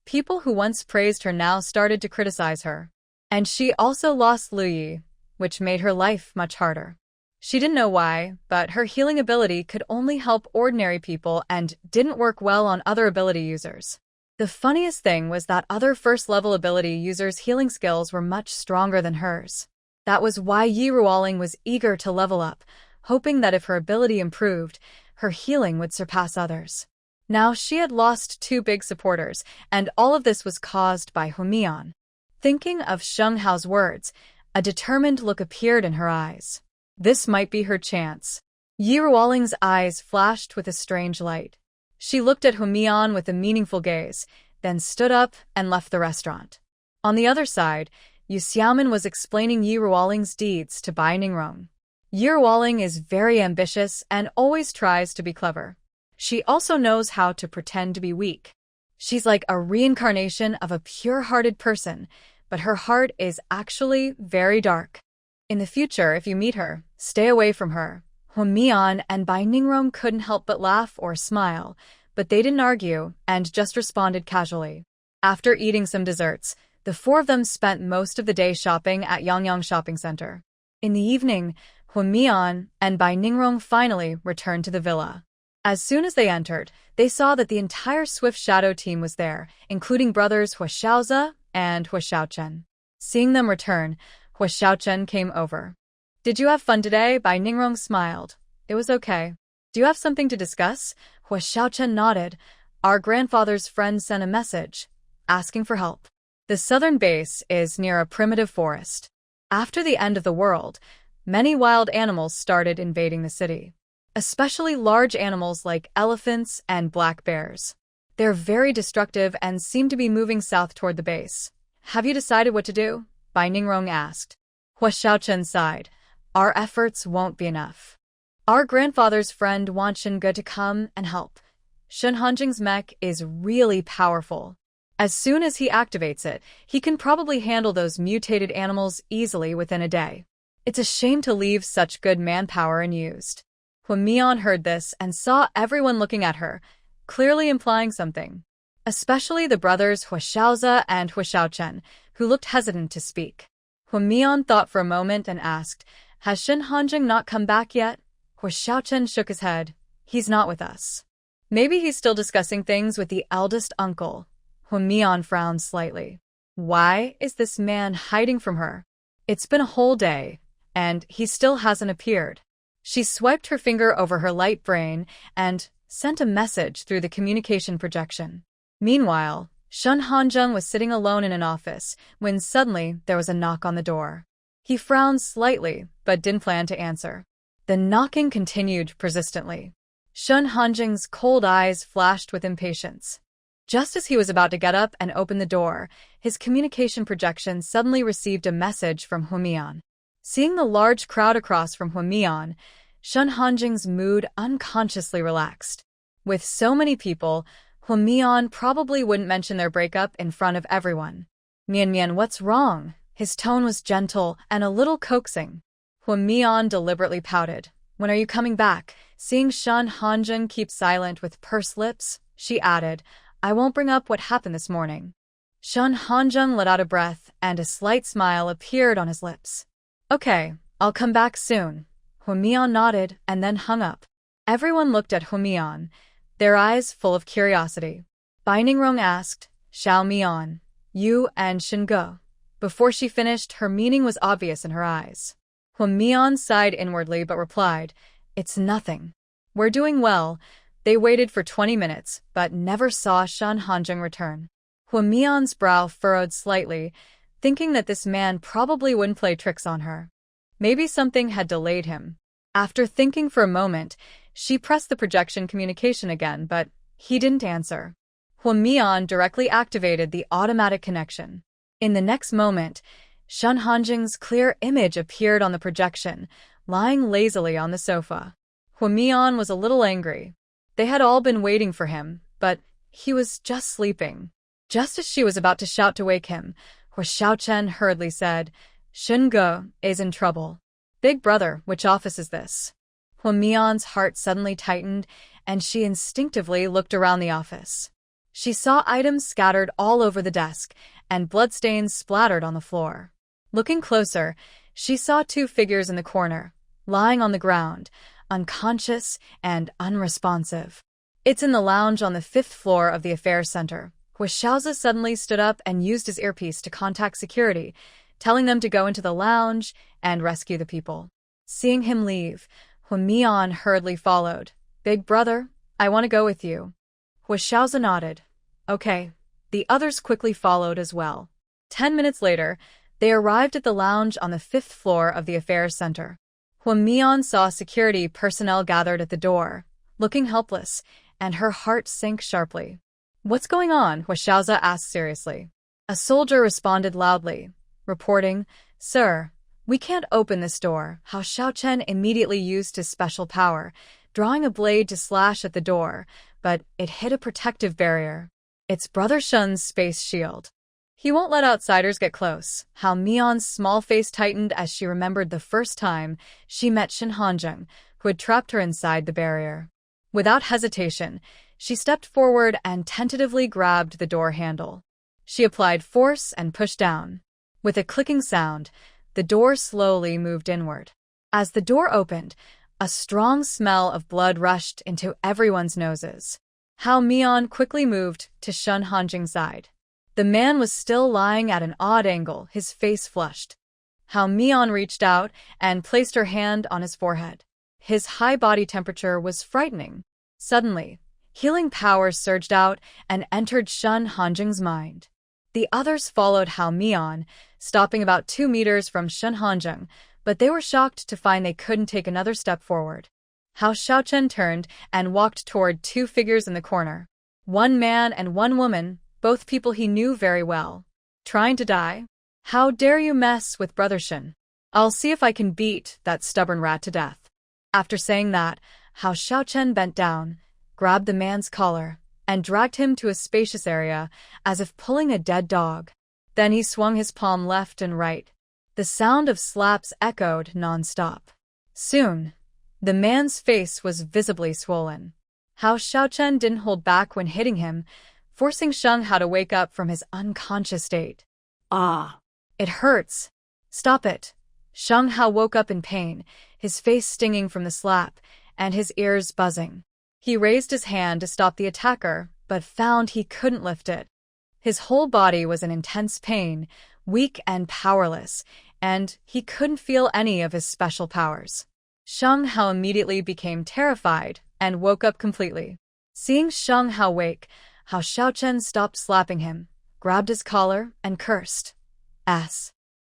People who once praised her now started to criticize her. And she also lost Lu Yi, which made her life much harder. She didn't know why, but her healing ability could only help ordinary people and didn't work well on other ability users. The funniest thing was that other first-level ability users' healing skills were much stronger than hers. That was why Yi Ruoling was eager to level up, hoping that if her ability improved, her healing would surpass others. Now she had lost two big supporters, and all of this was caused by Humian. Thinking of Sheng Hao's words, a determined look appeared in her eyes. This might be her chance. Yi Ruoling's eyes flashed with a strange light. She looked at Humian with a meaningful gaze, then stood up and left the restaurant. On the other side, Yu Xiaoman was explaining Yi Ruoling's deeds to Bai Ningrong. Yi Ruoling is very ambitious and always tries to be clever. She also knows how to pretend to be weak. She's like a reincarnation of a pure-hearted person, but her heart is actually very dark. In the future, if you meet her, stay away from her. Humian and Bai Ningrong couldn't help but laugh or smile, but they didn't argue and just responded casually. After eating some desserts, the four of them spent most of the day shopping at Yangyang Shopping Center. In the evening, Humian and Bai Ningrong finally returned to the villa. As soon as they entered, they saw that the entire Swift Shadow team was there, including brothers Hua Xiaoze and Hua Xiaochen. Seeing them return, Hua Xiaochen came over. "Did you have fun today?" Bai Ningrong smiled. "It was okay." "Do you have something to discuss?" Hua Xiaochen nodded. "Our grandfather's friend sent a message, asking for help. The southern base is near a primitive forest. After the end of the world, many wild animals started invading the city, especially large animals like elephants and black bears. They're very destructive and seem to be moving south toward the base. Have you decided what to do?" Bai Ningrong asked. Hua Xiaochen sighed. "Our efforts won't be enough. Our grandfather's friend wants Shinge to come and help. Shen Hanjing's mech is really powerful. As soon as he activates it, he can probably handle those mutated animals easily within a day. It's a shame to leave such good manpower unused." Humian heard this and saw everyone looking at her, clearly implying something. Especially the brothers Hua Xiaoze and Hua Xiaochen, who looked hesitant to speak. Humian thought for a moment and asked, "Has Shen Hanjing not come back yet?" Hua Xiaochen shook his head. "He's not with us. Maybe he's still discussing things with the eldest uncle." Humian frowned slightly. Why is this man hiding from her? It's been a whole day, and he still hasn't appeared. She swiped her finger over her light brain and sent a message through the communication projection. Meanwhile, Shen Hanjing was sitting alone in an office when suddenly there was a knock on the door. He frowned slightly, but didn't plan to answer. The knocking continued persistently. Shen Hanjing's cold eyes flashed with impatience. Just as he was about to get up and open the door, his communication projection suddenly received a message from Humian. Seeing the large crowd across from Humian, Shen Hanjing's mood unconsciously relaxed. With so many people, Humian probably wouldn't mention their breakup in front of everyone. "Mian, what's wrong?" His tone was gentle and a little coaxing. Humian deliberately pouted. "When are you coming back?" Seeing Shen Hanjing keep silent with pursed lips, she added, "I won't bring up what happened this morning." Shen Hanjing let out a breath and a slight smile appeared on his lips. "Okay, I'll come back soon." Humian nodded and then hung up. Everyone looked at Humian, their eyes full of curiosity. Bai Ningrong asked, "Xiao Mian, you and Shinge?" Before she finished, her meaning was obvious in her eyes. Humian sighed inwardly but replied, "It's nothing. We're doing well." They waited for 20 minutes, but never saw Shen Hanjing return. Humian's brow furrowed slightly, thinking that this man probably wouldn't play tricks on her. Maybe something had delayed him. After thinking for a moment, she pressed the projection communication again, but he didn't answer. Humian directly activated the automatic connection. In the next moment, Shen Hanjing's clear image appeared on the projection, lying lazily on the sofa. Humian was a little angry. They had all been waiting for him, but he was just sleeping. Just as she was about to shout to wake him, Hua Xiaochen hurriedly said, "Shinge is in trouble." "Big brother, which office is this?" Hua Mian's heart suddenly tightened, and she instinctively looked around the office. She saw items scattered all over the desk, and bloodstains splattered on the floor. Looking closer, she saw two figures in the corner, lying on the ground, unconscious and unresponsive. "It's in the lounge on the 5th floor of the affairs center." Hua Xiaozi suddenly stood up and used his earpiece to contact security, telling them to go into the lounge and rescue the people. Seeing him leave, Hua Mian hurriedly followed. "Big brother, I want to go with you." Hua Xiaozi nodded. "Okay." The others quickly followed as well. 10 minutes later, they arrived at the lounge on the 5th floor of the affairs center. Hua Mian saw security personnel gathered at the door, looking helpless, and her heart sank sharply. "What's going on?" Hua Xiaozi asked seriously. A soldier responded loudly, reporting, "Sir, we can't open this door." Hao Xiaochen immediately used his special power, drawing a blade to slash at the door, but it hit a protective barrier. It's Brother Shun's space shield. He won't let outsiders get close. Hao Mian's small face tightened as she remembered the first time she met Shin Hanjing, who had trapped her inside the barrier. Without hesitation, she stepped forward and tentatively grabbed the door handle. She applied force and pushed down. With a clicking sound, the door slowly moved inward. As the door opened, a strong smell of blood rushed into everyone's noses. Hao Mian quickly moved to Shun Hanjing's side. The man was still lying at an odd angle, his face flushed. Hao Mian reached out and placed her hand on his forehead. His high body temperature was frightening. Suddenly, healing powers surged out and entered Shun Hanjing's mind. The others followed Hao Mian, stopping about 2 meters from Shun Hanjing, but they were shocked to find they couldn't take another step forward. Hao Xiaochen turned and walked toward two figures in the corner. One man and one woman, both people he knew very well. "Trying to die? How dare you mess with Brother Shin? I'll see if I can beat that stubborn rat to death." After saying that, Hao Xiaochen bent down, grabbed the man's collar, and dragged him to a spacious area, as if pulling a dead dog. Then he swung his palm left and right. The sound of slaps echoed non-stop. Soon, the man's face was visibly swollen. Hao Xiaochen didn't hold back when hitting him, forcing Sheng Hao to wake up from his unconscious state. "Ah, "It hurts. Stop it." Sheng Hao woke up in pain, his face stinging from the slap, and his ears buzzing. He raised his hand to stop the attacker, but found he couldn't lift it. His whole body was in intense pain, weak and powerless, and he couldn't feel any of his special powers. Sheng Hao immediately became terrified and woke up completely. Seeing Sheng Hao wake, Hao Xiaochen stopped slapping him, grabbed his collar, and cursed.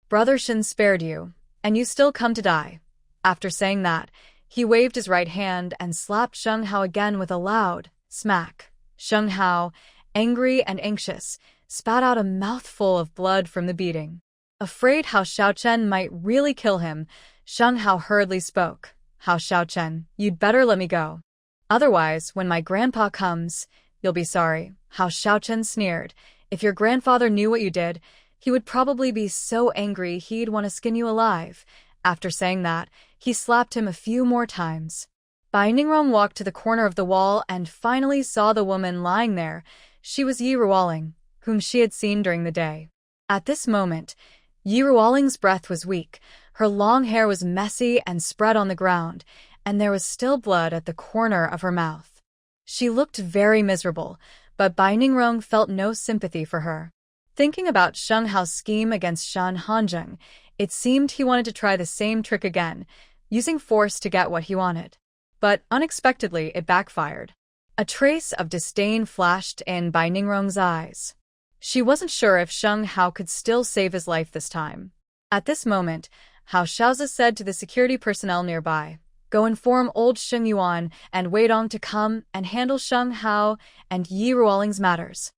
"Brother Shin spared you, and you still come to die." After saying that, he waved his right hand and slapped Sheng Hao again with a loud smack. Sheng Hao, angry and anxious, spat out a mouthful of blood from the beating. Afraid Hao Xiaochen might really kill him, Sheng Hao hurriedly spoke. "Hao Xiaochen, you'd better let me go. Otherwise, when my grandpa comes, you'll be sorry." Hao Xiaochen sneered. "If your grandfather knew what you did, he would probably be so angry he'd want to skin you alive." After saying that, he slapped him a few more times. Bai Ningrong walked to the corner of the wall and finally saw the woman lying there. She was Yi Ruoling, whom she had seen during the day. At this moment, Yi Ruoling's breath was weak, her long hair was messy and spread on the ground, and there was still blood at the corner of her mouth. She looked very miserable, but Bai Ningrong felt no sympathy for her. Thinking about Sheng Hao's scheme against Shan Hanjing, it seemed he wanted to try the same trick again, using force to get what he wanted. But unexpectedly, it backfired. A trace of disdain flashed in Bai Ningrong's eyes. She wasn't sure if Sheng Hao could still save his life this time. At this moment, Hao Xiaozi said to the security personnel nearby, "Go inform old Sheng Yuan and Wei Dong to come and handle Sheng Hao and Yi Ruoling's matters."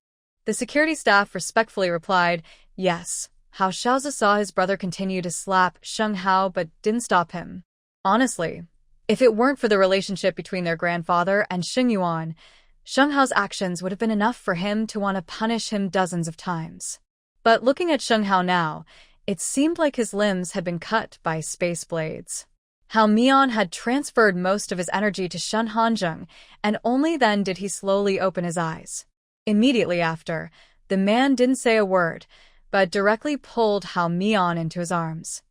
The security staff respectfully replied, "Yes." Hao Xiaozi saw his brother continue to slap Sheng Hao but didn't stop him. Honestly, if it weren't for the relationship between their grandfather and Sheng Yuan, Sheng Hao's actions would have been enough for him to want to punish him dozens of times. But looking at Sheng Hao now, it seemed like his limbs had been cut by space blades. How Mian had transferred most of his energy to Shen Hanzheng, and only then did he slowly open his eyes. Immediately after, the man didn't say a word, but directly pulled Hao Mian into his arms.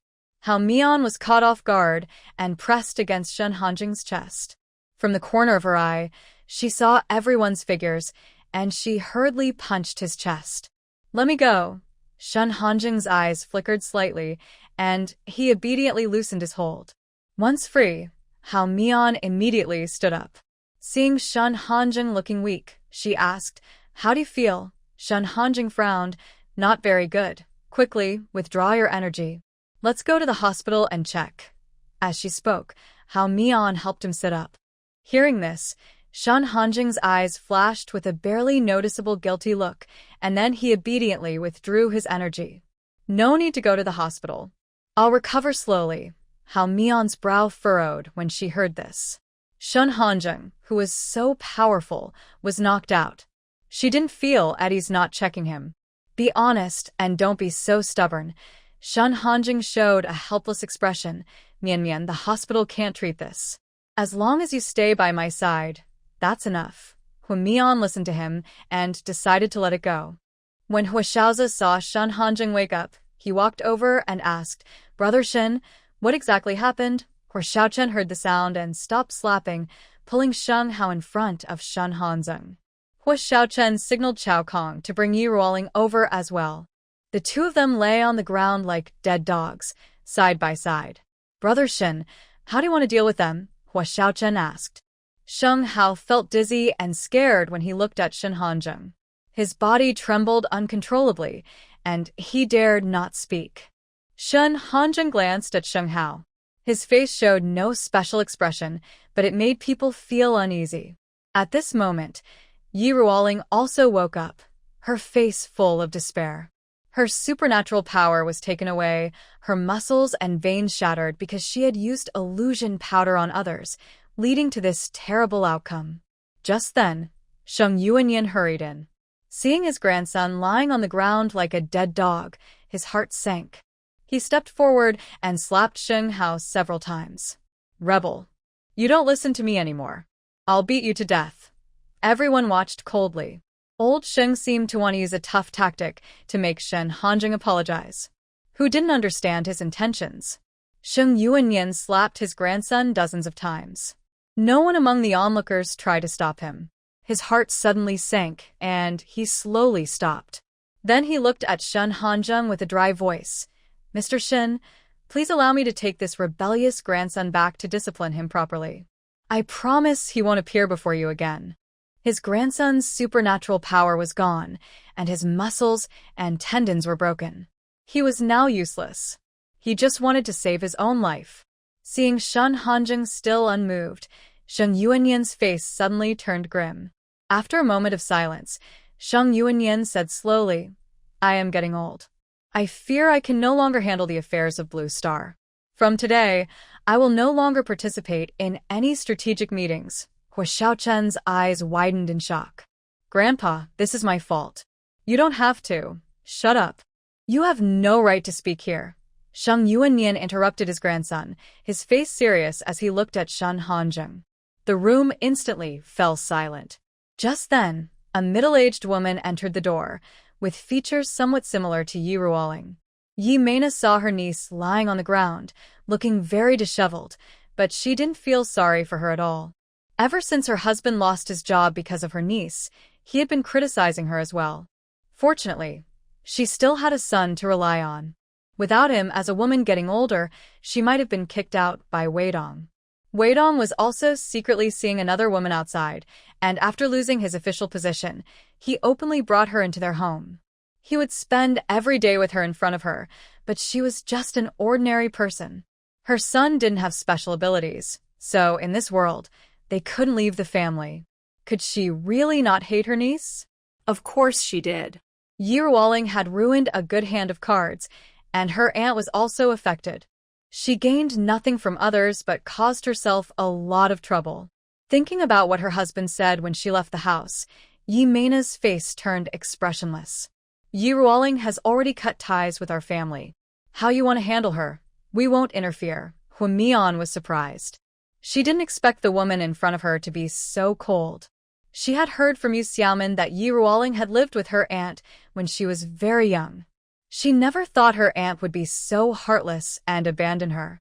Hao Mian was caught off guard and pressed against Shen Hanzheng's chest. From the corner of her eye, she saw everyone's figures, and she hurriedly punched his chest. "Let me go." Shen Hanzheng's eyes flickered slightly, and he obediently loosened his hold. Once free, Hao Mian immediately stood up. Seeing Shen Hanzheng looking weak, she asked, "How do you feel?" Shen Hanzheng frowned. "Not very good. Quickly, withdraw your energy. Let's go to the hospital and check." As she spoke, Hao Mian helped him sit up. Hearing this, Shen Hanzheng's eyes flashed with a barely noticeable guilty look, and then he obediently withdrew his energy. "No need to go to the hospital. I'll recover slowly." Hao Mian's brow furrowed when she heard this. Shen Hanzheng, who was so powerful, was knocked out. She didn't feel at ease not checking him. "Be honest and don't be so stubborn." Shen Hanzheng showed a helpless expression. "Mian, the hospital can't treat this. As long as you stay by my side, that's enough." Hu Mian listened to him and decided to let it go. When Hu Xiaozi saw Shen Hanzheng wake up, he walked over and asked, "Brother Shen, what exactly happened?" Hu Xiaochen heard the sound and stopped slapping, pulling Sheng Hao in front of Shen Hanzheng. Hu Xiaochen signaled Chao Kong to bring Yi Ruoling over as well. The two of them lay on the ground like dead dogs, side by side. "Brother Shen, how do you want to deal with them?" Hu Xiaochen asked. Sheng Hao felt dizzy and scared when he looked at Shen Hanzheng. His body trembled uncontrollably, and he dared not speak. Shen Hanzheng glanced at Sheng Hao. His face showed no special expression, but it made people feel uneasy. At this moment, Yi Ruoling also woke up, her face full of despair. Her supernatural power was taken away, her muscles and veins shattered because she had used illusion powder on others, leading to this terrible outcome. Just then, Sheng Yuanyin hurried in. Seeing his grandson lying on the ground like a dead dog, his heart sank. He stepped forward and slapped Sheng Hao several times. "Rebel, you don't listen to me anymore. I'll beat you to death." Everyone watched coldly. Old Sheng seemed to want to use a tough tactic to make Shen Hanzheng apologize. Who didn't understand his intentions? Sheng Yuanyin slapped his grandson dozens of times. No one among the onlookers tried to stop him. His heart suddenly sank, and he slowly stopped. Then he looked at Shen Hanzheng with a dry voice. "Mr. Shen, please allow me to take this rebellious grandson back to discipline him properly. I promise he won't appear before you again." His grandson's supernatural power was gone, and his muscles and tendons were broken. He was now useless. He just wanted to save his own life. Seeing Shen Hanzheng still unmoved, Sheng Yuanyin's face suddenly turned grim. After a moment of silence, Sheng Yuanyin said slowly, "I am getting old. I fear I can no longer handle the affairs of Blue Star. From today, I will no longer participate in any strategic meetings." Hu Xiaochen's eyes widened in shock. "Grandpa, this is my fault. You don't have to. Shut up. You have no right to speak here." Sheng Yuanyin interrupted his grandson, his face serious as he looked at Shen Hanzheng. The room instantly fell silent. Just then, a middle-aged woman entered the door, with features somewhat similar to Yi Ruoling. Yi Mena saw her niece lying on the ground, looking very disheveled, but she didn't feel sorry for her at all. Ever since her husband lost his job because of her niece, he had been criticizing her as well. Fortunately, she still had a son to rely on. Without him, as a woman getting older, she might have been kicked out by Weidong. Weidong was also secretly seeing another woman outside, and after losing his official position, he openly brought her into their home. He would spend every day with her in front of her, but she was just an ordinary person. Her son didn't have special abilities, so in this world, they couldn't leave the family. Could she really not hate her niece? Of course she did. Yi Ruoling had ruined a good hand of cards, and her aunt was also affected. She gained nothing from others but caused herself a lot of trouble. Thinking about what her husband said when she left the house, Yi Mena's face turned expressionless. "Yi Ruoling has already cut ties with our family. How you want to handle her? We won't interfere," Mian was surprised. She didn't expect the woman in front of her to be so cold. She had heard from Yu Xiaomin that Yi Ruoling had lived with her aunt when she was very young. She never thought her aunt would be so heartless and abandon her.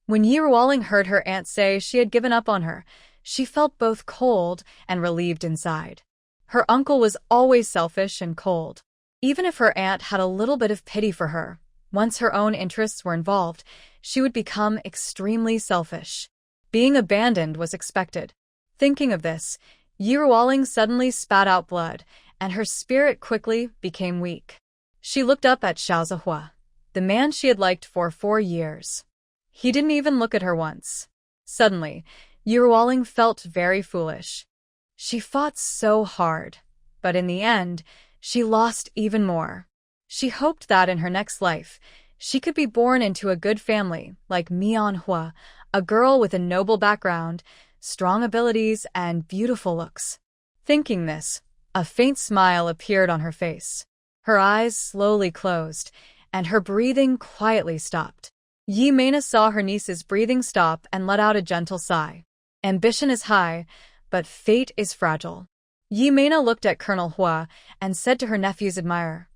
When Yi Ruoling heard her aunt say she had given up on her, she felt both cold and relieved inside. Her uncle was always selfish and cold. Even if her aunt had a little bit of pity for her, once her own interests were involved, she would become extremely selfish. Being abandoned was expected. Thinking of this, Yi Ruoling suddenly spat out blood, and her spirit quickly became weak. She looked up at Xiao Zihua, the man she had liked for 4 years. He didn't even look at her once. Suddenly, Yi Ruoling felt very foolish. She fought so hard, but in the end, she lost even more. She hoped that in her next life, she could be born into a good family like Manhwa, a girl with a noble background, strong abilities, and beautiful looks. Thinking this, a faint smile appeared on her face. Her eyes slowly closed, and her breathing quietly stopped. Yi Mena saw her niece's breathing stop and let out a gentle sigh. Ambition is high, but fate is fragile. Yi Mena looked at Colonel Hua and said to her nephew's admirer,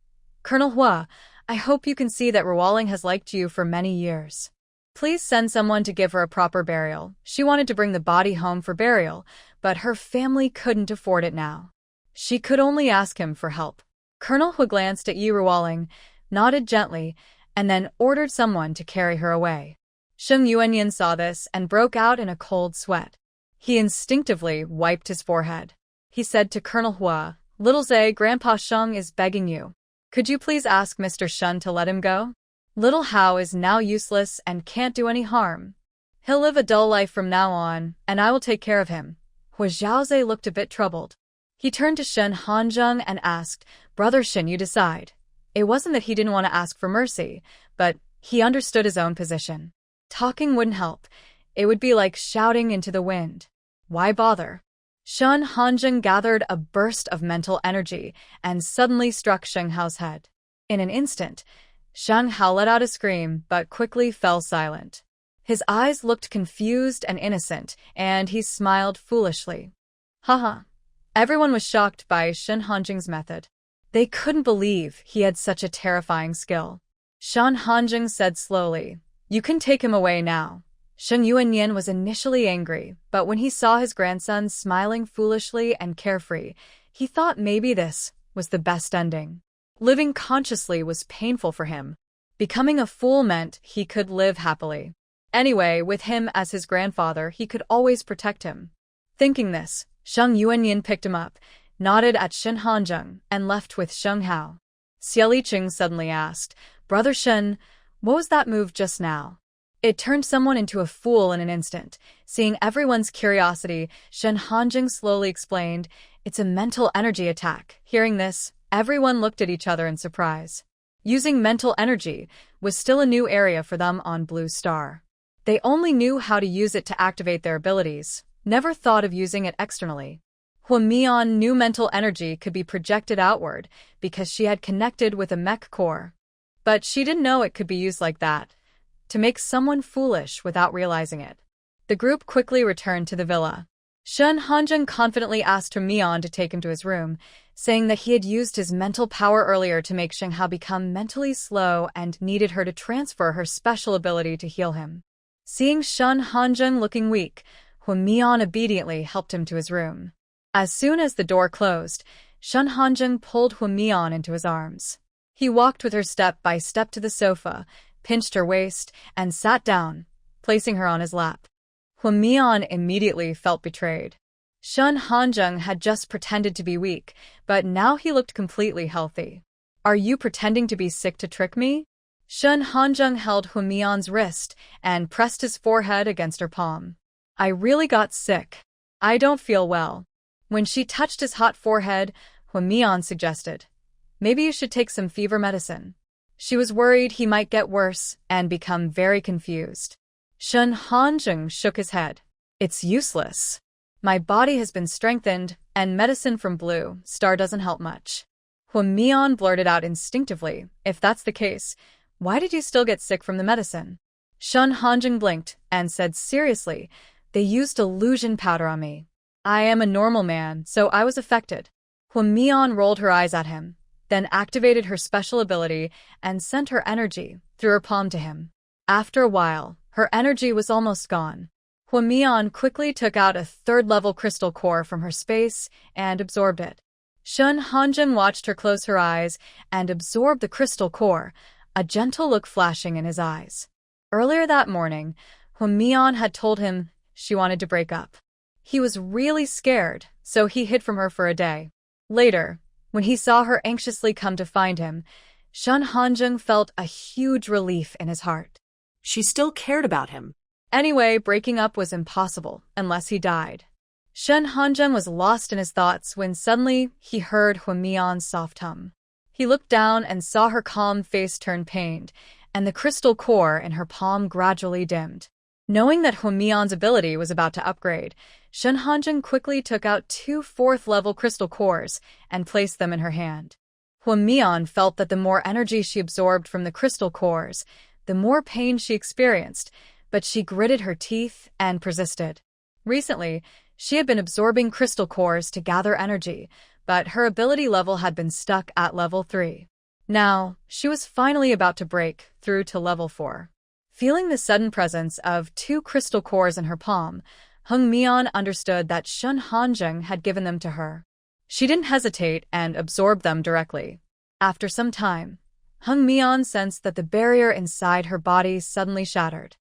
"Colonel Hua, I hope you can see that Ruoling has liked you for many years. Please send someone to give her a proper burial." She wanted to bring the body home for burial, but her family couldn't afford it now. She could only ask him for help. Colonel Hua glanced at Yi Ruoling, nodded gently, and then ordered someone to carry her away. Sheng Yuanyin saw this and broke out in a cold sweat. He instinctively wiped his forehead. He said to Colonel Hua, "Little Zhe, Grandpa Sheng is begging you. Could you please ask Mr. Shun to let him go? Little Hao is now useless and can't do any harm. He'll live a dull life from now on, and I will take care of him." Hua Xiaozhe looked a bit troubled. He turned to Shen Hanzheng and asked, "Brother Shen, you decide." It wasn't that he didn't want to ask for mercy, but he understood his own position. Talking wouldn't help. It would be like shouting into the wind. Why bother? Shen Hanzheng gathered a burst of mental energy and suddenly struck Sheng Hao's head. In an instant, Sheng Hao let out a scream but quickly fell silent. His eyes looked confused and innocent, and he smiled foolishly. Haha. Everyone was shocked by Shen Hanzheng's method. They couldn't believe he had such a terrifying skill. Shen Hanzheng said slowly, "You can take him away now." Sheng Yuanyin was initially angry, but when he saw his grandson smiling foolishly and carefree, he thought maybe this was the best ending. Living consciously was painful for him. Becoming a fool meant he could live happily. Anyway, with him as his grandfather, he could always protect him. Thinking this, Sheng Yuanyin picked him up, nodded at Shen Hanzheng, and left with Sheng Hao. Xie Liqing suddenly asked, "Brother Shen, what was that move just now?" It turned someone into a fool in an instant. Seeing everyone's curiosity, Shen Hanzheng slowly explained, "It's a mental energy attack." Hearing this, everyone looked at each other in surprise. Using mental energy was still a new area for them on Blue Star. They only knew how to use it to activate their abilities, never thought of using it externally. Hua Mian knew mental energy could be projected outward because she had connected with a mech core. But she didn't know it could be used like that, to make someone foolish without realizing it. The group quickly returned to the villa. Shen Hanzheng confidently asked Hua Mian to take him to his room, saying that he had used his mental power earlier to make Sheng Hao become mentally slow and needed her to transfer her special ability to heal him. Seeing Shen Hanzheng looking weak, Hua Mian obediently helped him to his room. As soon as the door closed, Shen Hanzheng pulled Hua Mian into his arms. He walked with her step by step to the sofa, pinched her waist, and sat down, placing her on his lap. Hua Mian immediately felt betrayed. Shen Hanzheng had just pretended to be weak, but now he looked completely healthy. "Are you pretending to be sick to trick me?" Shen Hanzheng held Hua Mian's wrist and pressed his forehead against her palm. "I really got sick. I don't feel well." When she touched his hot forehead, Hua Mian suggested, "Maybe you should take some fever medicine." She was worried he might get worse and become very confused. Shen Hanzheng shook his head. "It's useless. My body has been strengthened, and medicine from Blue Star doesn't help much." Hua Mian blurted out instinctively, "If that's the case, why did you still get sick from the medicine?" Shun Hanjing blinked and said seriously, they used illusion powder on me. I am a normal man, so I was affected. Hua Mian rolled her eyes at him, then activated her special ability and sent her energy through her palm to him. After a while, her energy was almost gone. Hua Mian quickly took out a third-level crystal core from her space and absorbed it. Shun Hanjing watched her close her eyes and absorb the crystal core, a gentle look flashing in his eyes. Earlier that morning, Hua Mian had told him she wanted to break up. He was really scared, so he hid from her for a day. Later, when he saw her anxiously come to find him, Shun Hanjing felt a huge relief in his heart. She still cared about him. Anyway, breaking up was impossible unless he died. Shun Hanjing was lost in his thoughts when suddenly he heard Hua Mian's soft hum. He looked down and saw her calm face turn pained, and the crystal core in her palm gradually dimmed. Knowing that Hua Mian's ability was about to upgrade, Shun Hanjing quickly took out 2 fourth-level crystal cores and placed them in her hand. Hua Mian felt that the more energy she absorbed from the crystal cores, the more pain she experienced, but she gritted her teeth and persisted. Recently, she had been absorbing crystal cores to gather energy, but her ability level had been stuck at level 3. Now, she was finally about to break through to level 4. Feeling the sudden presence of 2 crystal cores in her palm, Hung Mian understood that Shun Hanjing had given them to her. She didn't hesitate and absorbed them directly. After some time, Hung Mian sensed that the barrier inside her body suddenly shattered.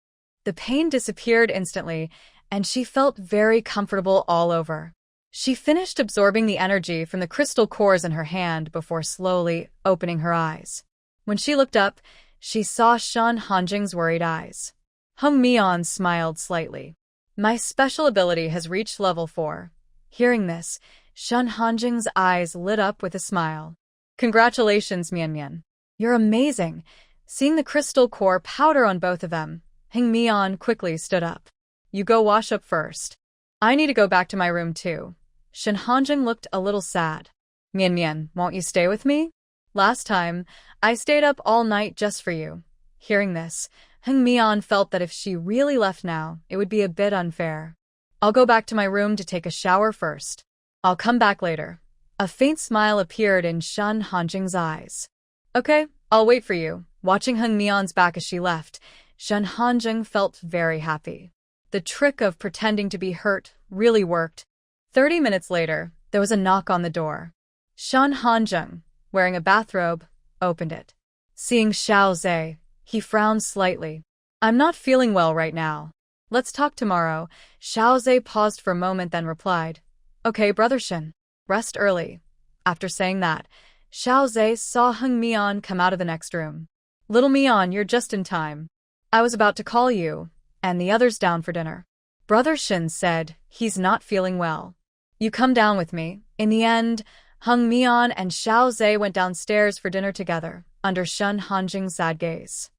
The pain disappeared instantly, and she felt very comfortable all over. She finished absorbing the energy from the crystal cores in her hand before slowly opening her eyes. When she looked up, she saw Shun Hanjing's worried eyes. Hung Mian smiled slightly. My special ability has reached level 4. Hearing this, Shun Hanjing's eyes lit up with a smile. Congratulations, Mian Mian. You're amazing. Seeing the crystal core powder on both of them, Hung Mian quickly stood up. You go wash up first. I need to go back to my room too. Shun Hanjing looked a little sad. Mian Mian, won't you stay with me? Last time, I stayed up all night just for you. Hearing this, Hung Mian felt that if she really left now, it would be a bit unfair. I'll go back to my room to take a shower first. I'll come back later. A faint smile appeared in Shun Hanjing's eyes. Okay, I'll wait for you. Watching Hung Mian's back as she left, Shun Hanjing felt very happy. The trick of pretending to be hurt really worked. 30 minutes later, there was a knock on the door. Shun Hanjing, wearing a bathrobe, opened it. Seeing Xiao Zhe, he frowned slightly. I'm not feeling well right now. Let's talk tomorrow. Xiao Zhe paused for a moment then replied. Okay, Brother Shin. Rest early. After saying that, Xiao Zhe saw Hung Mian come out of the next room. Little Mian, you're just in time. I was about to call you, and the others down for dinner. Brother Shin said he's not feeling well. You come down with me. In the end, Hung Mian and Xiao Zhe went downstairs for dinner together, under Shun Hanjing's sad gaze.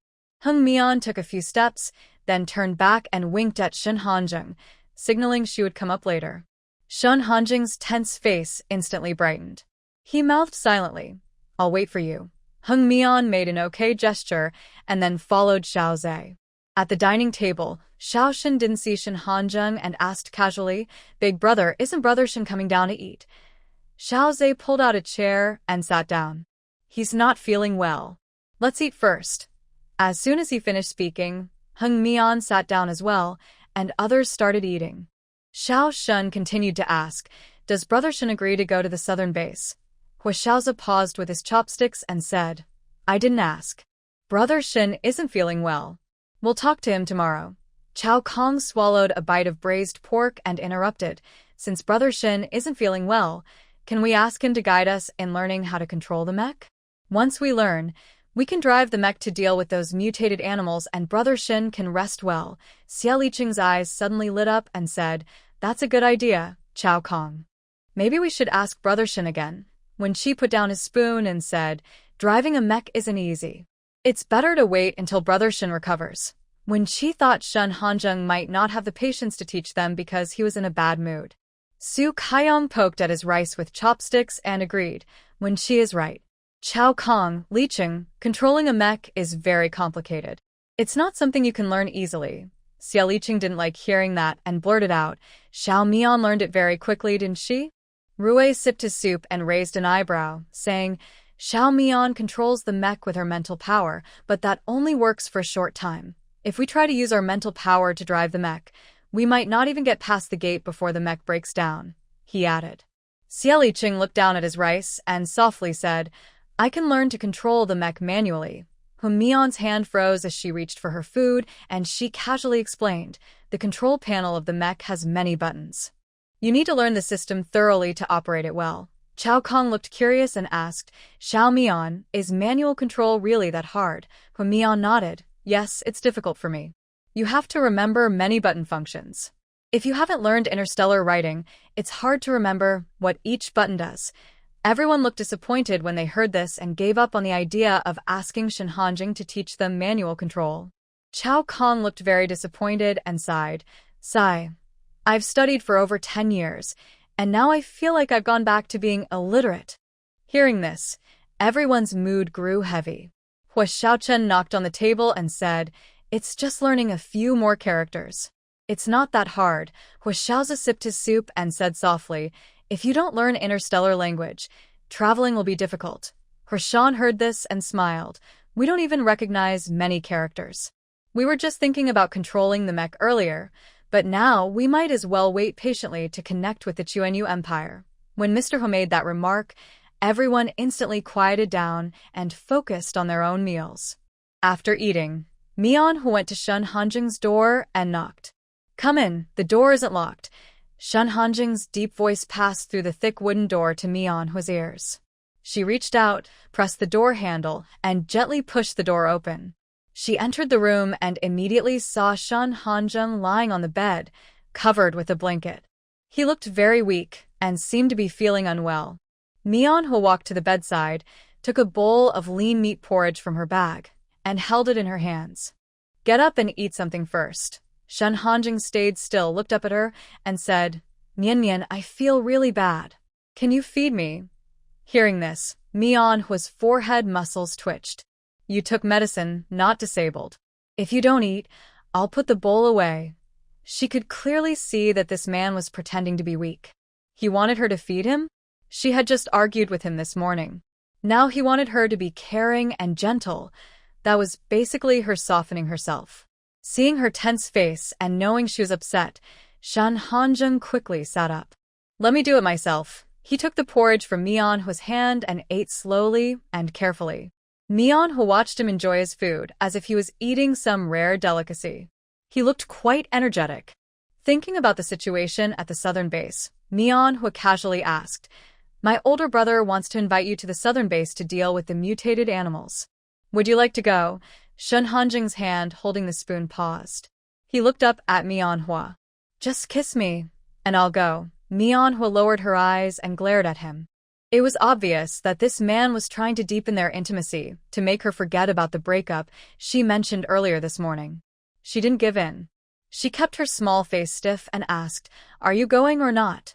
Hung Mian took a few steps, then turned back and winked at Shun Hanjing, signaling she would come up later. Shun Hanjing's tense face instantly brightened. He mouthed silently, I'll wait for you. Hung Mian made an okay gesture and then followed Xiao Zhe. At the dining table, Xiao Shin didn't see Shun Hanjing and asked casually, Big brother, isn't Brother Shin coming down to eat? Xiao Zhe pulled out a chair and sat down. He's not feeling well. Let's eat first. As soon as he finished speaking, Hung Mian sat down as well, and others started eating. Xiao Shun continued to ask, Does Brother Shin agree to go to the southern base? Hua Xiaozi paused with his chopsticks and said, I didn't ask. Brother Shin isn't feeling well. We'll talk to him tomorrow. Chao Kong swallowed a bite of braised pork and interrupted, Since Brother Shin isn't feeling well, can we ask him to guide us in learning how to control the mech? Once we learn, we can drive the mech to deal with those mutated animals and Brother Shin can rest well. Xia Liqing's eyes suddenly lit up and said, That's a good idea, Chao Kong. Maybe we should ask Brother Shin again. When Qi put down his spoon and said, Driving a mech isn't easy. It's better to wait until Brother Shin recovers. When Qi thought Shun Hanjing might not have the patience to teach them because he was in a bad mood. Su Kaiyong poked at his rice with chopsticks and agreed, When Qi is right. Chao Kong, Liqing, controlling a mech is very complicated. It's not something you can learn easily. Xia Liqing didn't like hearing that and blurted out, Xiao Mian learned it very quickly, didn't she? Rui sipped his soup and raised an eyebrow, saying, Xiao Mian controls the mech with her mental power, but that only works for a short time. If we try to use our mental power to drive the mech, we might not even get past the gate before the mech breaks down, he added. Xia Liqing looked down at his rice and softly said, I can learn to control the mech manually. Hu Mian's hand froze as she reached for her food, and she casually explained, the control panel of the mech has many buttons. You need to learn the system thoroughly to operate it well. Chao Kong looked curious and asked, Xiao Mian, is manual control really that hard? Hu Mian nodded, yes, it's difficult for me. You have to remember many button functions. If you haven't learned interstellar writing, it's hard to remember what each button does. Everyone looked disappointed when they heard this and gave up on the idea of asking Shen Hanjing to teach them manual control. Chao Kong looked very disappointed and sighed. Sigh. I've studied for over 10 years, and now I feel like I've gone back to being illiterate. Hearing this, everyone's mood grew heavy. Hua Xiaochen knocked on the table and said, It's just learning a few more characters. It's not that hard. Hua Xiaozi sipped his soup and said softly, If you don't learn interstellar language, traveling will be difficult. Hershan heard this and smiled. We don't even recognize many characters. We were just thinking about controlling the mech earlier, but now we might as well wait patiently to connect with the Chuanyu Empire. When Mr. He made that remark, everyone instantly quieted down and focused on their own meals. After eating, Mian He went to Shen Hanjing's door and knocked. Come in, the door isn't locked. Shen Hanjing's deep voice passed through the thick wooden door to Mian He's ears. She reached out, pressed the door handle, and gently pushed the door open. She entered the room and immediately saw Shen Hanjing lying on the bed, covered with a blanket. He looked very weak and seemed to be feeling unwell. Mian He walked to the bedside, took a bowl of lean meat porridge from her bag, and held it in her hands. Get up and eat something first. Shen Hanjing stayed still, looked up at her, and said, Mian Mian, I feel really bad. Can you feed me? Hearing this, Mian He's forehead muscles twitched. You took medicine, not disabled. If you don't eat, I'll put the bowl away. She could clearly see that this man was pretending to be weak. He wanted her to feed him? She had just argued with him this morning. Now he wanted her to be caring and gentle. That was basically her softening herself. Seeing her tense face and knowing she was upset, Shen Hanjing quickly sat up. Let me do it myself. He took the porridge from Mian He's hand and ate slowly and carefully. Mian He watched him enjoy his food as if he was eating some rare delicacy. He looked quite energetic. Thinking about the situation at the southern base, Mian He casually asked, My older brother wants to invite you to the southern base to deal with the mutated animals. Would you like to go? Shen Hanjing's hand holding the spoon paused. He looked up at Mian He. Just kiss me, and I'll go. Mian He lowered her eyes and glared at him. It was obvious that this man was trying to deepen their intimacy, to make her forget about the breakup she mentioned earlier this morning. She didn't give in. She kept her small face stiff and asked, Are you going or not?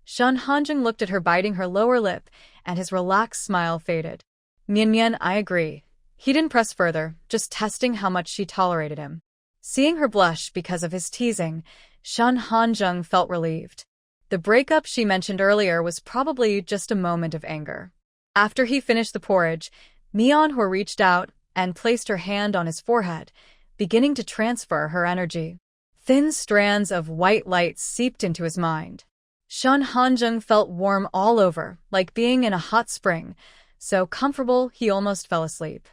Shen Hanjing looked at her, biting her lower lip, and his relaxed smile faded. Mian Mian, I agree. He didn't press further, just testing how much she tolerated him. Seeing her blush because of his teasing, Shen Hanjing felt relieved. The breakup she mentioned earlier was probably just a moment of anger. After he finished the porridge, Mian He reached out and placed her hand on his forehead, beginning to transfer her energy. Thin strands of white light seeped into his mind. Shen Hanjing felt warm all over, like being in a hot spring, so comfortable he almost fell asleep.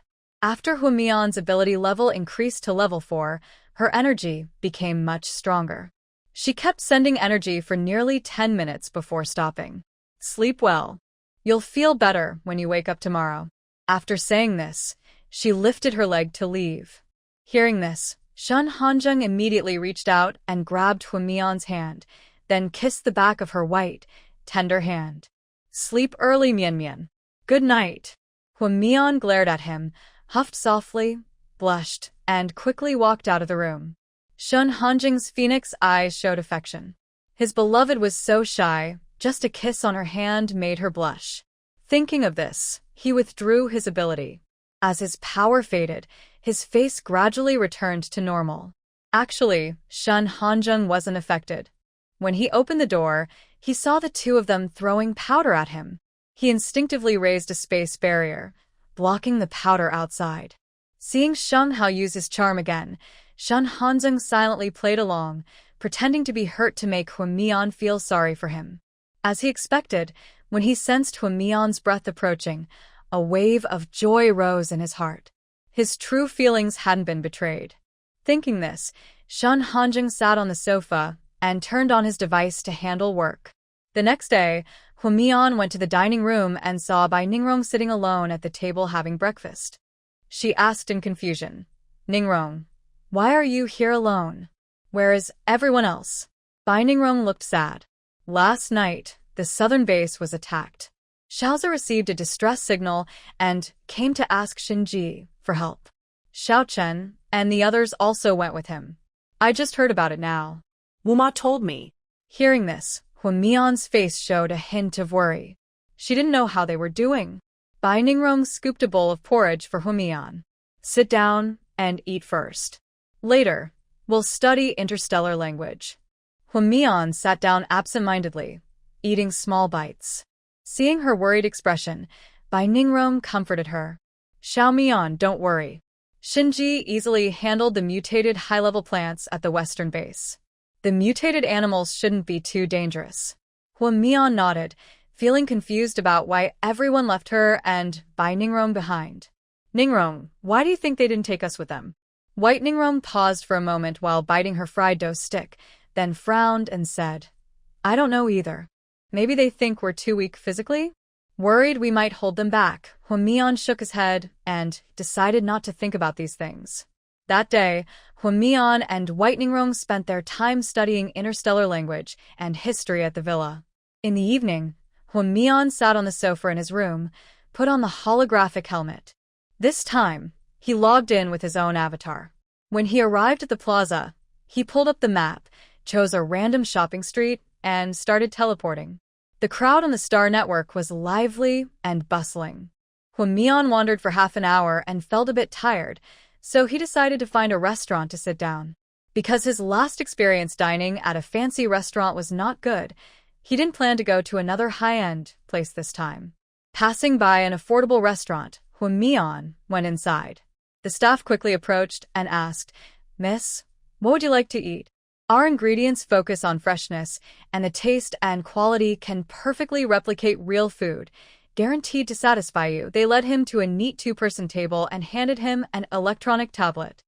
After Hu Mian's ability level increased to level 4, her energy became much stronger. She kept sending energy for nearly 10 minutes before stopping. Sleep well. You'll feel better when you wake up tomorrow. After saying this, she lifted her leg to leave. Hearing this, Shen Hanjing immediately reached out and grabbed Hu Mian's hand, then kissed the back of her white, tender hand. Sleep early, Mian Mian. Good night. Hu Mian glared at him, huffed softly, blushed, and quickly walked out of the room. Shen Hanjing's phoenix eyes showed affection. His beloved was so shy, just a kiss on her hand made her blush. Thinking of this, he withdrew his ability. As his power faded, His face gradually returned to normal. Actually, Shun Hanjung wasn't affected. When he opened the door, he saw the two of them throwing powder at him. He instinctively raised a space barrier, blocking the powder outside. Seeing Shun Hao use his charm again, Shun Hanzeng silently played along, pretending to be hurt to make Huamian feel sorry for him. As he expected, when he sensed Huamian's breath approaching, a wave of joy rose in his heart. His true feelings hadn't been betrayed. Thinking this, Shun Hanjing sat on the sofa and turned on his device to handle work. The next day, Huamian went to the dining room and saw Bai Ningrong sitting alone at the table having breakfast. She asked in confusion, "Ningrong, why are you here alone? Where is everyone else?" Bai Ningrong looked sad. Last night, the southern base was attacked. Xiaozi received a distress signal and came to ask Shinji for help. Xiao Chen and the others also went with him. I just heard about it now. Wuma told me. Hearing this, Huamian's face showed a hint of worry. She didn't know how they were doing. Bai Ningrong scooped a bowl of porridge for Huamian. Sit down and eat first. Later, we'll study interstellar language. Huamian sat down absent-mindedly, eating small bites. Seeing her worried expression, Bai Ningrong comforted her. Xiaomian, don't worry. Shinji easily handled the mutated high-level plants at the western base. The mutated animals shouldn't be too dangerous. Huamian nodded, feeling confused about why everyone left her and Bai Ningrong behind. Ningrong, why do you think they didn't take us with them? White Ningrong paused for a moment while biting her fried dough stick, then frowned and said, I don't know either. Maybe they think we're too weak physically? Worried we might hold them back, Huamian shook his head and decided not to think about these things. That day, Huamian and White Ningrong spent their time studying interstellar language and history at the villa. In the evening, Huamian sat on the sofa in his room, put on the holographic helmet. This time, he logged in with his own avatar. When he arrived at the plaza, he pulled up the map, chose a random shopping street, and started teleporting. The crowd on the Star Network was lively and bustling. Huamian wandered for half an hour and felt a bit tired, so he decided to find a restaurant to sit down. Because his last experience dining at a fancy restaurant was not good, he didn't plan to go to another high-end place this time. Passing by an affordable restaurant, Huamian went inside. The staff quickly approached and asked, Miss, what would you like to eat? Our ingredients focus on freshness, and the taste and quality can perfectly replicate real food, guaranteed to satisfy you. They led him to a neat two-person table and handed him an electronic tablet.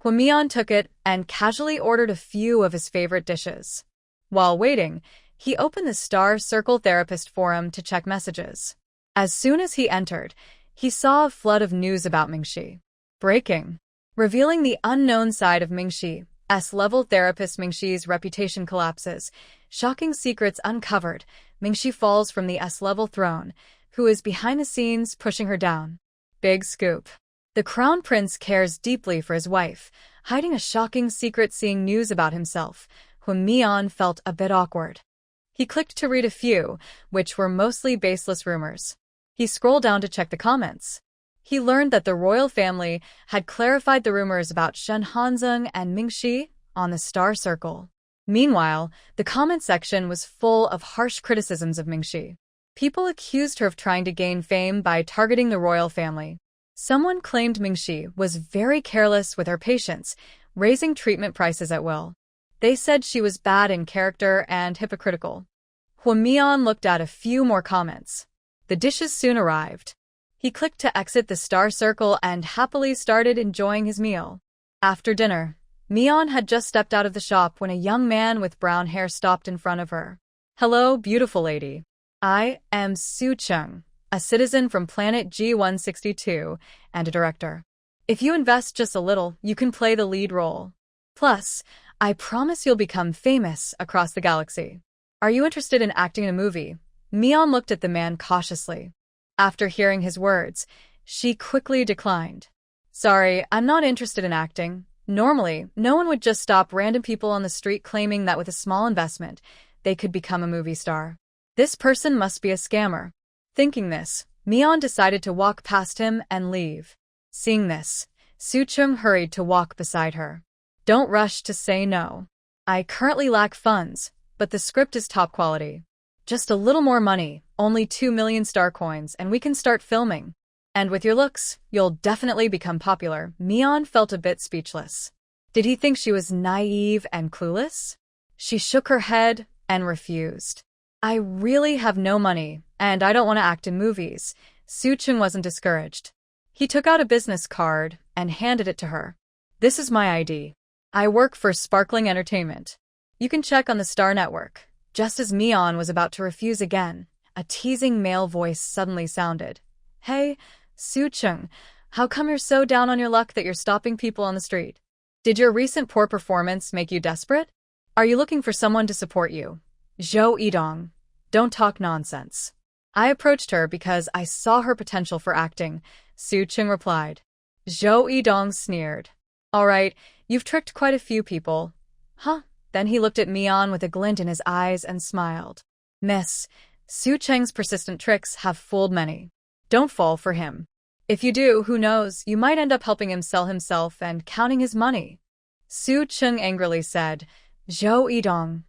Huamian took it and casually ordered a few of his favorite dishes. While waiting, he opened the Star Circle Therapist forum to check messages. As soon as he entered, he saw a flood of news about Mingxi. Breaking. Revealing the unknown side of Mingxi, S-level therapist Mingxi's reputation collapses. Shocking secrets uncovered. Mingxi falls from the S-level throne, who is behind the scenes pushing her down. Big scoop. The crown prince cares deeply for his wife, hiding a shocking secret. Seeing news about himself, Huamian felt a bit awkward. He clicked to read a few, which were mostly baseless rumors. He scrolled down to check the comments. He learned that the royal family had clarified the rumors about Shen Hanzeng and Mingxi on the Star Circle. Meanwhile, the comment section was full of harsh criticisms of Mingxi. People accused her of trying to gain fame by targeting the royal family. Someone claimed Mingxi was very careless with her patients, raising treatment prices at will. They said she was bad in character and hypocritical. Huamian looked at a few more comments. The dishes soon arrived. He clicked to exit the Star Circle and happily started enjoying his meal. After dinner, Mian had just stepped out of the shop when a young man with brown hair stopped in front of her. Hello, beautiful lady. I am Su Cheng, a citizen from planet G162 and a director. If you invest just a little, you can play the lead role. Plus, I promise you'll become famous across the galaxy. Are you interested in acting in a movie? Mian looked at the man cautiously. After hearing his words, she quickly declined. Sorry, I'm not interested in acting. Normally, no one would just stop random people on the street claiming that with a small investment, they could become a movie star. This person must be a scammer. Thinking this, Mian decided to walk past him and leave. Seeing this, Su Chung hurried to walk beside her. Don't rush to say no. I currently lack funds, but the script is top quality. Just a little more money, only 2 million star coins, and we can start filming. And with your looks, you'll definitely become popular. Mion felt a bit speechless. Did he think she was naive and clueless? She shook her head and refused. I really have no money, and I don't want to act in movies. Su Chung wasn't discouraged. He took out a business card and handed it to her. This is my ID. I work for Sparkling Entertainment. You can check on the Star Network. Just as Mion was about to refuse again, a teasing male voice suddenly sounded. Hey, Su Chung, how come you're so down on your luck that you're stopping people on the street? Did your recent poor performance make you desperate? Are you looking for someone to support you? Zhou Yidong, don't talk nonsense. I approached her because I saw her potential for acting, Su Chung replied. Zhou Yidong sneered. All right, you've tricked quite a few people. Huh? Then he looked at Mion with a glint in his eyes and smiled. Miss, Su Cheng's persistent tricks have fooled many. Don't fall for him. If you do, who knows, you might end up helping him sell himself and counting his money. Su Chung angrily said, Zhou Yidong,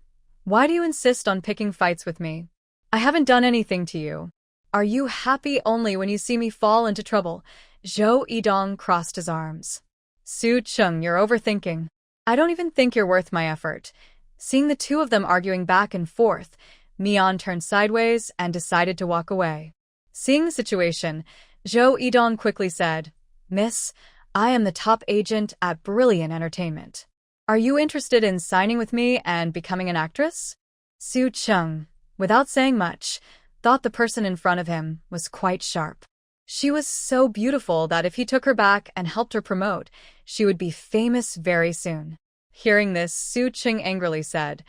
why do you insist on picking fights with me? I haven't done anything to you. Are you happy only when you see me fall into trouble? Zhou Yidong crossed his arms. Su Chung, you're overthinking. I don't even think you're worth my effort. Seeing the two of them arguing back and forth, Mion turned sideways and decided to walk away. Seeing the situation, Zhou Yidong quickly said, Miss, I am the top agent at Brilliant Entertainment. Are you interested in signing with me and becoming an actress? Su Chung, without saying much, thought the person in front of him was quite sharp. She was so beautiful that if he took her back and helped her promote, she would be famous very soon. Hearing this, Su Chung angrily said,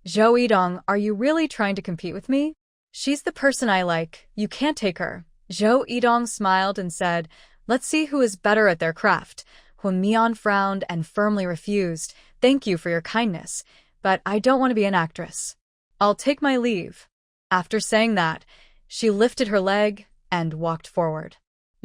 Zhou Yidong, are you really trying to compete with me? She's the person I like. You can't take her. Zhou Yidong smiled and said, let's see who is better at their craft. When Mion frowned and firmly refused, thank you for your kindness, but I don't want to be an actress. I'll take my leave. After saying that, she lifted her leg and walked forward.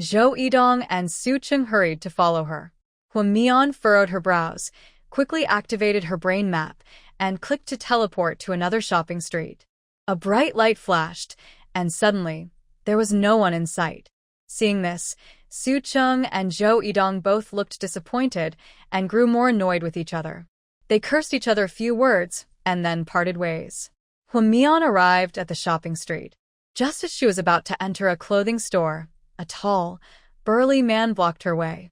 Zhou Yidong and Su Chung hurried to follow her. When Mion furrowed her brows, quickly activated her brain map, and clicked to teleport to another shopping street. A bright light flashed, and suddenly, there was no one in sight. Seeing this, Su Chung and Zhou Yidong both looked disappointed and grew more annoyed with each other. They cursed each other a few words, and then parted ways. When Mion arrived at the shopping street, just as she was about to enter a clothing store, a tall, burly man blocked her way.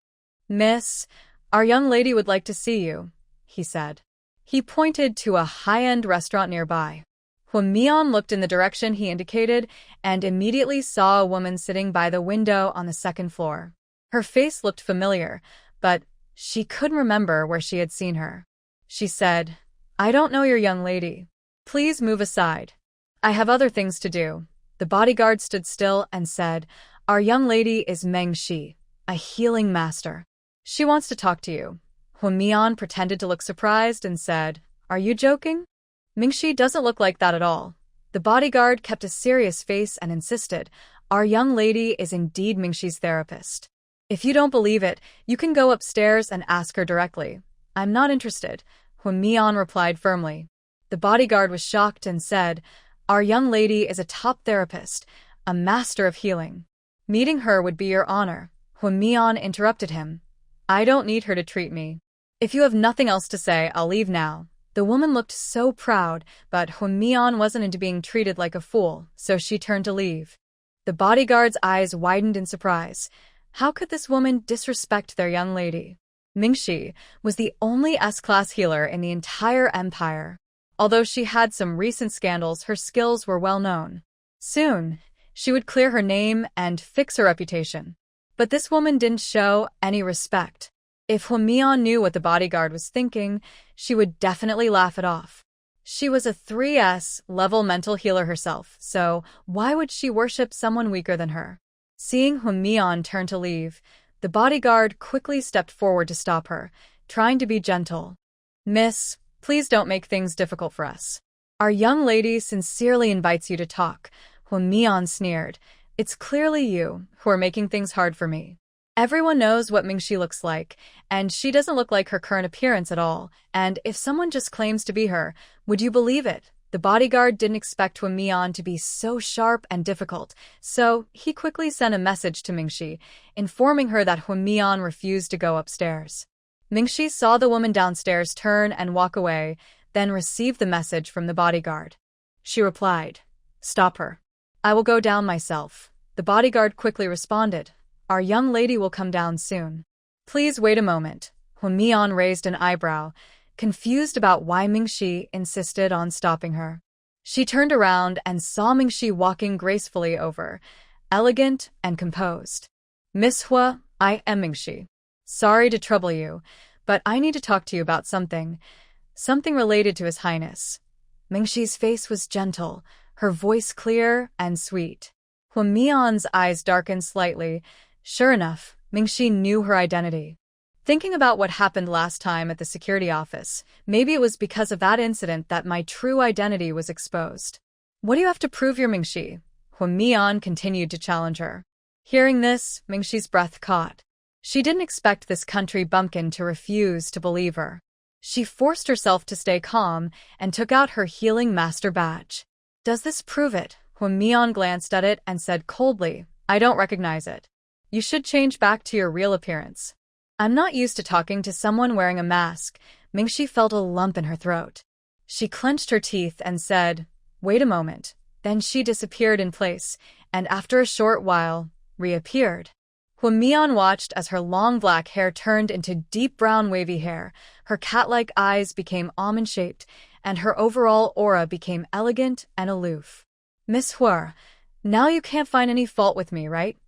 Miss, our young lady would like to see you, he said. He pointed to a high-end restaurant nearby. When Mion looked in the direction he indicated and immediately saw a woman sitting by the window on the second floor. Her face looked familiar, but she couldn't remember where she had seen her. She said, I don't know your young lady. Please move aside. I have other things to do. The bodyguard stood still and said, Our young lady is Meng Shi, a healing master. She wants to talk to you. When Mion pretended to look surprised and said, Are you joking? Mingxi doesn't look like that at all. The bodyguard kept a serious face and insisted, Our young lady is indeed Mingxi's therapist. If you don't believe it, you can go upstairs and ask her directly. I'm not interested, when Mion replied firmly. The bodyguard was shocked and said, Our young lady is a top therapist, a master of healing. Meeting her would be your honor, when Mion interrupted him. I don't need her to treat me. If you have nothing else to say, I'll leave now. The woman looked so proud, but Hun Mion wasn't into being treated like a fool, so she turned to leave. The bodyguard's eyes widened in surprise. How could this woman disrespect their young lady? Mingxi was the only S-class healer in the entire empire. Although she had some recent scandals, her skills were well known. Soon, she would clear her name and fix her reputation. But this woman didn't show any respect. If Hun Mion knew what the bodyguard was thinking, she would definitely laugh it off. She was a 3S level mental healer herself, so why would she worship someone weaker than her? Seeing Hun Mion turn to leave, the bodyguard quickly stepped forward to stop her, trying to be gentle. Miss, please don't make things difficult for us. Our young lady sincerely invites you to talk, Hun Mion sneered. It's clearly you who are making things hard for me. Everyone knows what Mingxi looks like, and she doesn't look like her current appearance at all. And if someone just claims to be her, would you believe it? The bodyguard didn't expect Hua Mian to be so sharp and difficult, so he quickly sent a message to Mingxi, informing her that Hua Mian refused to go upstairs. Mingxi saw the woman downstairs turn and walk away, then received the message from the bodyguard. She replied, "Stop her. I will go down myself." The bodyguard quickly responded, "Our young lady will come down soon." "Please wait a moment." Hua Mian raised an eyebrow, confused about why Mingxi insisted on stopping her. She turned around and saw Mingxi walking gracefully over, elegant and composed. "Miss Hua, I am Mingxi. Sorry to trouble you, but I need to talk to you about something related to His Highness." Mingxi's face was gentle, her voice clear and sweet. Hua Mian's eyes darkened slightly. Sure enough, Mingxi knew her identity. Thinking about what happened last time at the security office, maybe it was because of that incident that my true identity was exposed. "What do you have to prove you're Mingxi?" Hua Mian continued to challenge her. Hearing this, Mingxi's breath caught. She didn't expect this country bumpkin to refuse to believe her. She forced herself to stay calm and took out her healing master badge. "Does this prove it?" Hua Mian glanced at it and said coldly, "I don't recognize it. You should change back to your real appearance." "I'm not used to talking to someone wearing a mask." Mingxi felt a lump in her throat. She clenched her teeth and said, "Wait a moment." Then she disappeared in place, and after a short while, reappeared. Hua Mian watched as her long black hair turned into deep brown wavy hair, her cat-like eyes became almond-shaped, and her overall aura became elegant and aloof. "Miss Hua, now you can't find any fault with me, right?"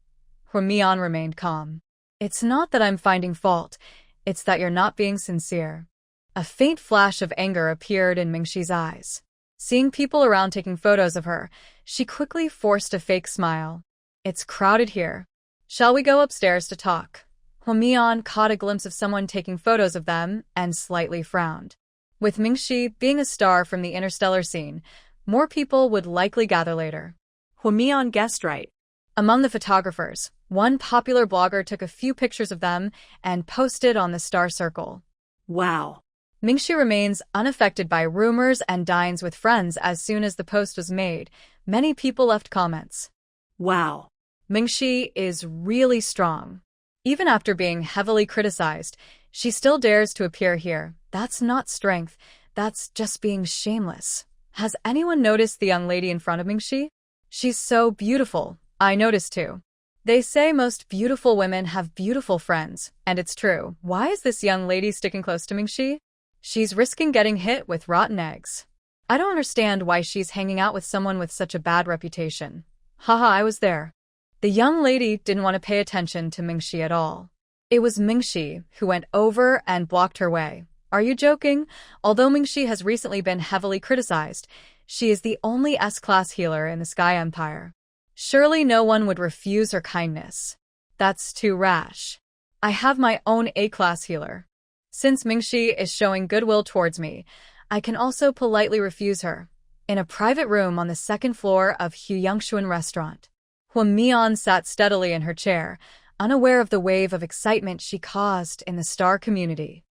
Hua Mian remained calm. "It's not that I'm finding fault, it's that you're not being sincere." A faint flash of anger appeared in Mingxi's eyes. Seeing people around taking photos of her, she quickly forced a fake smile. "It's crowded here. Shall we go upstairs to talk?" Hua Mian caught a glimpse of someone taking photos of them and slightly frowned. With Mingxi being a star from the interstellar scene, more people would likely gather later. Hua Mian guessed right. Among the photographers, one popular blogger took a few pictures of them and posted on the star circle. Wow. Mingxi remains unaffected by rumors and dines with friends. As soon as the post was made, many people left comments. Wow. Mingxi is really strong. Even after being heavily criticized, she still dares to appear here. That's not strength, that's just being shameless. Has anyone noticed the young lady in front of Mingxi? She's so beautiful. I noticed too. They say most beautiful women have beautiful friends, and it's true. Why is this young lady sticking close to Mingxi? She's risking getting hit with rotten eggs. I don't understand why she's hanging out with someone with such a bad reputation. Haha, I was there. The young lady didn't want to pay attention to Mingxi at all. It was Mingxi who went over and blocked her way. Are you joking? Although Mingxi has recently been heavily criticized, she is the only S-class healer in the Sky Empire. Surely no one would refuse her kindness. That's too rash. I have my own A-class healer. Since Mingxi is showing goodwill towards me, I can also politely refuse her. In a private room on the second floor of Huyangshuan restaurant, Hua Mian sat steadily in her chair, unaware of the wave of excitement she caused in the star community.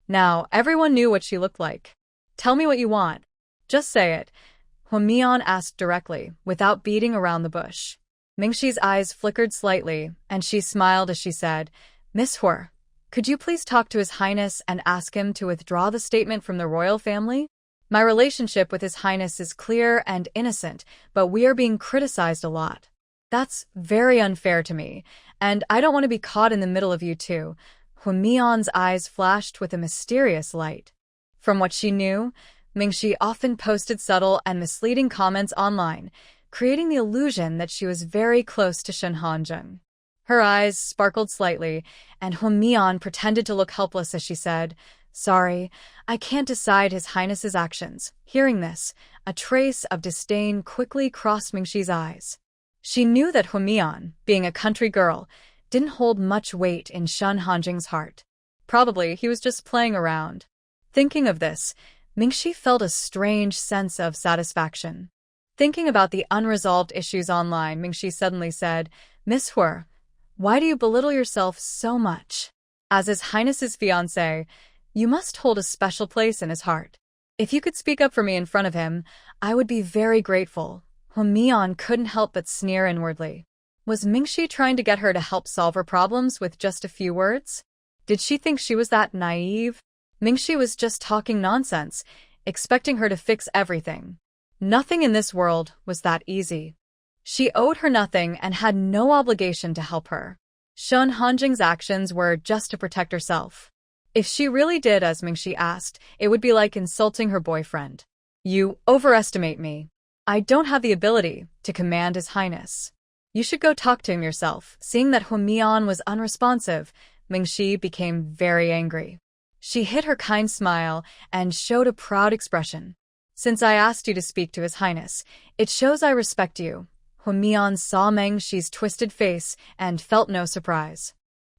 Now, everyone knew what she looked like. "Tell me what you want. Just say it," Hua Mian asked directly, without beating around the bush. Mingxi's eyes flickered slightly, and she smiled as she said, "Miss Hua, could you please talk to His Highness and ask him to withdraw the statement from the royal family? My relationship with His Highness is clear and innocent, but we are being criticized a lot. That's very unfair to me, and I don't want to be caught in the middle of you two." Hua Mian's eyes flashed with a mysterious light. From what she knew, Mingxi often posted subtle and misleading comments online, creating the illusion that she was very close to Shen Hanzheng. Her eyes sparkled slightly, and Hua Mian pretended to look helpless as she said, "Sorry, I can't decide His Highness's actions." Hearing this, a trace of disdain quickly crossed Mingxi's eyes. She knew that Hua Mian, being a country girl, didn't hold much weight in Shen Hanjing's heart. Probably he was just playing around. Thinking of this, Mingxi felt a strange sense of satisfaction. Thinking about the unresolved issues online, Mingxi suddenly said, "Miss Hua, Why do you belittle yourself so much? As His Highness's fiancé, you must hold a special place in his heart. If you could speak up for me in front of him, I would be very grateful. Mian couldn't help but sneer inwardly. Was Mingxi trying to get her to help solve her problems with just a few words? Did she think she was that naive? Mingxi was just talking nonsense, expecting her to fix everything. Nothing in this world was that easy. She owed her nothing and had no obligation to help her. Shen Hanjing's actions were just to protect herself. If she really did as Mingxi asked, it would be like insulting her boyfriend. You overestimate me. I don't have the ability to command His Highness. You should go talk to him yourself. Seeing that Mian was unresponsive, Mingxi became very angry. She hid her kind smile and showed a proud expression. Since I asked you to speak to His Highness, it shows I respect you. Mian saw Mengxi's twisted face and felt no surprise.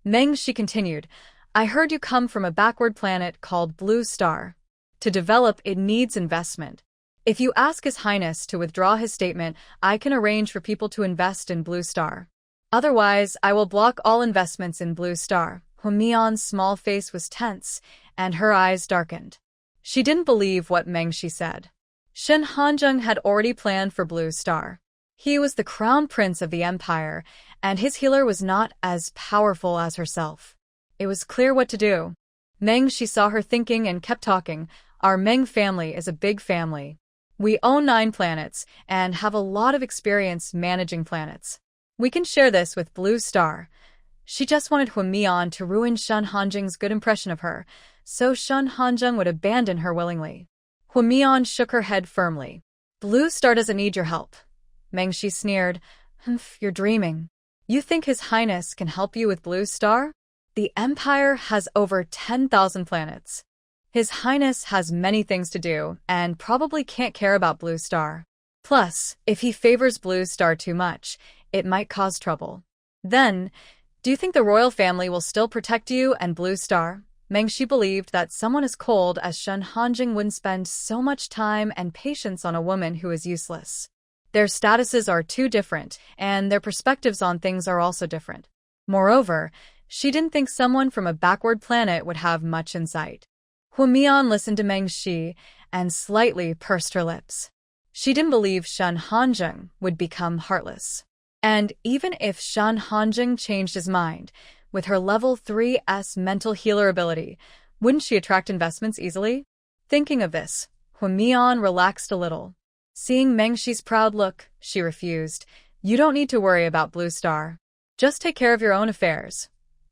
Mengxi continued, I heard you come from a backward planet called Blue Star. To develop, it needs investment. If you ask His Highness to withdraw his statement, I can arrange for people to invest in Blue Star. Otherwise, I will block all investments in Blue Star. Mian's small face was tense, and her eyes darkened. She didn't believe what Mengxi said. Shen Hanjing had already planned for Blue Star. He was the crown prince of the empire, and his healer was not as powerful as herself. It was clear what to do. Mengxi saw her thinking and kept talking. Our Meng family is a big family. We own 9 planets and have a lot of experience managing planets. We can share this with Blue Star. She just wanted Mian to ruin Shen Hanjing's good impression of her, so Shen Hanjing would abandon her willingly. Mian shook her head firmly. Blue Star doesn't need your help. Mengxi sneered. You're dreaming. You think His Highness can help you with Blue Star? The Empire has over 10,000 planets. His Highness has many things to do and probably can't care about Blue Star. Plus, if he favors Blue Star too much, it might cause trouble. Then, do you think the royal family will still protect you and Blue Star? Mengxi believed that someone as cold as Shen Hanjing wouldn't spend so much time and patience on a woman who is useless. Their statuses are too different, and their perspectives on things are also different. Moreover, she didn't think someone from a backward planet would have much insight. Mian listened to Mengxi and slightly pursed her lips. She didn't believe Shen Hanjing would become heartless. And even if Shen Hanjing changed his mind, with her level 3S mental healer ability, wouldn't she attract investments easily? Thinking of this, Mian relaxed a little. Seeing Mengxi's proud look, she refused. You don't need to worry about Blue Star. Just take care of your own affairs.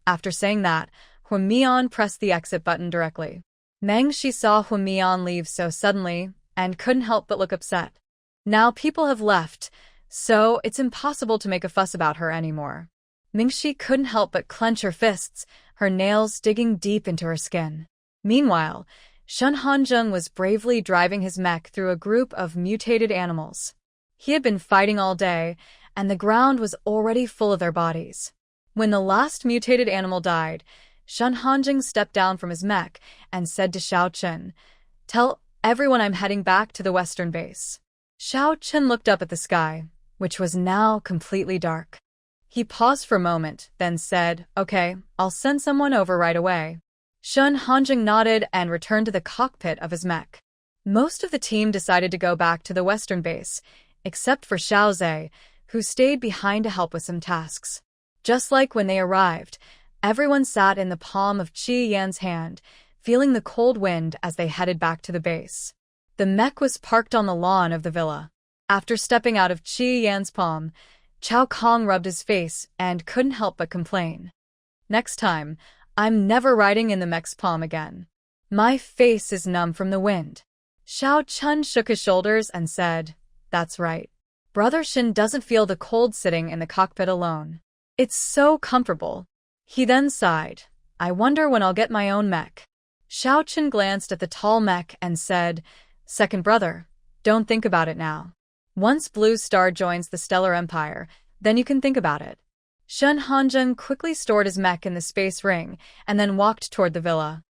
After saying that, Mian pressed the exit button directly. Mengxi saw Mian leave so suddenly and couldn't help but look upset. Now people have left, so it's impossible to make a fuss about her anymore. Mengxi couldn't help but clench her fists, her nails digging deep into her skin. Meanwhile, Shen Hanjing was bravely driving his mech through a group of mutated animals. He had been fighting all day, and the ground was already full of their bodies. When the last mutated animal died, Shen Hanjing stepped down from his mech and said to Xiao Chen, Tell everyone I'm heading back to the western base. Xiao Chen looked up at the sky, which was now completely dark. He paused for a moment, then said, Okay, I'll send someone over right away. Shen Hanjing nodded and returned to the cockpit of his mech. Most of the team decided to go back to the western base, except for Xiao Zhe, who stayed behind to help with some tasks. Just like when they arrived, everyone sat in the palm of Qi Yan's hand, feeling the cold wind as they headed back to the base. The mech was parked on the lawn of the villa. After stepping out of Qi Yan's palm, Chao Kong rubbed his face and couldn't help but complain. Next time, I'm never riding in the mech's palm again. My face is numb from the wind. Xiao Chun shook his shoulders and said, That's right. Brother Shin doesn't feel the cold sitting in the cockpit alone. It's so comfortable. He then sighed. I wonder when I'll get my own mech. Xiao Chun glanced at the tall mech and said, Second brother, don't think about it now. Once Blue Star joins the Stellar Empire, then you can think about it. Shen Hanjing quickly stored his mech in the space ring and then walked toward the villa.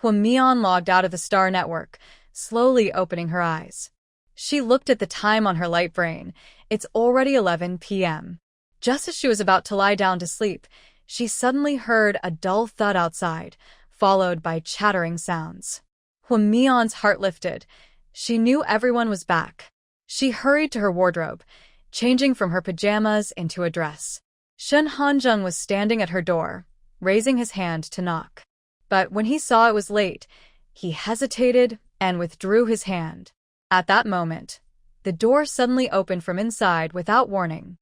Mian logged out of the star network, slowly opening her eyes. She looked at the time on her light brain. It's already 11 p.m. Just as she was about to lie down to sleep, she suddenly heard a dull thud outside, followed by chattering sounds. When Mion's heart lifted, she knew everyone was back. She hurried to her wardrobe, changing from her pajamas into a dress. Shen Hanzheng was standing at her door, raising his hand to knock. But when he saw it was late, he hesitated and withdrew his hand. At that moment, the door suddenly opened from inside without warning.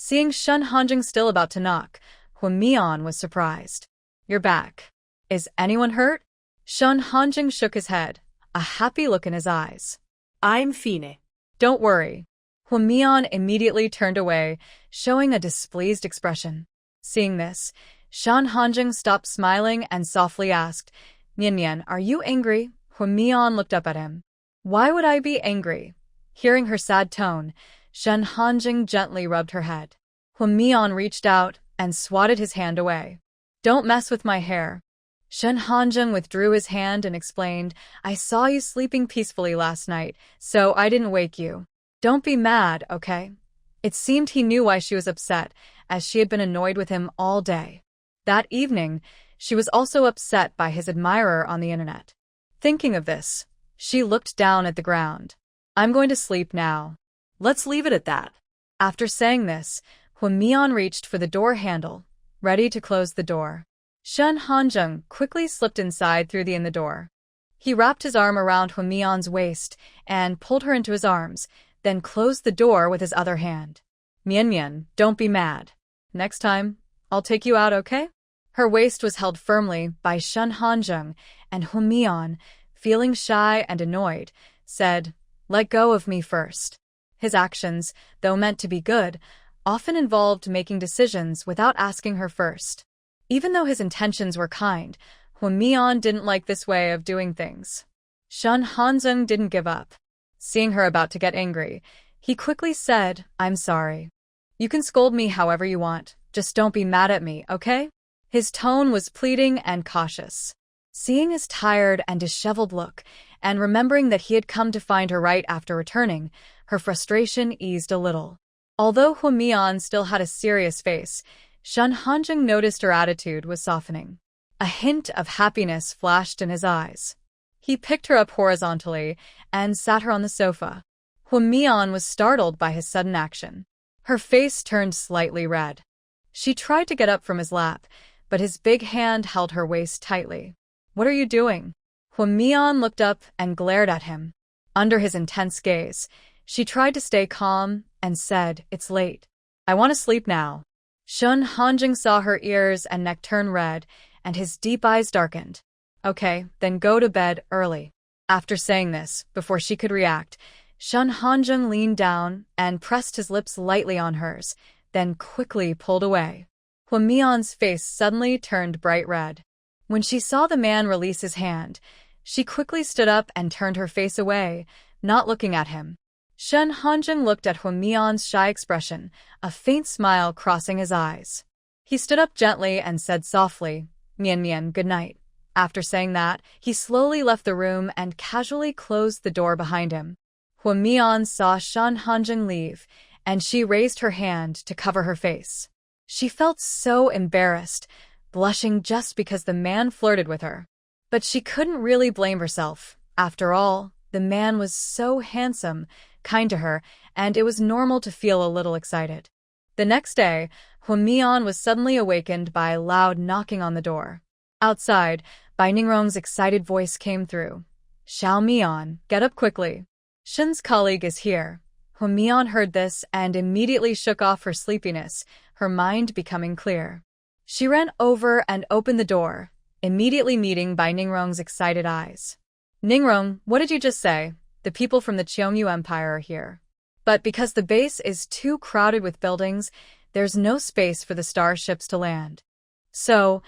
Seeing Shen Hanzheng still about to knock, Huan Mian was surprised. "You're back. Is anyone hurt?" Shen Hanzheng shook his head, a happy look in his eyes. I'm fine. "Don't worry." Huan Mian immediately turned away, showing a displeased expression. Seeing this, Shen Hanzheng stopped smiling and softly asked, "Nian Nian, are you angry?" Huan Mian looked up at him. "Why would I be angry?" Hearing her sad tone, Shen Hanzheng gently rubbed her head. Huan Mian reached out and swatted his hand away. "Don't mess with my hair." Shen Hanzheng withdrew his hand and explained, "I saw you sleeping peacefully last night, so I didn't wake you. Don't be mad, okay?" It seemed he knew why she was upset, as she had been annoyed with him all day. That evening, she was also upset by his admirer on the internet. Thinking of this, she looked down at the ground. "I'm going to sleep now." Let's leave it at that. After saying this, Huan Mian reached for the door handle, ready to close the door. Shen Hanzheng quickly slipped inside through the door. He wrapped his arm around Huan Mian's waist and pulled her into his arms, then closed the door with his other hand. "Mian Mian, don't be mad. Next time, I'll take you out, okay?" Her waist was held firmly by Shen Hanzheng, and Huan Mian, feeling shy and annoyed, said, "Let go of me first." His actions, though meant to be good, often involved making decisions without asking her first. Even though his intentions were kind, Huan Mian didn't like this way of doing things. Shen Hanzheng didn't give up. Seeing her about to get angry, he quickly said, "I'm sorry. You can scold me however you want, just don't be mad at me, okay?" His tone was pleading and cautious. Seeing his tired and disheveled look, and remembering that he had come to find her right after returning, her frustration eased a little. Although Huan Mian still had a serious face, Shen Hanzheng noticed her attitude was softening. A hint of happiness flashed in his eyes. He picked her up horizontally and sat her on the sofa. Huan Mian was startled by his sudden action. Her face turned slightly red. She tried to get up from his lap, but his big hand held her waist tightly. "What are you doing?" Huan Mian looked up and glared at him. Under his intense gaze, she tried to stay calm and said, "It's late. I want to sleep now." Shen Hanzheng saw her ears and neck turn red, and his deep eyes darkened. "Okay, then go to bed early." After saying this, before she could react, Shen Hanzheng leaned down and pressed his lips lightly on hers, then quickly pulled away. Huan Mian's face suddenly turned bright red. When she saw the man release his hand, she quickly stood up and turned her face away, not looking at him. Shen Hanzheng looked at Huan Mian's shy expression, a faint smile crossing his eyes. He stood up gently and said softly, "Mian Mian, good night." After saying that, he slowly left the room and casually closed the door behind him. Huan Mian saw Shen Hanzheng leave, and she raised her hand to cover her face. She felt so embarrassed, blushing just because the man flirted with her. But she couldn't really blame herself. After all, the man was so handsome, kind to her, and it was normal to feel a little excited. The next day, Huan Mian was suddenly awakened by a loud knocking on the door. Outside, Bai Ningrong's excited voice came through. "Xiao Mian, get up quickly. Shen's colleague is here." Huan Mian heard this and immediately shook off her sleepiness, her mind becoming clear. She ran over and opened the door, immediately meeting Bai Ningrong's excited eyes. "Ningrong, what did you just say? The people from the Cheongyu Empire are here. But because the base is too crowded with buildings, there's no space for the starships to land. So,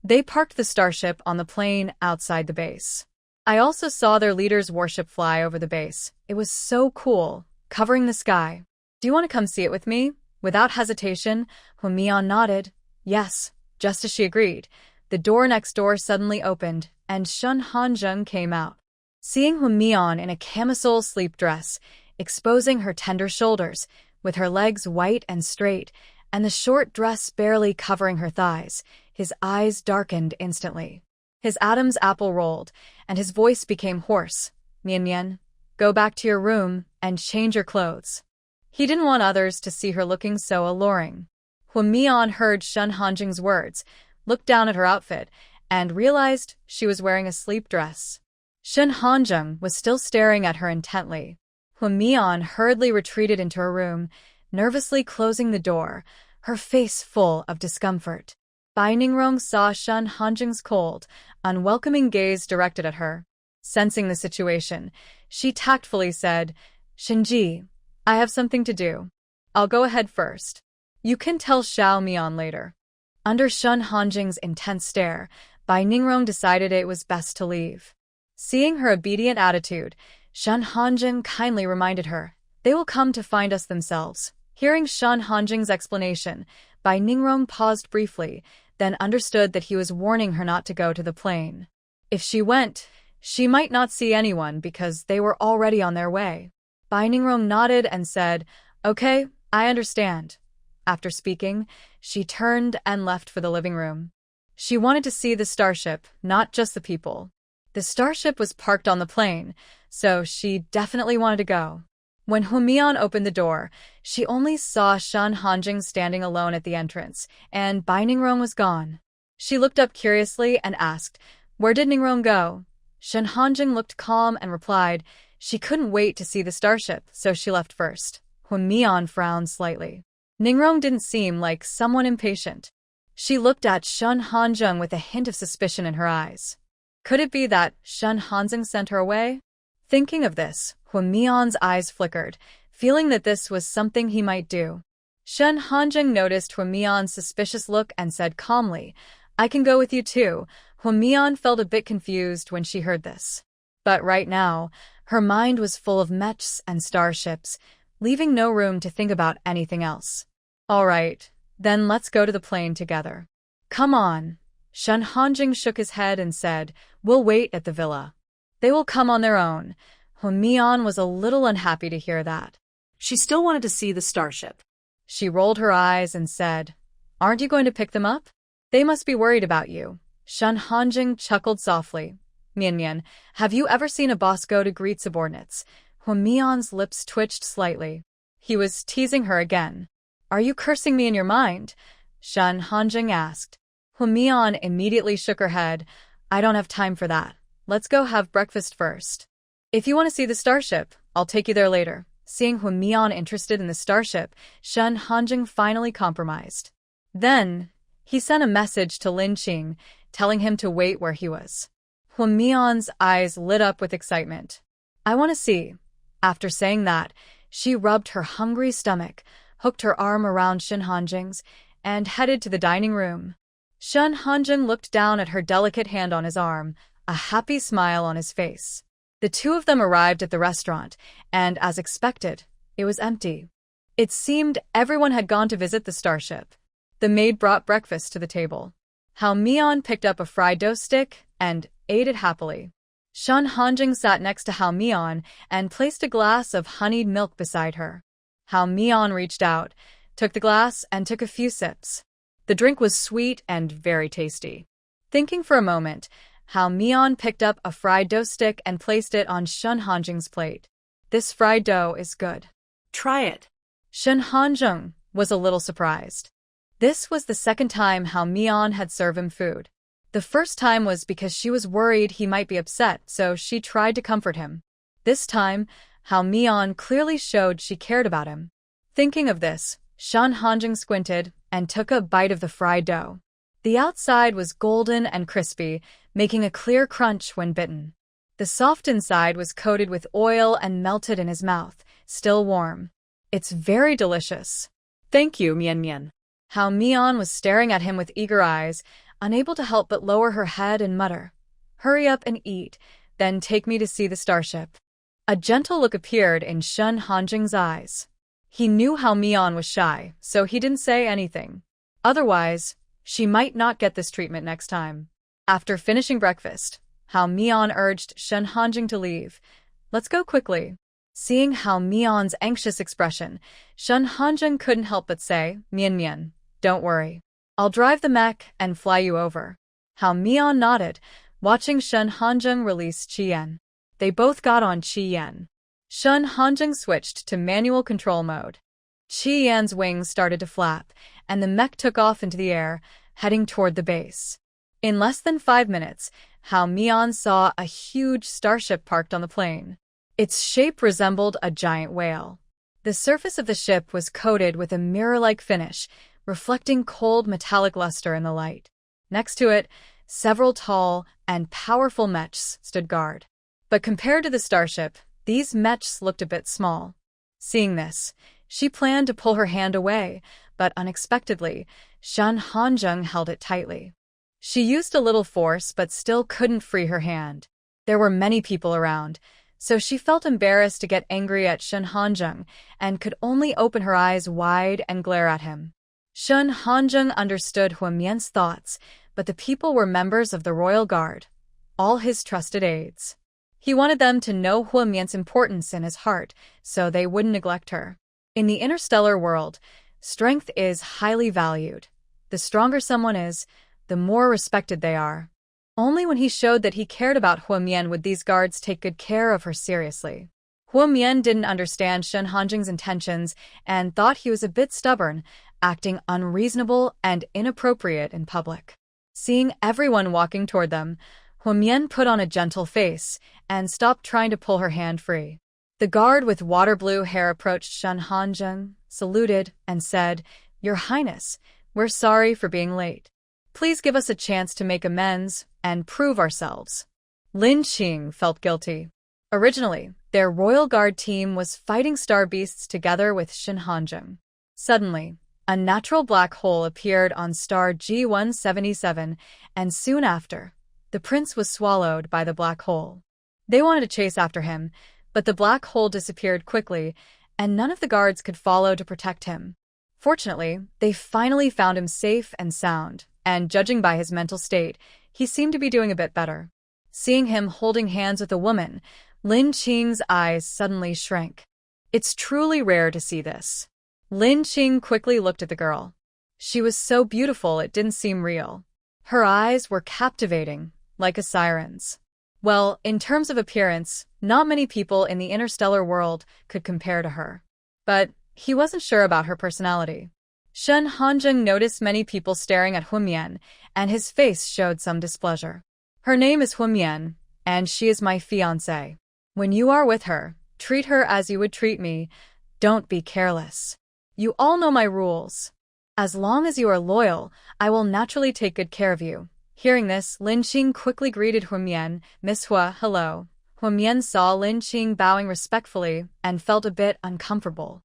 they parked the starship on the plain outside the base. I also saw their leader's warship fly over the base. It was so cool, covering the sky. Do you want to come see it with me?" Without hesitation, Huan Mian nodded. Yes, just as she agreed. The door next door suddenly opened, and Shen Hanzheng came out. Seeing Huan Mian in a camisole sleep dress, exposing her tender shoulders, with her legs white and straight, and the short dress barely covering her thighs. His eyes darkened instantly. His Adam's apple rolled, and his voice became hoarse. Mian, go back to your room and change your clothes. He didn't want others to see her looking so alluring. When Mian heard Shun Hanjing's words, looked down at her outfit, and realized she was wearing a sleep dress. Shun Hanjing was still staring at her intently. When Mian hurriedly retreated into her room, nervously closing the door, her face full of discomfort. Bai Ningrong saw Shun Hanjing's cold, unwelcoming gaze directed at her. Sensing the situation, she tactfully said, Shinji, I have something to do. I'll go ahead first. You can tell Xiao Mian later. Under Shun Hanjing's intense stare, Bai Ningrong decided it was best to leave. Seeing her obedient attitude, Shun Hanjing kindly reminded her, they will come to find us themselves. Hearing Shun Hanjing's explanation, Bai Ningrong paused briefly, then understood that he was warning her not to go to the plane. If she went, she might not see anyone because they were already on their way. Bai Ningrong nodded and said, Okay, I understand. After speaking, she turned and left for the living room. She wanted to see the starship, not just the people. The starship was parked on the plane, so she definitely wanted to go. When Humian opened the door, she only saw Shun Hanjing standing alone at the entrance, and Bai Ningrong was gone. She looked up curiously and asked, Where did Ningrong go? Shun Hanjing looked calm and replied, She couldn't wait to see the starship, so she left first. Humian frowned slightly. Ningrong didn't seem like someone impatient. She looked at Shun Hanjing with a hint of suspicion in her eyes. Could it be that Shun Hanjing sent her away? Thinking of this, Humian's eyes flickered, feeling that this was something he might do. Shun Hanjing noticed Humian's suspicious look and said calmly, I can go with you too. Humian felt a bit confused when she heard this. But right now, her mind was full of mechs and starships, leaving no room to think about anything else. All right, then let's go to the plane together. Come on. Shun Hanjing shook his head and said, We'll wait at the villa. They will come on their own. Humian was a little unhappy to hear that. She still wanted to see the starship. She rolled her eyes and said, Aren't you going to pick them up? They must be worried about you. Shun Hanjing chuckled softly. Mian, have you ever seen a boss go to greet subordinates? Humian's lips twitched slightly. He was teasing her again. Are you cursing me in your mind? Shun Hanjing asked. Humian immediately shook her head. I don't have time for that. Let's go have breakfast first. If you want to see the starship, I'll take you there later. Seeing Humian interested in the starship, Shun Hanjing finally compromised. Then, he sent a message to Lin Qing, telling him to wait where he was. Humian's eyes lit up with excitement. I want to see. After saying that, she rubbed her hungry stomach, hooked her arm around Shun Hanjing's, and headed to the dining room. Shun Hanjing looked down at her delicate hand on his arm, a happy smile on his face. The two of them arrived at the restaurant, and as expected, it was empty. It seemed everyone had gone to visit the starship. The maid brought breakfast to the table. Hao Mian picked up a fried dough stick and ate it happily. Shun Hanjing sat next to Hao Mian and placed a glass of honeyed milk beside her. Hao Mian reached out, took the glass, and took a few sips. The drink was sweet and very tasty. Thinking for a moment, Hao Mian picked up a fried dough stick and placed it on Shun Hanjing's plate. This fried dough is good. Try it. Shun Hanjing was a little surprised. This was the second time Hao Mian had served him food. The first time was because she was worried he might be upset, so she tried to comfort him. This time, Hao Mian clearly showed she cared about him. Thinking of this, Shun Hanjing squinted and took a bite of the fried dough. The outside was golden and crispy, making a clear crunch when bitten. The soft inside was coated with oil and melted in his mouth, still warm. It's very delicious. Thank you, Mian. Hao Mian was staring at him with eager eyes, unable to help but lower her head and mutter, Hurry up and eat, then take me to see the starship. A gentle look appeared in Shun Hanjing's eyes. He knew Hao Mian was shy, so he didn't say anything. Otherwise, she might not get this treatment next time. After finishing breakfast, Hao Mian urged Shun Hanjing to leave. Let's go quickly. Seeing Hao Mian's anxious expression, Shen Hanzheng couldn't help but say, Mian Mian, don't worry. I'll drive the mech and fly you over. Hao Mian nodded, watching Shen Hanzheng release Qi Yan. They both got on Qi Yan. Shen Hanzheng switched to manual control mode. Qi Yan's wings started to flap, and the mech took off into the air, heading toward the base. In less than 5 minutes, Hao Mian saw a huge starship parked on the plain. Its shape resembled a giant whale. The surface of the ship was coated with a mirror-like finish, reflecting cold metallic luster in the light. Next to it, several tall and powerful mechs stood guard. But compared to the starship, these mechs looked a bit small. Seeing this, she planned to pull her hand away, but unexpectedly, Shen Hanzheng held it tightly. She used a little force but still couldn't free her hand. There were many people around, so she felt embarrassed to get angry at Shen Hanzheng and could only open her eyes wide and glare at him. Shen Hanzheng understood Hua Mian's thoughts, but the people were members of the royal guard, all his trusted aides. He wanted them to know Hua Mian's importance in his heart, so they wouldn't neglect her. In the interstellar world, strength is highly valued. The stronger someone is, the more respected they are. Only when he showed that he cared about Hua Mian would these guards take good care of her seriously. Hua Mian didn't understand Shen Hanzheng's intentions and thought he was a bit stubborn, acting unreasonable and inappropriate in public. Seeing everyone walking toward them, Hua Mian put on a gentle face and stopped trying to pull her hand free. The guard with water blue hair approached Shen Hanzheng, saluted, and said, Your Highness, we're sorry for being late. Please give us a chance to make amends and prove ourselves. Lin Qing felt guilty. Originally, their royal guard team was fighting star beasts together with Shen Hanzheng. Suddenly, a natural black hole appeared on star G177, and soon after, the prince was swallowed by the black hole. They wanted to chase after him, but the black hole disappeared quickly, and none of the guards could follow to protect him. Fortunately, they finally found him safe and sound, and judging by his mental state, he seemed to be doing a bit better. Seeing him holding hands with a woman, Lin Qing's eyes suddenly shrank. It's truly rare to see this. Lin Qing quickly looked at the girl. She was so beautiful it didn't seem real. Her eyes were captivating, like a siren's. Well, in terms of appearance, not many people in the interstellar world could compare to her. But he wasn't sure about her personality. Shen Hanzheng noticed many people staring at Hua Mian, and his face showed some displeasure. Her name is Hua Mian, and she is my fiancée. When you are with her, treat her as you would treat me. Don't be careless. You all know my rules. As long as you are loyal, I will naturally take good care of you. Hearing this, Lin Qing quickly greeted Hua Mian, Miss Hua, hello. Hua Mian saw Lin Qing bowing respectfully and felt a bit uncomfortable.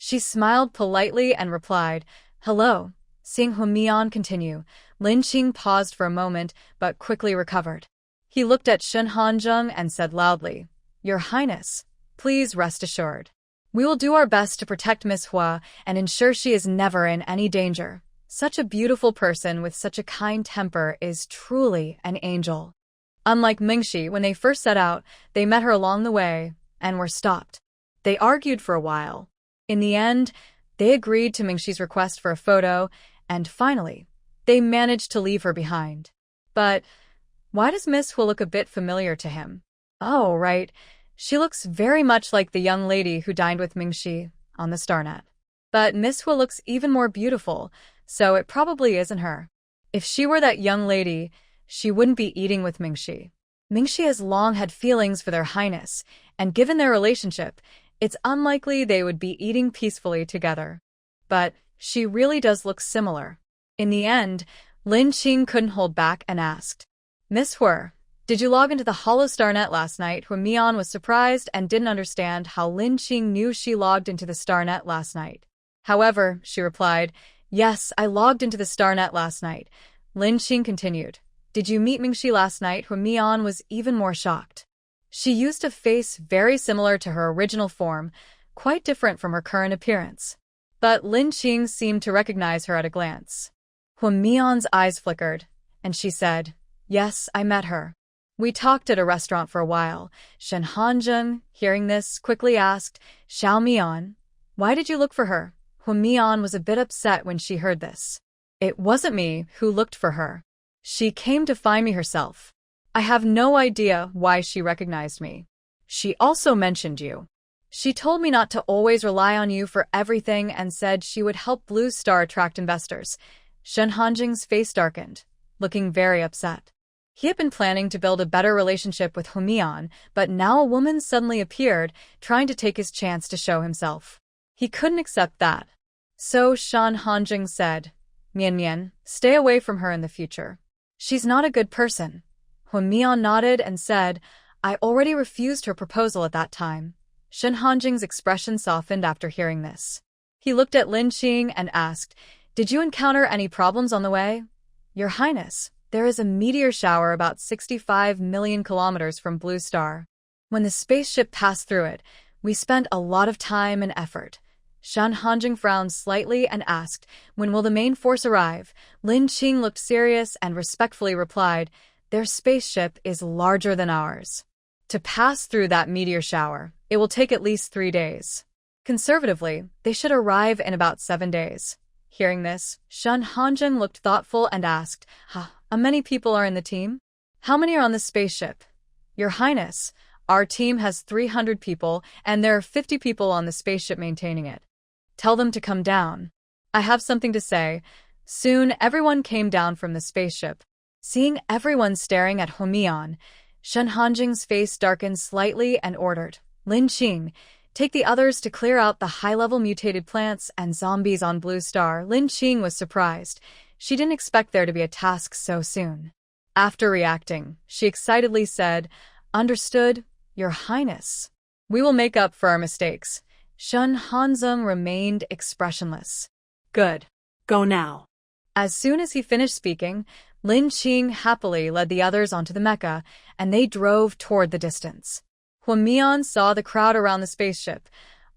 She smiled politely and replied, hello. Seeing Hua Mian continue, Lin Qing paused for a moment but quickly recovered. He looked at Shen Hanzheng and said loudly, Your Highness, please rest assured. We will do our best to protect Miss Hua and ensure she is never in any danger. Such a beautiful person with such a kind temper is truly an angel. Unlike Mingxi, when they first set out, they met her along the way and were stopped. They argued for a while. In the end, they agreed to Mingxi's request for a photo, and finally, they managed to leave her behind. But why does Miss Hua look a bit familiar to him? Oh, right. She looks very much like the young lady who dined with Mingxi on the Starnet. But Miss Hua looks even more beautiful, so it probably isn't her. If she were that young lady, she wouldn't be eating with Mingxi. Mingxi has long had feelings for their highness, and given their relationship, it's unlikely they would be eating peacefully together. But she really does look similar. In the end, Lin Qing couldn't hold back and asked, Miss Hua, did you log into the Hollow Starnet last night? Hua Mian was surprised and didn't understand how Lin Qing knew she logged into the Starnet last night. However, she replied, Yes, I logged into the Starnet last night. Lin Qing continued, Did you meet Mingxi last night? Hua Mian was even more shocked. She used a face very similar to her original form, quite different from her current appearance. But Lin Qing seemed to recognize her at a glance. Hua Mian's eyes flickered, and she said, Yes, I met her. We talked at a restaurant for a while. Shen Hanjun, hearing this, quickly asked, Xiao Mian, why did you look for her? Hu Mian was a bit upset when she heard this. It wasn't me who looked for her. She came to find me herself. I have no idea why she recognized me. She also mentioned you. She told me not to always rely on you for everything and said she would help Blue Star attract investors. Shen Hanjing's face darkened, looking very upset. He had been planning to build a better relationship with Hu Mian, but now a woman suddenly appeared, trying to take his chance to show himself. He couldn't accept that. So Shen Hanjing said, Mian Mian, stay away from her in the future. She's not a good person. Hu Mian nodded and said, I already refused her proposal at that time. Shen Hanjing's expression softened after hearing this. He looked at Lin Qing and asked, Did you encounter any problems on the way? Your Highness, there is a meteor shower about 65 million kilometers from Blue Star. When the spaceship passed through it, we spent a lot of time and effort. Shen Hanjing frowned slightly and asked, When will the main force arrive? Lin Qing looked serious and respectfully replied, Their spaceship is larger than ours. To pass through that meteor shower, it will take at least 3 days. Conservatively, they should arrive in about 7 days. Hearing this, Shen Hanjing looked thoughtful and asked, How many people are in the team? How many are on the spaceship? Your Highness, our team has 300 people, and there are 50 people on the spaceship maintaining it. Tell them to come down. I have something to say. Soon, everyone came down from the spaceship. Seeing everyone staring at Hu Mian, Shen Hanjing's face darkened slightly and ordered, Lin Qing, take the others to clear out the high-level mutated plants and zombies on Blue Star. Lin Qing was surprised. She didn't expect there to be a task so soon. After reacting, she excitedly said, Understood, Your Highness. We will make up for our mistakes. Shen Hanjing remained expressionless. Good. Go now. As soon as he finished speaking, Lin Qing happily led the others onto the mecha, and they drove toward the distance. Hu Mian saw the crowd around the spaceship,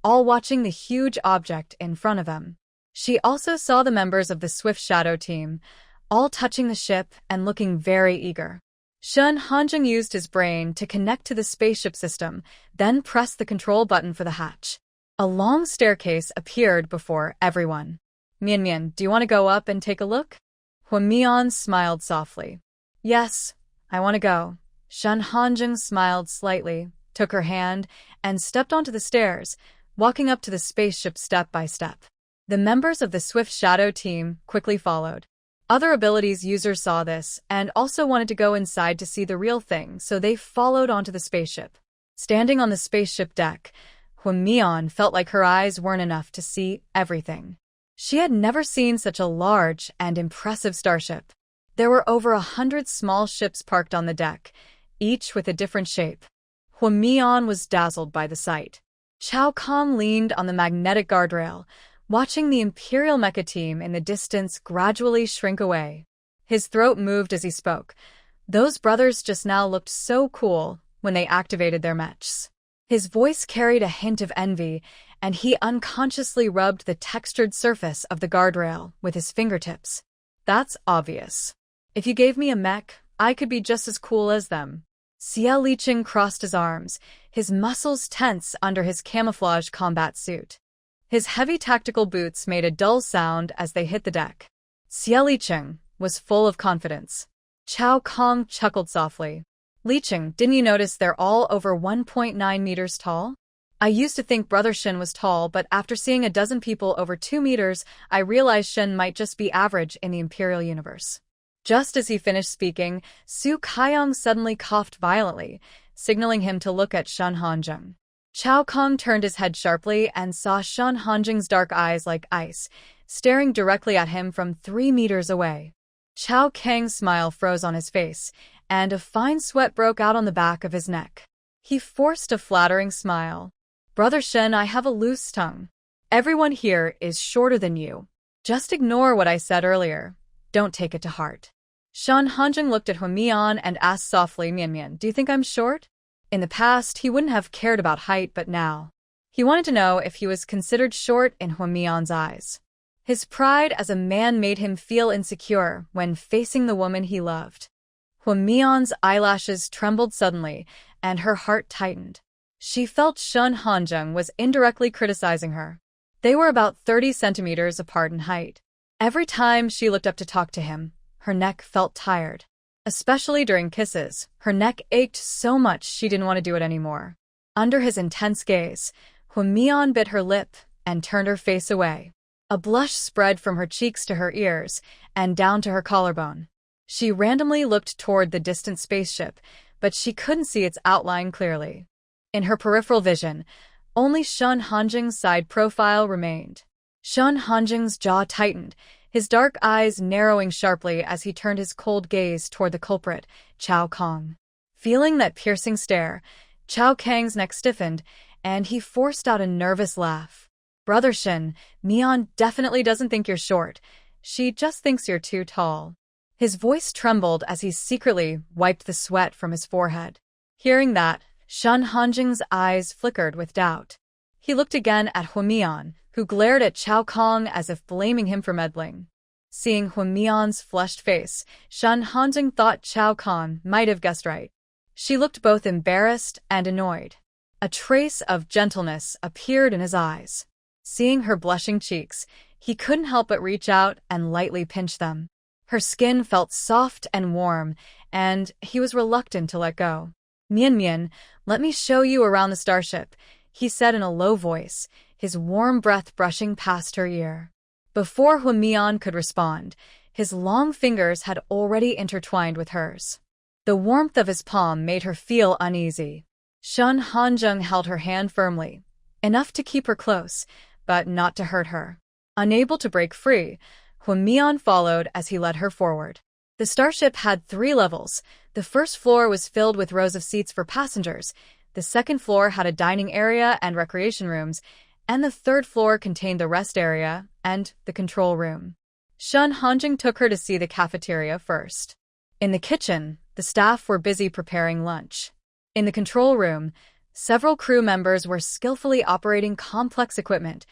all watching the huge object in front of them. She also saw the members of the Swift Shadow team, all touching the ship and looking very eager. Shen Hanjing used his brain to connect to the spaceship system, then pressed the control button for the hatch. A long staircase appeared before everyone. Mian Mian, do you want to go up and take a look? Hu Mian smiled softly. Yes, I want to go. Shen Hanjing smiled slightly, took her hand, and stepped onto the stairs, walking up to the spaceship step by step. The members of the Swift Shadow team quickly followed. Other abilities users saw this and also wanted to go inside to see the real thing, so they followed onto the spaceship. Standing on the spaceship deck, Hu Mian felt like her eyes weren't enough to see everything. She had never seen such a large and impressive starship. There were over 100 small ships parked on the deck, each with a different shape. Hu Mian was dazzled by the sight. Chao Kong leaned on the magnetic guardrail, watching the Imperial Mecha team in the distance gradually shrink away. His throat moved as he spoke. Those brothers just now looked so cool when they activated their mechs. His voice carried a hint of envy, and he unconsciously rubbed the textured surface of the guardrail with his fingertips. That's obvious. If you gave me a mech, I could be just as cool as them. Xie Liqing crossed his arms, his muscles tense under his camouflage combat suit. His heavy tactical boots made a dull sound as they hit the deck. Xie Liqing was full of confidence. Chao Kong chuckled softly. Liqing, didn't you notice they're all over 1.9 meters tall? I used to think Brother Shen was tall, but after seeing a dozen people over 2 meters, I realized Shen might just be average in the Imperial universe. Just as he finished speaking, Su Kaiyong suddenly coughed violently, signaling him to look at Shen Hanjing. Chao Kong turned his head sharply and saw Shen Hanjing's dark eyes like ice, staring directly at him from 3 meters away. Chao Kang's smile froze on his face, and a fine sweat broke out on the back of his neck. He forced a flattering smile. Brother Shen, I have a loose tongue. Everyone here is shorter than you. Just ignore what I said earlier. Don't take it to heart. Shen Hanjing looked at Hu Mian and asked softly, Mian Mian, do you think I'm short? In the past, he wouldn't have cared about height, but now he wanted to know if he was considered short in Hu Mian's eyes. His pride as a man made him feel insecure when facing the woman he loved. Hwamion's eyelashes trembled suddenly, and her heart tightened. She felt Shun Hanjung was indirectly criticizing her. They were about 30 centimeters apart in height. Every time she looked up to talk to him, her neck felt tired. Especially during kisses, her neck ached so much she didn't want to do it anymore. Under his intense gaze, Hwamion bit her lip and turned her face away. A blush spread from her cheeks to her ears and down to her collarbone. She randomly looked toward the distant spaceship, but she couldn't see its outline clearly. In her peripheral vision, only Shun Hanjung's side profile remained. Shun Hanjung's jaw tightened, his dark eyes narrowing sharply as he turned his cold gaze toward the culprit, Chao Kang. Feeling that piercing stare, Chao Kang's neck stiffened, and he forced out a nervous laugh. "Brother Shin, Mion definitely doesn't think you're short. She just thinks you're too tall." His voice trembled as he secretly wiped the sweat from his forehead. Hearing that, Shun Hanjung's eyes flickered with doubt. He looked again at Hwamion, who glared at Chao Kang as if blaming him for meddling. Seeing Hwamion's flushed face, Shun Hanjung thought Chao Kang might have guessed right. She looked both embarrassed and annoyed. A trace of gentleness appeared in his eyes. Seeing her blushing cheeks, he couldn't help but reach out and lightly pinch them. Her skin felt soft and warm, and he was reluctant to let go. "Mian, let me show you around the starship," he said in a low voice, his warm breath brushing past her ear. Before Hwamion could respond, his long fingers had already intertwined with hers. The warmth of his palm made her feel uneasy. Shun Hanjung held her hand firmly, enough to keep her close, but not to hurt her. Unable to break free, Hwamion followed as he led her forward. The starship had 3 levels. The first floor was filled with rows of seats for passengers. The second floor had a dining area and recreation rooms, and the third floor contained the rest area and the control room. Shun Hanjung took her to see the cafeteria first. In the kitchen, the staff were busy preparing lunch. In the control room, several crew members were skillfully operating complex equipment,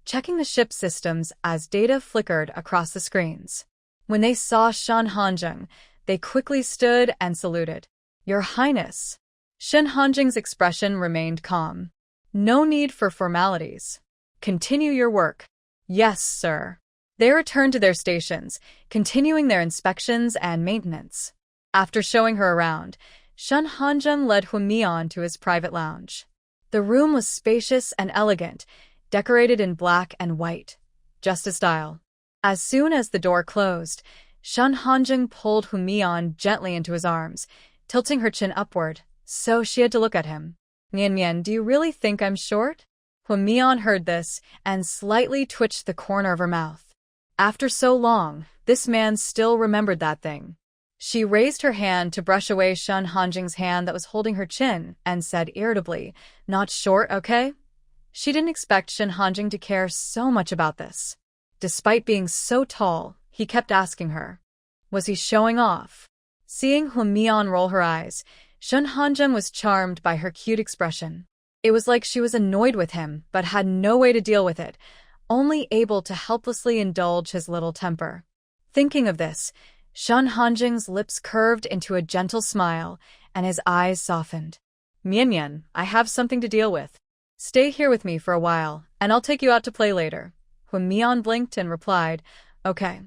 checking the ship's systems as data flickered across the screens. When they saw Shun Hanjung, they quickly stood and saluted. "Your Highness." Shun Hanjung's expression remained calm. "No need for formalities. Continue your work." "Yes, sir." They returned to their stations, continuing their inspections and maintenance. After showing her around, Shun Hanjung led Hwamion to his private lounge. The room was spacious and elegant, decorated in black and white, just his style. As soon as the door closed, Shun Hanjung pulled Hwamion gently into his arms, tilting her chin upward, so she had to look at him. "Mian, do you really think I'm short?" Hwamion heard this and slightly twitched the corner of her mouth. After so long, this man still remembered that thing. She raised her hand to brush away Shun Hanjung's hand that was holding her chin and said irritably, "Not short, okay?" She didn't expect Shun Hanjung to care so much about this. Despite being so tall, he kept asking her. Was he showing off? Seeing Hwamion roll her eyes, Shun Hanjung was charmed by her cute expression. It was like she was annoyed with him, but had no way to deal with it, only able to helplessly indulge his little temper. Thinking of this, Shun Hanjung's lips curved into a gentle smile, and his eyes softened. "Mian, I have something to deal with. Stay here with me for a while, and I'll take you out to play later." Hwamion blinked and replied, "Okay."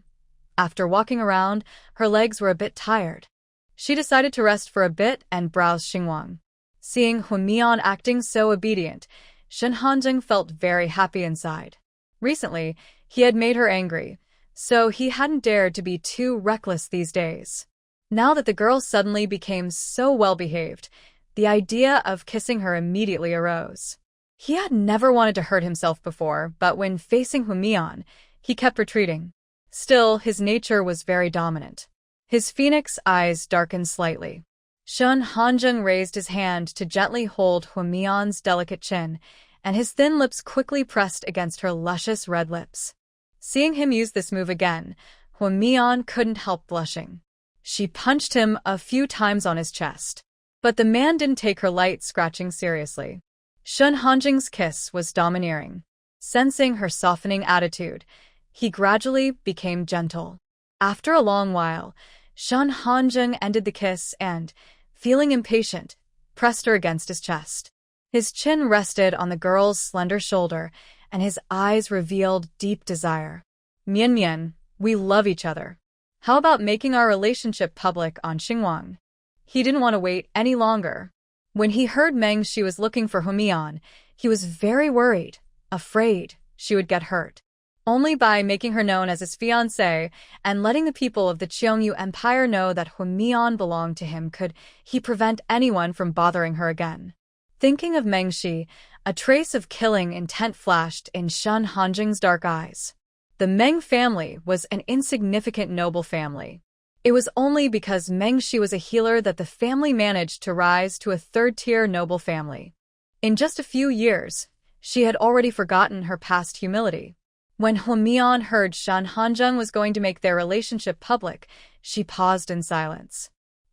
After walking around, her legs were a bit tired. She decided to rest for a bit and browse Xinguang. Seeing Hwamion acting so obedient, Shun Hanjung felt very happy inside. Recently, he had made her angry, so he hadn't dared to be too reckless these days. Now that the girl suddenly became so well-behaved, the idea of kissing her immediately arose. He had never wanted to hurt himself before, but when facing Hwamion, he kept retreating. Still, his nature was very dominant. His phoenix eyes darkened slightly. Shun Hanjung raised his hand to gently hold Hwamion's delicate chin, and his thin lips quickly pressed against her luscious red lips. Seeing him use this move again, Hwamion couldn't help blushing. She punched him a few times on his chest. But the man didn't take her light scratching seriously. Shun Hanjung's kiss was domineering. Sensing her softening attitude, he gradually became gentle. After a long while, Shen Hanjung ended the kiss and, feeling impatient, pressed her against his chest. His chin rested on the girl's slender shoulder, and his eyes revealed deep desire. Mian Mian, we love each other. How about making our relationship public on Xinguang? He didn't want to wait any longer. When he heard Meng Shi was looking for Humian, he was very worried, afraid she would get hurt. Only by making her known as his fiancée and letting the people of the Qiongyu Empire know that Humian belonged to him could he prevent anyone from bothering her again. Thinking of Meng Shi, a trace of killing intent flashed in Shen Hanjing's dark eyes. The Meng family was an insignificant noble family. It was only because Meng Shi was a healer that the family managed to rise to a third-tier noble family. In just a few years, she had already forgotten her past humility. When Humian heard Shen Hanjung was going to make their relationship public, she paused in silence.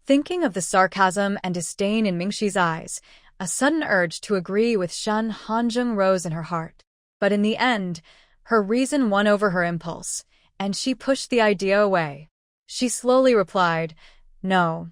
Thinking of the sarcasm and disdain in Mingshi's eyes, a sudden urge to agree with Shen Hanjung rose in her heart. But in the end, her reason won over her impulse, and she pushed the idea away. She slowly replied, "No.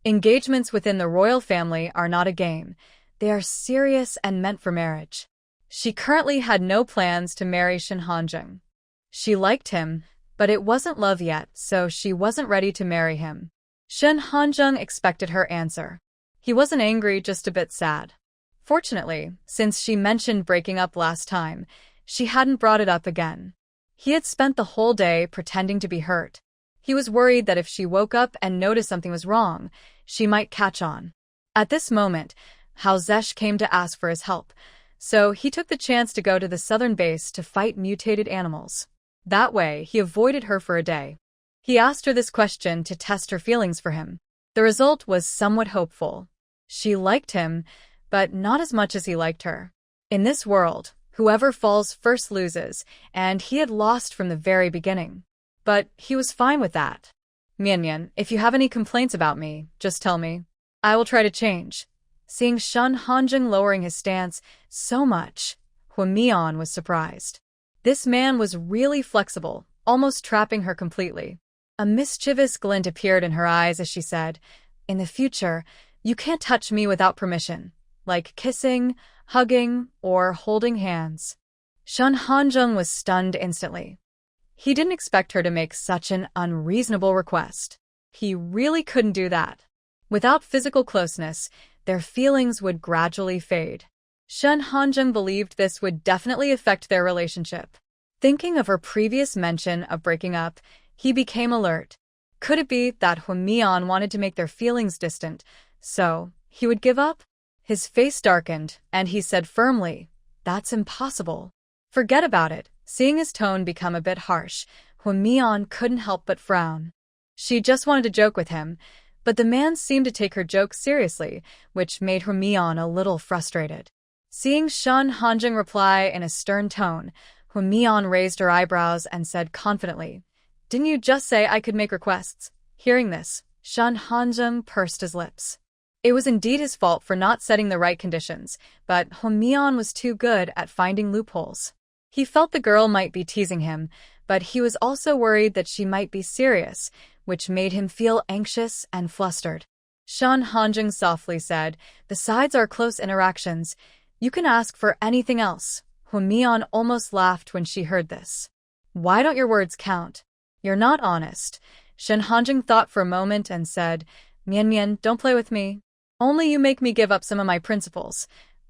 Engagements within the royal family are not a game. They are serious and meant for marriage." She currently had no plans to marry Shen Hanjung. She liked him, but it wasn't love yet, so she wasn't ready to marry him. Shen Hanjung expected her answer. He wasn't angry, just a bit sad. Fortunately, since she mentioned breaking up last time, she hadn't brought it up again. He had spent the whole day pretending to be hurt. He was worried that if she woke up and noticed something was wrong, she might catch on. At this moment, Hao Zesh came to ask for his help, so he took the chance to go to the southern base to fight mutated animals. That way, he avoided her for a day. He asked her this question to test her feelings for him. The result was somewhat hopeful. She liked him, but not as much as he liked her. In this world, whoever falls first loses, and he had lost from the very beginning. But he was fine with that. "Mian Mian, if you have any complaints about me, just tell me. I will try to change." Seeing Shen Hanjung lowering his stance so much, Humian was surprised. This man was really flexible, almost trapping her completely. A mischievous glint appeared in her eyes as she said, "In the future, you can't touch me without permission, like kissing, hugging, or holding hands." Shen Hanjung was stunned instantly. He didn't expect her to make such an unreasonable request. He really couldn't do that. Without physical closeness, their feelings would gradually fade. Shen Hanjung believed this would definitely affect their relationship. Thinking of her previous mention of breaking up, he became alert. Could it be that Humian wanted to make their feelings distant, so he would give up? His face darkened, and he said firmly, "That's impossible." "Forget about it." Seeing his tone become a bit harsh, Humian couldn't help but frown. She just wanted to joke with him, but the man seemed to take her joke seriously, which made Humian a little frustrated. Seeing Shen Hanjung reply in a stern tone, Humian raised her eyebrows and said confidently, "Didn't you just say I could make requests?" Hearing this, Shen Hanjung pursed his lips. It was indeed his fault for not setting the right conditions, but Humian was too good at finding loopholes. He felt the girl might be teasing him, but he was also worried that she might be serious, which made him feel anxious and flustered. Shen Hanjung softly said, "Besides our close interactions, you can ask for anything else." Humian almost laughed when she heard this. "Why don't your words count? You're not honest." Shen Hanjung thought for a moment and said, "Mian Mian, don't play with me. Only you make me give up some of my principles."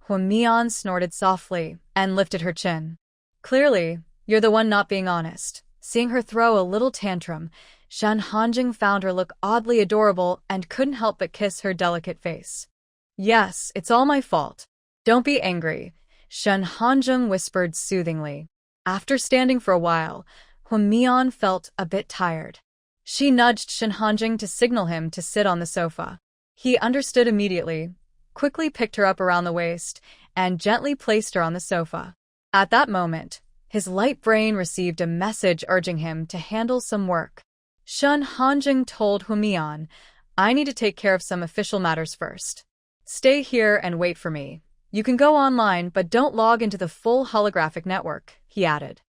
Humian snorted softly and lifted her chin. "Clearly, you're the one not being honest." Seeing her throw a little tantrum, Shen Hanjung found her look oddly adorable and couldn't help but kiss her delicate face. "Yes, it's all my fault. Don't be angry," Shen Hanjung whispered soothingly. After standing for a while, Humian felt a bit tired. She nudged Shen Hanjung to signal him to sit on the sofa. He understood immediately, quickly picked her up around the waist, and gently placed her on the sofa. At that moment, his light brain received a message urging him to handle some work. Shen Hanjung told Humian, "I need to take care of some official matters first. Stay here and wait for me. You can go online, but don't log into the full holographic network," he added.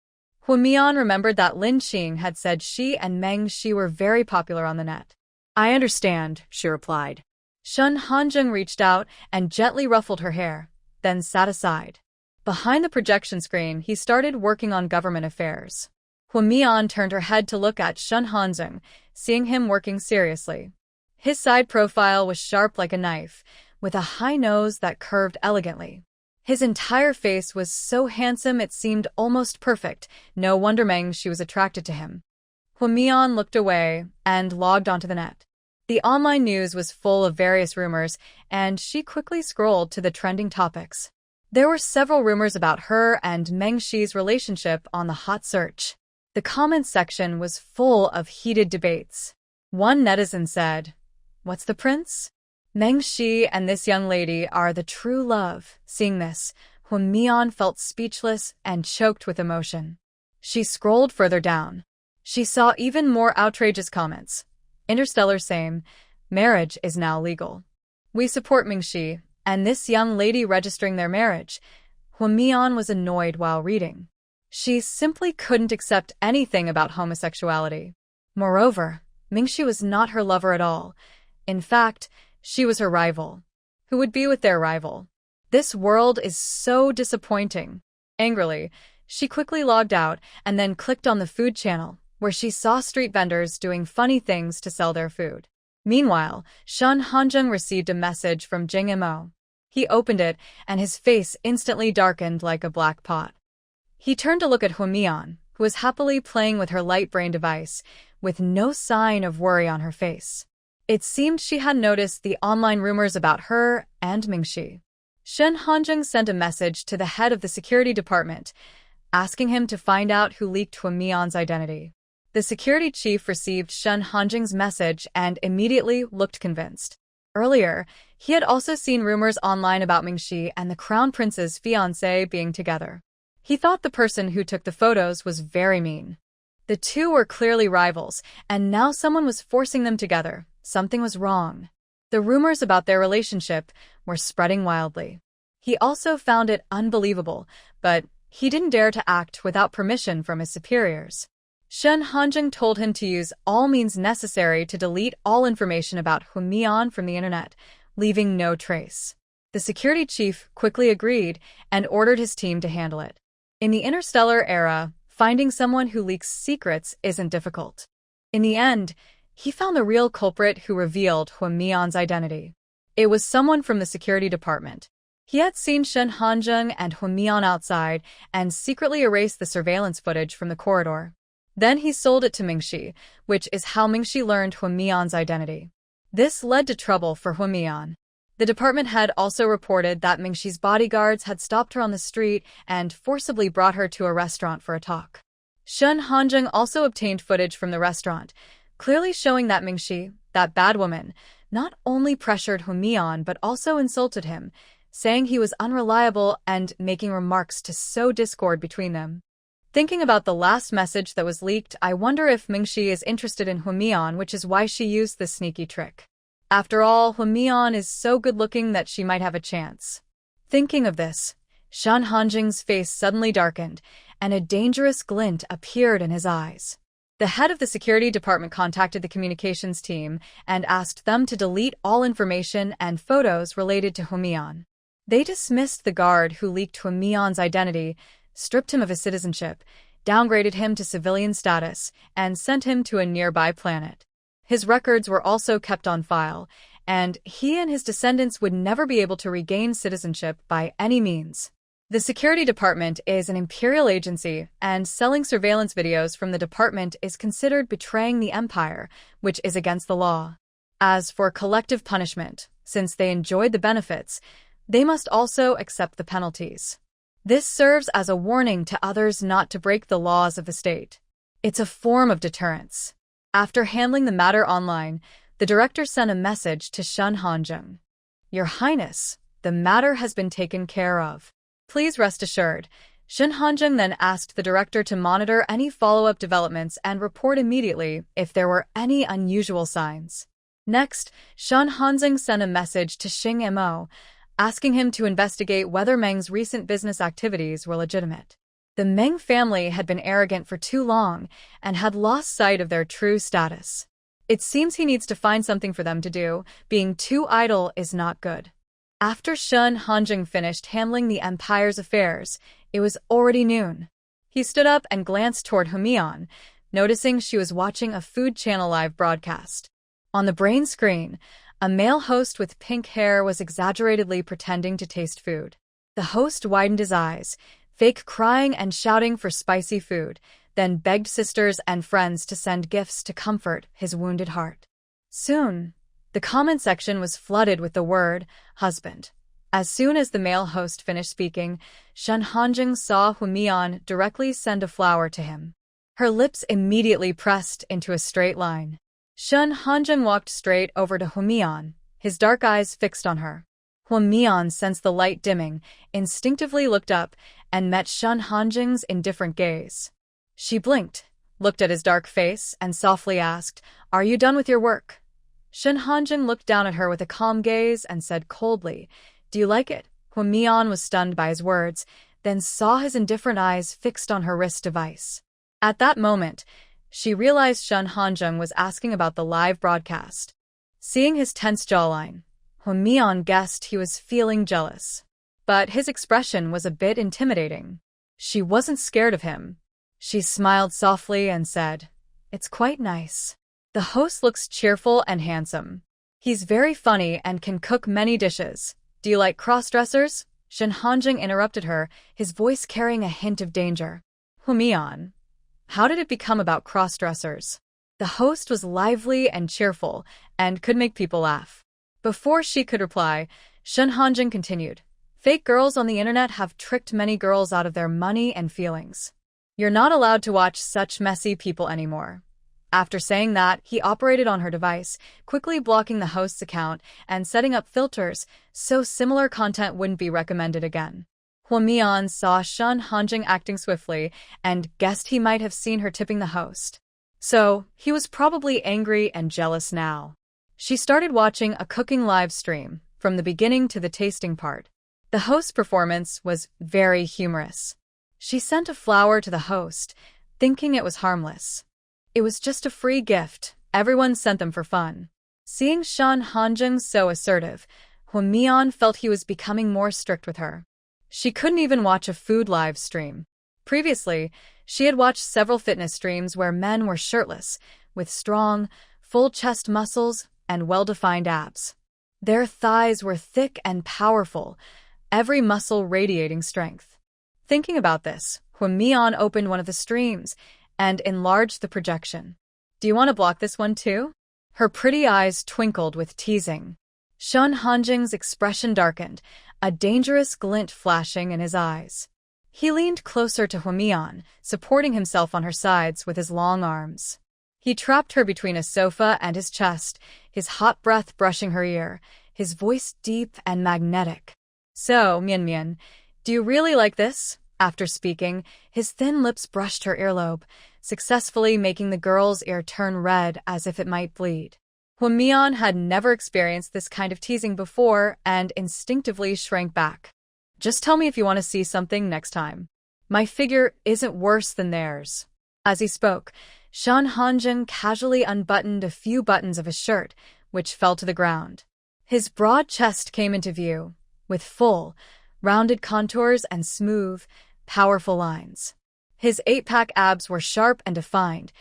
Humian remembered that Lin Qing had said she and Meng Shi were very popular on the net. I understand, she replied. Shun Hanjung reached out and gently ruffled her hair, then sat aside. Behind the projection screen, he started working on government affairs. Huamian turned her head to look at Shun Hanjung, seeing him working seriously. His side profile was sharp like a knife, with a high nose that curved elegantly. His entire face was so handsome it seemed almost perfect. No wonder Mengshi was attracted to him. Huamian looked away and logged onto the net. The online news was full of various rumors, and she quickly scrolled to the trending topics. There were several rumors about her and Mengshi's relationship on the hot search. The comments section was full of heated debates. One netizen said, "What's the prince? Mengshi and this young lady are the true love." Seeing this, Huamian felt speechless and choked with emotion. She scrolled further down. She saw even more outrageous comments. Interstellar same, marriage is now legal. We support Mingxi and this young lady registering their marriage. Huamian was annoyed while reading. She simply couldn't accept anything about homosexuality. Moreover, Mingxi was not her lover at all. In fact, she was her rival. Who would be with their rival? This world is so disappointing. Angrily, she quickly logged out and then clicked on the food channel, where she saw street vendors doing funny things to sell their food. Meanwhile, Shun Hanjung received a message from Jing Mo. He opened it, and his face instantly darkened like a black pot. He turned to look at Huamian, who was happily playing with her light brain device, with no sign of worry on her face. It seemed she had noticed the online rumors about her and Mingxi. Shun Hanjung sent a message to the head of the security department, asking him to find out who leaked Huamian's identity. The security chief received Shun Hanjung's message and immediately looked convinced. Earlier, he had also seen rumors online about Mingxi and the crown prince's fiancé being together. He thought the person who took the photos was very mean. The two were clearly rivals, and now someone was forcing them together. Something was wrong. The rumors about their relationship were spreading wildly. He also found it unbelievable, but he didn't dare to act without permission from his superiors. Shun Hanjung told him to use all means necessary to delete all information about Huamian from the internet, leaving no trace. The security chief quickly agreed and ordered his team to handle it. In the interstellar era, finding someone who leaks secrets isn't difficult. In the end, he found the real culprit who revealed Huamian's identity. It was someone from the security department. He had seen Shun Hanjung and Huamian outside and secretly erased the surveillance footage from the corridor. Then he sold it to Mingxi, which is how Mingxi learned Huamian's identity. This led to trouble for Huamian. The department head also reported that Mingxi's bodyguards had stopped her on the street and forcibly brought her to a restaurant for a talk. Shun Hanjung also obtained footage from the restaurant, clearly showing that Mingxi, that bad woman, not only pressured Huamian but also insulted him, saying he was unreliable and making remarks to sow discord between them. Thinking about the last message that was leaked, I wonder if Mingxi is interested in Huamian, which is why she used this sneaky trick. After all, Huamian is so good-looking that she might have a chance. Thinking of this, Shun Hanjung's face suddenly darkened, and a dangerous glint appeared in his eyes. The head of the security department contacted the communications team and asked them to delete all information and photos related to Huamian. They dismissed the guard who leaked Huamian's identity, stripped him of his citizenship, downgraded him to civilian status, and sent him to a nearby planet. His records were also kept on file, and he and his descendants would never be able to regain citizenship by any means. The security department is an imperial agency, and selling surveillance videos from the department is considered betraying the empire, which is against the law. As for collective punishment, since they enjoyed the benefits, they must also accept the penalties. This serves as a warning to others not to break the laws of the state. It's a form of deterrence. After handling the matter online, the director sent a message to Shun Hanjung. Your Highness, the matter has been taken care of. Please rest assured. Shun Hanjung then asked the director to monitor any follow-up developments and report immediately if there were any unusual signs. Next, Shun Hanjung sent a message to Xing Mo, asking him to investigate whether Meng's recent business activities were legitimate. The Meng family had been arrogant for too long and had lost sight of their true status. It seems he needs to find something for them to do. Being too idle is not good. After Shun Hanjing finished handling the Empire's affairs, it was already noon. He stood up and glanced toward Humian, noticing she was watching a Food Channel live broadcast. On the brain screen, a male host with pink hair was exaggeratedly pretending to taste food. The host widened his eyes, fake crying and shouting for spicy food, then begged sisters and friends to send gifts to comfort his wounded heart. Soon, the comment section was flooded with the word husband. As soon as the male host finished speaking, Shun Hanjing saw Humian directly send a flower to him. Her lips immediately pressed into a straight line. Shun Hanjing walked straight over to Humian, his dark eyes fixed on her. Humian sensed the light dimming, instinctively looked up, and met Shun Hanjing's indifferent gaze. She blinked, looked at his dark face, and softly asked, "Are you done with your work?" Shun Hanjing looked down at her with a calm gaze and said coldly, "Do you like it?" Humian was stunned by his words, then saw his indifferent eyes fixed on her wrist device. At that moment, she realized Shun Hanjing was asking about the live broadcast. Seeing his tense jawline, Humian guessed he was feeling jealous. But his expression was a bit intimidating. She wasn't scared of him. She smiled softly and said, "It's quite nice. The host looks cheerful and handsome. He's very funny and can cook many dishes. Do you like cross-dressers?" Shun Hanjing interrupted her, his voice carrying a hint of danger. "Humian, how did it become about cross-dressers?" The host was lively and cheerful and could make people laugh. Before she could reply, Shun Hanjing continued, "Fake girls on the internet have tricked many girls out of their money and feelings. You're not allowed to watch such messy people anymore." After saying that, he operated on her device, quickly blocking the host's account and setting up filters so similar content wouldn't be recommended again. Huamian saw Shun Hanjing acting swiftly and guessed he might have seen her tipping the host. So, he was probably angry and jealous now. She started watching a cooking live stream, from the beginning to the tasting part. The host's performance was very humorous. She sent a flower to the host, thinking it was harmless. It was just a free gift. Everyone sent them for fun. Seeing Shun Hanjing so assertive, Huamian felt he was becoming more strict with her. She couldn't even watch a food live stream. Previously, she had watched several fitness streams where men were shirtless, with strong, full chest muscles and well-defined abs. Their thighs were thick and powerful, every muscle radiating strength. Thinking about this, Huamian opened one of the streams and enlarged the projection. "Do you want to block this one too?" Her pretty eyes twinkled with teasing. Shun Hanjing's expression darkened, a dangerous glint flashing in his eyes. He leaned closer to Huamian, supporting himself on her sides with his long arms. He trapped her between a sofa and his chest, his hot breath brushing her ear, his voice deep and magnetic. "So, Mian Mian, do you really like this?" After speaking, his thin lips brushed her earlobe, successfully making the girl's ear turn red as if it might bleed. Huamian had never experienced this kind of teasing before and instinctively shrank back. "Just tell me if you want to see something next time. My figure isn't worse than theirs." As he spoke, Shun Hanjing casually unbuttoned a few buttons of his shirt, which fell to the ground. His broad chest came into view, with full, rounded contours and smooth, powerful lines. His 8-pack abs were sharp and defined,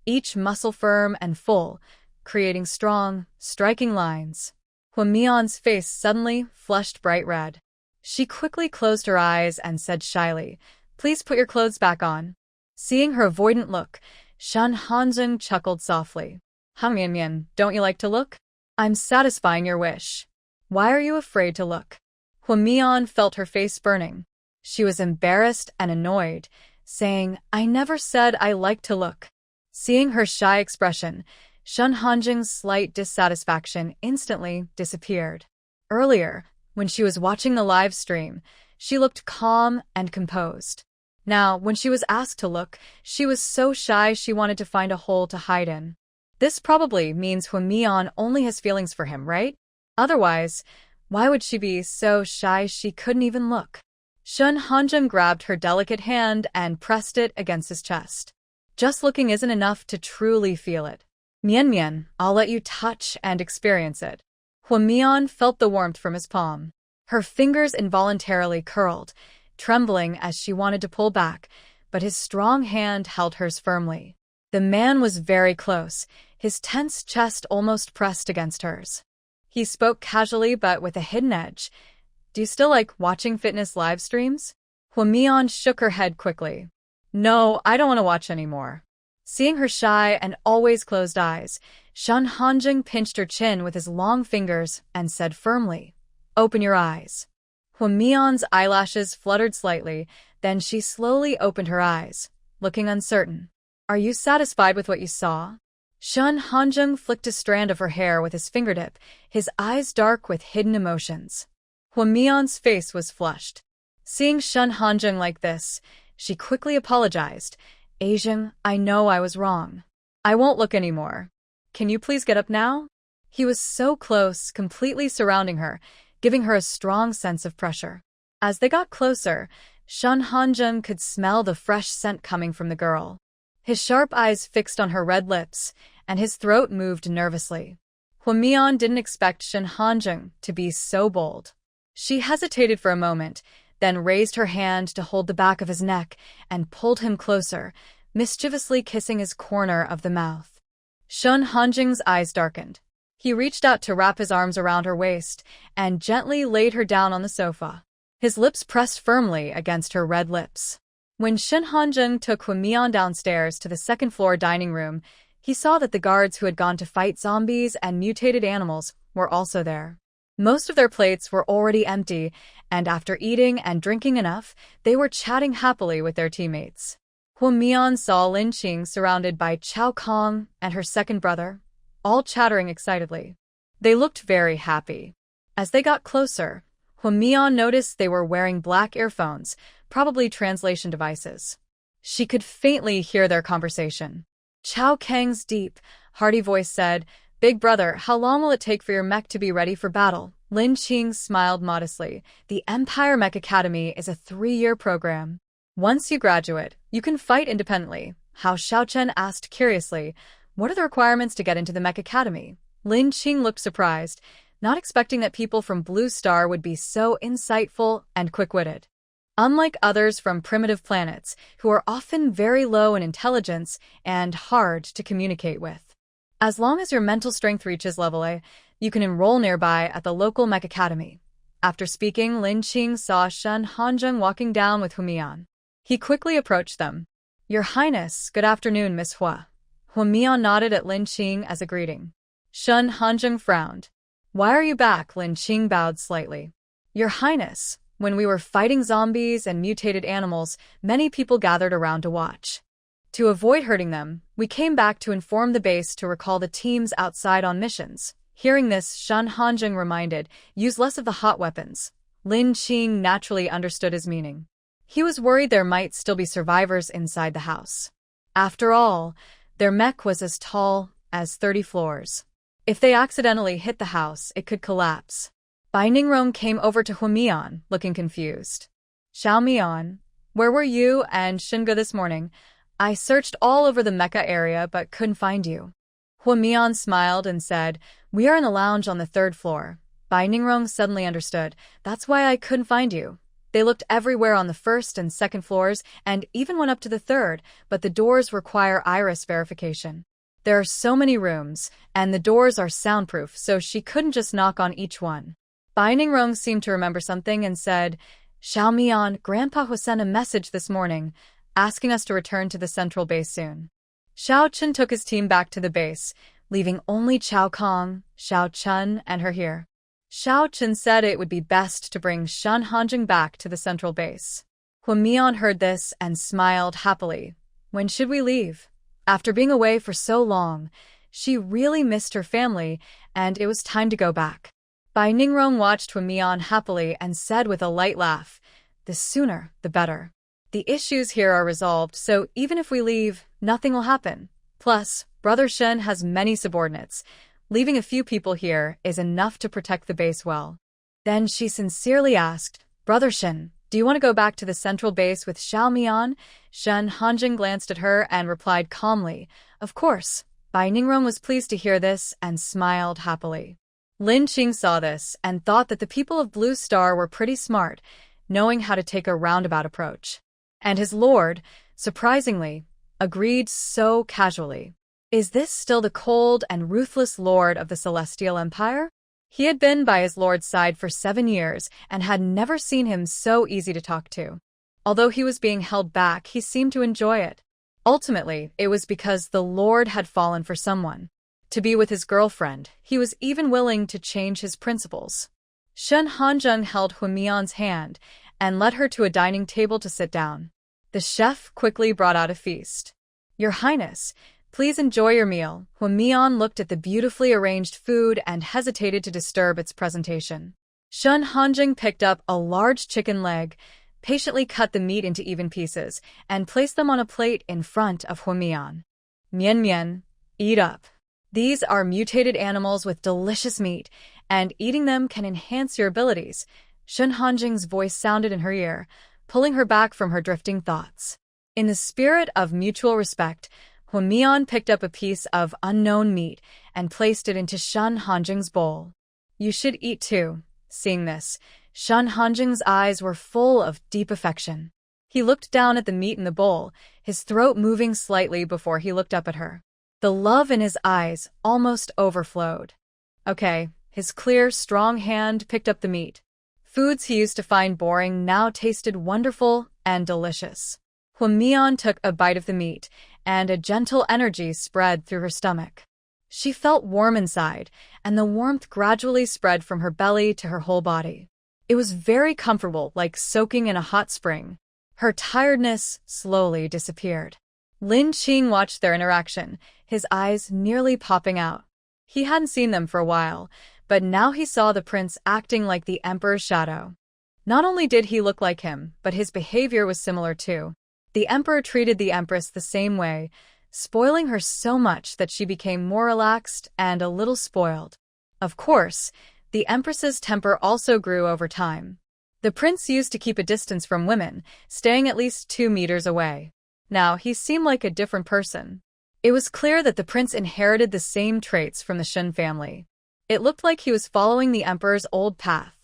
each muscle firm and full, creating strong, striking lines. Huamian's face suddenly flushed bright red. She quickly closed her eyes and said shyly, "Please put your clothes back on." Seeing her avoidant look, Shun Hanjing chuckled softly. "Mian Mian, don't you like to look? I'm satisfying your wish. Why are you afraid to look?" Huamian felt her face burning. She was embarrassed and annoyed, saying, "I never said I like to look." Seeing her shy expression, Shun Hanjing's slight dissatisfaction instantly disappeared. Earlier, when she was watching the live stream, she looked calm and composed. Now, when she was asked to look, she was so shy she wanted to find a hole to hide in. This probably means Huamian only has feelings for him, right? Otherwise, why would she be so shy she couldn't even look? Shun Hanjing grabbed her delicate hand and pressed it against his chest. Just looking isn't enough to truly feel it. Mian Mian, I'll let you touch and experience it. Huamian felt the warmth from his palm. Her fingers involuntarily curled, trembling as she wanted to pull back, but his strong hand held hers firmly. The man was very close, his tense chest almost pressed against hers. He spoke casually but with a hidden edge. Do you still like watching fitness live streams? Huamian shook her head quickly. No, I don't want to watch anymore. Seeing her shy and always closed eyes, Shen Hanjing pinched her chin with his long fingers and said firmly, Open your eyes. Huamian's eyelashes fluttered slightly, then she slowly opened her eyes, looking uncertain. Are you satisfied with what you saw? Shen Hanjing flicked a strand of her hair with his fingertip, his eyes dark with hidden emotions. Huamian's face was flushed. Seeing Shen Hanjing like this, she quickly apologized. Asian, I know I was wrong. I won't look anymore. Can you please get up now? He was so close, completely surrounding her, giving her a strong sense of pressure. As they got closer, Shen Hanjing could smell the fresh scent coming from the girl. His sharp eyes fixed on her red lips, and his throat moved nervously. Huamian didn't expect Shen Hanjing to be so bold. She hesitated for a moment, then raised her hand to hold the back of his neck and pulled him closer, mischievously kissing his corner of the mouth. Shen Hanjing's eyes darkened. He reached out to wrap his arms around her waist and gently laid her down on the sofa. His lips pressed firmly against her red lips. When Shen Hanjing took Huamian downstairs to the second-floor dining room, he saw that the guards who had gone to fight zombies and mutated animals were also there. Most of their plates were already empty, and after eating and drinking enough, they were chatting happily with their teammates. Huamian saw Lin Qing surrounded by Chao Kong and her second brother, all chattering excitedly. They looked very happy. As they got closer, Huamian noticed they were wearing black earphones, probably translation devices. She could faintly hear their conversation. Chao Kang's deep, hearty voice said, Big brother, how long will it take for your mech to be ready for battle? Lin Qing smiled modestly. The Empire Mech Academy is a 3-year program. Once you graduate, you can fight independently. Hao Xiaochen asked curiously, What are the requirements to get into the Mech Academy? Lin Qing looked surprised, not expecting that people from Blue Star would be so insightful and quick-witted. Unlike others from primitive planets, who are often very low in intelligence and hard to communicate with. As long as your mental strength reaches level A, you can enroll nearby at the local Mech Academy. After speaking, Lin Qing saw Shen Hanjing walking down with Huamian. He quickly approached them. Your Highness, good afternoon, Miss Hua. Huamian nodded at Lin Qing as a greeting. Shen Hanjing frowned. Why are you back? Lin Qing bowed slightly. Your Highness, when we were fighting zombies and mutated animals, many people gathered around to watch. To avoid hurting them, we came back to inform the base to recall the teams outside on missions. Hearing this, Shen Hanjing reminded, use less of the hot weapons. Lin Qing naturally understood his meaning. He was worried there might still be survivors inside the house. After all, their mech was as tall as 30 floors. If they accidentally hit the house, it could collapse. Bai Ningrong came over to Huamian, looking confused. Xiao Mian, where were you and Shinga this morning? I searched all over the mecha area but couldn't find you. Huamian smiled and said, We are in a lounge on the 3rd floor. Bai Ningrong suddenly understood. That's why I couldn't find you. They looked everywhere on the 1st and 2nd floors and even went up to the 3rd, but the doors require iris verification. There are so many rooms, and the doors are soundproof, so she couldn't just knock on each one. Bai Ningrong seemed to remember something and said, Xiao Mian, Grandpa Hu sent a message this morning, asking us to return to the central base soon. Xiao Chen took his team back to the base, leaving only Chao Kong, Xiao Chen, and her here. Xiao Chen said it would be best to bring Shen Hanjing back to the central base. Huamian heard this and smiled happily. When should we leave? After being away for so long, she really missed her family, and it was time to go back. Bai Ningrong watched Huamian happily and said with a light laugh, The sooner, the better. The issues here are resolved, so even if we leave, nothing will happen. Plus, Brother Shen has many subordinates. Leaving a few people here is enough to protect the base well. Then she sincerely asked, Brother Shen, do you want to go back to the central base with Xiao Mian? Shen Hanjing glanced at her and replied calmly, Of course. Bai Ningrong was pleased to hear this and smiled happily. Lin Qing saw this and thought that the people of Blue Star were pretty smart, knowing how to take a roundabout approach. And his lord, surprisingly, agreed so casually. Is this still the cold and ruthless lord of the Celestial Empire? He had been by his lord's side for 7 years and had never seen him so easy to talk to. Although he was being held back, he seemed to enjoy it. Ultimately, it was because the lord had fallen for someone. To be with his girlfriend, he was even willing to change his principles. Shen Hanzheng held Huimian's hand and led her to a dining table to sit down. The chef quickly brought out a feast. Your Highness, please enjoy your meal. Huimian looked at the beautifully arranged food and hesitated to disturb its presentation. Shen Hanzheng picked up a large chicken leg, patiently cut the meat into even pieces, and placed them on a plate in front of Huimian. Mian Mian, eat up. These are mutated animals with delicious meat, and eating them can enhance your abilities. Shen Hanzheng's voice sounded in her ear, pulling her back from her drifting thoughts. In the spirit of mutual respect, Huimian picked up a piece of unknown meat and placed it into Shen Hanzheng's bowl. You should eat too. Seeing this, Shen Hanzheng's eyes were full of deep affection. He looked down at the meat in the bowl, his throat moving slightly before he looked up at her. The love in his eyes almost overflowed. Okay, his clear, strong hand picked up the meat. Foods he used to find boring now tasted wonderful and delicious. Huimian took a bite of the meat, and a gentle energy spread through her stomach. She felt warm inside, and the warmth gradually spread from her belly to her whole body. It was very comfortable, like soaking in a hot spring. Her tiredness slowly disappeared. Lin Qing watched their interaction, his eyes nearly popping out. He hadn't seen them for a while, but now he saw the prince acting like the emperor's shadow. Not only did he look like him, but his behavior was similar too. The emperor treated the empress the same way, spoiling her so much that she became more relaxed and a little spoiled. Of course, the empress's temper also grew over time. The prince used to keep a distance from women, staying at least 2 meters away. Now he seemed like a different person. It was clear that the prince inherited the same traits from the Shen family. It looked like he was following the emperor's old path.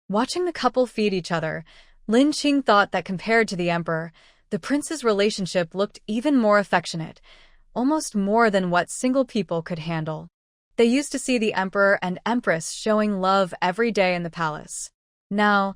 Watching the couple feed each other, Lin Qing thought that compared to the emperor, the prince's relationship looked even more affectionate, almost more than what single people could handle. They used to see the emperor and empress showing love every day in the palace. Now,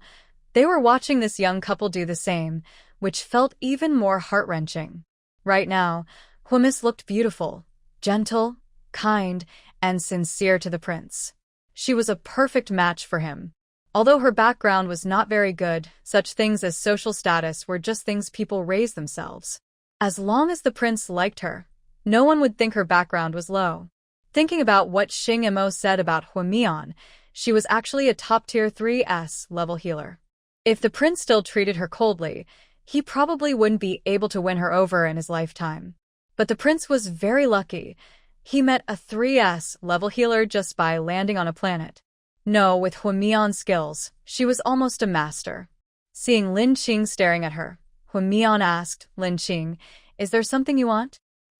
they were watching this young couple do the same, which felt even more heart-wrenching. Right now, Huimis looked beautiful, gentle, kind, and sincere to the prince. She was a perfect match for him. Although her background was not very good, such things as social status were just things people raise themselves. As long as the prince liked her, no one would think her background was low. Thinking about what Xing Mo said about Huimian, she was actually a top-tier 3S level healer. If the prince still treated her coldly, he probably wouldn't be able to win her over in his lifetime. But the prince was very lucky. He met a 3S level healer just by landing on a planet. No, with Huimian's skills, she was almost a master. Seeing Lin Qing staring at her, Huimian asked, Lin Qing, is there something you want?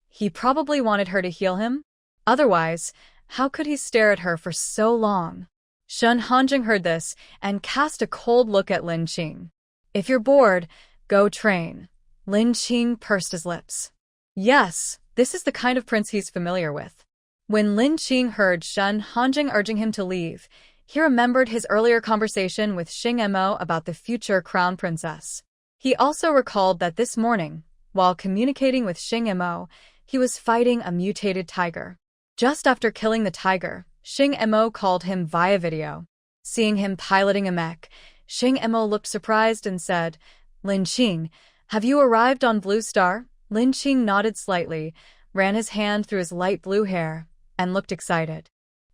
He probably wanted her to heal him. Otherwise, how could he stare at her for so long? Shen Hanzheng heard this and cast a cold look at Lin Qing. If you're bored, go train. Lin Qing pursed his lips. Yes, this is the kind of prince he's familiar with. When Lin Qing heard Shen Hanzheng urging him to leave, he remembered his earlier conversation with Xing Mo about the future crown princess. He also recalled that this morning, while communicating with Xing Mo, he was fighting a mutated tiger. Just after killing the tiger, Xing Mo called him via video. Seeing him piloting a mech, Xing Mo looked surprised and said, Lin Qing, have you arrived on Blue Star? Lin Qing nodded slightly, ran his hand through his light blue hair, and looked excited.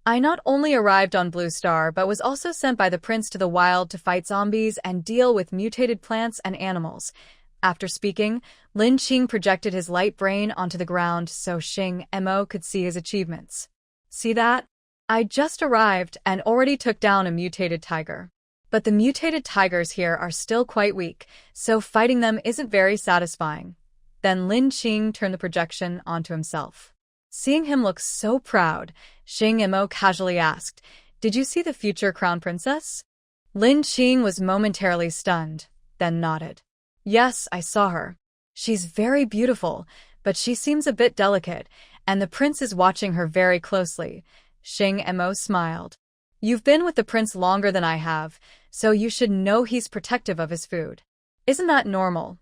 I not only arrived on Blue Star but was also sent by the prince to the wild to fight zombies and deal with mutated plants and animals. After speaking, Lin Qing projected his light brain onto the ground so Xing Mo could see his achievements. See that? I just arrived and already took down a mutated tiger. But the mutated tigers here are still quite weak, so fighting them isn't very satisfying. Then Lin Qing turned the projection onto himself. Seeing him look so proud, Xing Imo casually asked, "Did you see the future crown princess?" Lin Qing was momentarily stunned, then nodded. "Yes, I saw her. She's very beautiful, but she seems a bit delicate, and the prince is watching her very closely." Xing Imo smiled. "You've been with the prince longer than I have, so you should know he's protective of his food. Isn't that normal?"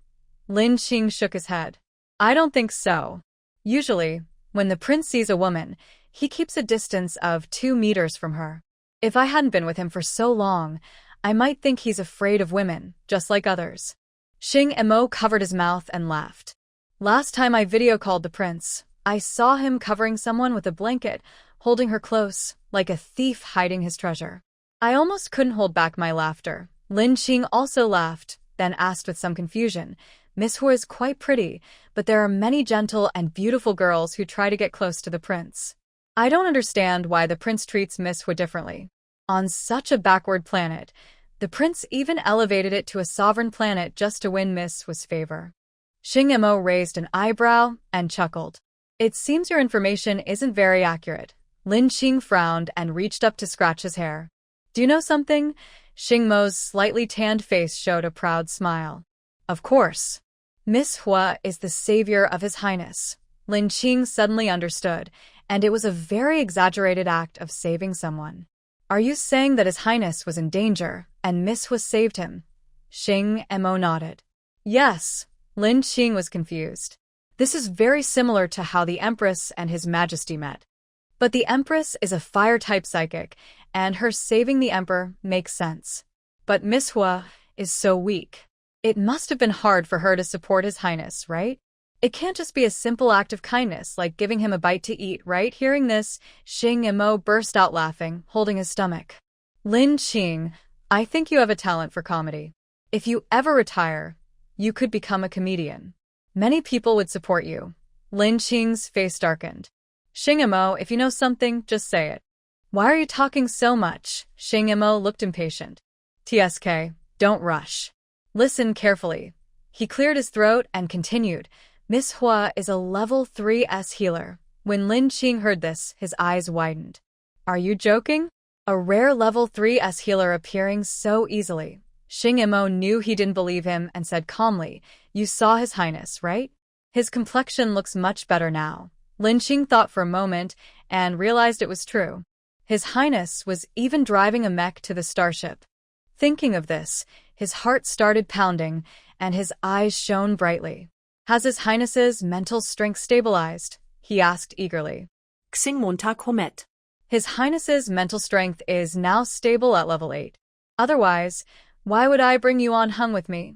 Lin Qing shook his head. "I don't think so. Usually, when the prince sees a woman, he keeps a distance of 2 meters from her. If I hadn't been with him for so long, I might think he's afraid of women, just like others." Xing Imo covered his mouth and laughed. "Last time I video called the prince, I saw him covering someone with a blanket, holding her close, like a thief hiding his treasure. I almost couldn't hold back my laughter." Lin Qing also laughed, then asked with some confusion, "Miss Hua is quite pretty, but there are many gentle and beautiful girls who try to get close to the prince. I don't understand why the prince treats Miss Hua differently. On such a backward planet, the prince even elevated it to a sovereign planet just to win Miss Hua's favor." Xing Imo raised an eyebrow and chuckled. "It seems your information isn't very accurate." Lin Qing frowned and reached up to scratch his hair. "Do you know something?" Xing Mo's slightly tanned face showed a proud smile. "Of course. Miss Hua is the savior of His Highness." Lin Qing suddenly understood, and it was a very exaggerated act of saving someone. "Are you saying that His Highness was in danger, and Miss Hua saved him?" Xing Imo nodded. "Yes." Lin Qing was confused. "This is very similar to how the Empress and His Majesty met. But the Empress is a fire-type psychic, and her saving the Emperor makes sense. But Miss Hua is so weak. It must have been hard for her to support His Highness, right? It can't just be a simple act of kindness like giving him a bite to eat, right?" Hearing this, Xing Imo burst out laughing, holding his stomach. "Lin Qing, I think you have a talent for comedy. If you ever retire, you could become a comedian. Many people would support you." Lin Qing's face darkened. "Xing Imo, if you know something, just say it." "Why are you talking so much?" Xing Imo looked impatient. "TSK, don't rush. Listen carefully." He cleared his throat and continued, "Miss Hua is a level 3S healer." When Lin Qing heard this, his eyes widened. "Are you joking? A rare level 3S healer appearing so easily?" Xing Imo knew he didn't believe him and said calmly, "You saw His Highness, right? His complexion looks much better now." Lin Qing thought for a moment and realized it was true. His Highness was even driving a mech to the starship. Thinking of this, his heart started pounding and his eyes shone brightly. "Has His Highness's mental strength stabilized?" he asked eagerly. Xing Montag Homet. "His Highness's mental strength is now stable at level 8. Otherwise, why would I bring you on hung with me?"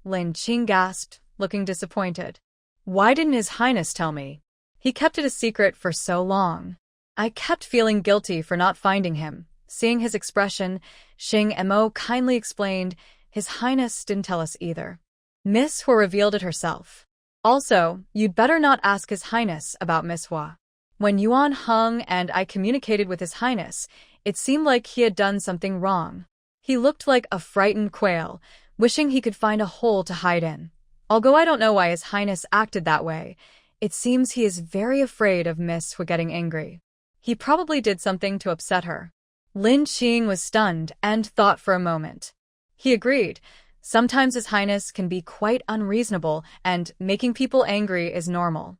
Lin Qing gasped, looking disappointed. "Why didn't His Highness tell me? He kept it a secret for so long. I kept feeling guilty for not finding him." Seeing his expression, Xing Imo kindly explained, "His Highness didn't tell us either. Miss Hua revealed it herself. Also, you'd better not ask His Highness about Miss Hua. When Yuan hung and I communicated with His Highness, it seemed like he had done something wrong. He looked like a frightened quail, wishing he could find a hole to hide in. Although I don't know why His Highness acted that way, it seems he is very afraid of Miss Hua getting angry. He probably did something to upset her." Lin Qing was stunned and thought for a moment. He agreed. Sometimes His Highness can be quite unreasonable, and making people angry is normal.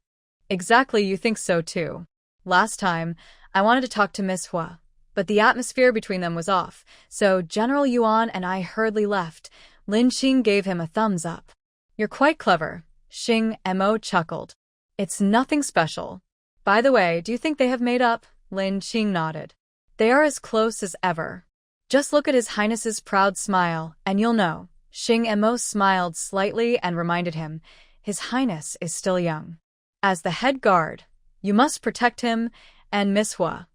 "Exactly, you think so too. Last time, I wanted to talk to Miss Hua, but the atmosphere between them was off, so General Yuan and I hurriedly left." Lin Qing gave him a thumbs up. "You're quite clever." Xing Imo chuckled. "It's nothing special. By the way, do you think they have made up?" Lin Qing nodded. "They are as close as ever. Just look at His Highness's proud smile, and you'll know." Xing Imo smiled slightly and reminded him, "His Highness is still young. As the head guard, you must protect him and Miss Hua.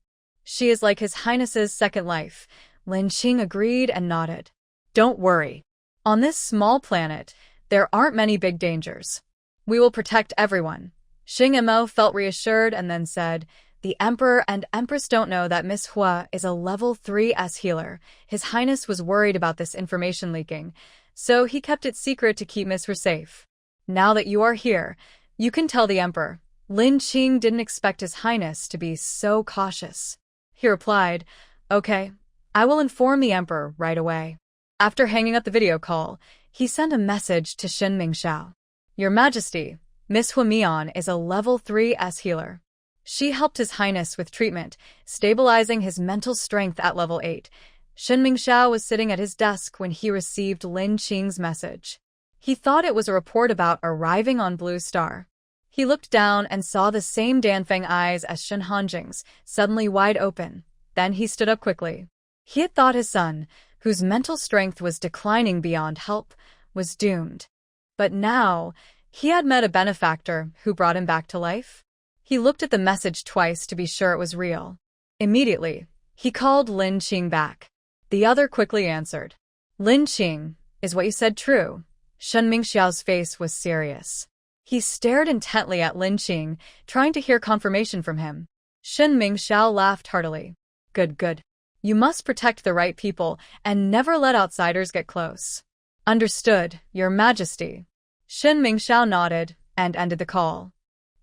She is like His Highness's second life." Lin Qing agreed and nodded. "Don't worry. On this small planet, there aren't many big dangers. We will protect everyone." Xing Imo felt reassured and then said, "The Emperor and Empress don't know that Miss Hua is a level 3S healer. His Highness was worried about this information leaking, so he kept it secret to keep Miss Hua safe. Now that you are here, you can tell the Emperor. Lin Qing didn't expect His Highness to be so cautious. He replied, "Okay, I will inform the Emperor right away." After hanging up the video call, he sent a message to Shen Mingxiao. "Your Majesty, Miss Huamian is a level 3 S healer. She helped His Highness with treatment, stabilizing his mental strength at level 8. Shen Mingxiao was sitting at his desk when he received Lin Qing's message. He thought it was a report about arriving on Blue Star. He looked down and saw the same Danfeng eyes as Shen Hanjing's, suddenly wide open. Then he stood up quickly. He had thought his son, whose mental strength was declining beyond help, was doomed. But now, he had met a benefactor who brought him back to life. He looked at the message twice to be sure it was real. Immediately, he called Lin Qing back. The other quickly answered. "Lin Qing, is what you said true?" Shen Mingxiao's face was serious. He stared intently at Lin Qing, trying to hear confirmation from him. Shen Mingxiao laughed heartily. Good, good. You must protect the right people and never let outsiders get close." "Understood, Your Majesty." Shen Mingxiao nodded and ended the call.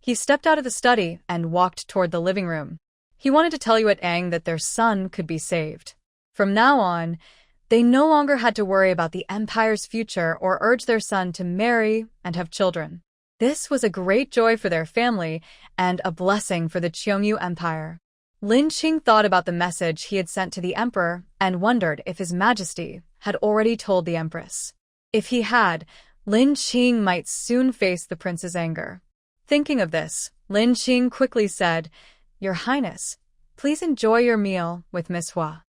He stepped out of the study and walked toward the living room. He wanted to tell Yuet Ang that their son could be saved. From now on, they no longer had to worry about the Empire's future or urge their son to marry and have children. This was a great joy for their family and a blessing for the Qiongyu Empire. Lin Qing thought about the message he had sent to the Emperor and wondered if His Majesty had already told the Empress. If he had, Lin Qing might soon face the prince's anger. Thinking of this, Lin Qing quickly said, "Your Highness, please enjoy your meal with Miss Hua.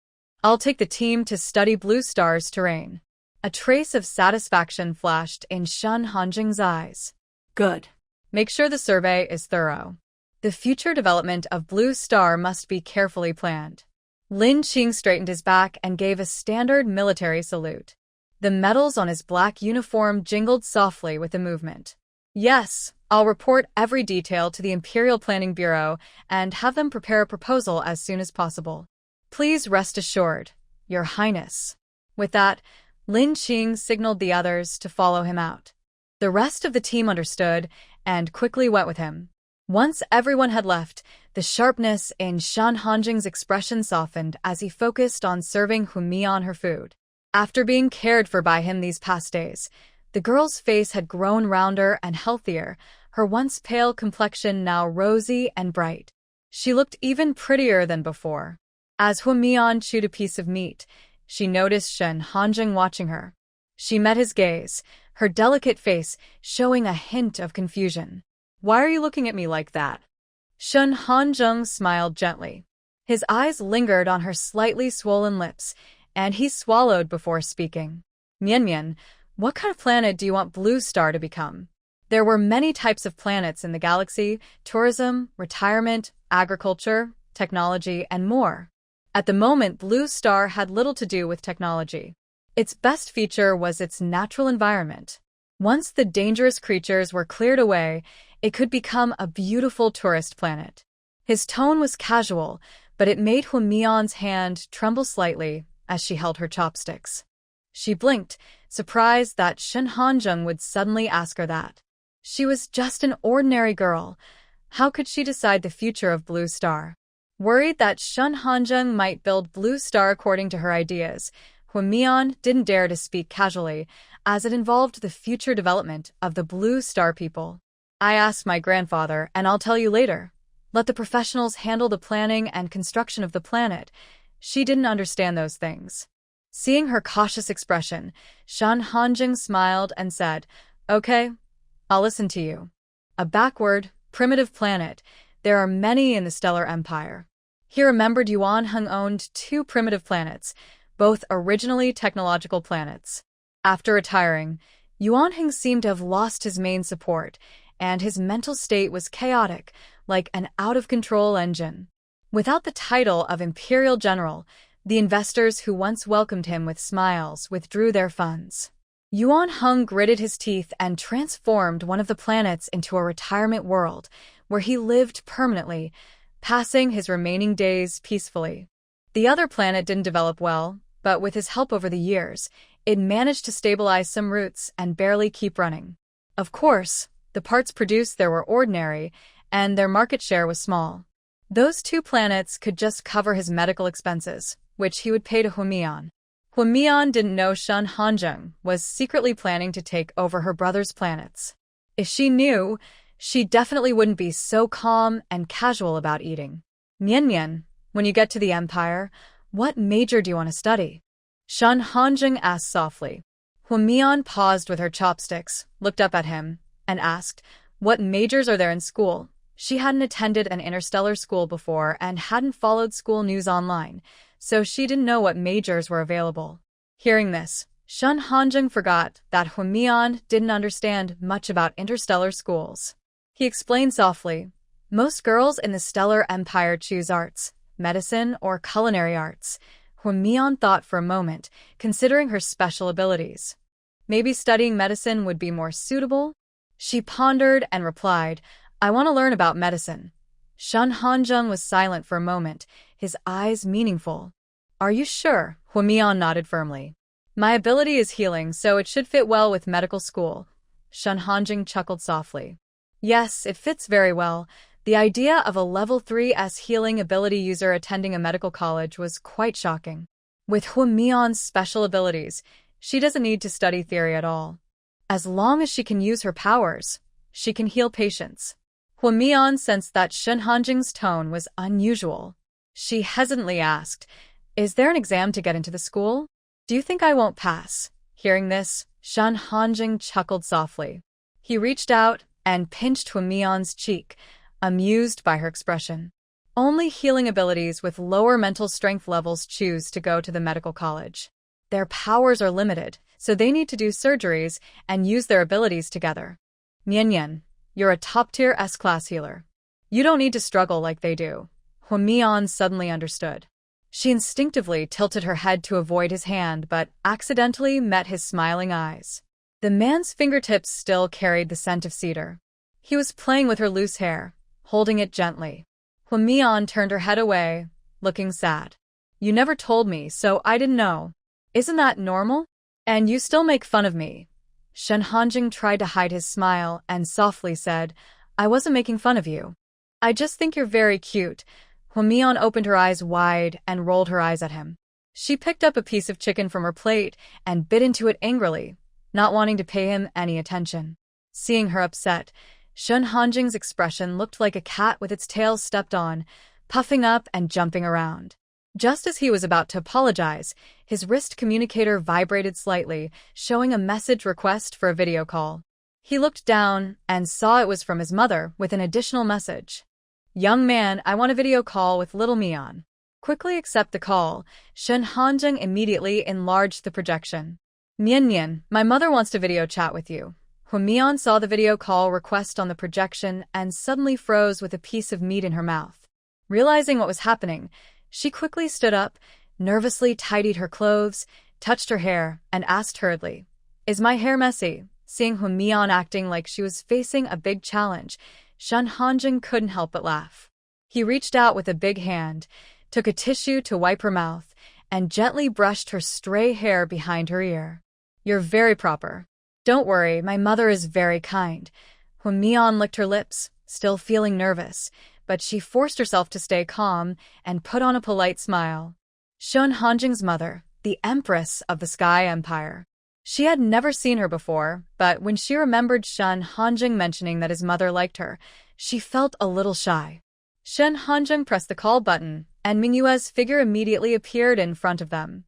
I'll take the team to study Blue Star's terrain." A trace of satisfaction flashed in Shen Hanjing's eyes. Good. Make sure the survey is thorough. The future development of Blue Star must be carefully planned. Lin Qing straightened his back and gave a standard military salute. The medals on his black uniform jingled softly with the movement. "Yes, I'll report every detail to the Imperial Planning Bureau and have them prepare a proposal as soon as possible. Please rest assured, Your Highness." With that, Lin Qing signaled the others to follow him out. The rest of the team understood and quickly went with him. Once everyone had left, the sharpness in Shen Hanjing's expression softened as he focused on serving Huamian her food. After being cared for by him these past days, the girl's face had grown rounder and healthier, her once pale complexion now rosy and bright. She looked even prettier than before. As Huamian chewed a piece of meat, she noticed Shen Hanjing watching her. She met his gaze, her delicate face showing a hint of confusion. "Why are you looking at me like that?" Shen Hanjing smiled gently. His eyes lingered on her slightly swollen lips, and he swallowed before speaking. "Mian, what kind of planet do you want Blue Star to become?" There were many types of planets in the galaxy: tourism, retirement, agriculture, technology, and more. At the moment, Blue Star had little to do with technology. Its best feature was its natural environment. Once the dangerous creatures were cleared away, it could become a beautiful tourist planet. His tone was casual, but it made Huamian's hand tremble slightly as she held her chopsticks. She blinked, surprised that Shen Hanjing would suddenly ask her that. She was just an ordinary girl. How could she decide the future of Blue Star? Worried that Shen Hanjing might build Blue Star according to her ideas, Huamian didn't dare to speak casually, as it involved the future development of the Blue Star people. "I asked my grandfather, and I'll tell you later. Let the professionals handle the planning and construction of the planet." She didn't understand those things. Seeing her cautious expression, Shen Hanjing smiled and said, "Okay, I'll listen to you. A backward, primitive planet. There are many in the Stellar Empire." He remembered Yuan Heng owned 2 primitive planets, both originally technological planets. After retiring, Yuan Heng seemed to have lost his main support, and his mental state was chaotic, like an out-of-control engine. Without the title of Imperial General, the investors who once welcomed him with smiles withdrew their funds. Yuan Heng gritted his teeth and transformed one of the planets into a retirement world, where he lived permanently, passing his remaining days peacefully. The other planet didn't develop well, but with his help over the years, it managed to stabilize some roots and barely keep running. Of course, the parts produced there were ordinary, and their market share was small. Those 2 planets could just cover his medical expenses, which he would pay to Huamian. Huamian didn't know Shun Hanjung was secretly planning to take over her brother's planets. If she knew, she definitely wouldn't be so calm and casual about eating. Mian Mian, when you get to the Empire, what major do you want to study? Shun Hanjung asked softly. Huamian paused with her chopsticks, looked up at him, and asked, what majors are there in school? She hadn't attended an interstellar school before and hadn't followed school news online, so she didn't know what majors were available. Hearing this, Shun Hanjung forgot that Huamian didn't understand much about interstellar schools. He explained softly, most girls in the Stellar Empire choose arts, medicine, or culinary arts. Huamian thought for a moment, considering her special abilities. Maybe studying medicine would be more suitable? She pondered and replied, I want to learn about medicine. Shun Hanjung was silent for a moment, his eyes meaningful. Are you sure? Huamian nodded firmly. My ability is healing, so it should fit well with medical school. Shun Hanjung chuckled softly. Yes, it fits very well. The idea of a level 3S healing ability user attending a medical college was quite shocking. With Huamian's special abilities, she doesn't need to study theory at all. As long as she can use her powers, she can heal patients. Huamian sensed that Shun Hanjung's tone was unusual. She hesitantly asked, is there an exam to get into the school? Do you think I won't pass? Hearing this, Shun Hanjung chuckled softly. He reached out and pinched Huamian's cheek, amused by her expression. Only healing abilities with lower mental strength levels choose to go to the medical college. Their powers are limited, so they need to do surgeries and use their abilities together. Mian Mian, you're a top-tier S-class healer. You don't need to struggle like they do. Huamian suddenly understood. She instinctively tilted her head to avoid his hand, but accidentally met his smiling eyes. The man's fingertips still carried the scent of cedar. He was playing with her loose hair, holding it gently. Huamian turned her head away, looking sad. You never told me, so I didn't know. Isn't that normal? And you still make fun of me. Shun Hanjung tried to hide his smile and softly said, I wasn't making fun of you. I just think you're very cute. Huamian opened her eyes wide and rolled her eyes at him. She picked up a piece of chicken from her plate and bit into it angrily, not wanting to pay him any attention. Seeing her upset, Shun Hanjung's expression looked like a cat with its tail stepped on, puffing up and jumping around. Just as he was about to apologize, his wrist communicator vibrated slightly, showing a message request for a video call. He looked down and saw it was from his mother with an additional message. Young man, I want a video call with little Mian. Quickly accept the call. Shun Hanjung immediately enlarged the projection. Mian Mian, my mother wants to video chat with you. Huamian saw the video call request on the projection and suddenly froze with a piece of meat in her mouth. Realizing what was happening, she quickly stood up, nervously tidied her clothes, touched her hair, and asked hurriedly, Is my hair messy? Seeing Huamian acting like she was facing a big challenge, Shun Hanjung couldn't help but laugh. He reached out with a big hand, took a tissue to wipe her mouth, and gently brushed her stray hair behind her ear. You're very proper. Don't worry, my mother is very kind. Huamian licked her lips, still feeling nervous, but she forced herself to stay calm and put on a polite smile. Shun Hanjung's mother, the Empress of the Sky Empire. She had never seen her before, but when she remembered Shun Hanjung mentioning that his mother liked her, she felt a little shy. Shun Hanjung pressed the call button, and Mingyue's figure immediately appeared in front of them.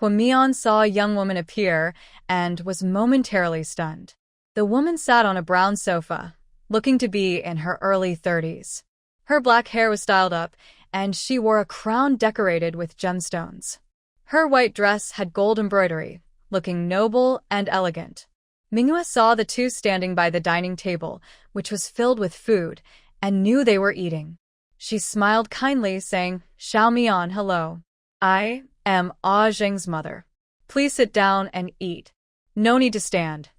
Huamian saw a young woman appear and was momentarily stunned. The woman sat on a brown sofa, looking to be in her early 30s. Her black hair was styled up, and she wore a crown decorated with gemstones. Her white dress had gold embroidery, looking noble and elegant. Mingyue saw the two standing by the dining table, which was filled with food, and knew they were eating. She smiled kindly, saying, Xiao Mian, hello. I am Ah Zheng's mother. Please sit down and eat. No need to stand.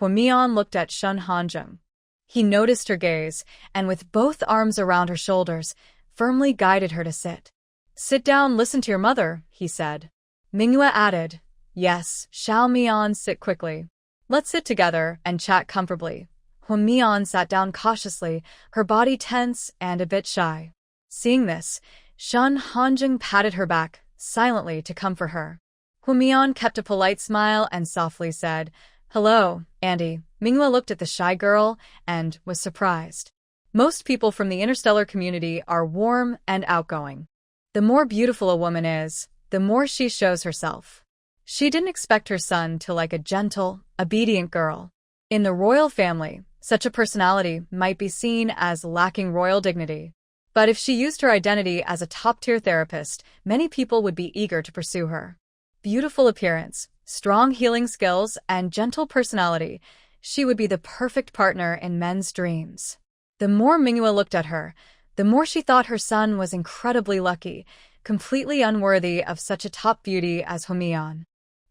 Huamian looked at Shun Hanjung. He noticed her gaze, and with both arms around her shoulders, firmly guided her to sit. Sit down, listen to your mother, he said. Mingyue added, Yes, Xiao Mian, sit quickly. Let's sit together and chat comfortably. Hwamian sat down cautiously, her body tense and a bit shy. Seeing this, Shun Hanjung patted her back, silently to comfort her. Hwamian kept a polite smile and softly said, "Hello, Andy." Manhwa looked at the shy girl and was surprised. Most people from the interstellar community are warm and outgoing. The more beautiful a woman is, the more she shows herself. She didn't expect her son to like a gentle, obedient girl. In the royal family, such a personality might be seen as lacking royal dignity. But if she used her identity as a top-tier therapist, many people would be eager to pursue her. Beautiful appearance, strong healing skills, and gentle personality, she would be the perfect partner in men's dreams. The more Manhwa looked at her, the more she thought her son was incredibly lucky, completely unworthy of such a top beauty as Hwamian.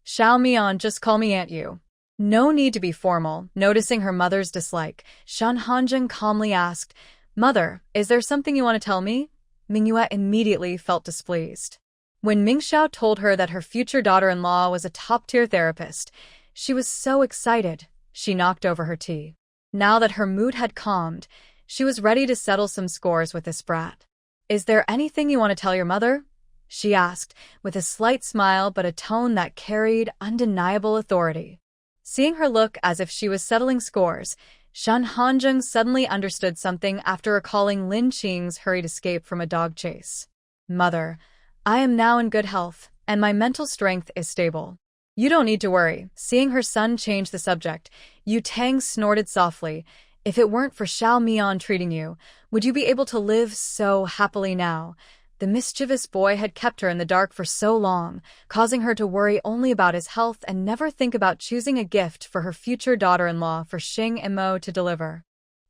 "Xiao Mian, just call me Aunt Yu." No need to be formal. Noticing her mother's dislike, Shun Hanjung calmly asked, "Mother, is there something you want to tell me?" Manhwa immediately felt displeased. When Mingxiao told her that her future daughter-in-law was a top-tier therapist, she was so excited, she knocked over her tea. Now that her mood had calmed, she was ready to settle some scores with this brat. "Is there anything you want to tell your mother?" she asked, with a slight smile but a tone that carried undeniable authority. Seeing her look as if she was settling scores, Shun Hanjung suddenly understood something after recalling Lin Qing's hurried escape from a dog chase. "Mother, I am now in good health, and my mental strength is stable. You don't need to worry." Seeing her son change the subject, Yu Tang snorted softly. "If it weren't for Xiao Mian treating you, would you be able to live so happily now?" The mischievous boy had kept her in the dark for so long, causing her to worry only about his health and never think about choosing a gift for her future daughter-in-law for Xing and Mo to deliver.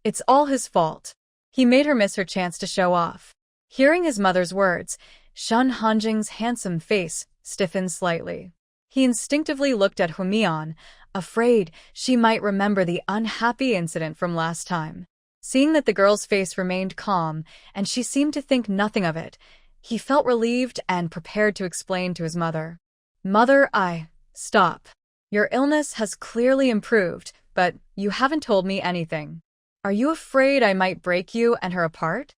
It's all his fault. He made her miss her chance to show off. Hearing his mother's words, Shun Hanjung's handsome face stiffened slightly. He instinctively looked at Hwamian, afraid she might remember the unhappy incident from last time. Seeing that the girl's face remained calm and she seemed to think nothing of it, he felt relieved and prepared to explain to his mother. "Mother, Stop. Your illness has clearly improved, but you haven't told me anything. Are you afraid I might break you and her apart?"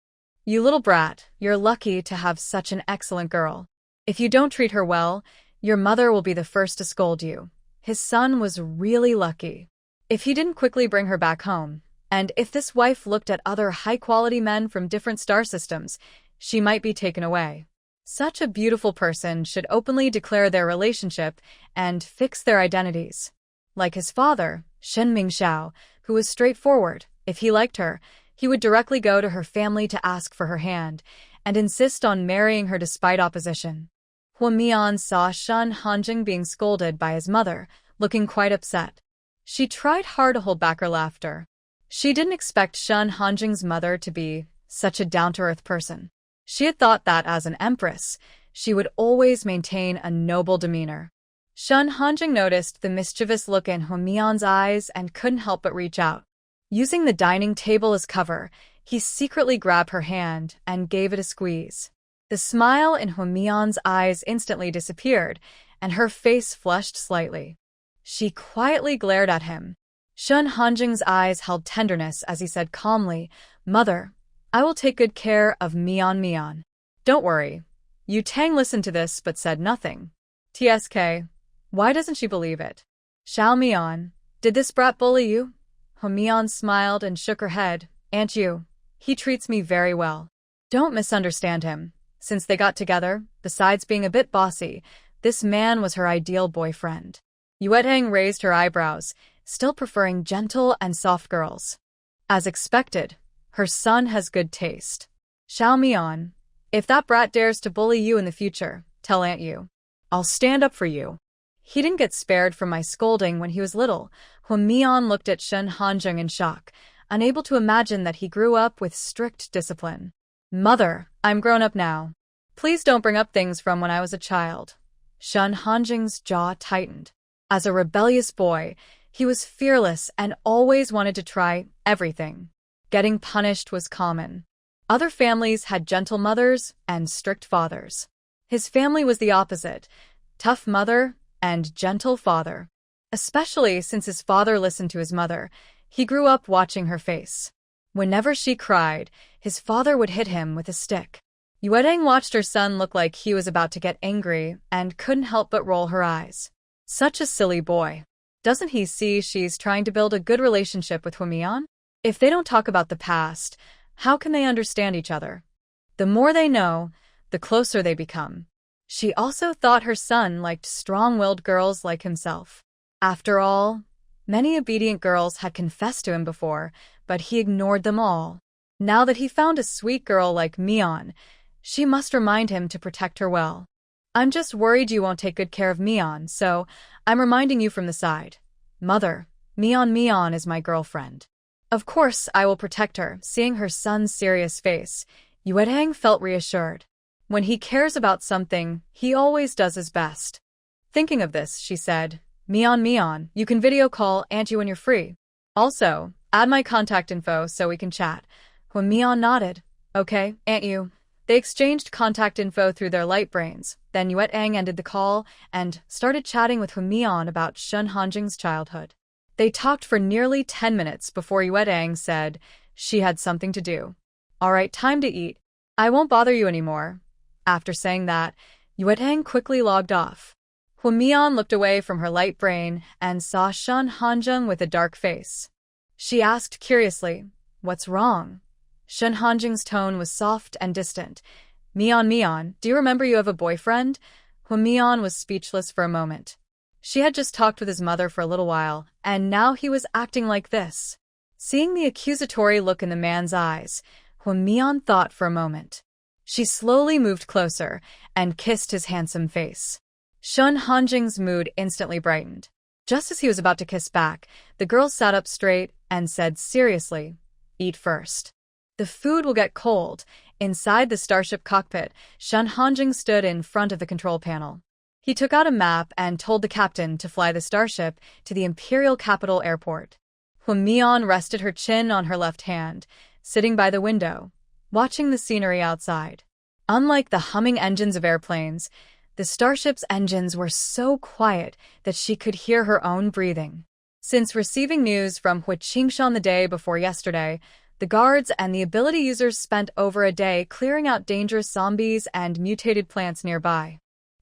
"You little brat, you're lucky to have such an excellent girl. If you don't treat her well, your mother will be the first to scold you." His son was really lucky. If he didn't quickly bring her back home, and if this wife looked at other high-quality men from different star systems, she might be taken away. Such a beautiful person should openly declare their relationship and fix their identities. Like his father, Shen Mingxiao, who was straightforward. If he liked her, he would directly go to her family to ask for her hand, and insist on marrying her despite opposition. Hwamian saw Shun Hanjung being scolded by his mother, looking quite upset. She tried hard to hold back her laughter. She didn't expect Shun Hanjung's mother to be such a down-to-earth person. She had thought that as an empress, she would always maintain a noble demeanor. Shun Hanjung noticed the mischievous look in Hwamian's eyes and couldn't help but reach out. Using the dining table as cover, he secretly grabbed her hand and gave it a squeeze. The smile in Hwamian's eyes instantly disappeared, and her face flushed slightly. She quietly glared at him. Shun Hanjung's eyes held tenderness as he said calmly, "Mother, I will take good care of Mian. Don't worry." Yu Tang listened to this but said nothing. "TSK, why doesn't she believe it?" "Xiao Mian, did this brat bully you?" Hwamian smiled and shook her head. "Aunt Yu, he treats me very well. Don't misunderstand him. Since they got together, besides being a bit bossy, this man was her ideal boyfriend." Yu Tang raised her eyebrows, still preferring gentle and soft girls. As expected, her son has good taste. "Xiao Mian, if that brat dares to bully you in the future, tell Aunt Yu. I'll stand up for you." "He didn't get spared from my scolding when he was little." Hwamian looked at Shun Hanjung in shock, unable to imagine that he grew up with strict discipline. "Mother, I'm grown up now. Please don't bring up things from when I was a child." Shun Hanjung's jaw tightened. As a rebellious boy, he was fearless and always wanted to try everything. Getting punished was common. Other families had gentle mothers and strict fathers. His family was the opposite, tough mother and gentle father. Especially since his father listened to his mother, He grew up watching her face. Whenever she cried, his father would hit him with a stick. Yuedang watched her son look like he was about to get angry and couldn't help but roll her eyes. Such a silly boy. Doesn't he see she's trying to build a good relationship with Huamian? If they don't talk about the past, how can they understand each other? The more they know, the closer they become. She also thought her son liked strong-willed girls like himself. After all, many obedient girls had confessed to him before, but he ignored them all. Now that he found a sweet girl like Mian, she must remind him to protect her well. I'm just worried you won't take good care of Mian, so I'm reminding you from the side. Mother, Mian is my girlfriend. Of course I will protect her. Seeing her son's serious face, Yuedang felt reassured. When he cares about something, he always does his best. Thinking of this, she said, Mian, you can video call Auntie when you're free. Also, add my contact info so we can chat. When Mian nodded, okay, Aunt Yu. They exchanged contact info through their light brains. Then Yuedang ended the call and started chatting with Huamian about Shun Hanjing's childhood. They talked for nearly 10 minutes before Yuedang said she had something to do. All right, time to eat. I won't bother you anymore. After saying that, Yuedang quickly logged off. Huamian looked away from her light brain and saw Shun Hanjing with a dark face. She asked curiously, "What's wrong?" Shun Hanjing's tone was soft and distant. Mian, do you remember you have a boyfriend? Huamian was speechless for a moment. She had just talked with his mother for a little while, and now he was acting like this. Seeing the accusatory look in the man's eyes, Huamian thought for a moment. She slowly moved closer and kissed his handsome face. Shun Hanjing's mood instantly brightened. Just as he was about to kiss back, the girl sat up straight and said seriously, "Eat first. The food will get cold." Inside the starship cockpit, Shun Hanjing stood in front of the control panel. He took out a map and told the captain to fly the starship to the Imperial Capital Airport. Huamian rested her chin on her left hand, sitting by the window, watching the scenery outside. Unlike the humming engines of airplanes, the starship's engines were so quiet that she could hear her own breathing. Since receiving news from Huiqingshan the day before yesterday, the guards and the ability users spent over a day clearing out dangerous zombies and mutated plants nearby.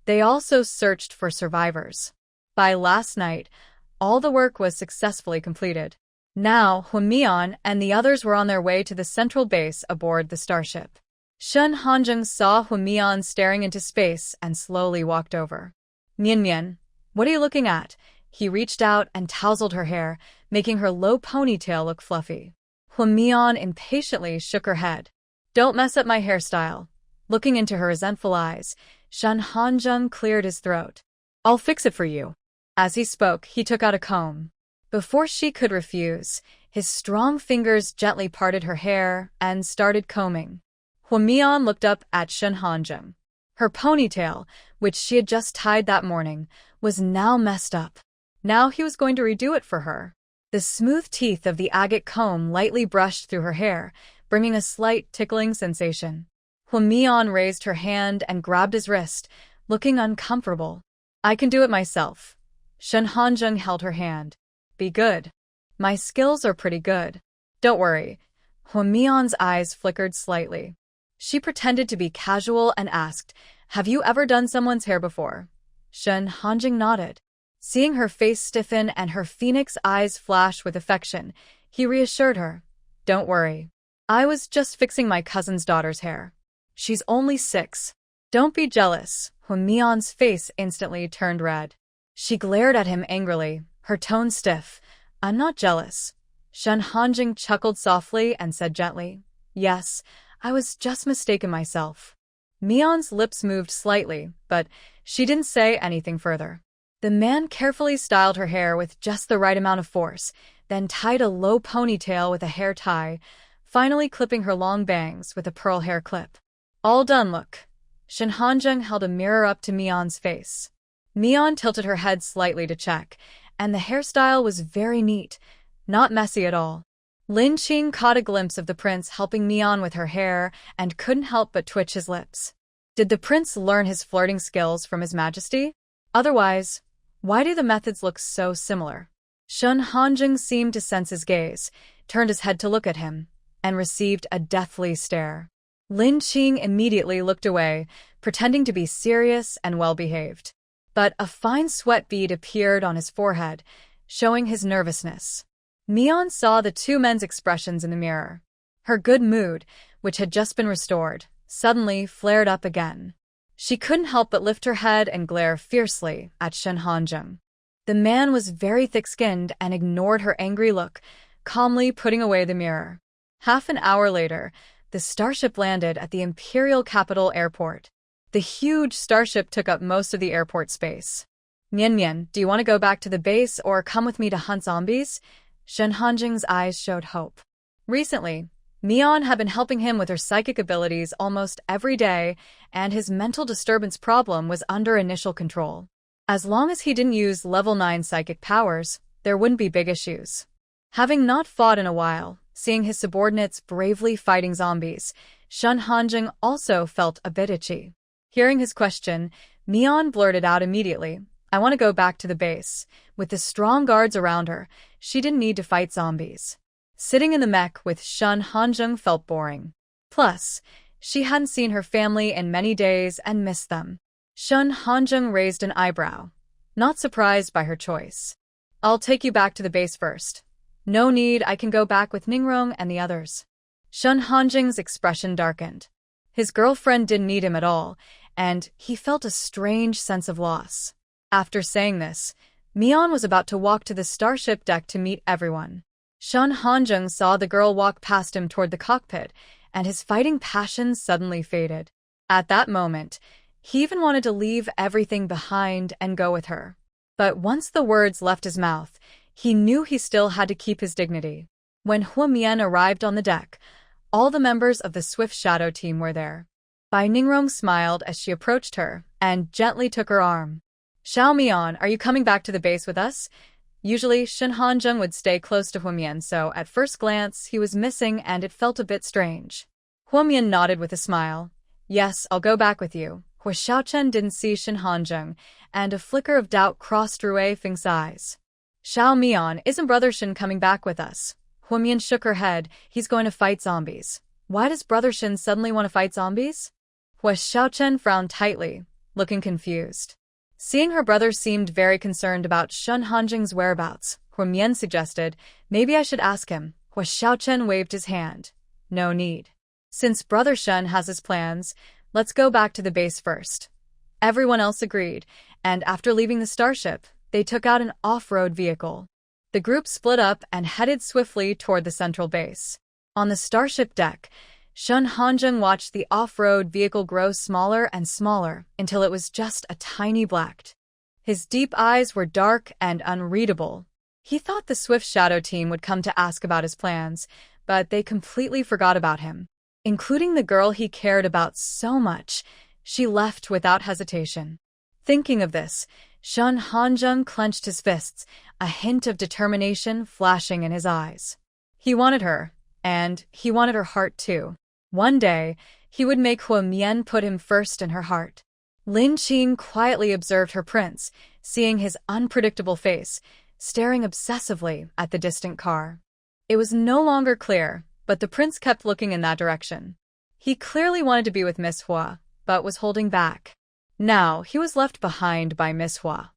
They also searched for survivors. By last night, all the work was successfully completed. Now, Huamian and the others were on their way to the central base aboard the starship. Shun Hanjing saw Huamian staring into space and slowly walked over. Mian, what are you looking at? He reached out and tousled her hair, making her low ponytail look fluffy. Huamian impatiently shook her head. Don't mess up my hairstyle. Looking into her resentful eyes, Shun Hanjing cleared his throat. I'll fix it for you. As he spoke, he took out a comb. Before she could refuse, his strong fingers gently parted her hair and started combing. Huamian looked up at Shun Hanjing. Her ponytail, which she had just tied that morning, was now messed up. Now he was going to redo it for her. The smooth teeth of the agate comb lightly brushed through her hair, bringing a slight tickling sensation. Huamian raised her hand and grabbed his wrist, looking uncomfortable. I can do it myself. Shun Hanjing held her hand. Be good. My skills are pretty good. Don't worry. Huamian's eyes flickered slightly. She pretended to be casual and asked, have you ever done someone's hair before? Shun Hanjing nodded. Seeing her face stiffen and her phoenix eyes flash with affection, he reassured her. Don't worry. I was just fixing my cousin's daughter's hair. She's only 6. Don't be jealous. Huamian's face instantly turned red. She glared at him angrily, her tone stiff. I'm not jealous. Shun Hanjing chuckled softly and said gently, yes, I was just mistaken myself. Mian's lips moved slightly, but she didn't say anything further. The man carefully styled her hair with just the right amount of force, then tied a low ponytail with a hair tie, finally clipping her long bangs with a pearl hair clip. All done, look. Shun Hanjing held a mirror up to Mian's face. Mian tilted her head slightly to check, and the hairstyle was very neat, not messy at all. Lin Qing caught a glimpse of the prince helping Mian with her hair and couldn't help but twitch his lips. Did the prince learn his flirting skills from His Majesty? Otherwise, why do the methods look so similar? Shun Hanjing seemed to sense his gaze, turned his head to look at him, and received a deathly stare. Lin Qing immediately looked away, pretending to be serious and well-behaved. But a fine sweat bead appeared on his forehead, showing his nervousness. Mion saw the two men's expressions in the mirror. Her good mood, which had just been restored, suddenly flared up again. She couldn't help but lift her head and glare fiercely at Shun Hanjing. The man was very thick-skinned and ignored her angry look, calmly putting away the mirror. Half an hour later, the starship landed at the Imperial Capital Airport. The huge starship took up most of the airport space. Nian Nian, do you want to go back to the base or come with me to hunt zombies? Shun Hanjing's eyes showed hope. Recently, Mion had been helping him with her psychic abilities almost every day, and his mental disturbance problem was under initial control. As long as he didn't use level 9 psychic powers, there wouldn't be big issues. Having not fought in a while, seeing his subordinates bravely fighting zombies, Shun Hanjing also felt a bit itchy. Hearing his question, Mion blurted out immediately, I want to go back to the base. With the strong guards around her, she didn't need to fight zombies. Sitting in the mech with Shun Hanjing felt boring. Plus, she hadn't seen her family in many days and missed them. Shun Hanjing raised an eyebrow, not surprised by her choice. I'll take you back to the base first. No need, I can go back with Ningrong and the others. Shun Hanjing's expression darkened. His girlfriend didn't need him at all, and he felt a strange sense of loss. After saying this, Mion was about to walk to the starship deck to meet everyone. Shun Hanjing saw the girl walk past him toward the cockpit, and his fighting passion suddenly faded. At that moment, he even wanted to leave everything behind and go with her. But once the words left his mouth, he knew he still had to keep his dignity. When Hua Mian arrived on the deck, all the members of the Swift Shadow team were there. Bai Ningrong smiled as she approached her and gently took her arm. Xiao Mian, are you coming back to the base with us? Usually, Shun Hanjing would stay close to Hua Mian, so at first glance he was missing and it felt a bit strange. Hua Mian nodded with a smile. Yes, I'll go back with you. Hua Xiaochen didn't see Shun Hanjing, and a flicker of doubt crossed Rui Feng's eyes. Xiao Mian, isn't Brother Shin coming back with us? Hua Mian shook her head. He's going to fight zombies. Why does Brother Shin suddenly want to fight zombies? Hua Xiaochen frowned tightly, looking confused. Seeing her brother seemed very concerned about Shun Hanjing's whereabouts, Hua Mian suggested, maybe I should ask him. Hua Xiaochen waved his hand. No need. Since Brother Shun has his plans, let's go back to the base first. Everyone else agreed, and after leaving the starship, they took out an off-road vehicle. The group split up and headed swiftly toward the central base. On the starship deck, Shun Hanjing watched the off-road vehicle grow smaller and smaller until it was just a tiny black. His deep eyes were dark and unreadable. He thought the Swift Shadow team would come to ask about his plans, but they completely forgot about him. Including the girl he cared about so much, she left without hesitation. Thinking of this, Shun Hanjing clenched his fists, a hint of determination flashing in his eyes. He wanted her, and he wanted her heart too. One day, he would make Hua Mian put him first in her heart. Lin Qing quietly observed her prince, seeing his unpredictable face, staring obsessively at the distant car. It was no longer clear, but the prince kept looking in that direction. He clearly wanted to be with Miss Hua, but was holding back. Now, he was left behind by Miss Hua.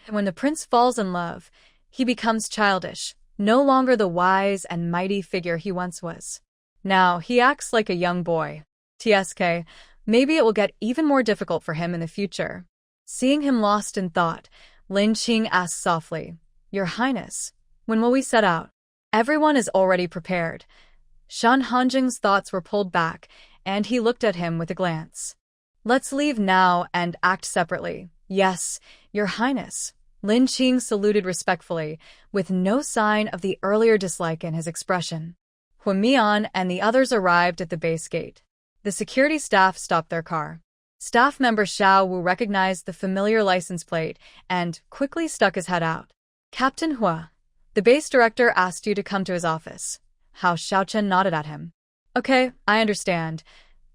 When the prince falls in love, he becomes childish, no longer the wise and mighty figure he once was. Now, he acts like a young boy. TSK, maybe it will get even more difficult for him in the future. Seeing him lost in thought, Lin Qing asked softly, Your Highness, when will we set out? Everyone is already prepared. Shun Hanjing's thoughts were pulled back, and he looked at him with a glance. Let's leave now and act separately. Yes, Your Highness. Lin Qing saluted respectfully, with no sign of the earlier dislike in his expression. Hua Mian and the others arrived at the base gate. The security staff stopped their car. Staff member Xiao Wu recognized the familiar license plate and quickly stuck his head out. Captain Hua, the base director asked you to come to his office. Hao Xiaochen nodded at him. Okay, I understand.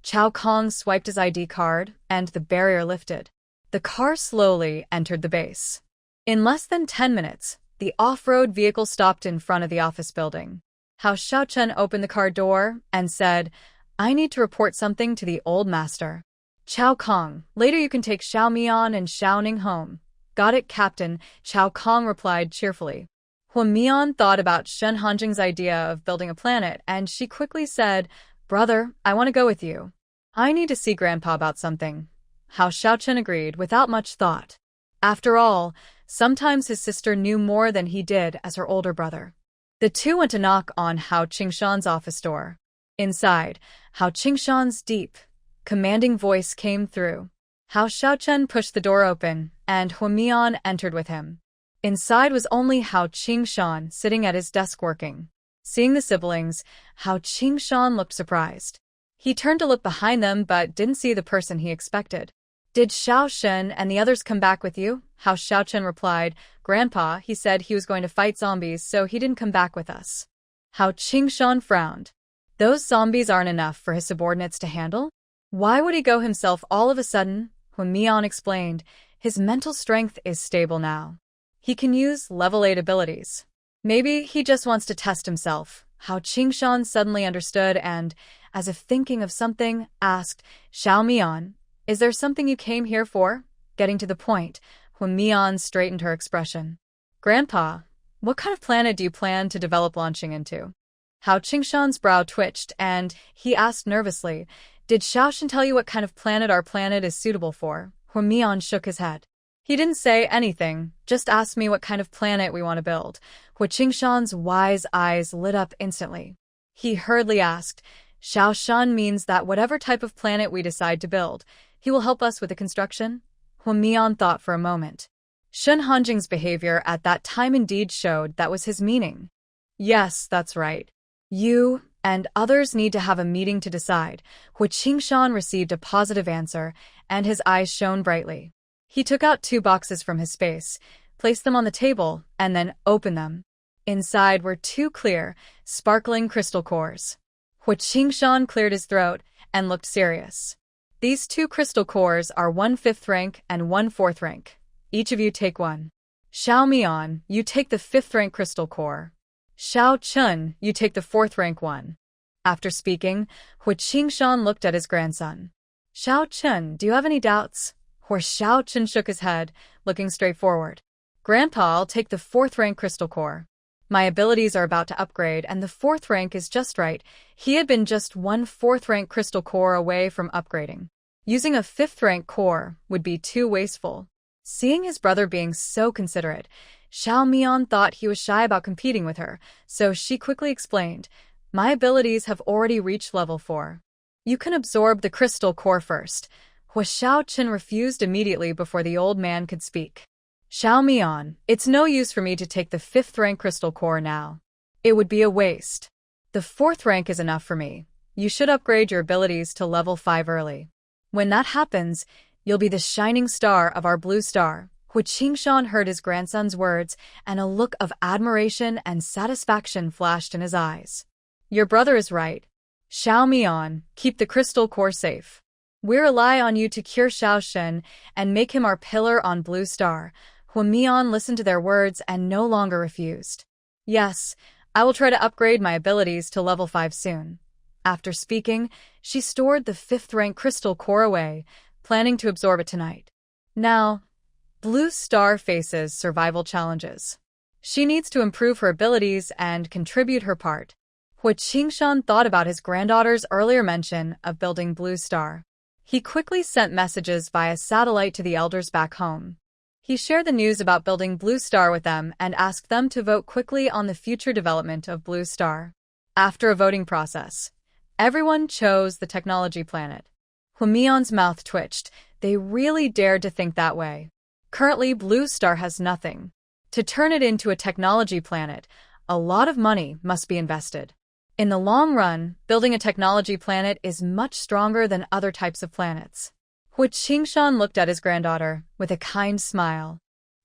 Chao Kong swiped his ID card, and the barrier lifted. The car slowly entered the base. In less than 10 minutes, The off-road vehicle stopped in front of the office building. Hao Xiaochen opened the car door and said, "I need to report something to the old master." "Chao Kong, later you can take Xiao Mian and Xiao Ning home." "Got it, Captain," Chao Kong replied cheerfully. Huan Mian thought about Shen Hanjing's idea of building a planet, and she quickly said, "Brother, I want to go with you. I need to see Grandpa about something." Hao Xiaochen agreed without much thought. After all, sometimes his sister knew more than he did as her older brother. The two went to knock on Hao Qingshan's office door. Inside, Hao Qingshan's deep, commanding voice came through. Hao Xiaochen pushed the door open, and Huan Mian entered with him. Inside was only Hao Qingshan sitting at his desk working. Seeing the siblings, Hao Qingshan looked surprised. He turned to look behind them but didn't see the person he expected. "Did Xiao Shen and the others come back with you?" Hao Xiaochen replied. "Grandpa, he said he was going to fight zombies, so he didn't come back with us." Hao Qingshan frowned. Those zombies aren't enough for his subordinates to handle? Why would he go himself all of a sudden? Huan Mian explained. His mental strength is stable now. He can use level 8 abilities. Maybe he just wants to test himself. Hao Qingshan suddenly understood and, as if thinking of something, asked, "Xiao Mian, is there something you came here for?" Getting to the point, Huan Mian straightened her expression. "Grandpa, what kind of planet do you plan to develop launching into?" Hao Qingshan's brow twitched, and he asked nervously, "Did Xiao Shen tell you what kind of planet our planet is suitable for?" Huan Mian shook his head. "He didn't say anything, just asked me what kind of planet we want to build." Hua Qingshan's wise eyes lit up instantly. He hurriedly asked, "Xiao Shan means that whatever type of planet we decide to build, he will help us with the construction?" Huan Mian thought for a moment. Shen Hanjing's behavior at that time indeed showed that was his meaning. "Yes, that's right. You and others need to have a meeting to decide." Hua Qingshan received a positive answer, and his eyes shone brightly. He took out 2 boxes from his space, placed them on the table, and then opened them. Inside were 2 clear, sparkling crystal cores. Hua Qingshan cleared his throat and looked serious. "These 2 crystal cores are 1 5th rank and 1 4th rank. Each of you take one. Xiao Mian, you take the 5th rank crystal core. Xiao Chun, you take the 4th rank one." After speaking, Hua Qingshan looked at his grandson. "Xiao Chun, do you have any doubts?" Hua Xiaochen shook his head, looking straightforward. "Grandpa, I'll take the 4th rank crystal core. My abilities are about to upgrade, and the 4th rank is just right." He had been just 1 4th rank crystal core away from upgrading. Using a 5th rank core would be too wasteful. Seeing his brother being so considerate, Xiao Mian thought he was shy about competing with her, so she quickly explained, "My abilities have already reached level 4. You can absorb the crystal core first." Hua Xiaochen refused immediately before the old man could speak. "Xiao Mian, it's no use for me to take the 5th rank crystal core now. It would be a waste. The 4th rank is enough for me. You should upgrade your abilities to level 5 early. When that happens, you'll be the shining star of our blue star." Hua Qingshan heard his grandson's words, and a look of admiration and satisfaction flashed in his eyes. "Your brother is right. Xiao Mian, keep the crystal core safe. We rely on you to cure Xiao Shen and make him our pillar on Blue Star." Huan Mian listened to their words and no longer refused. "Yes, I will try to upgrade my abilities to level 5 soon." After speaking, she stored the 5th rank crystal core away, planning to absorb it tonight. Now, Blue Star faces survival challenges. She needs to improve her abilities and contribute her part. Hua Qingshan thought about his granddaughter's earlier mention of building Blue Star. He quickly sent messages via satellite to the elders back home. He shared the news about building Blue Star with them and asked them to vote quickly on the future development of Blue Star. After a voting process, everyone chose the technology planet. Huan Mian's mouth twitched. They really dared to think that way. Currently, Blue Star has nothing. To turn it into a technology planet, a lot of money must be invested. In the long run, building a technology planet is much stronger than other types of planets. Hua Qingshan looked at his granddaughter with a kind smile.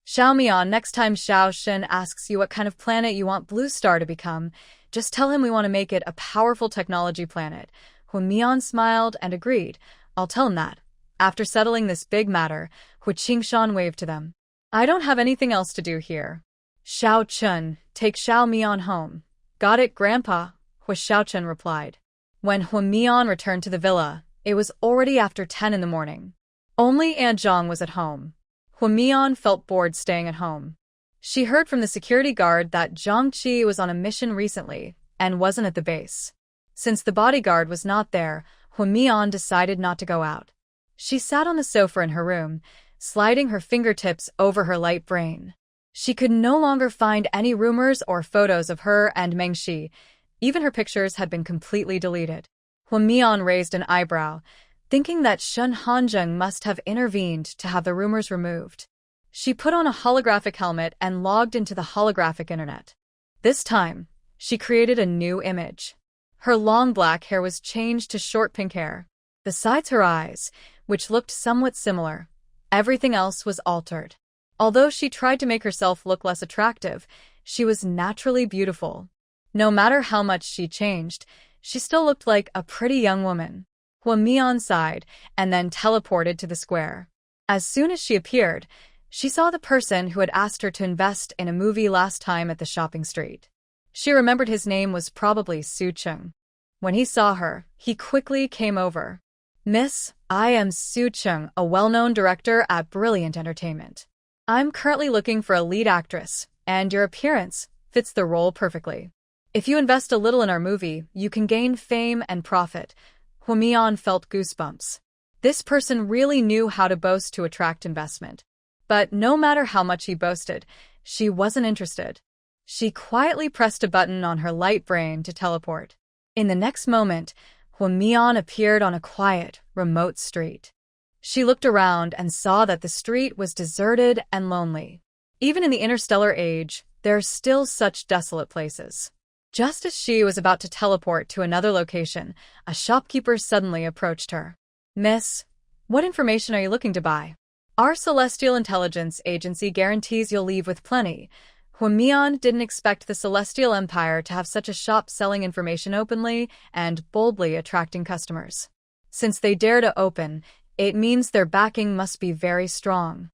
"Xiao Mian, next time Xiao Shen asks you what kind of planet you want Blue Star to become, just tell him we want to make it a powerful technology planet." Huan Mian smiled and agreed. "I'll tell him that." After settling this big matter, Hua Qingshan waved to them. "I don't have anything else to do here. Xiao Chun, take Xiao Mian home. Got it, Grandpa, Hua Xiaochun replied. When Hua Mian returned to the villa, it was already after 10 in the morning. Only Aunt Zhang was at home. Hua Mian felt bored staying at home. She heard from the security guard that Zhang Qi was on a mission recently and wasn't at the base. Since the bodyguard was not there, Hua Mian decided not to go out. She sat on the sofa in her room, sliding her fingertips over her light brain. She could no longer find any rumors or photos of her and Meng Shi. Even her pictures had been completely deleted. Hua Mian raised an eyebrow, thinking that Shun Hanzheng must have intervened to have the rumors removed. She put on a holographic helmet and logged into the holographic internet. This time, she created a new image. Her long black hair was changed to short pink hair. Besides her eyes, which looked somewhat similar, everything else was altered. Although she tried to make herself look less attractive, she was naturally beautiful. No matter how much she changed, she still looked like a pretty young woman. Hua Mian sighed and then teleported to the square. As soon as she appeared, she saw the person who had asked her to invest in a movie last time at the shopping street. She remembered his name was probably Su Cheng. When he saw her, he quickly came over. Miss, I am Su Cheng, a well-known director at Brilliant Entertainment. I'm currently looking for a lead actress, and your appearance fits the role perfectly. If you invest a little in our movie, you can gain fame and profit. Hua Mian felt goosebumps. This person really knew how to boast to attract investment. But no matter how much he boasted, she wasn't interested. She quietly pressed a button on her light brain to teleport. In the next moment, Hua Mian appeared on a quiet, remote street. She looked around and saw that the street was deserted and lonely. Even in the interstellar age, there are still such desolate places. Just as she was about to teleport to another location, a shopkeeper suddenly approached her. Miss, what information are you looking to buy? Our Celestial Intelligence Agency guarantees you'll leave with plenty. Hua Mian didn't expect the Celestial Empire to have such a shop selling information openly and boldly attracting customers. Since they dare to open, it means their backing must be very strong.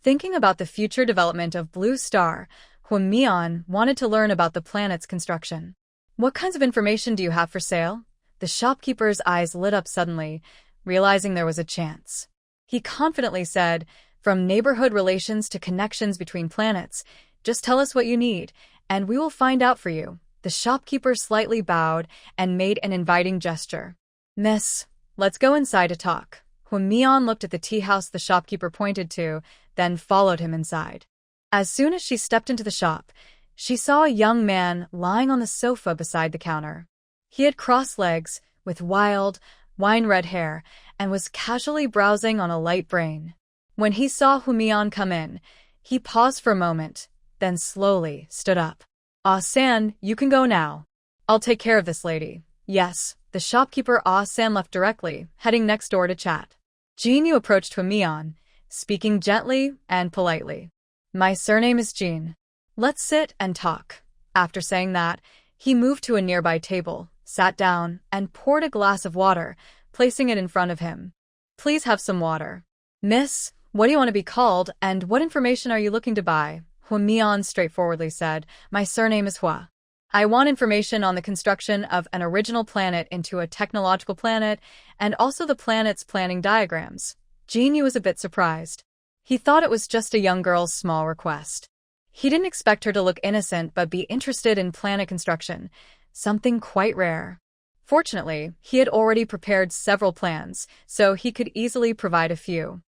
Thinking about the future development of Blue Star, Hua Mian wanted to learn about the planet's construction. What kinds of information do you have for sale? The shopkeeper's eyes lit up suddenly, realizing there was a chance. He confidently said, from neighborhood relations to connections between planets, just tell us what you need, and we will find out for you. The shopkeeper slightly bowed and made an inviting gesture. Miss, let's go inside to talk. Hua Mian looked at the tea house the shopkeeper pointed to, then followed him inside. As soon as she stepped into the shop, she saw a young man lying on the sofa beside the counter. He had crossed legs, with wild, wine-red hair, and was casually browsing on a light brain. When he saw Hua Mian come in, he paused for a moment, then slowly stood up. Ah San, you can go now. I'll take care of this lady. Yes, the shopkeeper Ah San left directly, heading next door to chat. Jin Yu approached Hua Mian, speaking gently and politely. My surname is Jin. Let's sit and talk. After saying that, he moved to a nearby table, sat down, and poured a glass of water, placing it in front of him. Please have some water. Miss, what do you want to be called, and what information are you looking to buy? Hua Mian straightforwardly said, my surname is Hua. I want information on the construction of an original planet into a technological planet, and also the planet's planning diagrams. Jin Yu was a bit surprised. He thought it was just a young girl's small request. He didn't expect her to look innocent but be interested in planet construction, something quite rare. Fortunately, he had already prepared several plans, so he could easily provide a few.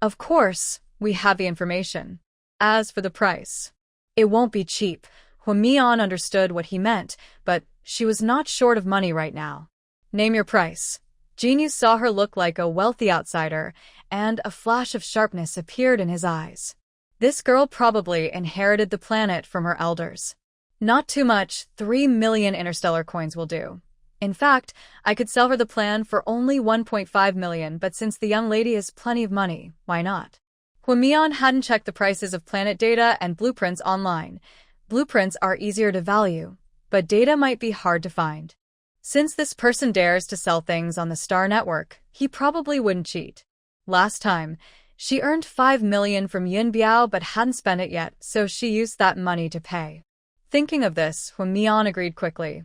Of course, we have the information. As for the price, it won't be cheap. Hua Mian understood what he meant, but she was not short of money right now. Name your price. Jin Yu saw her look like a wealthy outsider, and a flash of sharpness appeared in his eyes. This girl probably inherited the planet from her elders. Not too much, 3 million interstellar coins will do. In fact, I could sell her the plan for only 1.5 million, but since the young lady has plenty of money, why not? Hua Mian hadn't checked the prices of planet data and blueprints online. Blueprints are easier to value, but data might be hard to find. Since this person dares to sell things on the Star Network, he probably wouldn't cheat. Last time, She earned 5 million from Yin Biao but hadn't spent it yet, so she used that money to pay. Thinking of this, Hua Mian agreed quickly.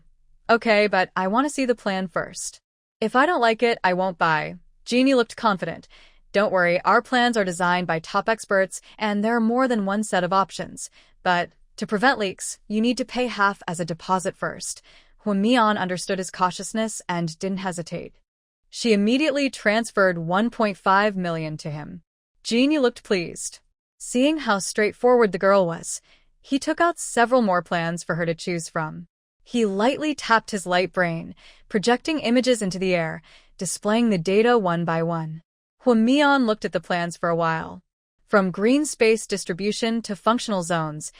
Okay, but I want to see the plan first. If I don't like it, I won't buy. Genie looked confident. Don't worry, our plans are designed by top experts, and there are more than one set of options. But to prevent leaks, you need to pay half as a deposit first. Hua Mian understood his cautiousness and didn't hesitate. She immediately transferred 1.5 million to him. Genie looked pleased. Seeing how straightforward the girl was, he took out several more plans for her to choose from. He lightly tapped his light brain, projecting images into the air, displaying the data one by one. Hua Mian looked at the plans for a while. From green space distribution to functional zones,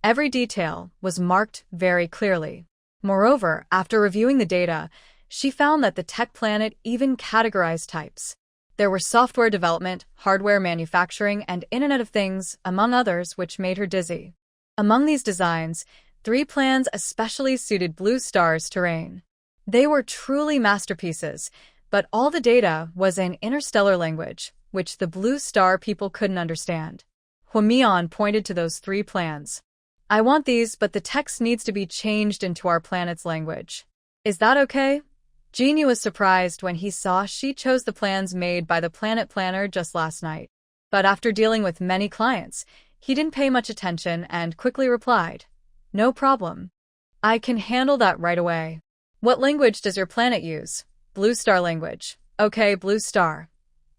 every detail was marked very clearly. Moreover, after reviewing the data, she found that the tech planet even categorized types. There were software development, hardware manufacturing, and Internet of Things, among others, which made her dizzy. Among these designs, 3 plans especially suited Blue Star's terrain. They were truly masterpieces, but all the data was in interstellar language, which the Blue Star people couldn't understand. Hua Mian pointed to those 3 plans. I want these, but the text needs to be changed into our planet's language. Is that okay? Genie was surprised when he saw she chose the plans made by the planet planner just last night. But after dealing with many clients, he didn't pay much attention and quickly replied, No problem. I can handle that right away. What language does your planet use? Blue Star language. Okay, Blue Star.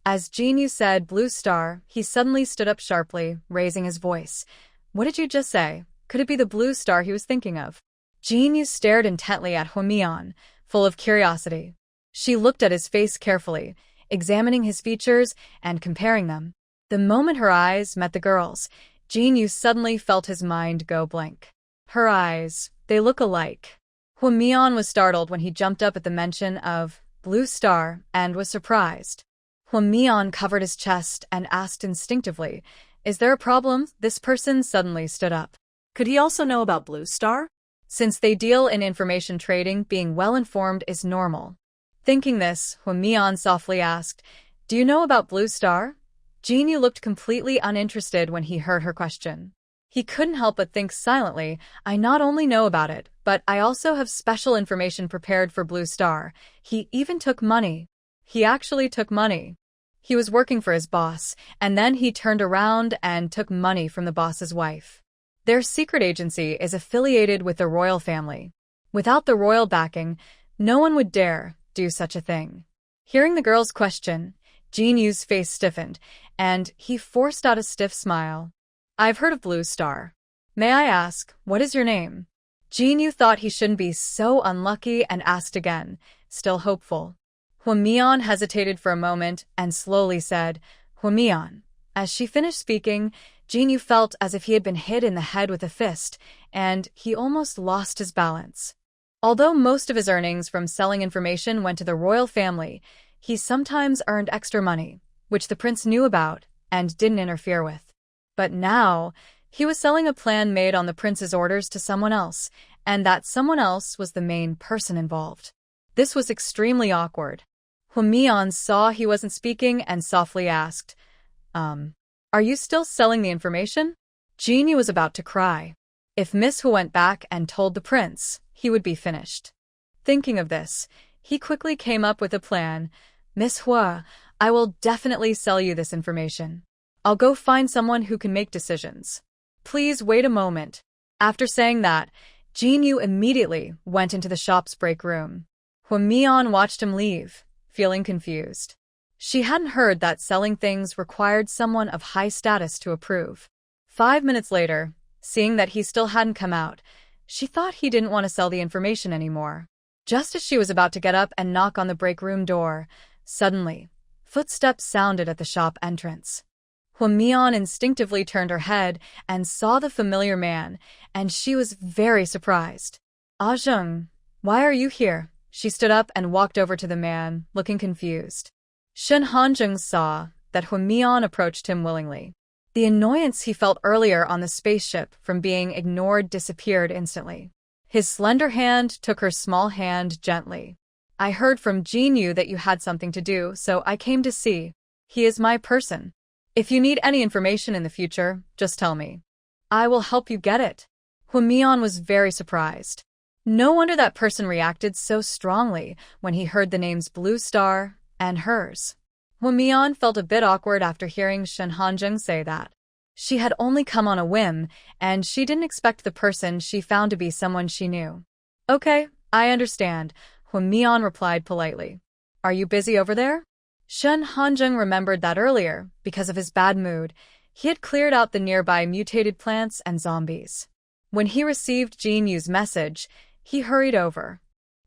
As Genie said Blue Star, he suddenly stood up sharply, raising his voice. What did you just say? Could it be the Blue Star he was thinking of? Genie stared intently at Hua Mian, full of curiosity. She looked at his face carefully, examining his features and comparing them. The moment her eyes met the girl's, Genie suddenly felt his mind go blank. Her eyes, they look alike. Hua Mian was startled when he jumped up at the mention of Blue Star and was surprised. Hua Mian covered his chest and asked instinctively, Is there a problem? This person suddenly stood up. Could he also know about Blue Star? Since they deal in information trading, being well-informed is normal. Thinking this, Hua Mian softly asked, Do you know about Blue Star? Genie looked completely uninterested when he heard her question. He couldn't help but think silently, I not only know about it, but I also have special information prepared for Blue Star. He even took money. He actually took money. He was working for his boss, and then he turned around and took money from the boss's wife. Their secret agency is affiliated with the royal family. Without the royal backing, no one would dare do such a thing. Hearing the girl's question, Genie's face stiffened, and he forced out a stiff smile. I've heard of Blue Star. May I ask, what is your name? Genie thought he shouldn't be so unlucky and asked again, still hopeful. Hua Mian hesitated for a moment and slowly said, Hua Mian. As she finished speaking, Genie felt as if he had been hit in the head with a fist, and he almost lost his balance. Although most of his earnings from selling information went to the royal family, he sometimes earned extra money, which the prince knew about and didn't interfere with. But now, he was selling a plan made on the prince's orders to someone else, and that someone else was the main person involved. This was extremely awkward. Hua Mian saw he wasn't speaking and softly asked, Are you still selling the information? Genie was about to cry. If Miss Hua went back and told the prince, he would be finished. Thinking of this, he quickly came up with a plan. Miss Hua, I will definitely sell you this information. I'll go find someone who can make decisions. Please wait a moment. After saying that, Genie immediately went into the shop's break room. Hua Mian watched him leave, feeling confused. She hadn't heard that selling things required someone of high status to approve. 5 minutes later, seeing that he still hadn't come out, she thought he didn't want to sell the information anymore. Just as she was about to get up and knock on the break room door, suddenly, footsteps sounded at the shop entrance. Hua Mian instinctively turned her head and saw the familiar man, and she was very surprised. Ah Zheng, why are you here? She stood up and walked over to the man, looking confused. Shen Hanzheng saw that Hua Mian approached him willingly. The annoyance he felt earlier on the spaceship from being ignored disappeared instantly. His slender hand took her small hand gently. I heard from Jinyu that you had something to do, so I came to see. He is my person. If you need any information in the future, just tell me. I will help you get it. Hwamian was very surprised. No wonder that person reacted so strongly when he heard the names Blue Star and hers. Hwamian felt a bit awkward after hearing Shen Hanjung say that. She had only come on a whim, and she didn't expect the person she found to be someone she knew. Okay, I understand, Hwamian replied politely. Are you busy over there? Shen Hanjung remembered that earlier, because of his bad mood, he had cleared out the nearby mutated plants and zombies. When he received Jin Yu's message, he hurried over.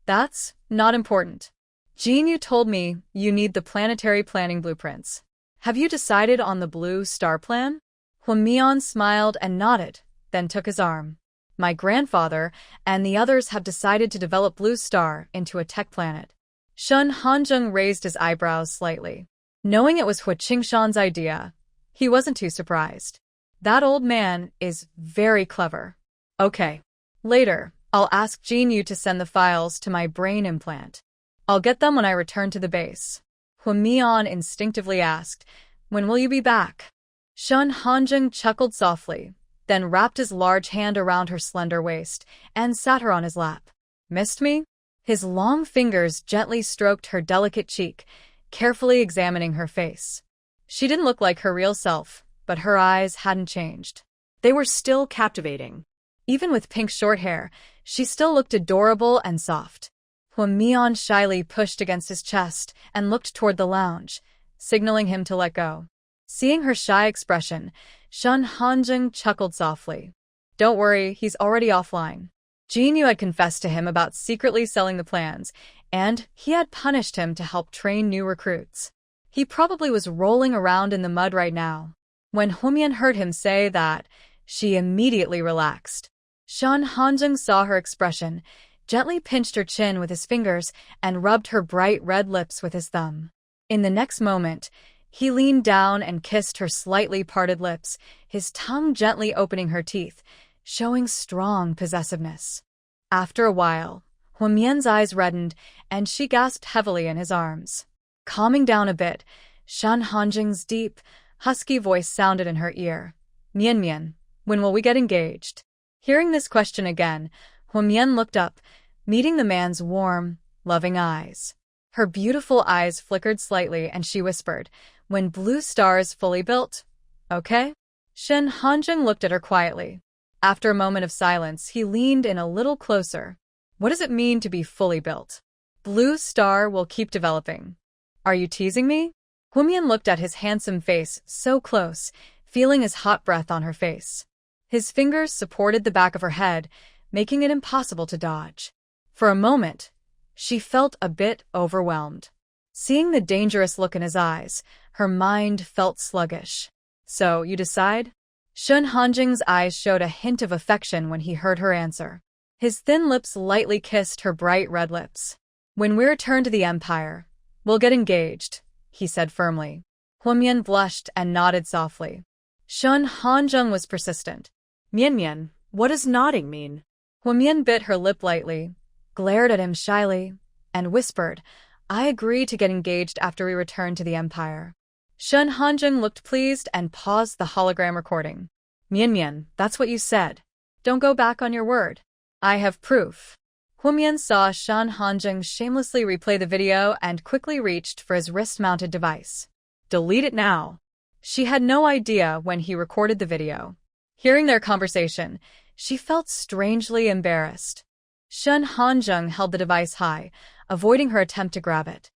That's not important. Jin Yu told me you need the planetary planning blueprints. Have you decided on the Blue Star plan? Hwamian smiled and nodded, then took his arm. My grandfather and the others have decided to develop Blue Star into a tech planet. Shen Hanjung raised his eyebrows slightly. Knowing it was Hua Qingshan's idea, he wasn't too surprised. That old man is very clever. Okay. Later, I'll ask Jin Yu to send the files to my brain implant. I'll get them when I return to the base. Hwamian instinctively asked, when will you be back? Shen Hanjung chuckled softly, then wrapped his large hand around her slender waist and sat her on his lap. Missed me? His long fingers gently stroked her delicate cheek, carefully examining her face. She didn't look like her real self, but her eyes hadn't changed. They were still captivating. Even with pink short hair, she still looked adorable and soft. Hwamian shyly pushed against his chest and looked toward the lounge, signaling him to let go. Seeing her shy expression, Shen Hanjung chuckled softly. Don't worry, he's already offline. Jin Yu had confessed to him about secretly selling the plans, and he had punished him to help train new recruits. He probably was rolling around in the mud right now. When Hwamian heard him say that, she immediately relaxed. Shen Hanjung saw her expression, gently pinched her chin with his fingers, and rubbed her bright red lips with his thumb. In the next moment, he leaned down and kissed her slightly parted lips, his tongue gently opening her teeth, showing strong possessiveness. After a while, Hwamian's eyes reddened, and she gasped heavily in his arms. Calming down a bit, Shen Hanjung's deep, husky voice sounded in her ear. Mian, when will we get engaged? Hearing this question again, Hwamian looked up, meeting the man's warm, loving eyes. Her beautiful eyes flickered slightly and she whispered, when Blue Star is fully built. Okay? Shen Hanjung looked at her quietly. After a moment of silence, he leaned in a little closer. What does it mean to be fully built? Blue Star will keep developing. Are you teasing me? Hwamian looked at his handsome face so close, feeling his hot breath on her face. His fingers supported the back of her head, making it impossible to dodge. For a moment, she felt a bit overwhelmed. Seeing the dangerous look in his eyes, her mind felt sluggish. So, you decide? Shen Hanjung's eyes showed a hint of affection when he heard her answer. His thin lips lightly kissed her bright red lips. When we return to the Empire, we'll get engaged, he said firmly. Hwamian blushed and nodded softly. Shen Hanjung was persistent. Mian, what does nodding mean? Hwamian bit her lip lightly, glared at him shyly, and whispered, I agree to get engaged after we return to the Empire. Shen Hanjung looked pleased and paused the hologram recording. Mian, that's what you said. Don't go back on your word. I have proof. Hwamian saw Shen Hanjung shamelessly replay the video and quickly reached for his wrist-mounted device. Delete it now. She had no idea when he recorded the video. Hearing their conversation, she felt strangely embarrassed. Shen Hanjung held the device high, avoiding her attempt to grab it.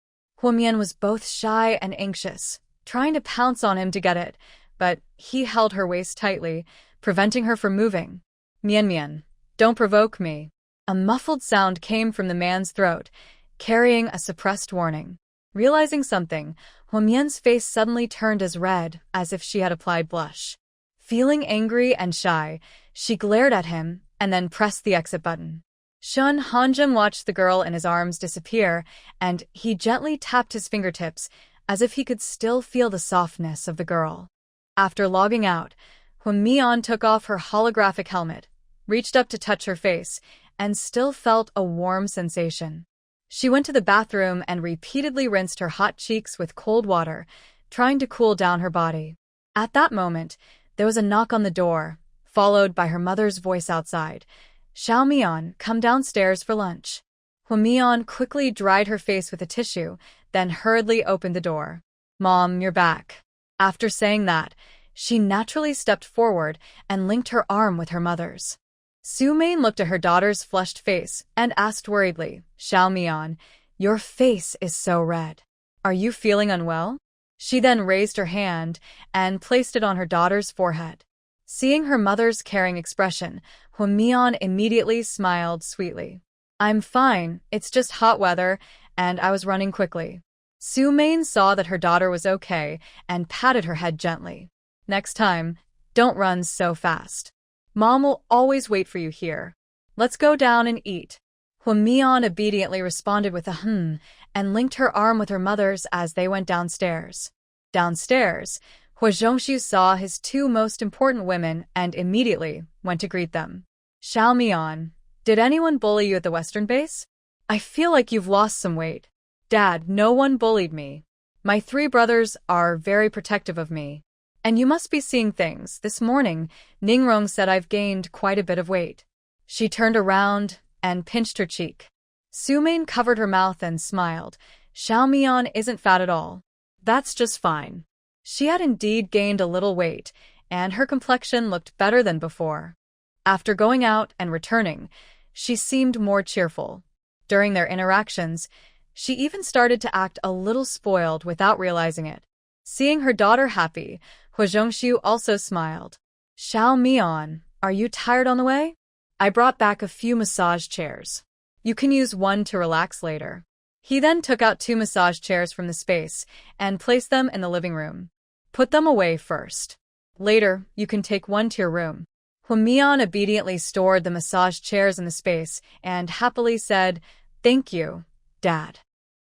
Hwamian was both shy and anxious, trying to pounce on him to get it, but he held her waist tightly, preventing her from moving. Mian, don't provoke me. A muffled sound came from the man's throat, carrying a suppressed warning. Realizing something, Hwamian's face suddenly turned as red as if she had applied blush. Feeling angry and shy, she glared at him and then pressed the exit button. Shen Hanjung watched the girl in his arms disappear, and he gently tapped his fingertips as if he could still feel the softness of the girl. After logging out, Hwamian took off her holographic helmet, reached up to touch her face, and still felt a warm sensation. She went to the bathroom and repeatedly rinsed her hot cheeks with cold water, trying to cool down her body. At that moment, there was a knock on the door, followed by her mother's voice outside. Xiaomian, come downstairs for lunch. Huamian quickly dried her face with a tissue, then hurriedly opened the door. Mom, you're back. After saying that, she naturally stepped forward and linked her arm with her mother's. Su Main looked at her daughter's flushed face and asked worriedly, Xiaomian, your face is so red. Are you feeling unwell? She then raised her hand and placed it on her daughter's forehead. Seeing her mother's caring expression, Huamian immediately smiled sweetly. I'm fine, it's just hot weather, and I was running quickly. Su Main saw that her daughter was okay and patted her head gently. Next time, don't run so fast. Mom will always wait for you here. Let's go down and eat. Huamian obediently responded with a and linked her arm with her mother's as they went downstairs. Downstairs, Hua Zhongshu saw his two most important women and immediately went to greet them. Xiaomian, did anyone bully you at the Western base? I feel like you've lost some weight. Dad, no one bullied me. My three brothers are very protective of me. And you must be seeing things. This morning, Ningrong said I've gained quite a bit of weight. She turned around and pinched her cheek. Su Main covered her mouth and smiled. Xiaomian isn't fat at all. That's just fine. She had indeed gained a little weight, and her complexion looked better than before. After going out and returning, she seemed more cheerful. During their interactions, she even started to act a little spoiled without realizing it. Seeing her daughter happy, Hua Zhongshu also smiled. Xiaomian, are you tired on the way? I brought back a few massage chairs. You can use one to relax later. He then took out 2 massage chairs from the space and placed them in the living room. Put them away first. Later, you can take one to your room. Huamian obediently stored the massage chairs in the space and happily said, Thank you, Dad.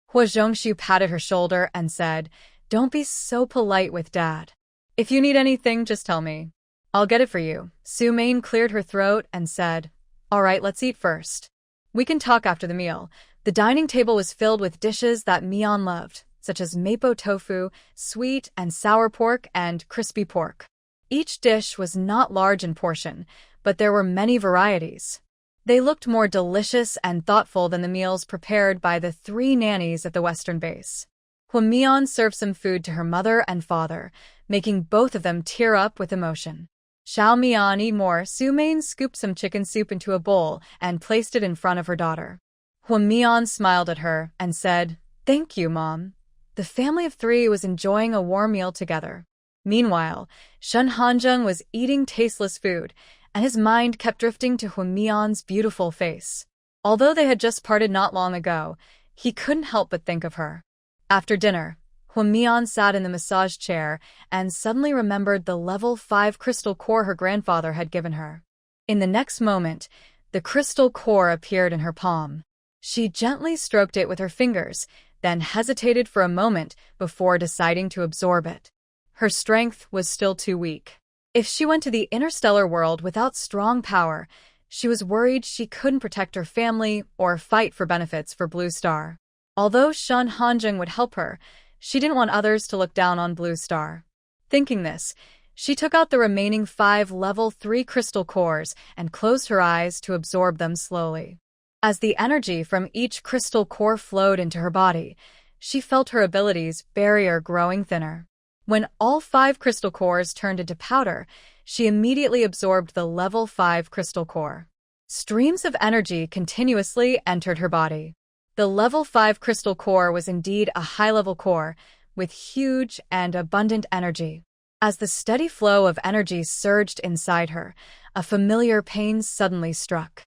Hua Zhongshu patted her shoulder and said, Don't be so polite with Dad. If you need anything, just tell me. I'll get it for you. Su Main cleared her throat and said, All right, let's eat first. We can talk after the meal. The dining table was filled with dishes that Mian loved, such as mapo tofu, sweet and sour pork, and crispy pork. Each dish was not large in portion, but there were many varieties. They looked more delicious and thoughtful than the meals prepared by the 3 nannies at the Western base. Huamian served some food to her mother and father, making both of them tear up with emotion. Xiaomian, eat more. Su Main scooped some chicken soup into a bowl and placed it in front of her daughter. Huamian smiled at her and said, Thank you, Mom. The family of 3 was enjoying a warm meal together. Meanwhile, Shen Hanzheng was eating tasteless food, and his mind kept drifting to Huamian's beautiful face. Although they had just parted not long ago, he couldn't help but think of her. After dinner, Huamian sat in the massage chair and suddenly remembered the level 5 crystal core her grandfather had given her. In the next moment, the crystal core appeared in her palm. She gently stroked it with her fingers, then hesitated for a moment before deciding to absorb it. Her strength was still too weak. If she went to the interstellar world without strong power, she was worried she couldn't protect her family or fight for benefits for Blue Star. Although Shen Hanzheng would help her, she didn't want others to look down on Blue Star. Thinking this, she took out the remaining 5 level 3 crystal cores and closed her eyes to absorb them slowly. As the energy from each crystal core flowed into her body, she felt her abilities' barrier growing thinner. When all 5 crystal cores turned into powder, she immediately absorbed the level 5 crystal core. Streams of energy continuously entered her body. The level 5 crystal core was indeed a high-level core, with huge and abundant energy. As the steady flow of energy surged inside her, a familiar pain suddenly struck.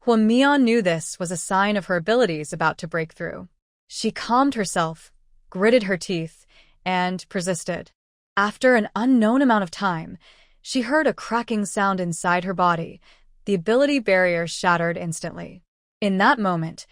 Huamian knew this was a sign of her abilities about to break through. She calmed herself, gritted her teeth, and persisted. After an unknown amount of time, she heard a cracking sound inside her body. The ability barrier shattered instantly. In that moment,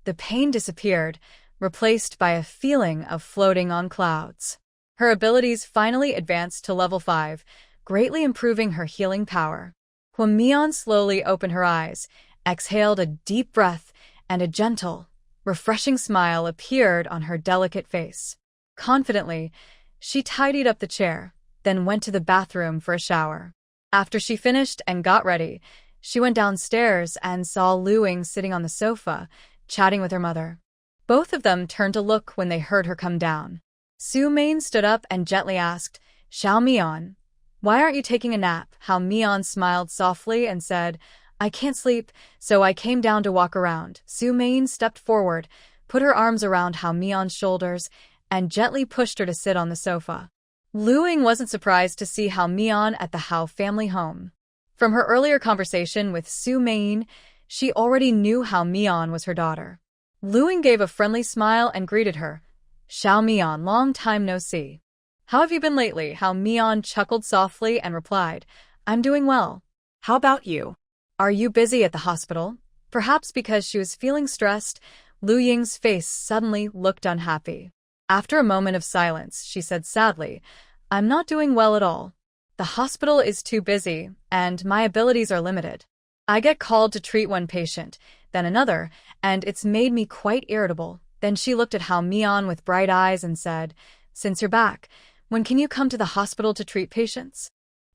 the pain disappeared, replaced by a feeling of floating on clouds. Her abilities finally advanced to level 5, greatly improving her healing power. Huamian slowly opened her eyes, exhaled a deep breath, and a gentle, refreshing smile appeared on her delicate face. Confidently, she tidied up the chair, then went to the bathroom for a shower. After she finished and got ready, she went downstairs and saw Luing sitting on the sofa, chatting with her mother. Both of them turned to look when they heard her come down. Su Main stood up and gently asked, "Xiao Mian, why aren't you taking a nap?" Hao Mian smiled softly and said, "I can't sleep, so I came down to walk around." Su Main stepped forward, put her arms around Hao Mian's shoulders, and gently pushed her to sit on the sofa. Luing wasn't surprised to see Hao Mian at the Hao family home. From her earlier conversation with Su Main, she already knew Hao Mian was her daughter. Luing gave a friendly smile and greeted her. "Xiao Mian, long time no see. How have you been lately?" Hao Mian chuckled softly and replied, "I'm doing well. How about you?" Are you busy at the hospital?" Perhaps because she was feeling stressed, Lu Ying's face suddenly looked unhappy. After a moment of silence, she said sadly, "I'm not doing well at all. The hospital is too busy, and my abilities are limited. I get called to treat one patient, then another, and it's made me quite irritable." Then she looked at Hao Mian with bright eyes and said, "Since you're back, when can you come to the hospital to treat patients?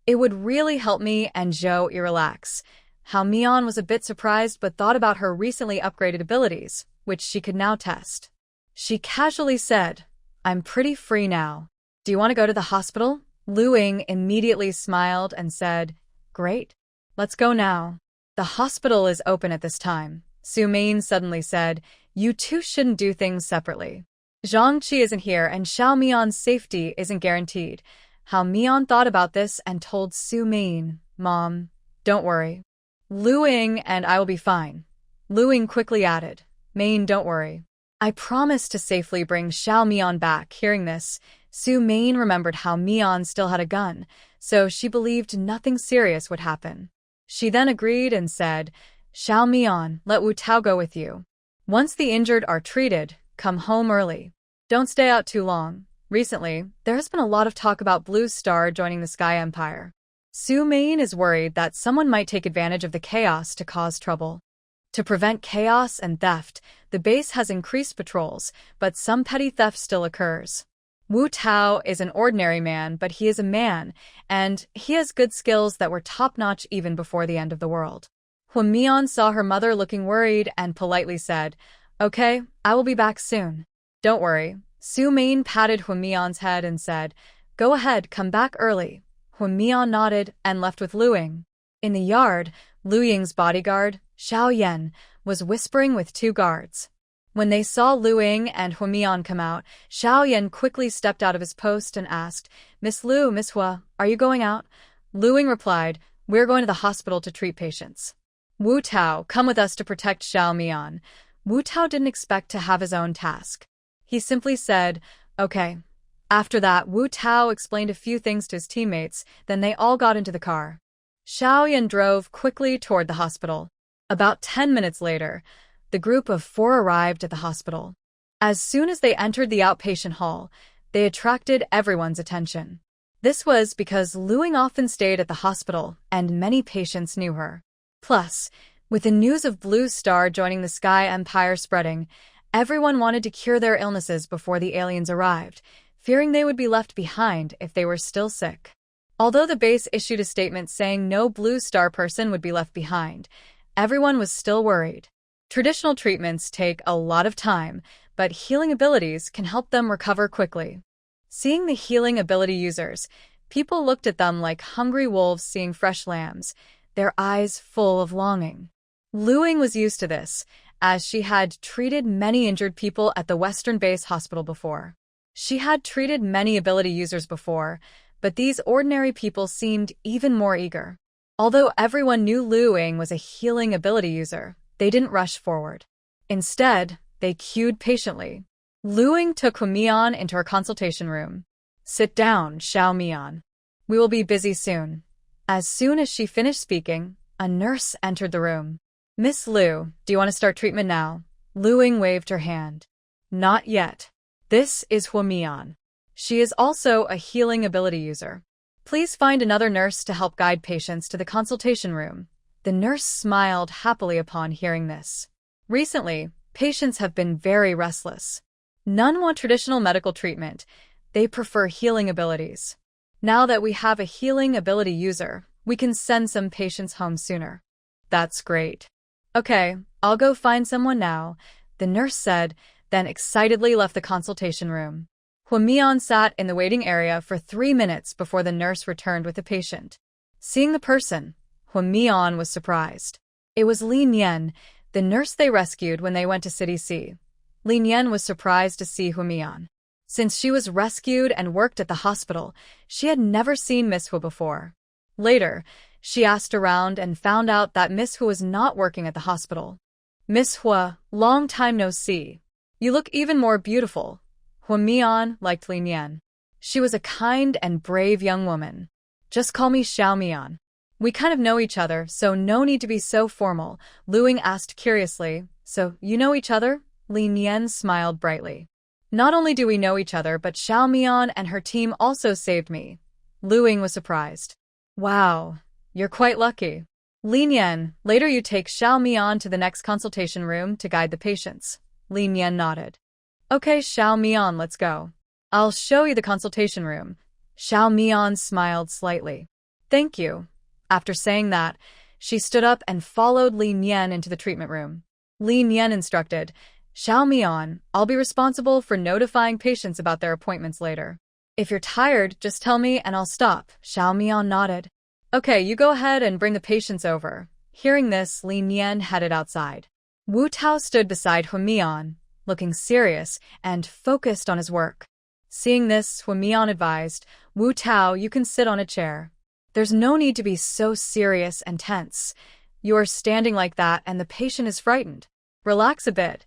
It would really help me and Zhou relax." Hao Mian was a bit surprised but thought about her recently upgraded abilities, which she could now test. She casually said, "I'm pretty free now. Do you want to go to the hospital?" Luing immediately smiled and said, "Great. Let's go now." "The hospital is open at this time," Su Main suddenly said. "You two shouldn't do things separately. Zhang Qi isn't here and Xiao Mian's safety isn't guaranteed." Hao Mian thought about this and told Su Main, "Mom, don't worry. Luing and I will be fine." Luing quickly added, "Main, don't worry. I promise to safely bring Xiao Mian back." Hearing this, Su Main remembered how Mian still had a gun, so she believed nothing serious would happen. She then agreed and said, "Xiao Mian, let Wu Tao go with you. Once the injured are treated, come home early. Don't stay out too long." Recently, there has been a lot of talk about Blue Star joining the Sky Empire. Su Main is worried that someone might take advantage of the chaos to cause trouble. To prevent chaos and theft, the base has increased patrols, but some petty theft still occurs. Wu Tao is an ordinary man, but he is a man, and he has good skills that were top-notch even before the end of the world. When Mian saw her mother looking worried and politely said, "Okay, I will be back soon." "Don't worry." Su Main patted Hun Mian's head and said, "Go ahead, come back early." Hun Mian nodded and left with Luing. In the yard, Lu Ying's bodyguard, Xiao Yan, was whispering with two guards. When they saw Luing and Hun Mian come out, Xiao Yan quickly stepped out of his post and asked, "Miss Lu, Miss Hua, are you going out?" Luing replied, "We're going to the hospital to treat patients." "Wu Tao, come with us to protect Xiao Mian." Wu Tao didn't expect to have his own task. He simply said, "Okay." After that, Wu Tao explained a few things to his teammates, then they all got into the car. Xiao Yan drove quickly toward the hospital. About 10 minutes later, the group of 4 arrived at the hospital. As soon as they entered the outpatient hall, they attracted everyone's attention. This was because Luing often stayed at the hospital, and many patients knew her. Plus, with the news of Blue Star joining the Sky Empire spreading, everyone wanted to cure their illnesses before the aliens arrived, fearing they would be left behind if they were still sick. Although the base issued a statement saying no Blue Star person would be left behind, everyone was still worried. Traditional treatments take a lot of time, but healing abilities can help them recover quickly. Seeing the healing ability users, people looked at them like hungry wolves seeing fresh lambs, their eyes full of longing. Luing was used to this, as she had treated many injured people at the Western Base Hospital before. She had treated many ability users before, but these ordinary people seemed even more eager. Although everyone knew Luing was a healing ability user, they didn't rush forward. Instead, they queued patiently. Luing took Hun Mian into her consultation room. "Sit down, Xiao Mian. We will be busy soon." As soon as she finished speaking, a nurse entered the room. "Miss Lu, do you want to start treatment now?" Luing waved her hand. "Not yet. This is Hun Mian. She is also a healing ability user. Please find another nurse to help guide patients to the consultation room." The nurse smiled happily upon hearing this. Recently, patients have been very restless. None want traditional medical treatment. They prefer healing abilities. Now that we have a healing ability user, we can send some patients home sooner. That's great. Okay, I'll go find someone now, the nurse said, then excitedly left the consultation room. Hwamian sat in the waiting area for 3 minutes before the nurse returned with the patient. Seeing the person, Hwamian was surprised. It was Li Nian, the nurse they rescued when they went to City C. Li Nian was surprised to see Hwamian. Since she was rescued and worked at the hospital, she had never seen Miss Hua before. Later, she asked around and found out that Miss Hua was not working at the hospital. Miss Hua, long time no see. You look even more beautiful. Hwamian liked Li Nian. She was a kind and brave young woman. Just call me Xiao Mian. We kind of know each other, so no need to be so formal, Luing asked curiously. So, you know each other? Li Nian smiled brightly. Not only do we know each other, but Xiao Mian and her team also saved me. Luing was surprised. Wow, you're quite lucky. Li Nian, later you take Xiao Mian to the next consultation room to guide the patients. Li Nian nodded. Okay, Xiao Mian, let's go. I'll show you the consultation room. Xiao Mian smiled slightly. Thank you. After saying that, she stood up and followed Li Nian into the treatment room. Li Nian instructed, Xiao Mian, I'll be responsible for notifying patients about their appointments later. If you're tired, just tell me and I'll stop. Xiao Mian nodded. Okay, you go ahead and bring the patients over. Hearing this, Li Nian headed outside. Wu Tao stood beside Hwamian, looking serious and focused on his work. Seeing this, Hwamian advised, Wu Tao, you can sit on a chair. There's no need to be so serious and tense. You are standing like that and the patient is frightened. Relax a bit.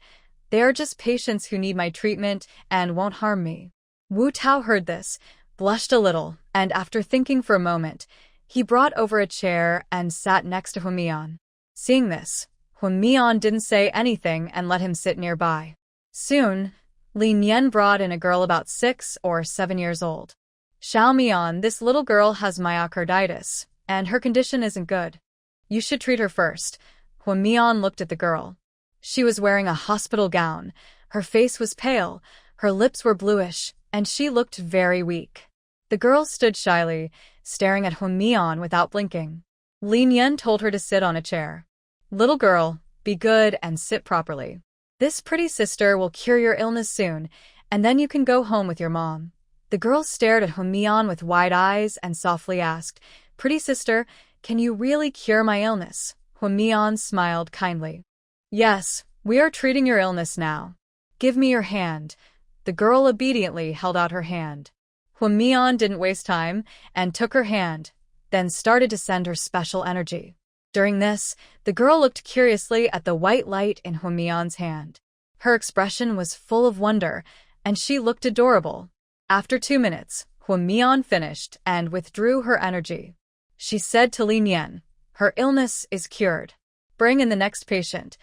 They are just patients who need my treatment and won't harm me. Wu Tao heard this, blushed a little, and after thinking for a moment, he brought over a chair and sat next to Hwamian. Seeing this, Hwamian didn't say anything and let him sit nearby. Soon, Li Nian brought in a girl about 6 or 7 years old. Xiao Mian, this little girl has myocarditis, and her condition isn't good. You should treat her first. Hwamian looked at the girl. She was wearing a hospital gown, her face was pale, her lips were bluish, and she looked very weak. The girl stood shyly, staring at Hwamian without blinking. Li Nian told her to sit on a chair. Little girl, be good and sit properly. This pretty sister will cure your illness soon, and then you can go home with your mom. The girl stared at Hwamian with wide eyes and softly asked, Pretty sister, can you really cure my illness? Hwamian smiled kindly. Yes, we are treating your illness now. Give me your hand. The girl obediently held out her hand. Hwamian didn't waste time and took her hand, then started to send her special energy. During this, the girl looked curiously at the white light in Hwamian's hand. Her expression was full of wonder, and she looked adorable. After 2 minutes, Hwamian finished and withdrew her energy. She said to Li Nian, her illness is cured. Bring in the next patient.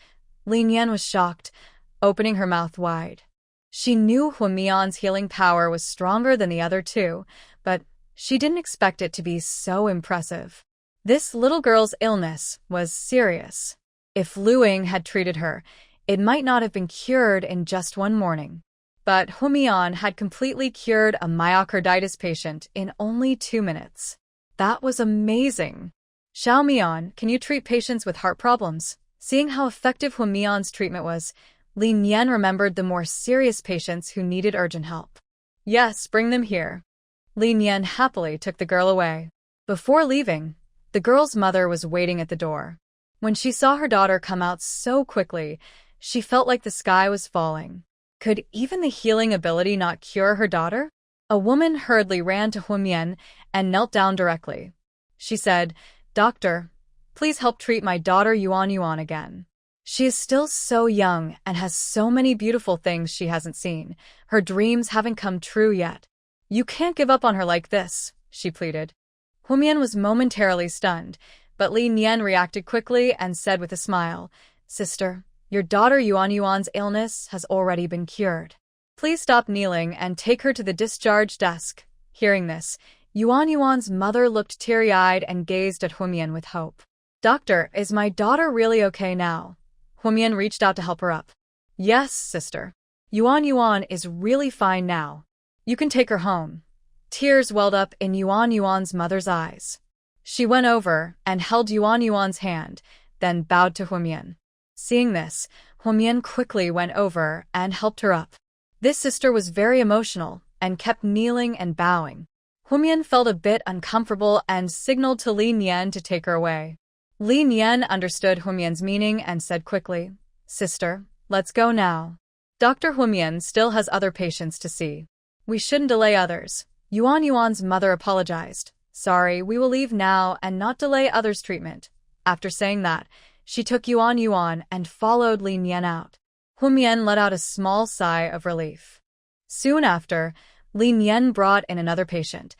Li Nian was shocked, opening her mouth wide. She knew Hwamian's healing power was stronger than the other two, but she didn't expect it to be so impressive. This little girl's illness was serious. If Luing had treated her, it might not have been cured in just 1 morning. But Hwamian had completely cured a myocarditis patient in only 2 minutes. That was amazing. Xiao Mian, can you treat patients with heart problems? Seeing how effective Hwamian's treatment was, Li Nian remembered the more serious patients who needed urgent help. Yes, bring them here. Li Nian happily took the girl away. Before leaving, the girl's mother was waiting at the door. When she saw her daughter come out so quickly, she felt like the sky was falling. Could even the healing ability not cure her daughter? A woman hurriedly ran to Hwamian and knelt down directly. She said, Doctor, please help treat my daughter Yuan again. She is still so young and has so many beautiful things she hasn't seen. Her dreams haven't come true yet. You can't give up on her like this, she pleaded. Hwamian was momentarily stunned, but Li Nian reacted quickly and said with a smile, Sister, your daughter Yuan's illness has already been cured. Please stop kneeling and take her to the discharge desk. Hearing this, Yuan's mother looked teary-eyed and gazed at Hwamian with hope. Doctor, is my daughter really okay now? Hwamian reached out to help her up. Yes, sister. Yuan is really fine now. You can take her home. Tears welled up in Yuan Yuan's mother's eyes. She went over and held Yuan Yuan's hand, then bowed to Huamian. Seeing this, Huamian quickly went over and helped her up. This sister was very emotional and kept kneeling and bowing. Huamian felt a bit uncomfortable and signaled to Li Nian to take her away. Li Nian understood Huamian's meaning and said quickly, "Sister, let's go now. Dr. Huamian still has other patients to see. We shouldn't delay others." Yuan Yuan's mother apologized. "Sorry, we will leave now and not delay others' treatment." After saying that, she took Yuan Yuan and followed Li Nian out. Huamian let out a small sigh of relief. Soon after, Li Nian brought in another patient,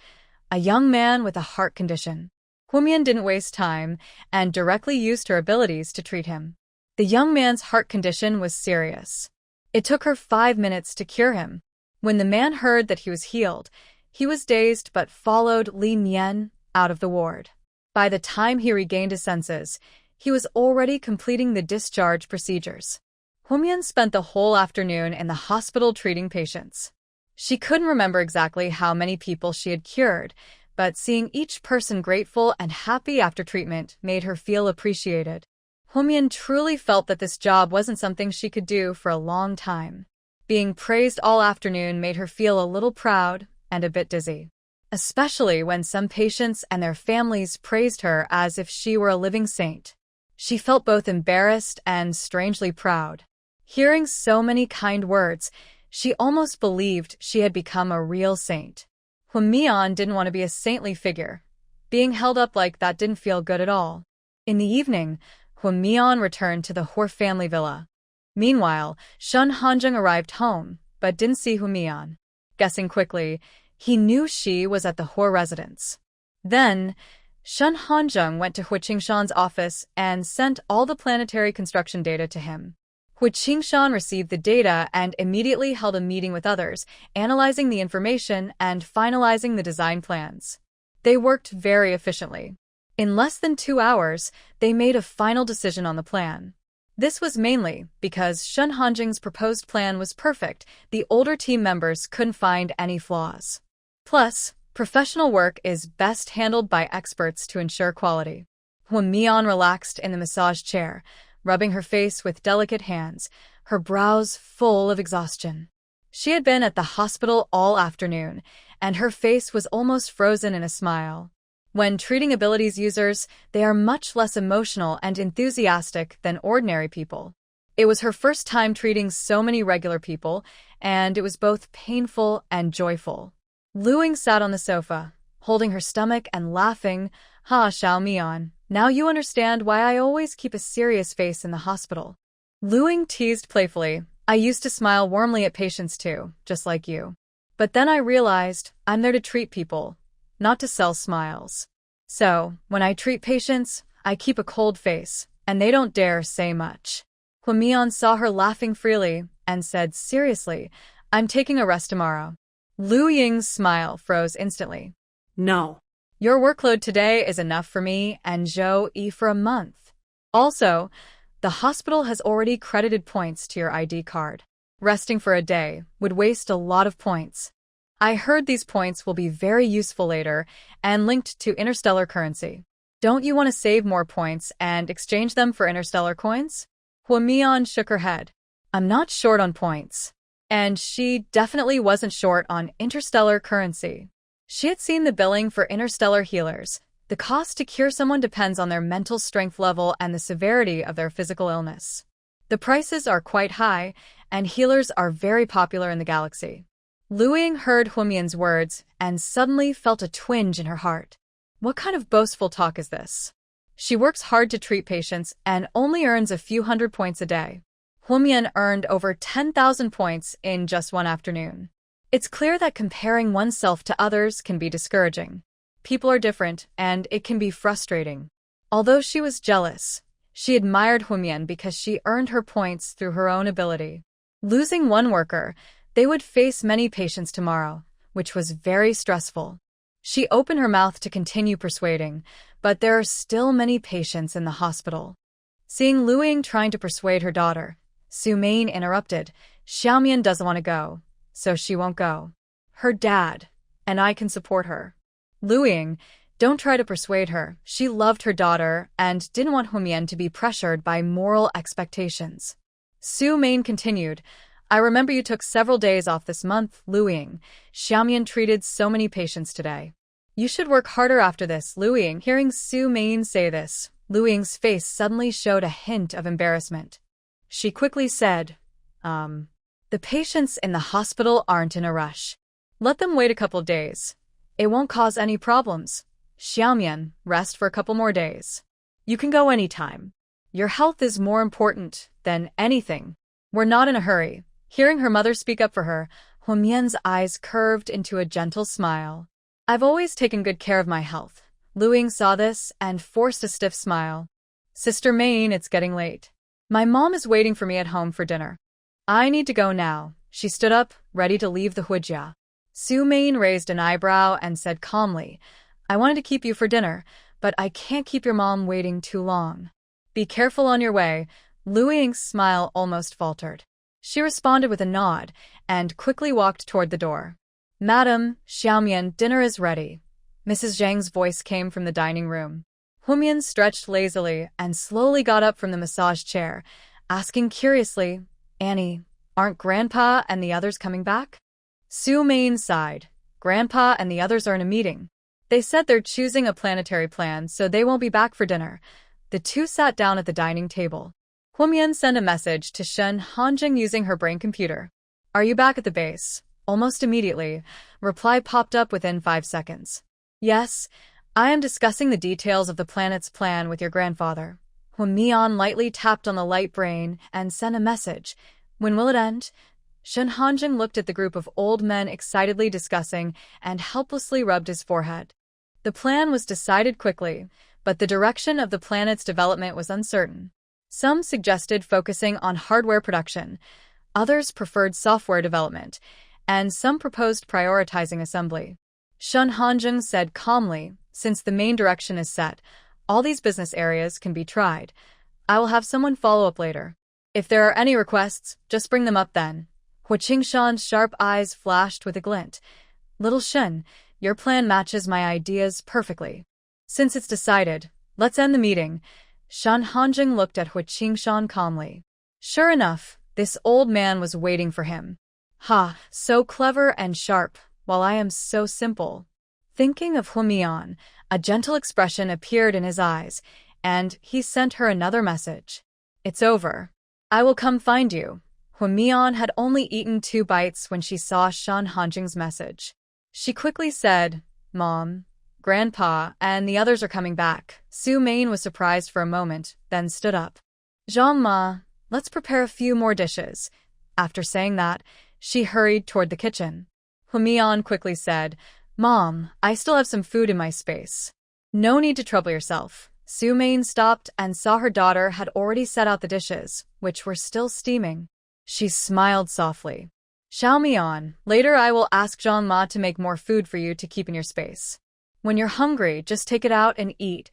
a young man with a heart condition. Huamian didn't waste time and directly used her abilities to treat him. The young man's heart condition was serious. It took her 5 minutes to cure him. When the man heard that he was healed, he was dazed but followed Li Nian out of the ward. By the time he regained his senses, he was already completing the discharge procedures. Huamian spent the whole afternoon in the hospital treating patients. She couldn't remember exactly how many people she had cured, but seeing each person grateful and happy after treatment made her feel appreciated. Huamian truly felt that this job wasn't something she could do for a long time. Being praised all afternoon made her feel a little proud and a bit dizzy, especially when some patients and their families praised her as if she were a living saint. She felt both embarrassed and strangely proud. Hearing so many kind words, she almost believed she had become a real saint. Huamian didn't want to be a saintly figure. Being held up like that didn't feel good at all. In the evening, Huamian returned to the Hor family villa. Meanwhile, Shun Hanjung arrived home, but didn't see Huamian. Guessing quickly, he knew she was at the Hor residence. Then, Shun Hanjung went to Hu Qingshan's office and sent all the planetary construction data to him. Hu Qingshan received the data and immediately held a meeting with others, analyzing the information and finalizing the design plans. They worked very efficiently. In less than 2 hours, they made a final decision on the plan. This was mainly because Shun Hanjung's proposed plan was perfect. The older team members couldn't find any flaws. Plus, professional work is best handled by experts to ensure quality. Huamian relaxed in the massage chair, rubbing her face with delicate hands, her brows full of exhaustion. She had been at the hospital all afternoon, and her face was almost frozen in a smile. When treating abilities users, they are much less emotional and enthusiastic than ordinary people. It was her first time treating so many regular people, and it was both painful and joyful. Luing sat on the sofa, holding her stomach and laughing. "Ha, Xiaomian, now you understand why I always keep a serious face in the hospital." Luing teased playfully. "I used to smile warmly at patients too, just like you. But then I realized I'm there to treat people, not to sell smiles. So, when I treat patients, I keep a cold face, and they don't dare say much." Huamian saw her laughing freely and said, "Seriously, I'm taking a rest tomorrow." Lu Ying's smile froze instantly. No. "Your workload today is enough for me and Zhou Yi for a month. Also, the hospital has already credited points to your ID card. Resting for a day would waste a lot of points. I heard these points will be very useful later and linked to interstellar currency. Don't you want to save more points and exchange them for interstellar coins?" Huamian shook her head. "I'm not short on points." And she definitely wasn't short on interstellar currency. She had seen the billing for interstellar healers. The cost to cure someone depends on their mental strength level and the severity of their physical illness. The prices are quite high, and healers are very popular in the galaxy. Lu Ying heard Huamian's words and suddenly felt a twinge in her heart. What kind of boastful talk is this? She works hard to treat patients and only earns a few hundred points a day. Huamian earned over 10,000 points in just one afternoon. It's clear that comparing oneself to others can be discouraging. People are different, and it can be frustrating. Although she was jealous, she admired Huamian because she earned her points through her own ability. Losing one worker, they would face many patients tomorrow, which was very stressful. She opened her mouth to continue persuading, but there are still many patients in the hospital. Seeing Lu Ying trying to persuade her daughter, Su Main interrupted. "Xiaomian doesn't want to go, so she won't go. Her dad, and I can support her. Lu Ying, don't try to persuade her. She loved her daughter and didn't want Humian to be pressured by moral expectations. Su Main continued, I remember you took several days off this month, Lu Ying. Xiaomian treated so many patients today. You should work harder after this, Lu Ying. Hearing Su Main say this, Lu Ying's face suddenly showed a hint of embarrassment. She quickly said, the patients in the hospital aren't in a rush. Let them wait a couple days. It won't cause any problems. Xiaomian, rest for a couple more days. You can go anytime. Your health is more important than anything. We're not in a hurry. Hearing her mother speak up for her, Humian's eyes curved into a gentle smile. I've always taken good care of my health. Lu Ying saw this and forced a stiff smile. Sister Main, it's getting late. My mom is waiting for me at home for dinner. I need to go now. She stood up, ready to leave the huijia. Su Main raised an eyebrow and said calmly, I wanted to keep you for dinner, but I can't keep your mom waiting too long. Be careful on your way. Lu Ying's smile almost faltered. She responded with a nod and quickly walked toward the door. Madam, Xiaomian, dinner is ready. Mrs. Zhang's voice came from the dining room. Humian stretched lazily and slowly got up from the massage chair, asking curiously, Annie, aren't Grandpa and the others coming back? Su Main sighed. Grandpa and the others are in a meeting. They said they're choosing a planetary plan, so they won't be back for dinner. The two sat down at the dining table. Humian sent a message to Shen Hanjing using her brain computer. Are you back at the base? Almost immediately, reply popped up within 5 seconds. Yes, I am discussing the details of the planet's plan with your grandfather. Humian lightly tapped on the light brain and sent a message. When will it end? Shen Hanjing looked at the group of old men excitedly discussing and helplessly rubbed his forehead. The plan was decided quickly, but the direction of the planet's development was uncertain. Some suggested focusing on hardware production, others preferred software development, and some proposed prioritizing assembly. Shen Hanjing said calmly, since the main direction is set, all these business areas can be tried. I will have someone follow up later. If there are any requests, just bring them up then. Hua Qingshan's sharp eyes flashed with a glint. Little Shen, your plan matches my ideas perfectly. Since it's decided, let's end the meeting. Shen Hanjing looked at Hua Qingshan calmly. Sure enough, this old man was waiting for him. Ha, so clever and sharp, while I am so simple. Thinking of Humian, a gentle expression appeared in his eyes, and he sent her another message. It's over. I will come find you. Humian had only eaten 2 bites when she saw Shen Hanjing's message. She quickly said, Mom, Grandpa, and the others are coming back. Su Main was surprised for a moment, then stood up. Zhang Ma, let's prepare a few more dishes. After saying that, she hurried toward the kitchen. Humian quickly said, Mom, I still have some food in my space. No need to trouble yourself. Su Main stopped and saw her daughter had already set out the dishes, which were still steaming. She smiled softly. Xiaomian, later I will ask Zhang Ma to make more food for you to keep in your space. When you're hungry, just take it out and eat.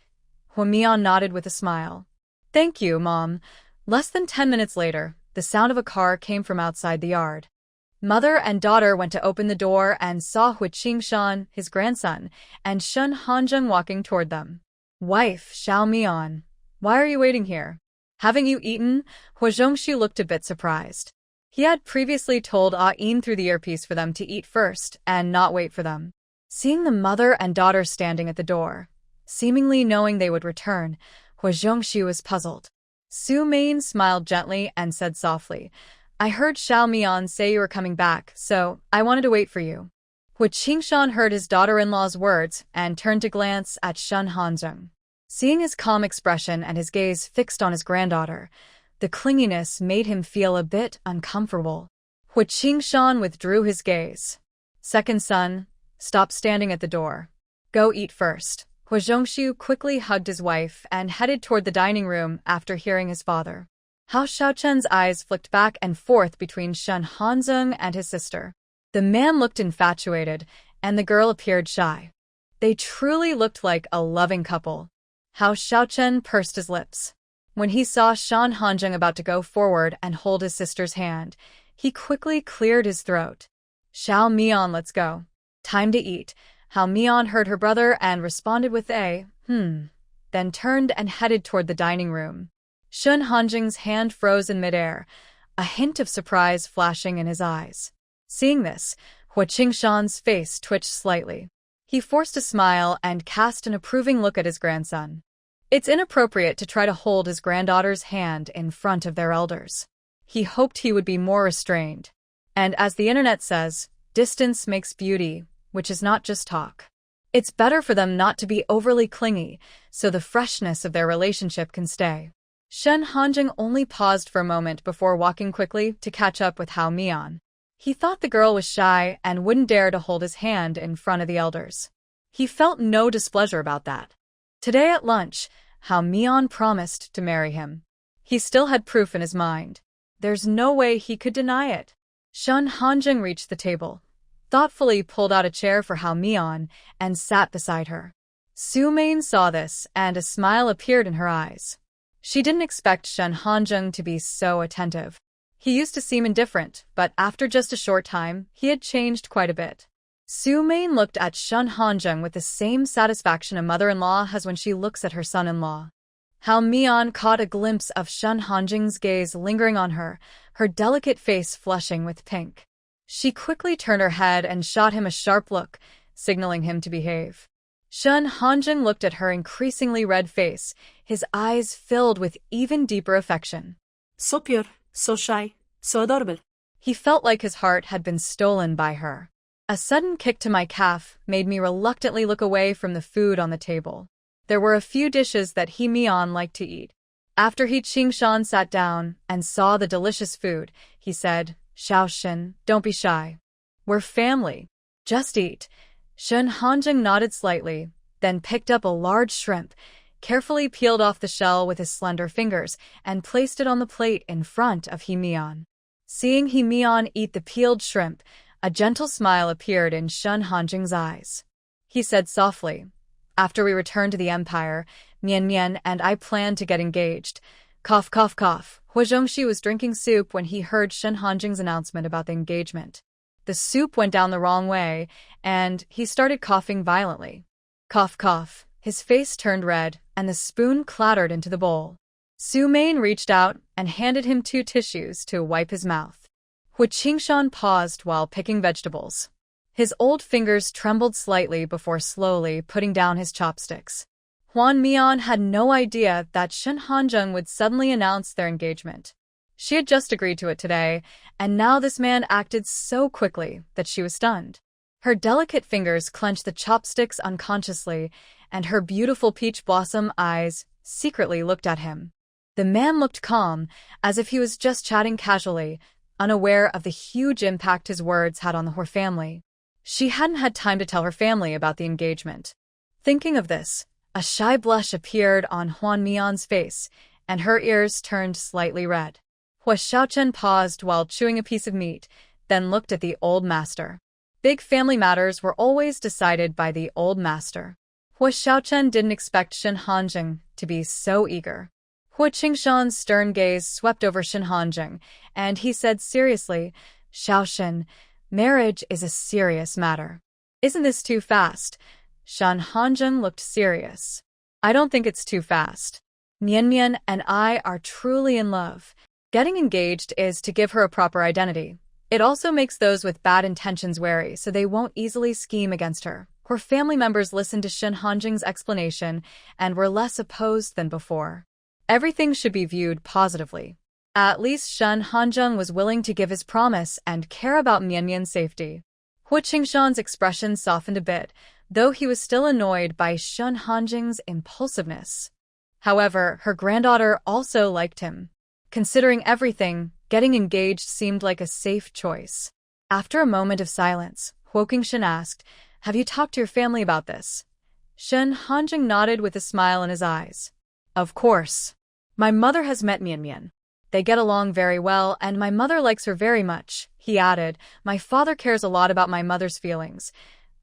Humian nodded with a smile. Thank you, Mom. Less than 10 minutes later, the sound of a car came from outside the yard. Mother and daughter went to open the door and saw Hua Qingshan, his grandson, and Shen Hanjing walking toward them. Wife, Xiaomian, why are you waiting here? Haven't you eaten? Hua Zhongxu looked a bit surprised. He had previously told Yin through the earpiece for them to eat first and not wait for them. Seeing the mother and daughter standing at the door, seemingly knowing they would return, Hua Zhongxu was puzzled. Su Main smiled gently and said softly, I heard Xiaomian say you were coming back, so I wanted to wait for you. Hua Qingshan heard his daughter-in-law's words and turned to glance at Shen Hanjing. Seeing his calm expression and his gaze fixed on his granddaughter, the clinginess made him feel a bit uncomfortable. Hua Qingshan withdrew his gaze. Second son, stop standing at the door. Go eat first. Hua Zhongxu quickly hugged his wife and headed toward the dining room after hearing his father. Hao Xiaochen's eyes flicked back and forth between Shen Hanzeng and his sister. The man looked infatuated, and the girl appeared shy. They truly looked like a loving couple. Hao Xiaochen pursed his lips. When he saw Shen Hanzeng about to go forward and hold his sister's hand, he quickly cleared his throat. Xiaomian, let's go. Time to eat. Hao Mian heard her brother and responded with a, then turned and headed toward the dining room. Shun Hanjing's hand froze in midair, a hint of surprise flashing in his eyes. Seeing this, Hua Qingshan's face twitched slightly. He forced a smile and cast an approving look at his grandson. It's inappropriate to try to hold his granddaughter's hand in front of their elders. He hoped he would be more restrained. And as the internet says, distance makes beauty, which is not just talk. It's better for them not to be overly clingy, so the freshness of their relationship can stay. Shun Hanjing only paused for a moment before walking quickly to catch up with Hao Mian. He thought the girl was shy and wouldn't dare to hold his hand in front of the elders. He felt no displeasure about that. Today at lunch, Hao Mian promised to marry him. He still had proof in his mind. There's no way he could deny it. Shun Hanjing reached the table, thoughtfully pulled out a chair for Hao Mian, and sat beside her. Su Main saw this, and a smile appeared in her eyes. She didn't expect Shun Hanjing to be so attentive. He used to seem indifferent, but after just a short time, he had changed quite a bit. Su Main looked at Shun Hanjing with the same satisfaction a mother-in-law has when she looks at her son-in-law. Hao Mian caught a glimpse of Shun Hanjing's gaze lingering on her, her delicate face flushing with pink. She quickly turned her head and shot him a sharp look, signaling him to behave. Shun Hanjing looked at her increasingly red face, his eyes filled with even deeper affection. So pure, so shy, so adorable. He felt like his heart had been stolen by her. A sudden kick to my calf made me reluctantly look away from the food on the table. There were a few dishes that He Mian liked to eat. After He Qingshan sat down and saw the delicious food, he said, Xiaoshen, don't be shy. We're family. Just eat. Shun Hanjing nodded slightly, then picked up a large shrimp, carefully peeled off the shell with his slender fingers, and placed it on the plate in front of He Mian. Seeing He Mian eat the peeled shrimp, a gentle smile appeared in Shun Hanjing's eyes. He said softly, after we return to the Empire, Mian Mian and I plan to get engaged. Cough, cough, cough. Hua Zhongxi was drinking soup when he heard Shun Hanjing's announcement about the engagement. The soup went down the wrong way, and he started coughing violently. Cough, cough. His face turned red, and the spoon clattered into the bowl. Su Main reached out and handed him 2 tissues to wipe his mouth. Hua Qingshan paused while picking vegetables. His old fingers trembled slightly before slowly putting down his chopsticks. Huan Mian had no idea that Shun Hanjing would suddenly announce their engagement. She had just agreed to it today, and now this man acted so quickly that she was stunned. Her delicate fingers clenched the chopsticks unconsciously, and her beautiful peach blossom eyes secretly looked at him. The man looked calm, as if he was just chatting casually, unaware of the huge impact his words had on the Hor family. She hadn't had time to tell her family about the engagement. Thinking of this, a shy blush appeared on Huan Mian's face, and her ears turned slightly red. Hua Xiaochen paused while chewing a piece of meat, then looked at the old master. Big family matters were always decided by the old master. Hua Xiaochen didn't expect Shun Hanjing to be so eager. Hua Qingshan's stern gaze swept over Shun Hanjing, and he said seriously, Xiaoshen, marriage is a serious matter. Isn't this too fast? Shun Hanjing looked serious. I don't think it's too fast. Mian Mian and I are truly in love. Getting engaged is to give her a proper identity. It also makes those with bad intentions wary so they won't easily scheme against her. Her family members listened to Shun Hanjing's explanation and were less opposed than before. Everything should be viewed positively. At least Shun Hanjing was willing to give his promise and care about Mian Mian's safety. Hua Qingshan's expression softened a bit, though he was still annoyed by Shun Hanjing's impulsiveness. However, her granddaughter also liked him. Considering everything, getting engaged seemed like a safe choice. After a moment of silence, Hua Qingshan asked, Have you talked to your family about this? Shun Hanjing nodded with a smile in his eyes. Of course. My mother has met Mian Mian. They get along very well, and my mother likes her very much, he added. My father cares a lot about my mother's feelings.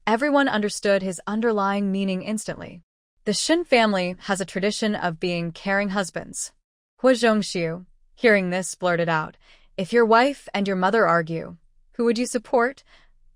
Everyone understood his underlying meaning instantly. The Shun family has a tradition of being caring husbands. Hua Zhongxiu, hearing this, blurted out, If your wife and your mother argue, who would you support?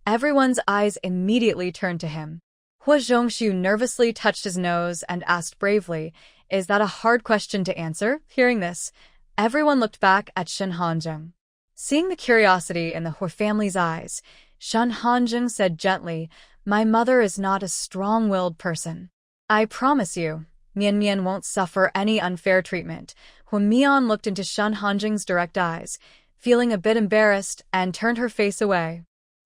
Everyone's eyes immediately turned to him. Hua Zhongshu nervously touched his nose and asked bravely, "Is that a hard question to answer?" Hearing this, everyone looked back at Shen Hanzheng. Seeing the curiosity in the Hua family's eyes, Shen Hanzheng said gently, "My mother is not a strong-willed person. I promise you, Mian Mian won't suffer any unfair treatment." Hua Mian looked into Shen Hanzheng's direct eyes, feeling a bit embarrassed, and turned her face away.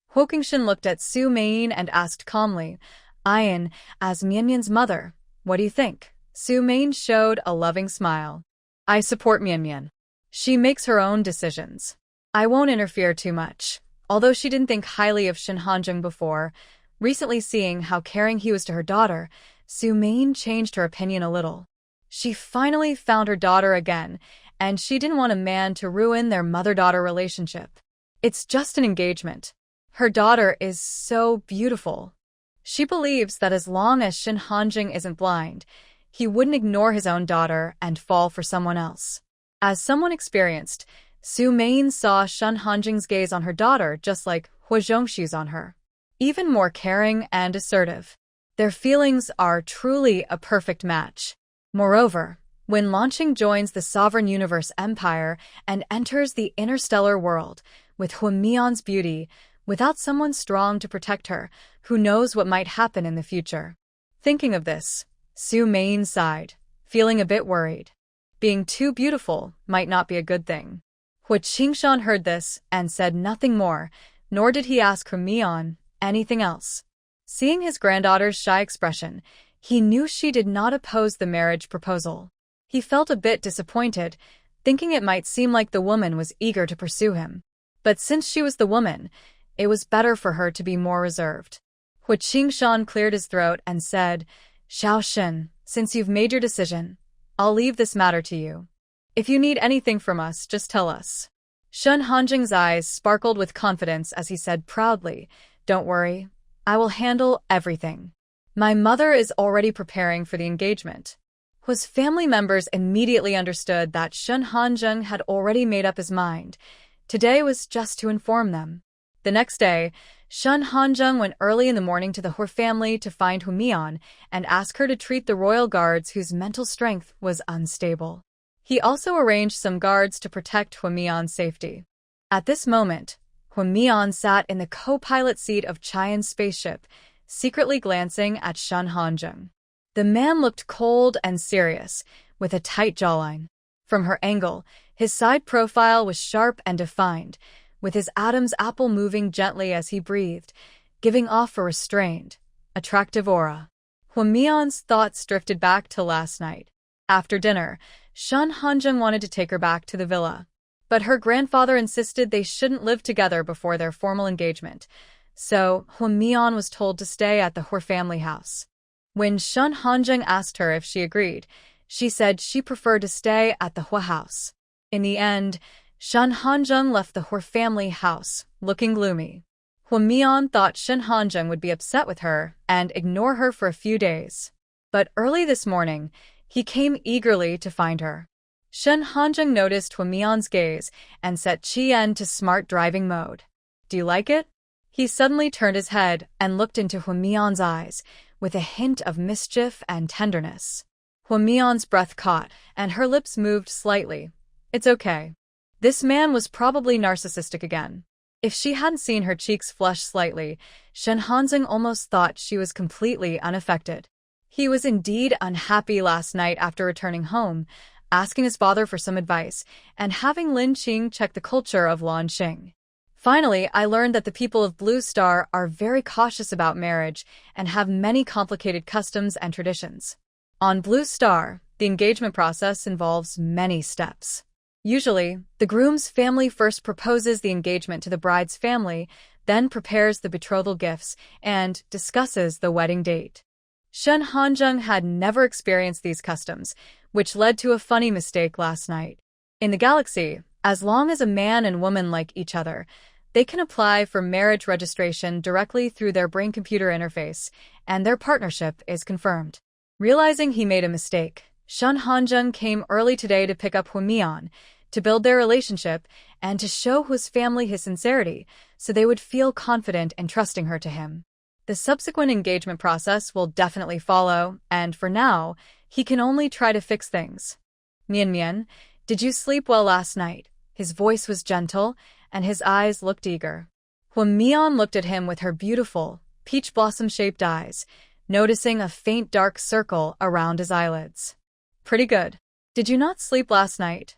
Hua Qingshan looked at Su Mein and asked calmly, "Ayan, as Mian Mian's mother, what do you think?" Su Mein showed a loving smile. "I support Mian Mian. She makes her own decisions. I won't interfere too much." Although she didn't think highly of Shen Hanzheng before, recently seeing how caring he was to her daughter, Su Mein changed her opinion a little. She finally found her daughter again, and she didn't want a man to ruin their mother-daughter relationship. It's just an engagement. Her daughter is so beautiful. She believes that as long as Shen Hanzheng isn't blind, he wouldn't ignore his own daughter and fall for someone else. As someone experienced, Su Mein saw Shen Hanzheng's gaze on her daughter just like Hua Zhongshu's on her. Even more caring and assertive. Their feelings are truly a perfect match. Moreover, when Lanqing joins the Sovereign Universe Empire and enters the interstellar world, with Hua Mian's beauty, without someone strong to protect her, who knows what might happen in the future. Thinking of this, Su Mein sighed, feeling a bit worried. Being too beautiful might not be a good thing. Hua Qingshan heard this and said nothing more, nor did he ask Hua Mian anything else. Seeing his granddaughter's shy expression, he knew she did not oppose the marriage proposal. He felt a bit disappointed, thinking it might seem like the woman was eager to pursue him. But since she was the woman, it was better for her to be more reserved. Hua Qingshan cleared his throat and said, "Xiao Shen, since you've made your decision, I'll leave this matter to you. If you need anything from us, just tell us." Shen Hanzheng's eyes sparkled with confidence as he said proudly, "Don't worry, I will handle everything. My mother is already preparing for the engagement." Hua's family members immediately understood that Shen Hanzheng had already made up his mind. Today was just to inform them. The next day, Shen Hanzheng went early in the morning to the Hua family to find Hua Mian and ask her to treat the royal guards whose mental strength was unstable. He also arranged some guards to protect Hua Mian's safety. At this moment, Hua Mian sat in the co-pilot seat of Qian's spaceship, secretly glancing at Shen Hanzheng. The man looked cold and serious, with a tight jawline. From her angle, his side profile was sharp and defined, with his Adam's apple moving gently as he breathed, giving off a restrained, attractive aura. Hua Mian's thoughts drifted back to last night. After dinner, Shen Hanzheng wanted to take her back to the villa. But her grandfather insisted they shouldn't live together before their formal engagement, so Hua Mian was told to stay at the Hua family house. When Shen Hanzheng asked her if she agreed, she said she preferred to stay at the Hua house. In the end, Shen Hanzheng left the Hua family house, looking gloomy. Hua Mian thought Shen Hanzheng would be upset with her and ignore her for a few days. But early this morning, he came eagerly to find her. Shen Hanzheng noticed Hua Mian's gaze and set Qian to smart driving mode. "Do you like it?" He suddenly turned his head and looked into Hua Mian's eyes, with a hint of mischief and tenderness. Hua Mian's breath caught, and her lips moved slightly. "It's okay." This man was probably narcissistic again. If she hadn't seen her cheeks flush slightly, Shen Hanzheng almost thought she was completely unaffected. He was indeed unhappy last night after returning home, asking his father for some advice, and having Lin Qing check the culture of Lanqing. "Finally, I learned that the people of Blue Star are very cautious about marriage and have many complicated customs and traditions. On Blue Star, the engagement process involves many steps. Usually, the groom's family first proposes the engagement to the bride's family, then prepares the betrothal gifts, and discusses the wedding date." Shen Hanzheng had never experienced these customs, which led to a funny mistake last night. In the galaxy, as long as a man and woman like each other, they can apply for marriage registration directly through their brain-computer interface, and their partnership is confirmed. Realizing he made a mistake, Shen Hanzheng came early today to pick up Hua Mian, to build their relationship and to show his family his sincerity so they would feel confident in trusting her to him. The subsequent engagement process will definitely follow, and for now, he can only try to fix things. Mian Mian, did you sleep well last night? His voice was gentle, and his eyes looked eager. When Mian looked at him with her beautiful, peach blossom-shaped eyes, noticing a faint dark circle around his eyelids. Pretty good. Did you not sleep last night?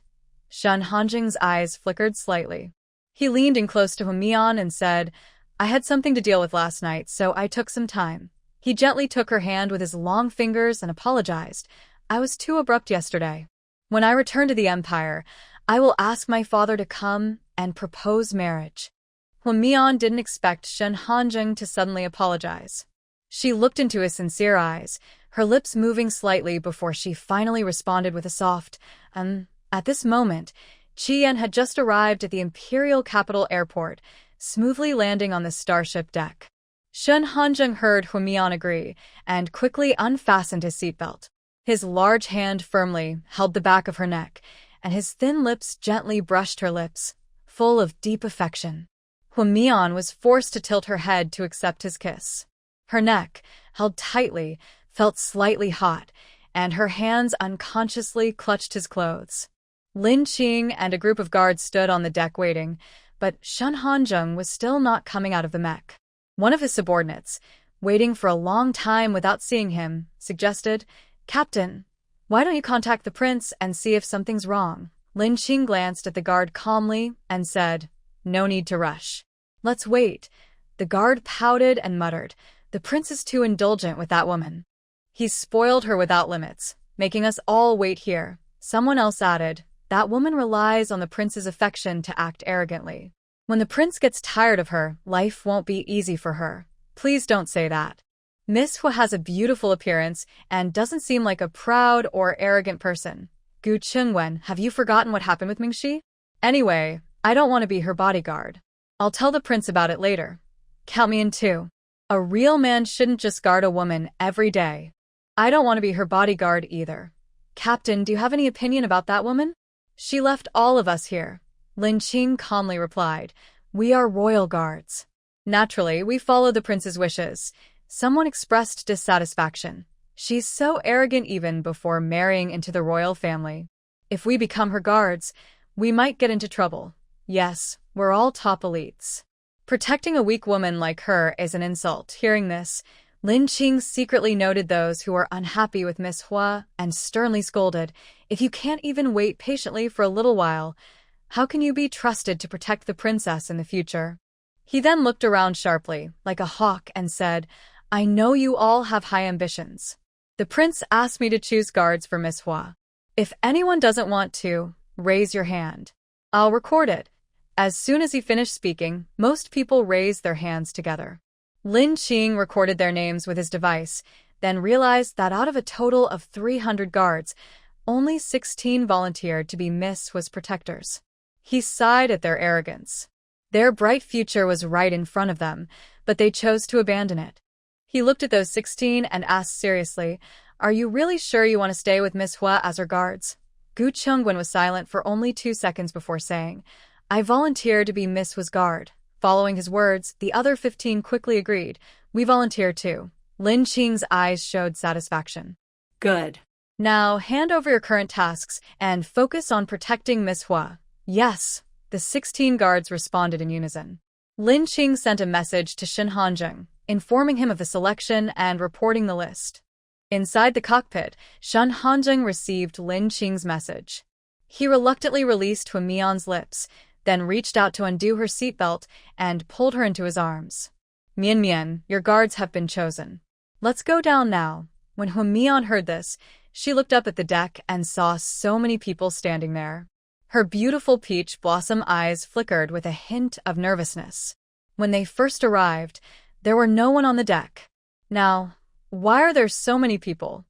Shen Hanjing's eyes flickered slightly. He leaned in close to Mian and said, I had something to deal with last night, so I took some time. He gently took her hand with his long fingers and apologized. I was too abrupt yesterday. When I return to the Empire, I will ask my father to come and propose marriage. When Mian didn't expect Shen Hanjing to suddenly apologize. She looked into his sincere eyes, her lips moving slightly before she finally responded with a soft, At this moment, Qian had just arrived at the Imperial Capital Airport, smoothly landing on the starship deck. Shen Hanjing heard Huamian agree and quickly unfastened his seatbelt. His large hand firmly held the back of her neck, and his thin lips gently brushed her lips, full of deep affection. Huamian was forced to tilt her head to accept his kiss. Her neck, held tightly, felt slightly hot, and her hands unconsciously clutched his clothes. Lin Qing and a group of guards stood on the deck waiting, but Shen Hanjing was still not coming out of the mech. One of his subordinates, waiting for a long time without seeing him, suggested, Captain, why don't you contact the prince and see if something's wrong? Lin Qing glanced at the guard calmly and said, No need to rush. Let's wait. The guard pouted and muttered, The prince is too indulgent with that woman. He's spoiled her without limits, making us all wait here. Someone else added, That woman relies on the prince's affection to act arrogantly. When the prince gets tired of her, life won't be easy for her. Please don't say that. Miss Hua has a beautiful appearance and doesn't seem like a proud or arrogant person. Gu Chengwen, have you forgotten what happened with Mingxi? Anyway, I don't want to be her bodyguard. I'll tell the prince about it later. Count me in too. A real man shouldn't just guard a woman every day. I don't want to be her bodyguard either. Captain, do you have any opinion about that woman? She left all of us here. Lin Qing calmly replied, We are royal guards. Naturally, we follow the prince's wishes. Someone expressed dissatisfaction. She's so arrogant even before marrying into the royal family. If we become her guards, we might get into trouble. Yes, we're all top elites. Protecting a weak woman like her is an insult. Hearing this, Lin Qing secretly noted those who were unhappy with Miss Hua and sternly scolded, If you can't even wait patiently for a little while, how can you be trusted to protect the princess in the future? He then looked around sharply, like a hawk, and said, I know you all have high ambitions. The prince asked me to choose guards for Miss Hua. If anyone doesn't want to, raise your hand. I'll record it. As soon as he finished speaking, most people raised their hands together. Lin Qing recorded their names with his device, then realized that out of a total of 300 guards, only 16 volunteered to be Miss Hua's protectors. He sighed at their arrogance. Their bright future was right in front of them, but they chose to abandon it. He looked at those 16 and asked seriously, Are you really sure you want to stay with Miss Hua as her guards? Gu Chengwen was silent for only 2 seconds before saying, I volunteer to be Miss Hua's guard. Following his words, the other 15 quickly agreed, We volunteer too. Lin Qing's eyes showed satisfaction. Good. Now, hand over your current tasks and focus on protecting Miss Hua. Yes, the 16 guards responded in unison. Lin Qing sent a message to Shen Hanjing, informing him of the selection and reporting the list. Inside the cockpit, Shen Hanjing received Lin Qing's message. He reluctantly released Huamian's lips, then reached out to undo her seatbelt and pulled her into his arms. Mian Mian, your guards have been chosen. Let's go down now. When Huamian heard this, she looked up at the deck and saw so many people standing there. Her beautiful peach blossom eyes flickered with a hint of nervousness. When they first arrived, there were no one on the deck. Now, why are there so many people?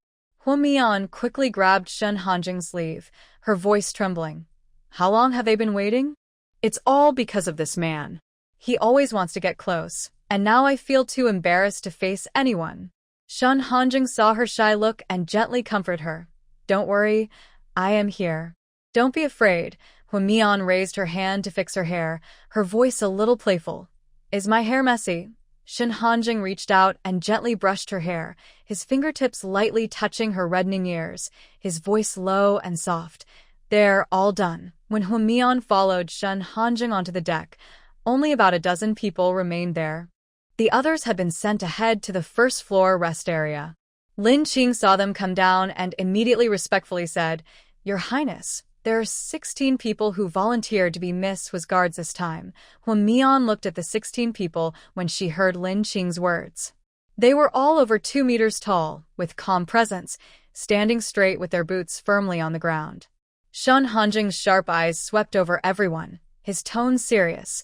Huamian quickly grabbed Shen Hanjing's sleeve, her voice trembling. How long have they been waiting? It's all because of this man. He always wants to get close, and now I feel too embarrassed to face anyone. Shen Hanjing saw her shy look and gently comforted her. Don't worry, I am here. Don't be afraid. Mian raised her hand to fix her hair, her voice a little playful. Is my hair messy? Shen Hanjing reached out and gently brushed her hair, his fingertips lightly touching her reddening ears, his voice low and soft. They're all done. When Mian followed Shen Hanjing onto the deck, only about a dozen people remained there. The others had been sent ahead to the first floor rest area. Lin Qing saw them come down and immediately respectfully said, Your Highness, there are 16 people who volunteered to be Miss Hwa's guards this time. Mian looked at the 16 people when she heard Lin Qing's words. They were all over 2 meters tall, with calm presence, standing straight with their boots firmly on the ground. Shen Hanjing's sharp eyes swept over everyone, his tone serious.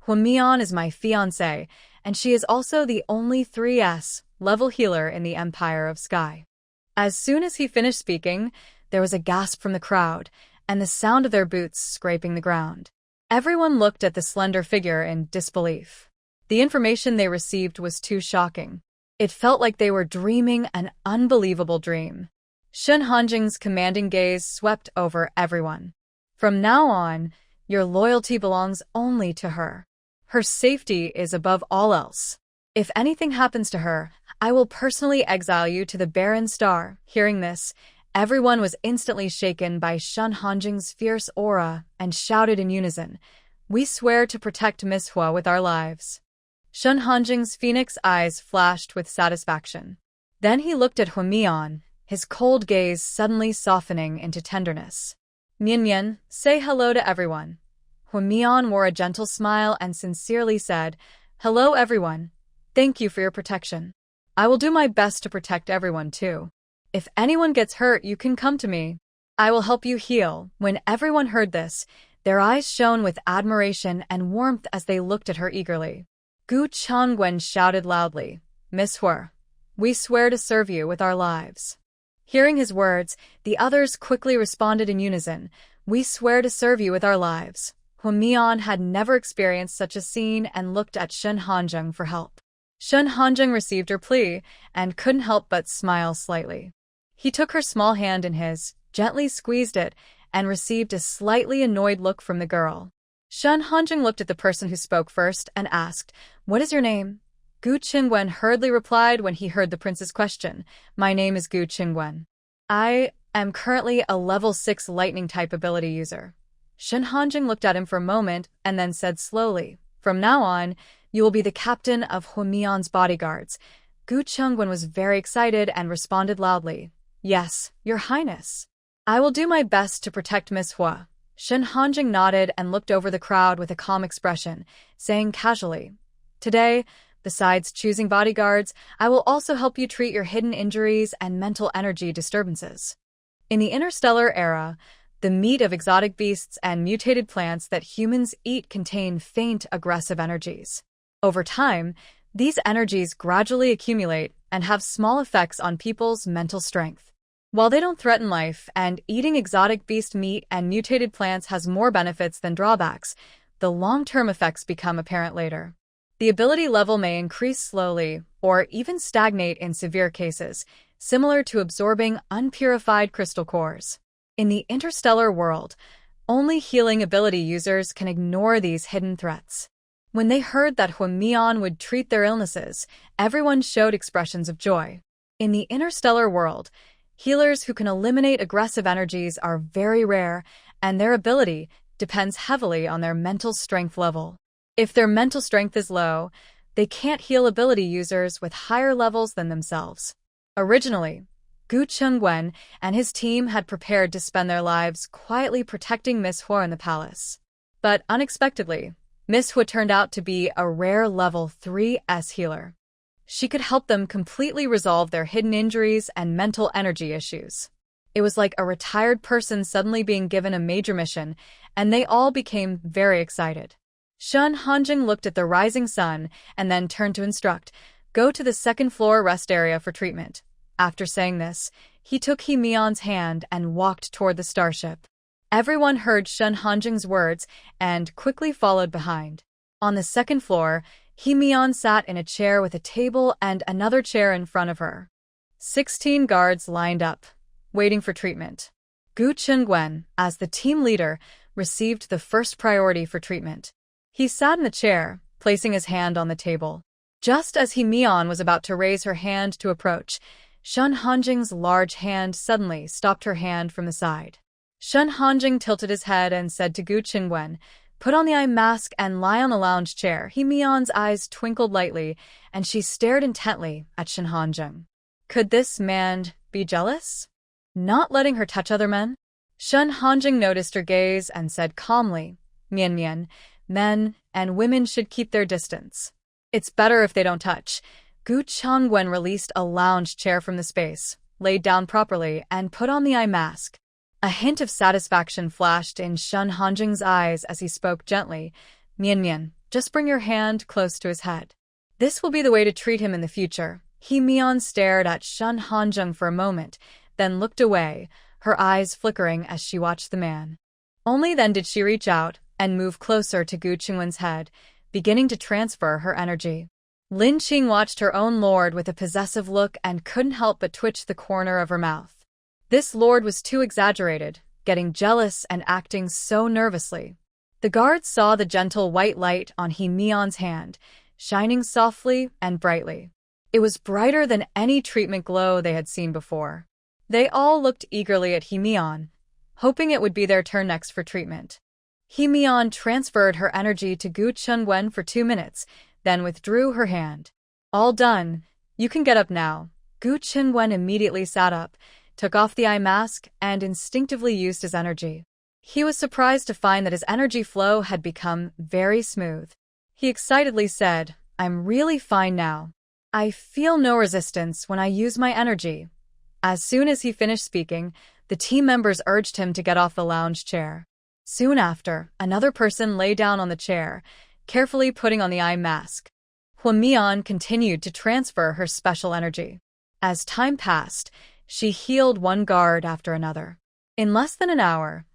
Mian is my fiancée, and she is also the only 3S level healer in the Empire of Sky. As soon as he finished speaking, there was a gasp from the crowd, and the sound of their boots scraping the ground. Everyone looked at the slender figure in disbelief. The information they received was too shocking. It felt like they were dreaming an unbelievable dream. Shen Hanjing's commanding gaze swept over everyone. From now on, your loyalty belongs only to her. Her safety is above all else. If anything happens to her, I will personally exile you to the barren star. Hearing this, everyone was instantly shaken by Shen Hanjing's fierce aura and shouted in unison, We swear to protect Miss Hwa with our lives. Shen Hanjing's phoenix eyes flashed with satisfaction. Then he looked at Mian, his cold gaze suddenly softening into tenderness. Mian, say hello to everyone. Mian wore a gentle smile and sincerely said, Hello everyone. Thank you for your protection. I will do my best to protect everyone too. If anyone gets hurt, you can come to me. I will help you heal. When everyone heard this, their eyes shone with admiration and warmth as they looked at her eagerly. Gu Changwen shouted loudly, Miss Hwa, we swear to serve you with our lives. Hearing his words, the others quickly responded in unison, We swear to serve you with our lives. Mian had never experienced such a scene and looked at Shen Hanjing for help. Shen Hanjing received her plea and couldn't help but smile slightly. He took her small hand in his, gently squeezed it, and received a slightly annoyed look from the girl. Shen Hanjing looked at the person who spoke first and asked, What is your name? Gu Qingwen hurriedly replied when he heard the prince's question, My name is Gu Qingwen. I am currently a level 6 lightning type ability user. Shen Hanjing looked at him for a moment and then said slowly, From now on, you will be the captain of Mian's bodyguards. Gu Chengwen was very excited and responded loudly, Yes, your highness. I will do my best to protect Miss Hwa. Shen Hanjing nodded and looked over the crowd with a calm expression, saying casually, Today, besides choosing bodyguards, I will also help you treat your hidden injuries and mental energy disturbances. In the interstellar era, the meat of exotic beasts and mutated plants that humans eat contain faint, aggressive energies. Over time, these energies gradually accumulate and have small effects on people's mental strength. While they don't threaten life, and eating exotic beast meat and mutated plants has more benefits than drawbacks, the long-term effects become apparent later. The ability level may increase slowly or even stagnate in severe cases, similar to absorbing unpurified crystal cores. In the interstellar world, only healing ability users can ignore these hidden threats. When they heard that Mian would treat their illnesses, everyone showed expressions of joy. In the interstellar world, healers who can eliminate aggressive energies are very rare, and their ability depends heavily on their mental strength level. If their mental strength is low, they can't heal ability users with higher levels than themselves. Originally, Gu Chengwen and his team had prepared to spend their lives quietly protecting Miss Hwa in the palace. But unexpectedly, Miss Hwa turned out to be a rare level 3S healer. She could help them completely resolve their hidden injuries and mental energy issues. It was like a retired person suddenly being given a major mission, and they all became very excited. Shen Hanjing looked at the rising sun and then turned to instruct, Go to the second floor rest area for treatment. After saying this, he took Mian's hand and walked toward the starship. Everyone heard Shen Hanjing's words and quickly followed behind. On the second floor, Mian sat in a chair with a table and another chair in front of her. 16 guards lined up, waiting for treatment. Gu Chengwen, as the team leader, received the first priority for treatment. He sat in the chair, placing his hand on the table. Just as Mian was about to raise her hand to approach, Shun Hanjing's large hand suddenly stopped her hand from the side. Shun Hanjing tilted his head and said to Gu Qingwen, "Put on the eye mask and lie on the lounge chair." Mian's eyes twinkled lightly, and she stared intently at Shun Hanjing. Could this man be jealous? Not letting her touch other men? Shun Hanjing noticed her gaze and said calmly, "Mian, men and women should keep their distance. It's better if they don't touch." Gu Qingwen released a lounge chair from the space, laid down properly, and put on the eye mask. A hint of satisfaction flashed in Shun Hanjing's eyes as he spoke gently, "Mian, just bring your hand close to his head. This will be the way to treat him in the future." Mian stared at Shun Hanjing for a moment, then looked away, her eyes flickering as she watched the man. Only then did she reach out and move closer to Gu Qingwen's head, beginning to transfer her energy. Lin Qing watched her own lord with a possessive look and couldn't help but twitch the corner of her mouth. This lord was too exaggerated, getting jealous and acting so nervously. The guards saw the gentle white light on Mian's hand, shining softly and brightly. It was brighter than any treatment glow they had seen before. They all looked eagerly at Mian, hoping it would be their turn next for treatment. Mian transferred her energy to Gu Qingwen for 2 minutes, then withdrew her hand. "All done. You can get up now." Gu Qingwen immediately sat up, took off the eye mask, and instinctively used his energy. He was surprised to find that his energy flow had become very smooth. He excitedly said, "I'm really fine now. I feel no resistance when I use my energy." As soon as he finished speaking, the team members urged him to get off the lounge chair. Soon after, another person lay down on the chair, carefully putting on the eye mask. Mian continued to transfer her special energy. As time passed, she healed one guard after another. In less than an hour,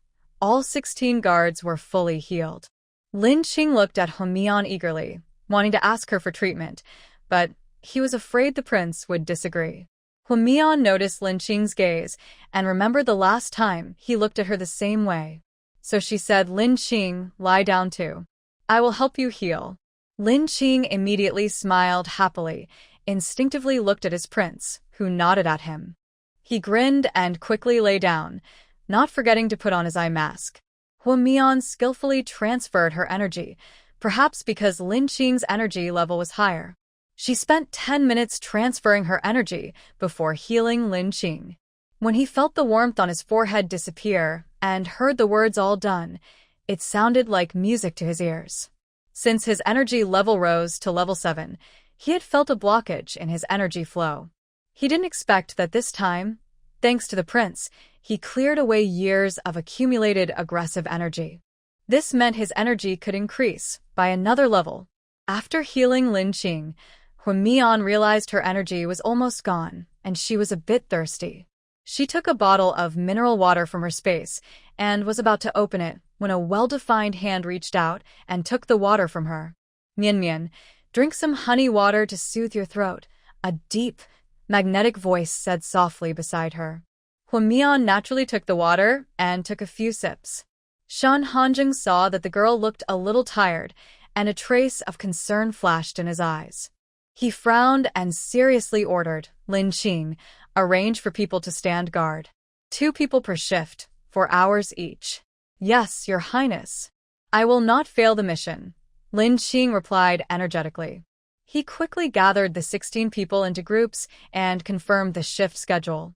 all 16 guards were fully healed. Lin Qing looked at Mian eagerly, wanting to ask her for treatment, but he was afraid the prince would disagree. Mian noticed Lin Qing's gaze and remembered the last time he looked at her the same way. So she said, "Lin Qing, lie down too. I will help you heal." Lin Qing immediately smiled happily, instinctively looked at his prince, who nodded at him. He grinned and quickly lay down, not forgetting to put on his eye mask. Mian skillfully transferred her energy, perhaps because Lin Qing's energy level was higher. She spent 10 minutes transferring her energy before healing Lin Qing. When he felt the warmth on his forehead disappear and heard the words "all done," it sounded like music to his ears. Since his energy level rose to level 7, he had felt a blockage in his energy flow. He didn't expect that this time, thanks to the prince, he cleared away years of accumulated aggressive energy. This meant his energy could increase by another level. After healing Lin Qing, Mian realized her energy was almost gone, and she was a bit thirsty. She took a bottle of mineral water from her space and was about to open it when a well-defined hand reached out and took the water from her. "Mian, drink some honey water to soothe your throat," a deep, magnetic voice said softly beside her. Mian naturally took the water and took a few sips. Shun Hanjing saw that the girl looked a little tired, and a trace of concern flashed in his eyes. He frowned and seriously ordered, "Lin Qing, arrange for people to stand guard. 2 people per shift, 4 hours each." "Yes, Your Highness. I will not fail the mission," Lin Qing replied energetically. He quickly gathered the 16 people into groups and confirmed the shift schedule.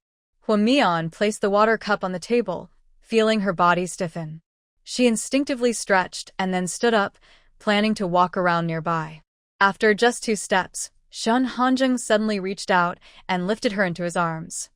Mian placed the water cup on the table, feeling her body stiffen. She instinctively stretched and then stood up, planning to walk around nearby. After just 2 steps, Shun Hanjing suddenly reached out and lifted her into his arms.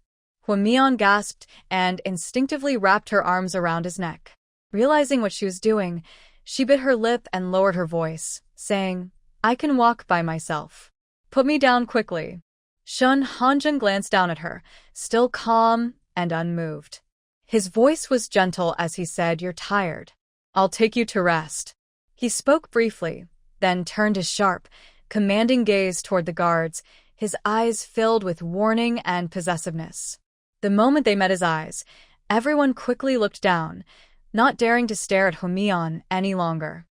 Mian gasped and instinctively wrapped her arms around his neck. Realizing what she was doing, she bit her lip and lowered her voice, saying, "I can walk by myself. Put me down quickly." Shun Hanjing glanced down at her, still calm and unmoved. His voice was gentle as he said, "You're tired. I'll take you to rest." He spoke briefly, then turned his sharp, commanding gaze toward the guards, his eyes filled with warning and possessiveness. The moment they met his eyes, everyone quickly looked down, not daring to stare at Huamian any longer.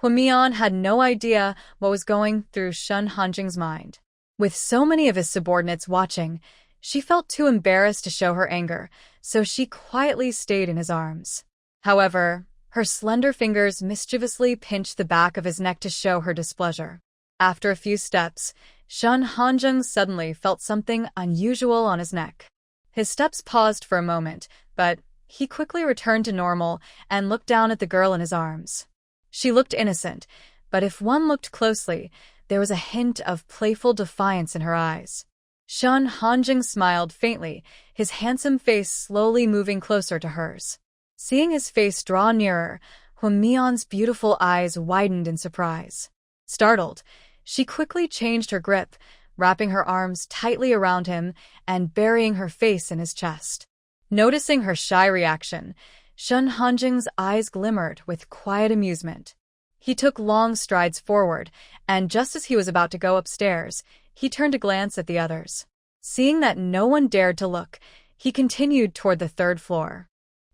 Huamian had no idea what was going through Shen Hanjing's mind. With so many of his subordinates watching, she felt too embarrassed to show her anger, so she quietly stayed in his arms. However, her slender fingers mischievously pinched the back of his neck to show her displeasure. After a few steps, Shen Hanjing suddenly felt something unusual on his neck. His steps paused for a moment, but he quickly returned to normal and looked down at the girl in his arms. She looked innocent, but if one looked closely, there was a hint of playful defiance in her eyes. Shen Hanjing smiled faintly, his handsome face slowly moving closer to hers. Seeing his face draw nearer, Huamian's beautiful eyes widened in surprise. Startled, she quickly changed her grip, wrapping her arms tightly around him and burying her face in his chest. Noticing her shy reaction, Shen Hanjing's eyes glimmered with quiet amusement. He took long strides forward, and just as he was about to go upstairs, he turned to glance at the others. Seeing that no one dared to look, he continued toward the third floor.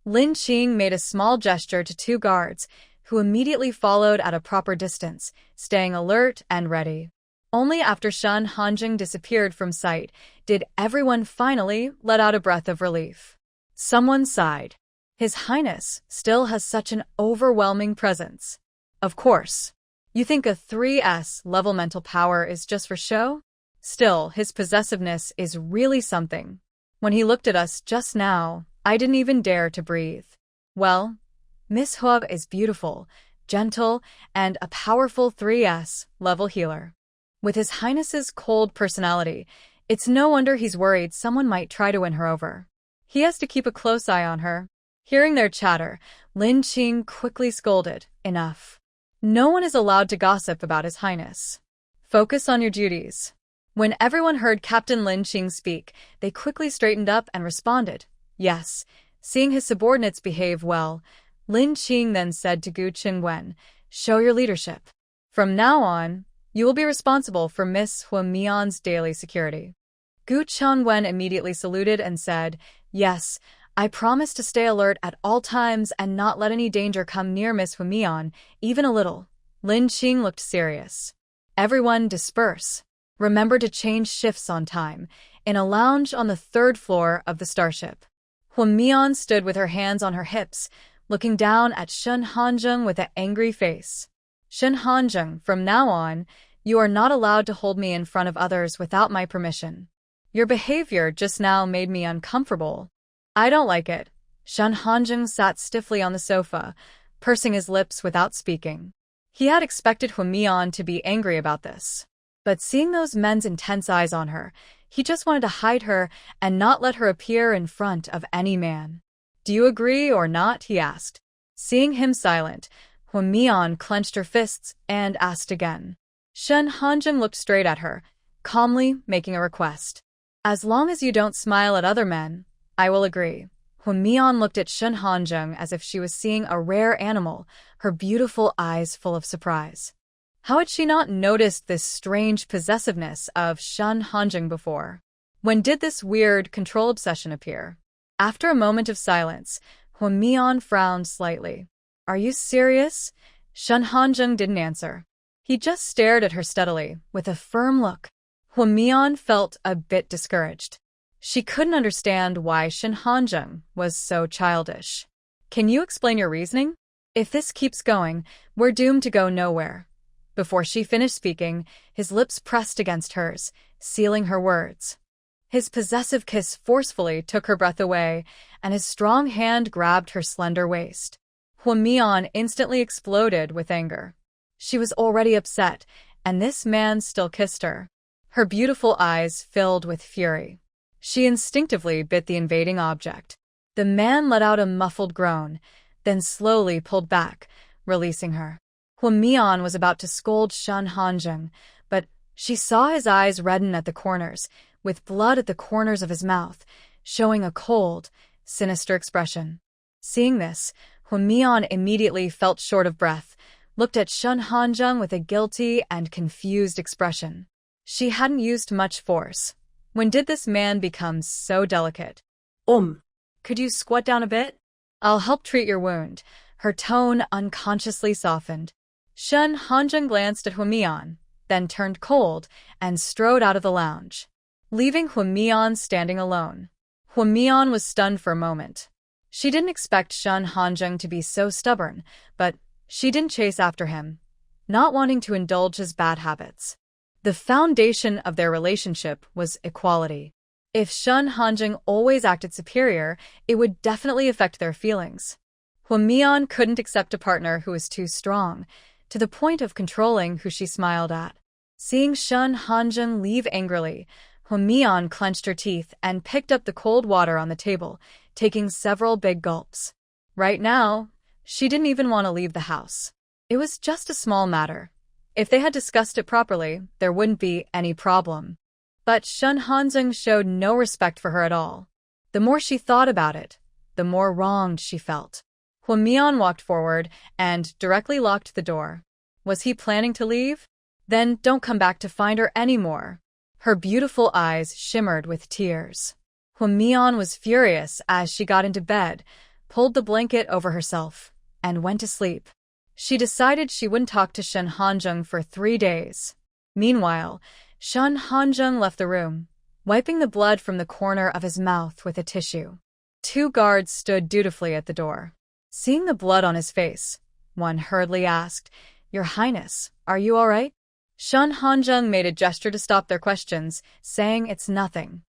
Lin Qing made a small gesture to two guards, who immediately followed at a proper distance, staying alert and ready. Only after Shen Hanjing disappeared from sight did everyone finally let out a breath of relief. Someone sighed. His Highness still has such an overwhelming presence. Of course. You think a 3S level mental power is just for show? Still, his possessiveness is really something. When he looked at us just now, I didn't even dare to breathe. Well, Miss Hua is beautiful, gentle, and a powerful 3S level healer. With his Highness's cold personality, it's no wonder he's worried someone might try to win her over. He has to keep a close eye on her. Hearing their chatter, Lin Qing quickly scolded, "Enough. No one is allowed to gossip about His Highness. Focus on your duties." When everyone heard Captain Lin Qing speak, they quickly straightened up and responded, "Yes." Seeing his subordinates behave well, Lin Qing then said to Gu Qingwen, "Show your leadership. From now on, you will be responsible for Miss Huamian's daily security." Gu Qingwen immediately saluted and said, "Yes, I promise to stay alert at all times and not let any danger come near Miss Huamian, even a little." Lin Qing looked serious. "Everyone disperse. Remember to change shifts on time, in a lounge on the third floor of the starship." Huamian stood with her hands on her hips, looking down at Shen Hanjing with an angry face. "Shen Hanjing, from now on, you are not allowed to hold me in front of others without my permission. Your behavior just now made me uncomfortable. I don't like it." Shen Hanjing sat stiffly on the sofa, pursing his lips without speaking. He had expected Huamian to be angry about this. But seeing those men's intense eyes on her, he just wanted to hide her and not let her appear in front of any man. "Do you agree or not?" he asked. Seeing him silent, Huamian clenched her fists and asked again. Shen Hanjing looked straight at her, calmly making a request. "As long as you don't smile at other men, I will agree." Huamian looked at Shen Hanjing as if she was seeing a rare animal, her beautiful eyes full of surprise. How had she not noticed this strange possessiveness of Shen Hanjing before? When did this weird control obsession appear? After a moment of silence, Huamian frowned slightly. "Are you serious?" Shen Hanjing didn't answer. He just stared at her steadily, with a firm look. Huamian felt a bit discouraged. She couldn't understand why Shen Hanjing was so childish. "Can you explain your reasoning? If this keeps going, we're doomed to go nowhere." Before she finished speaking, his lips pressed against hers, sealing her words. His possessive kiss forcefully took her breath away, and his strong hand grabbed her slender waist. Huamian instantly exploded with anger. She was already upset, and this man still kissed her. Her beautiful eyes filled with fury. She instinctively bit the invading object. The man let out a muffled groan, then slowly pulled back, releasing her. Huamian was about to scold Shen Hanjing, but she saw his eyes redden at the corners, with blood at the corners of his mouth, showing a cold, sinister expression. Seeing this, Huamian immediately felt short of breath, looked at Shen Hanjing with a guilty and confused expression. She hadn't used much force. When did this man become so delicate? Could you squat down a bit?" I'll help treat your wound. Her tone unconsciously softened. Shen Hanjun glanced at Huamian, then turned cold and strode out of the lounge, leaving Huamian standing alone. Huamian was stunned for a moment. She didn't expect Shen Hanjun to be so stubborn, but she didn't chase after him, not wanting to indulge his bad habits. The foundation of their relationship was equality. If Shen Hanjun always acted superior, it would definitely affect their feelings. Huamian couldn't accept a partner who was too strong, to the point of controlling who she smiled at. Seeing Shen Hanjun leave angrily, Huamian clenched her teeth and picked up the cold water on the table, taking several big gulps. Right now, she didn't even want to leave the house. It was just a small matter. If they had discussed it properly, there wouldn't be any problem. But Shen Hanjun showed no respect for her at all. The more she thought about it, the more wronged she felt. Huamian walked forward and directly locked the door. Was he planning to leave? Then don't come back to find her anymore. Her beautiful eyes shimmered with tears. Huamian was furious as she got into bed, pulled the blanket over herself, and went to sleep. She decided she wouldn't talk to Shen Hanjun for 3 days. Meanwhile, Shen Hanjun left the room, wiping the blood from the corner of his mouth with a tissue. 2 guards stood dutifully at the door. Seeing the blood on his face, one hurriedly asked, "Your Highness, are you all right?" Shen Hanjun made a gesture to stop their questions, saying it's nothing.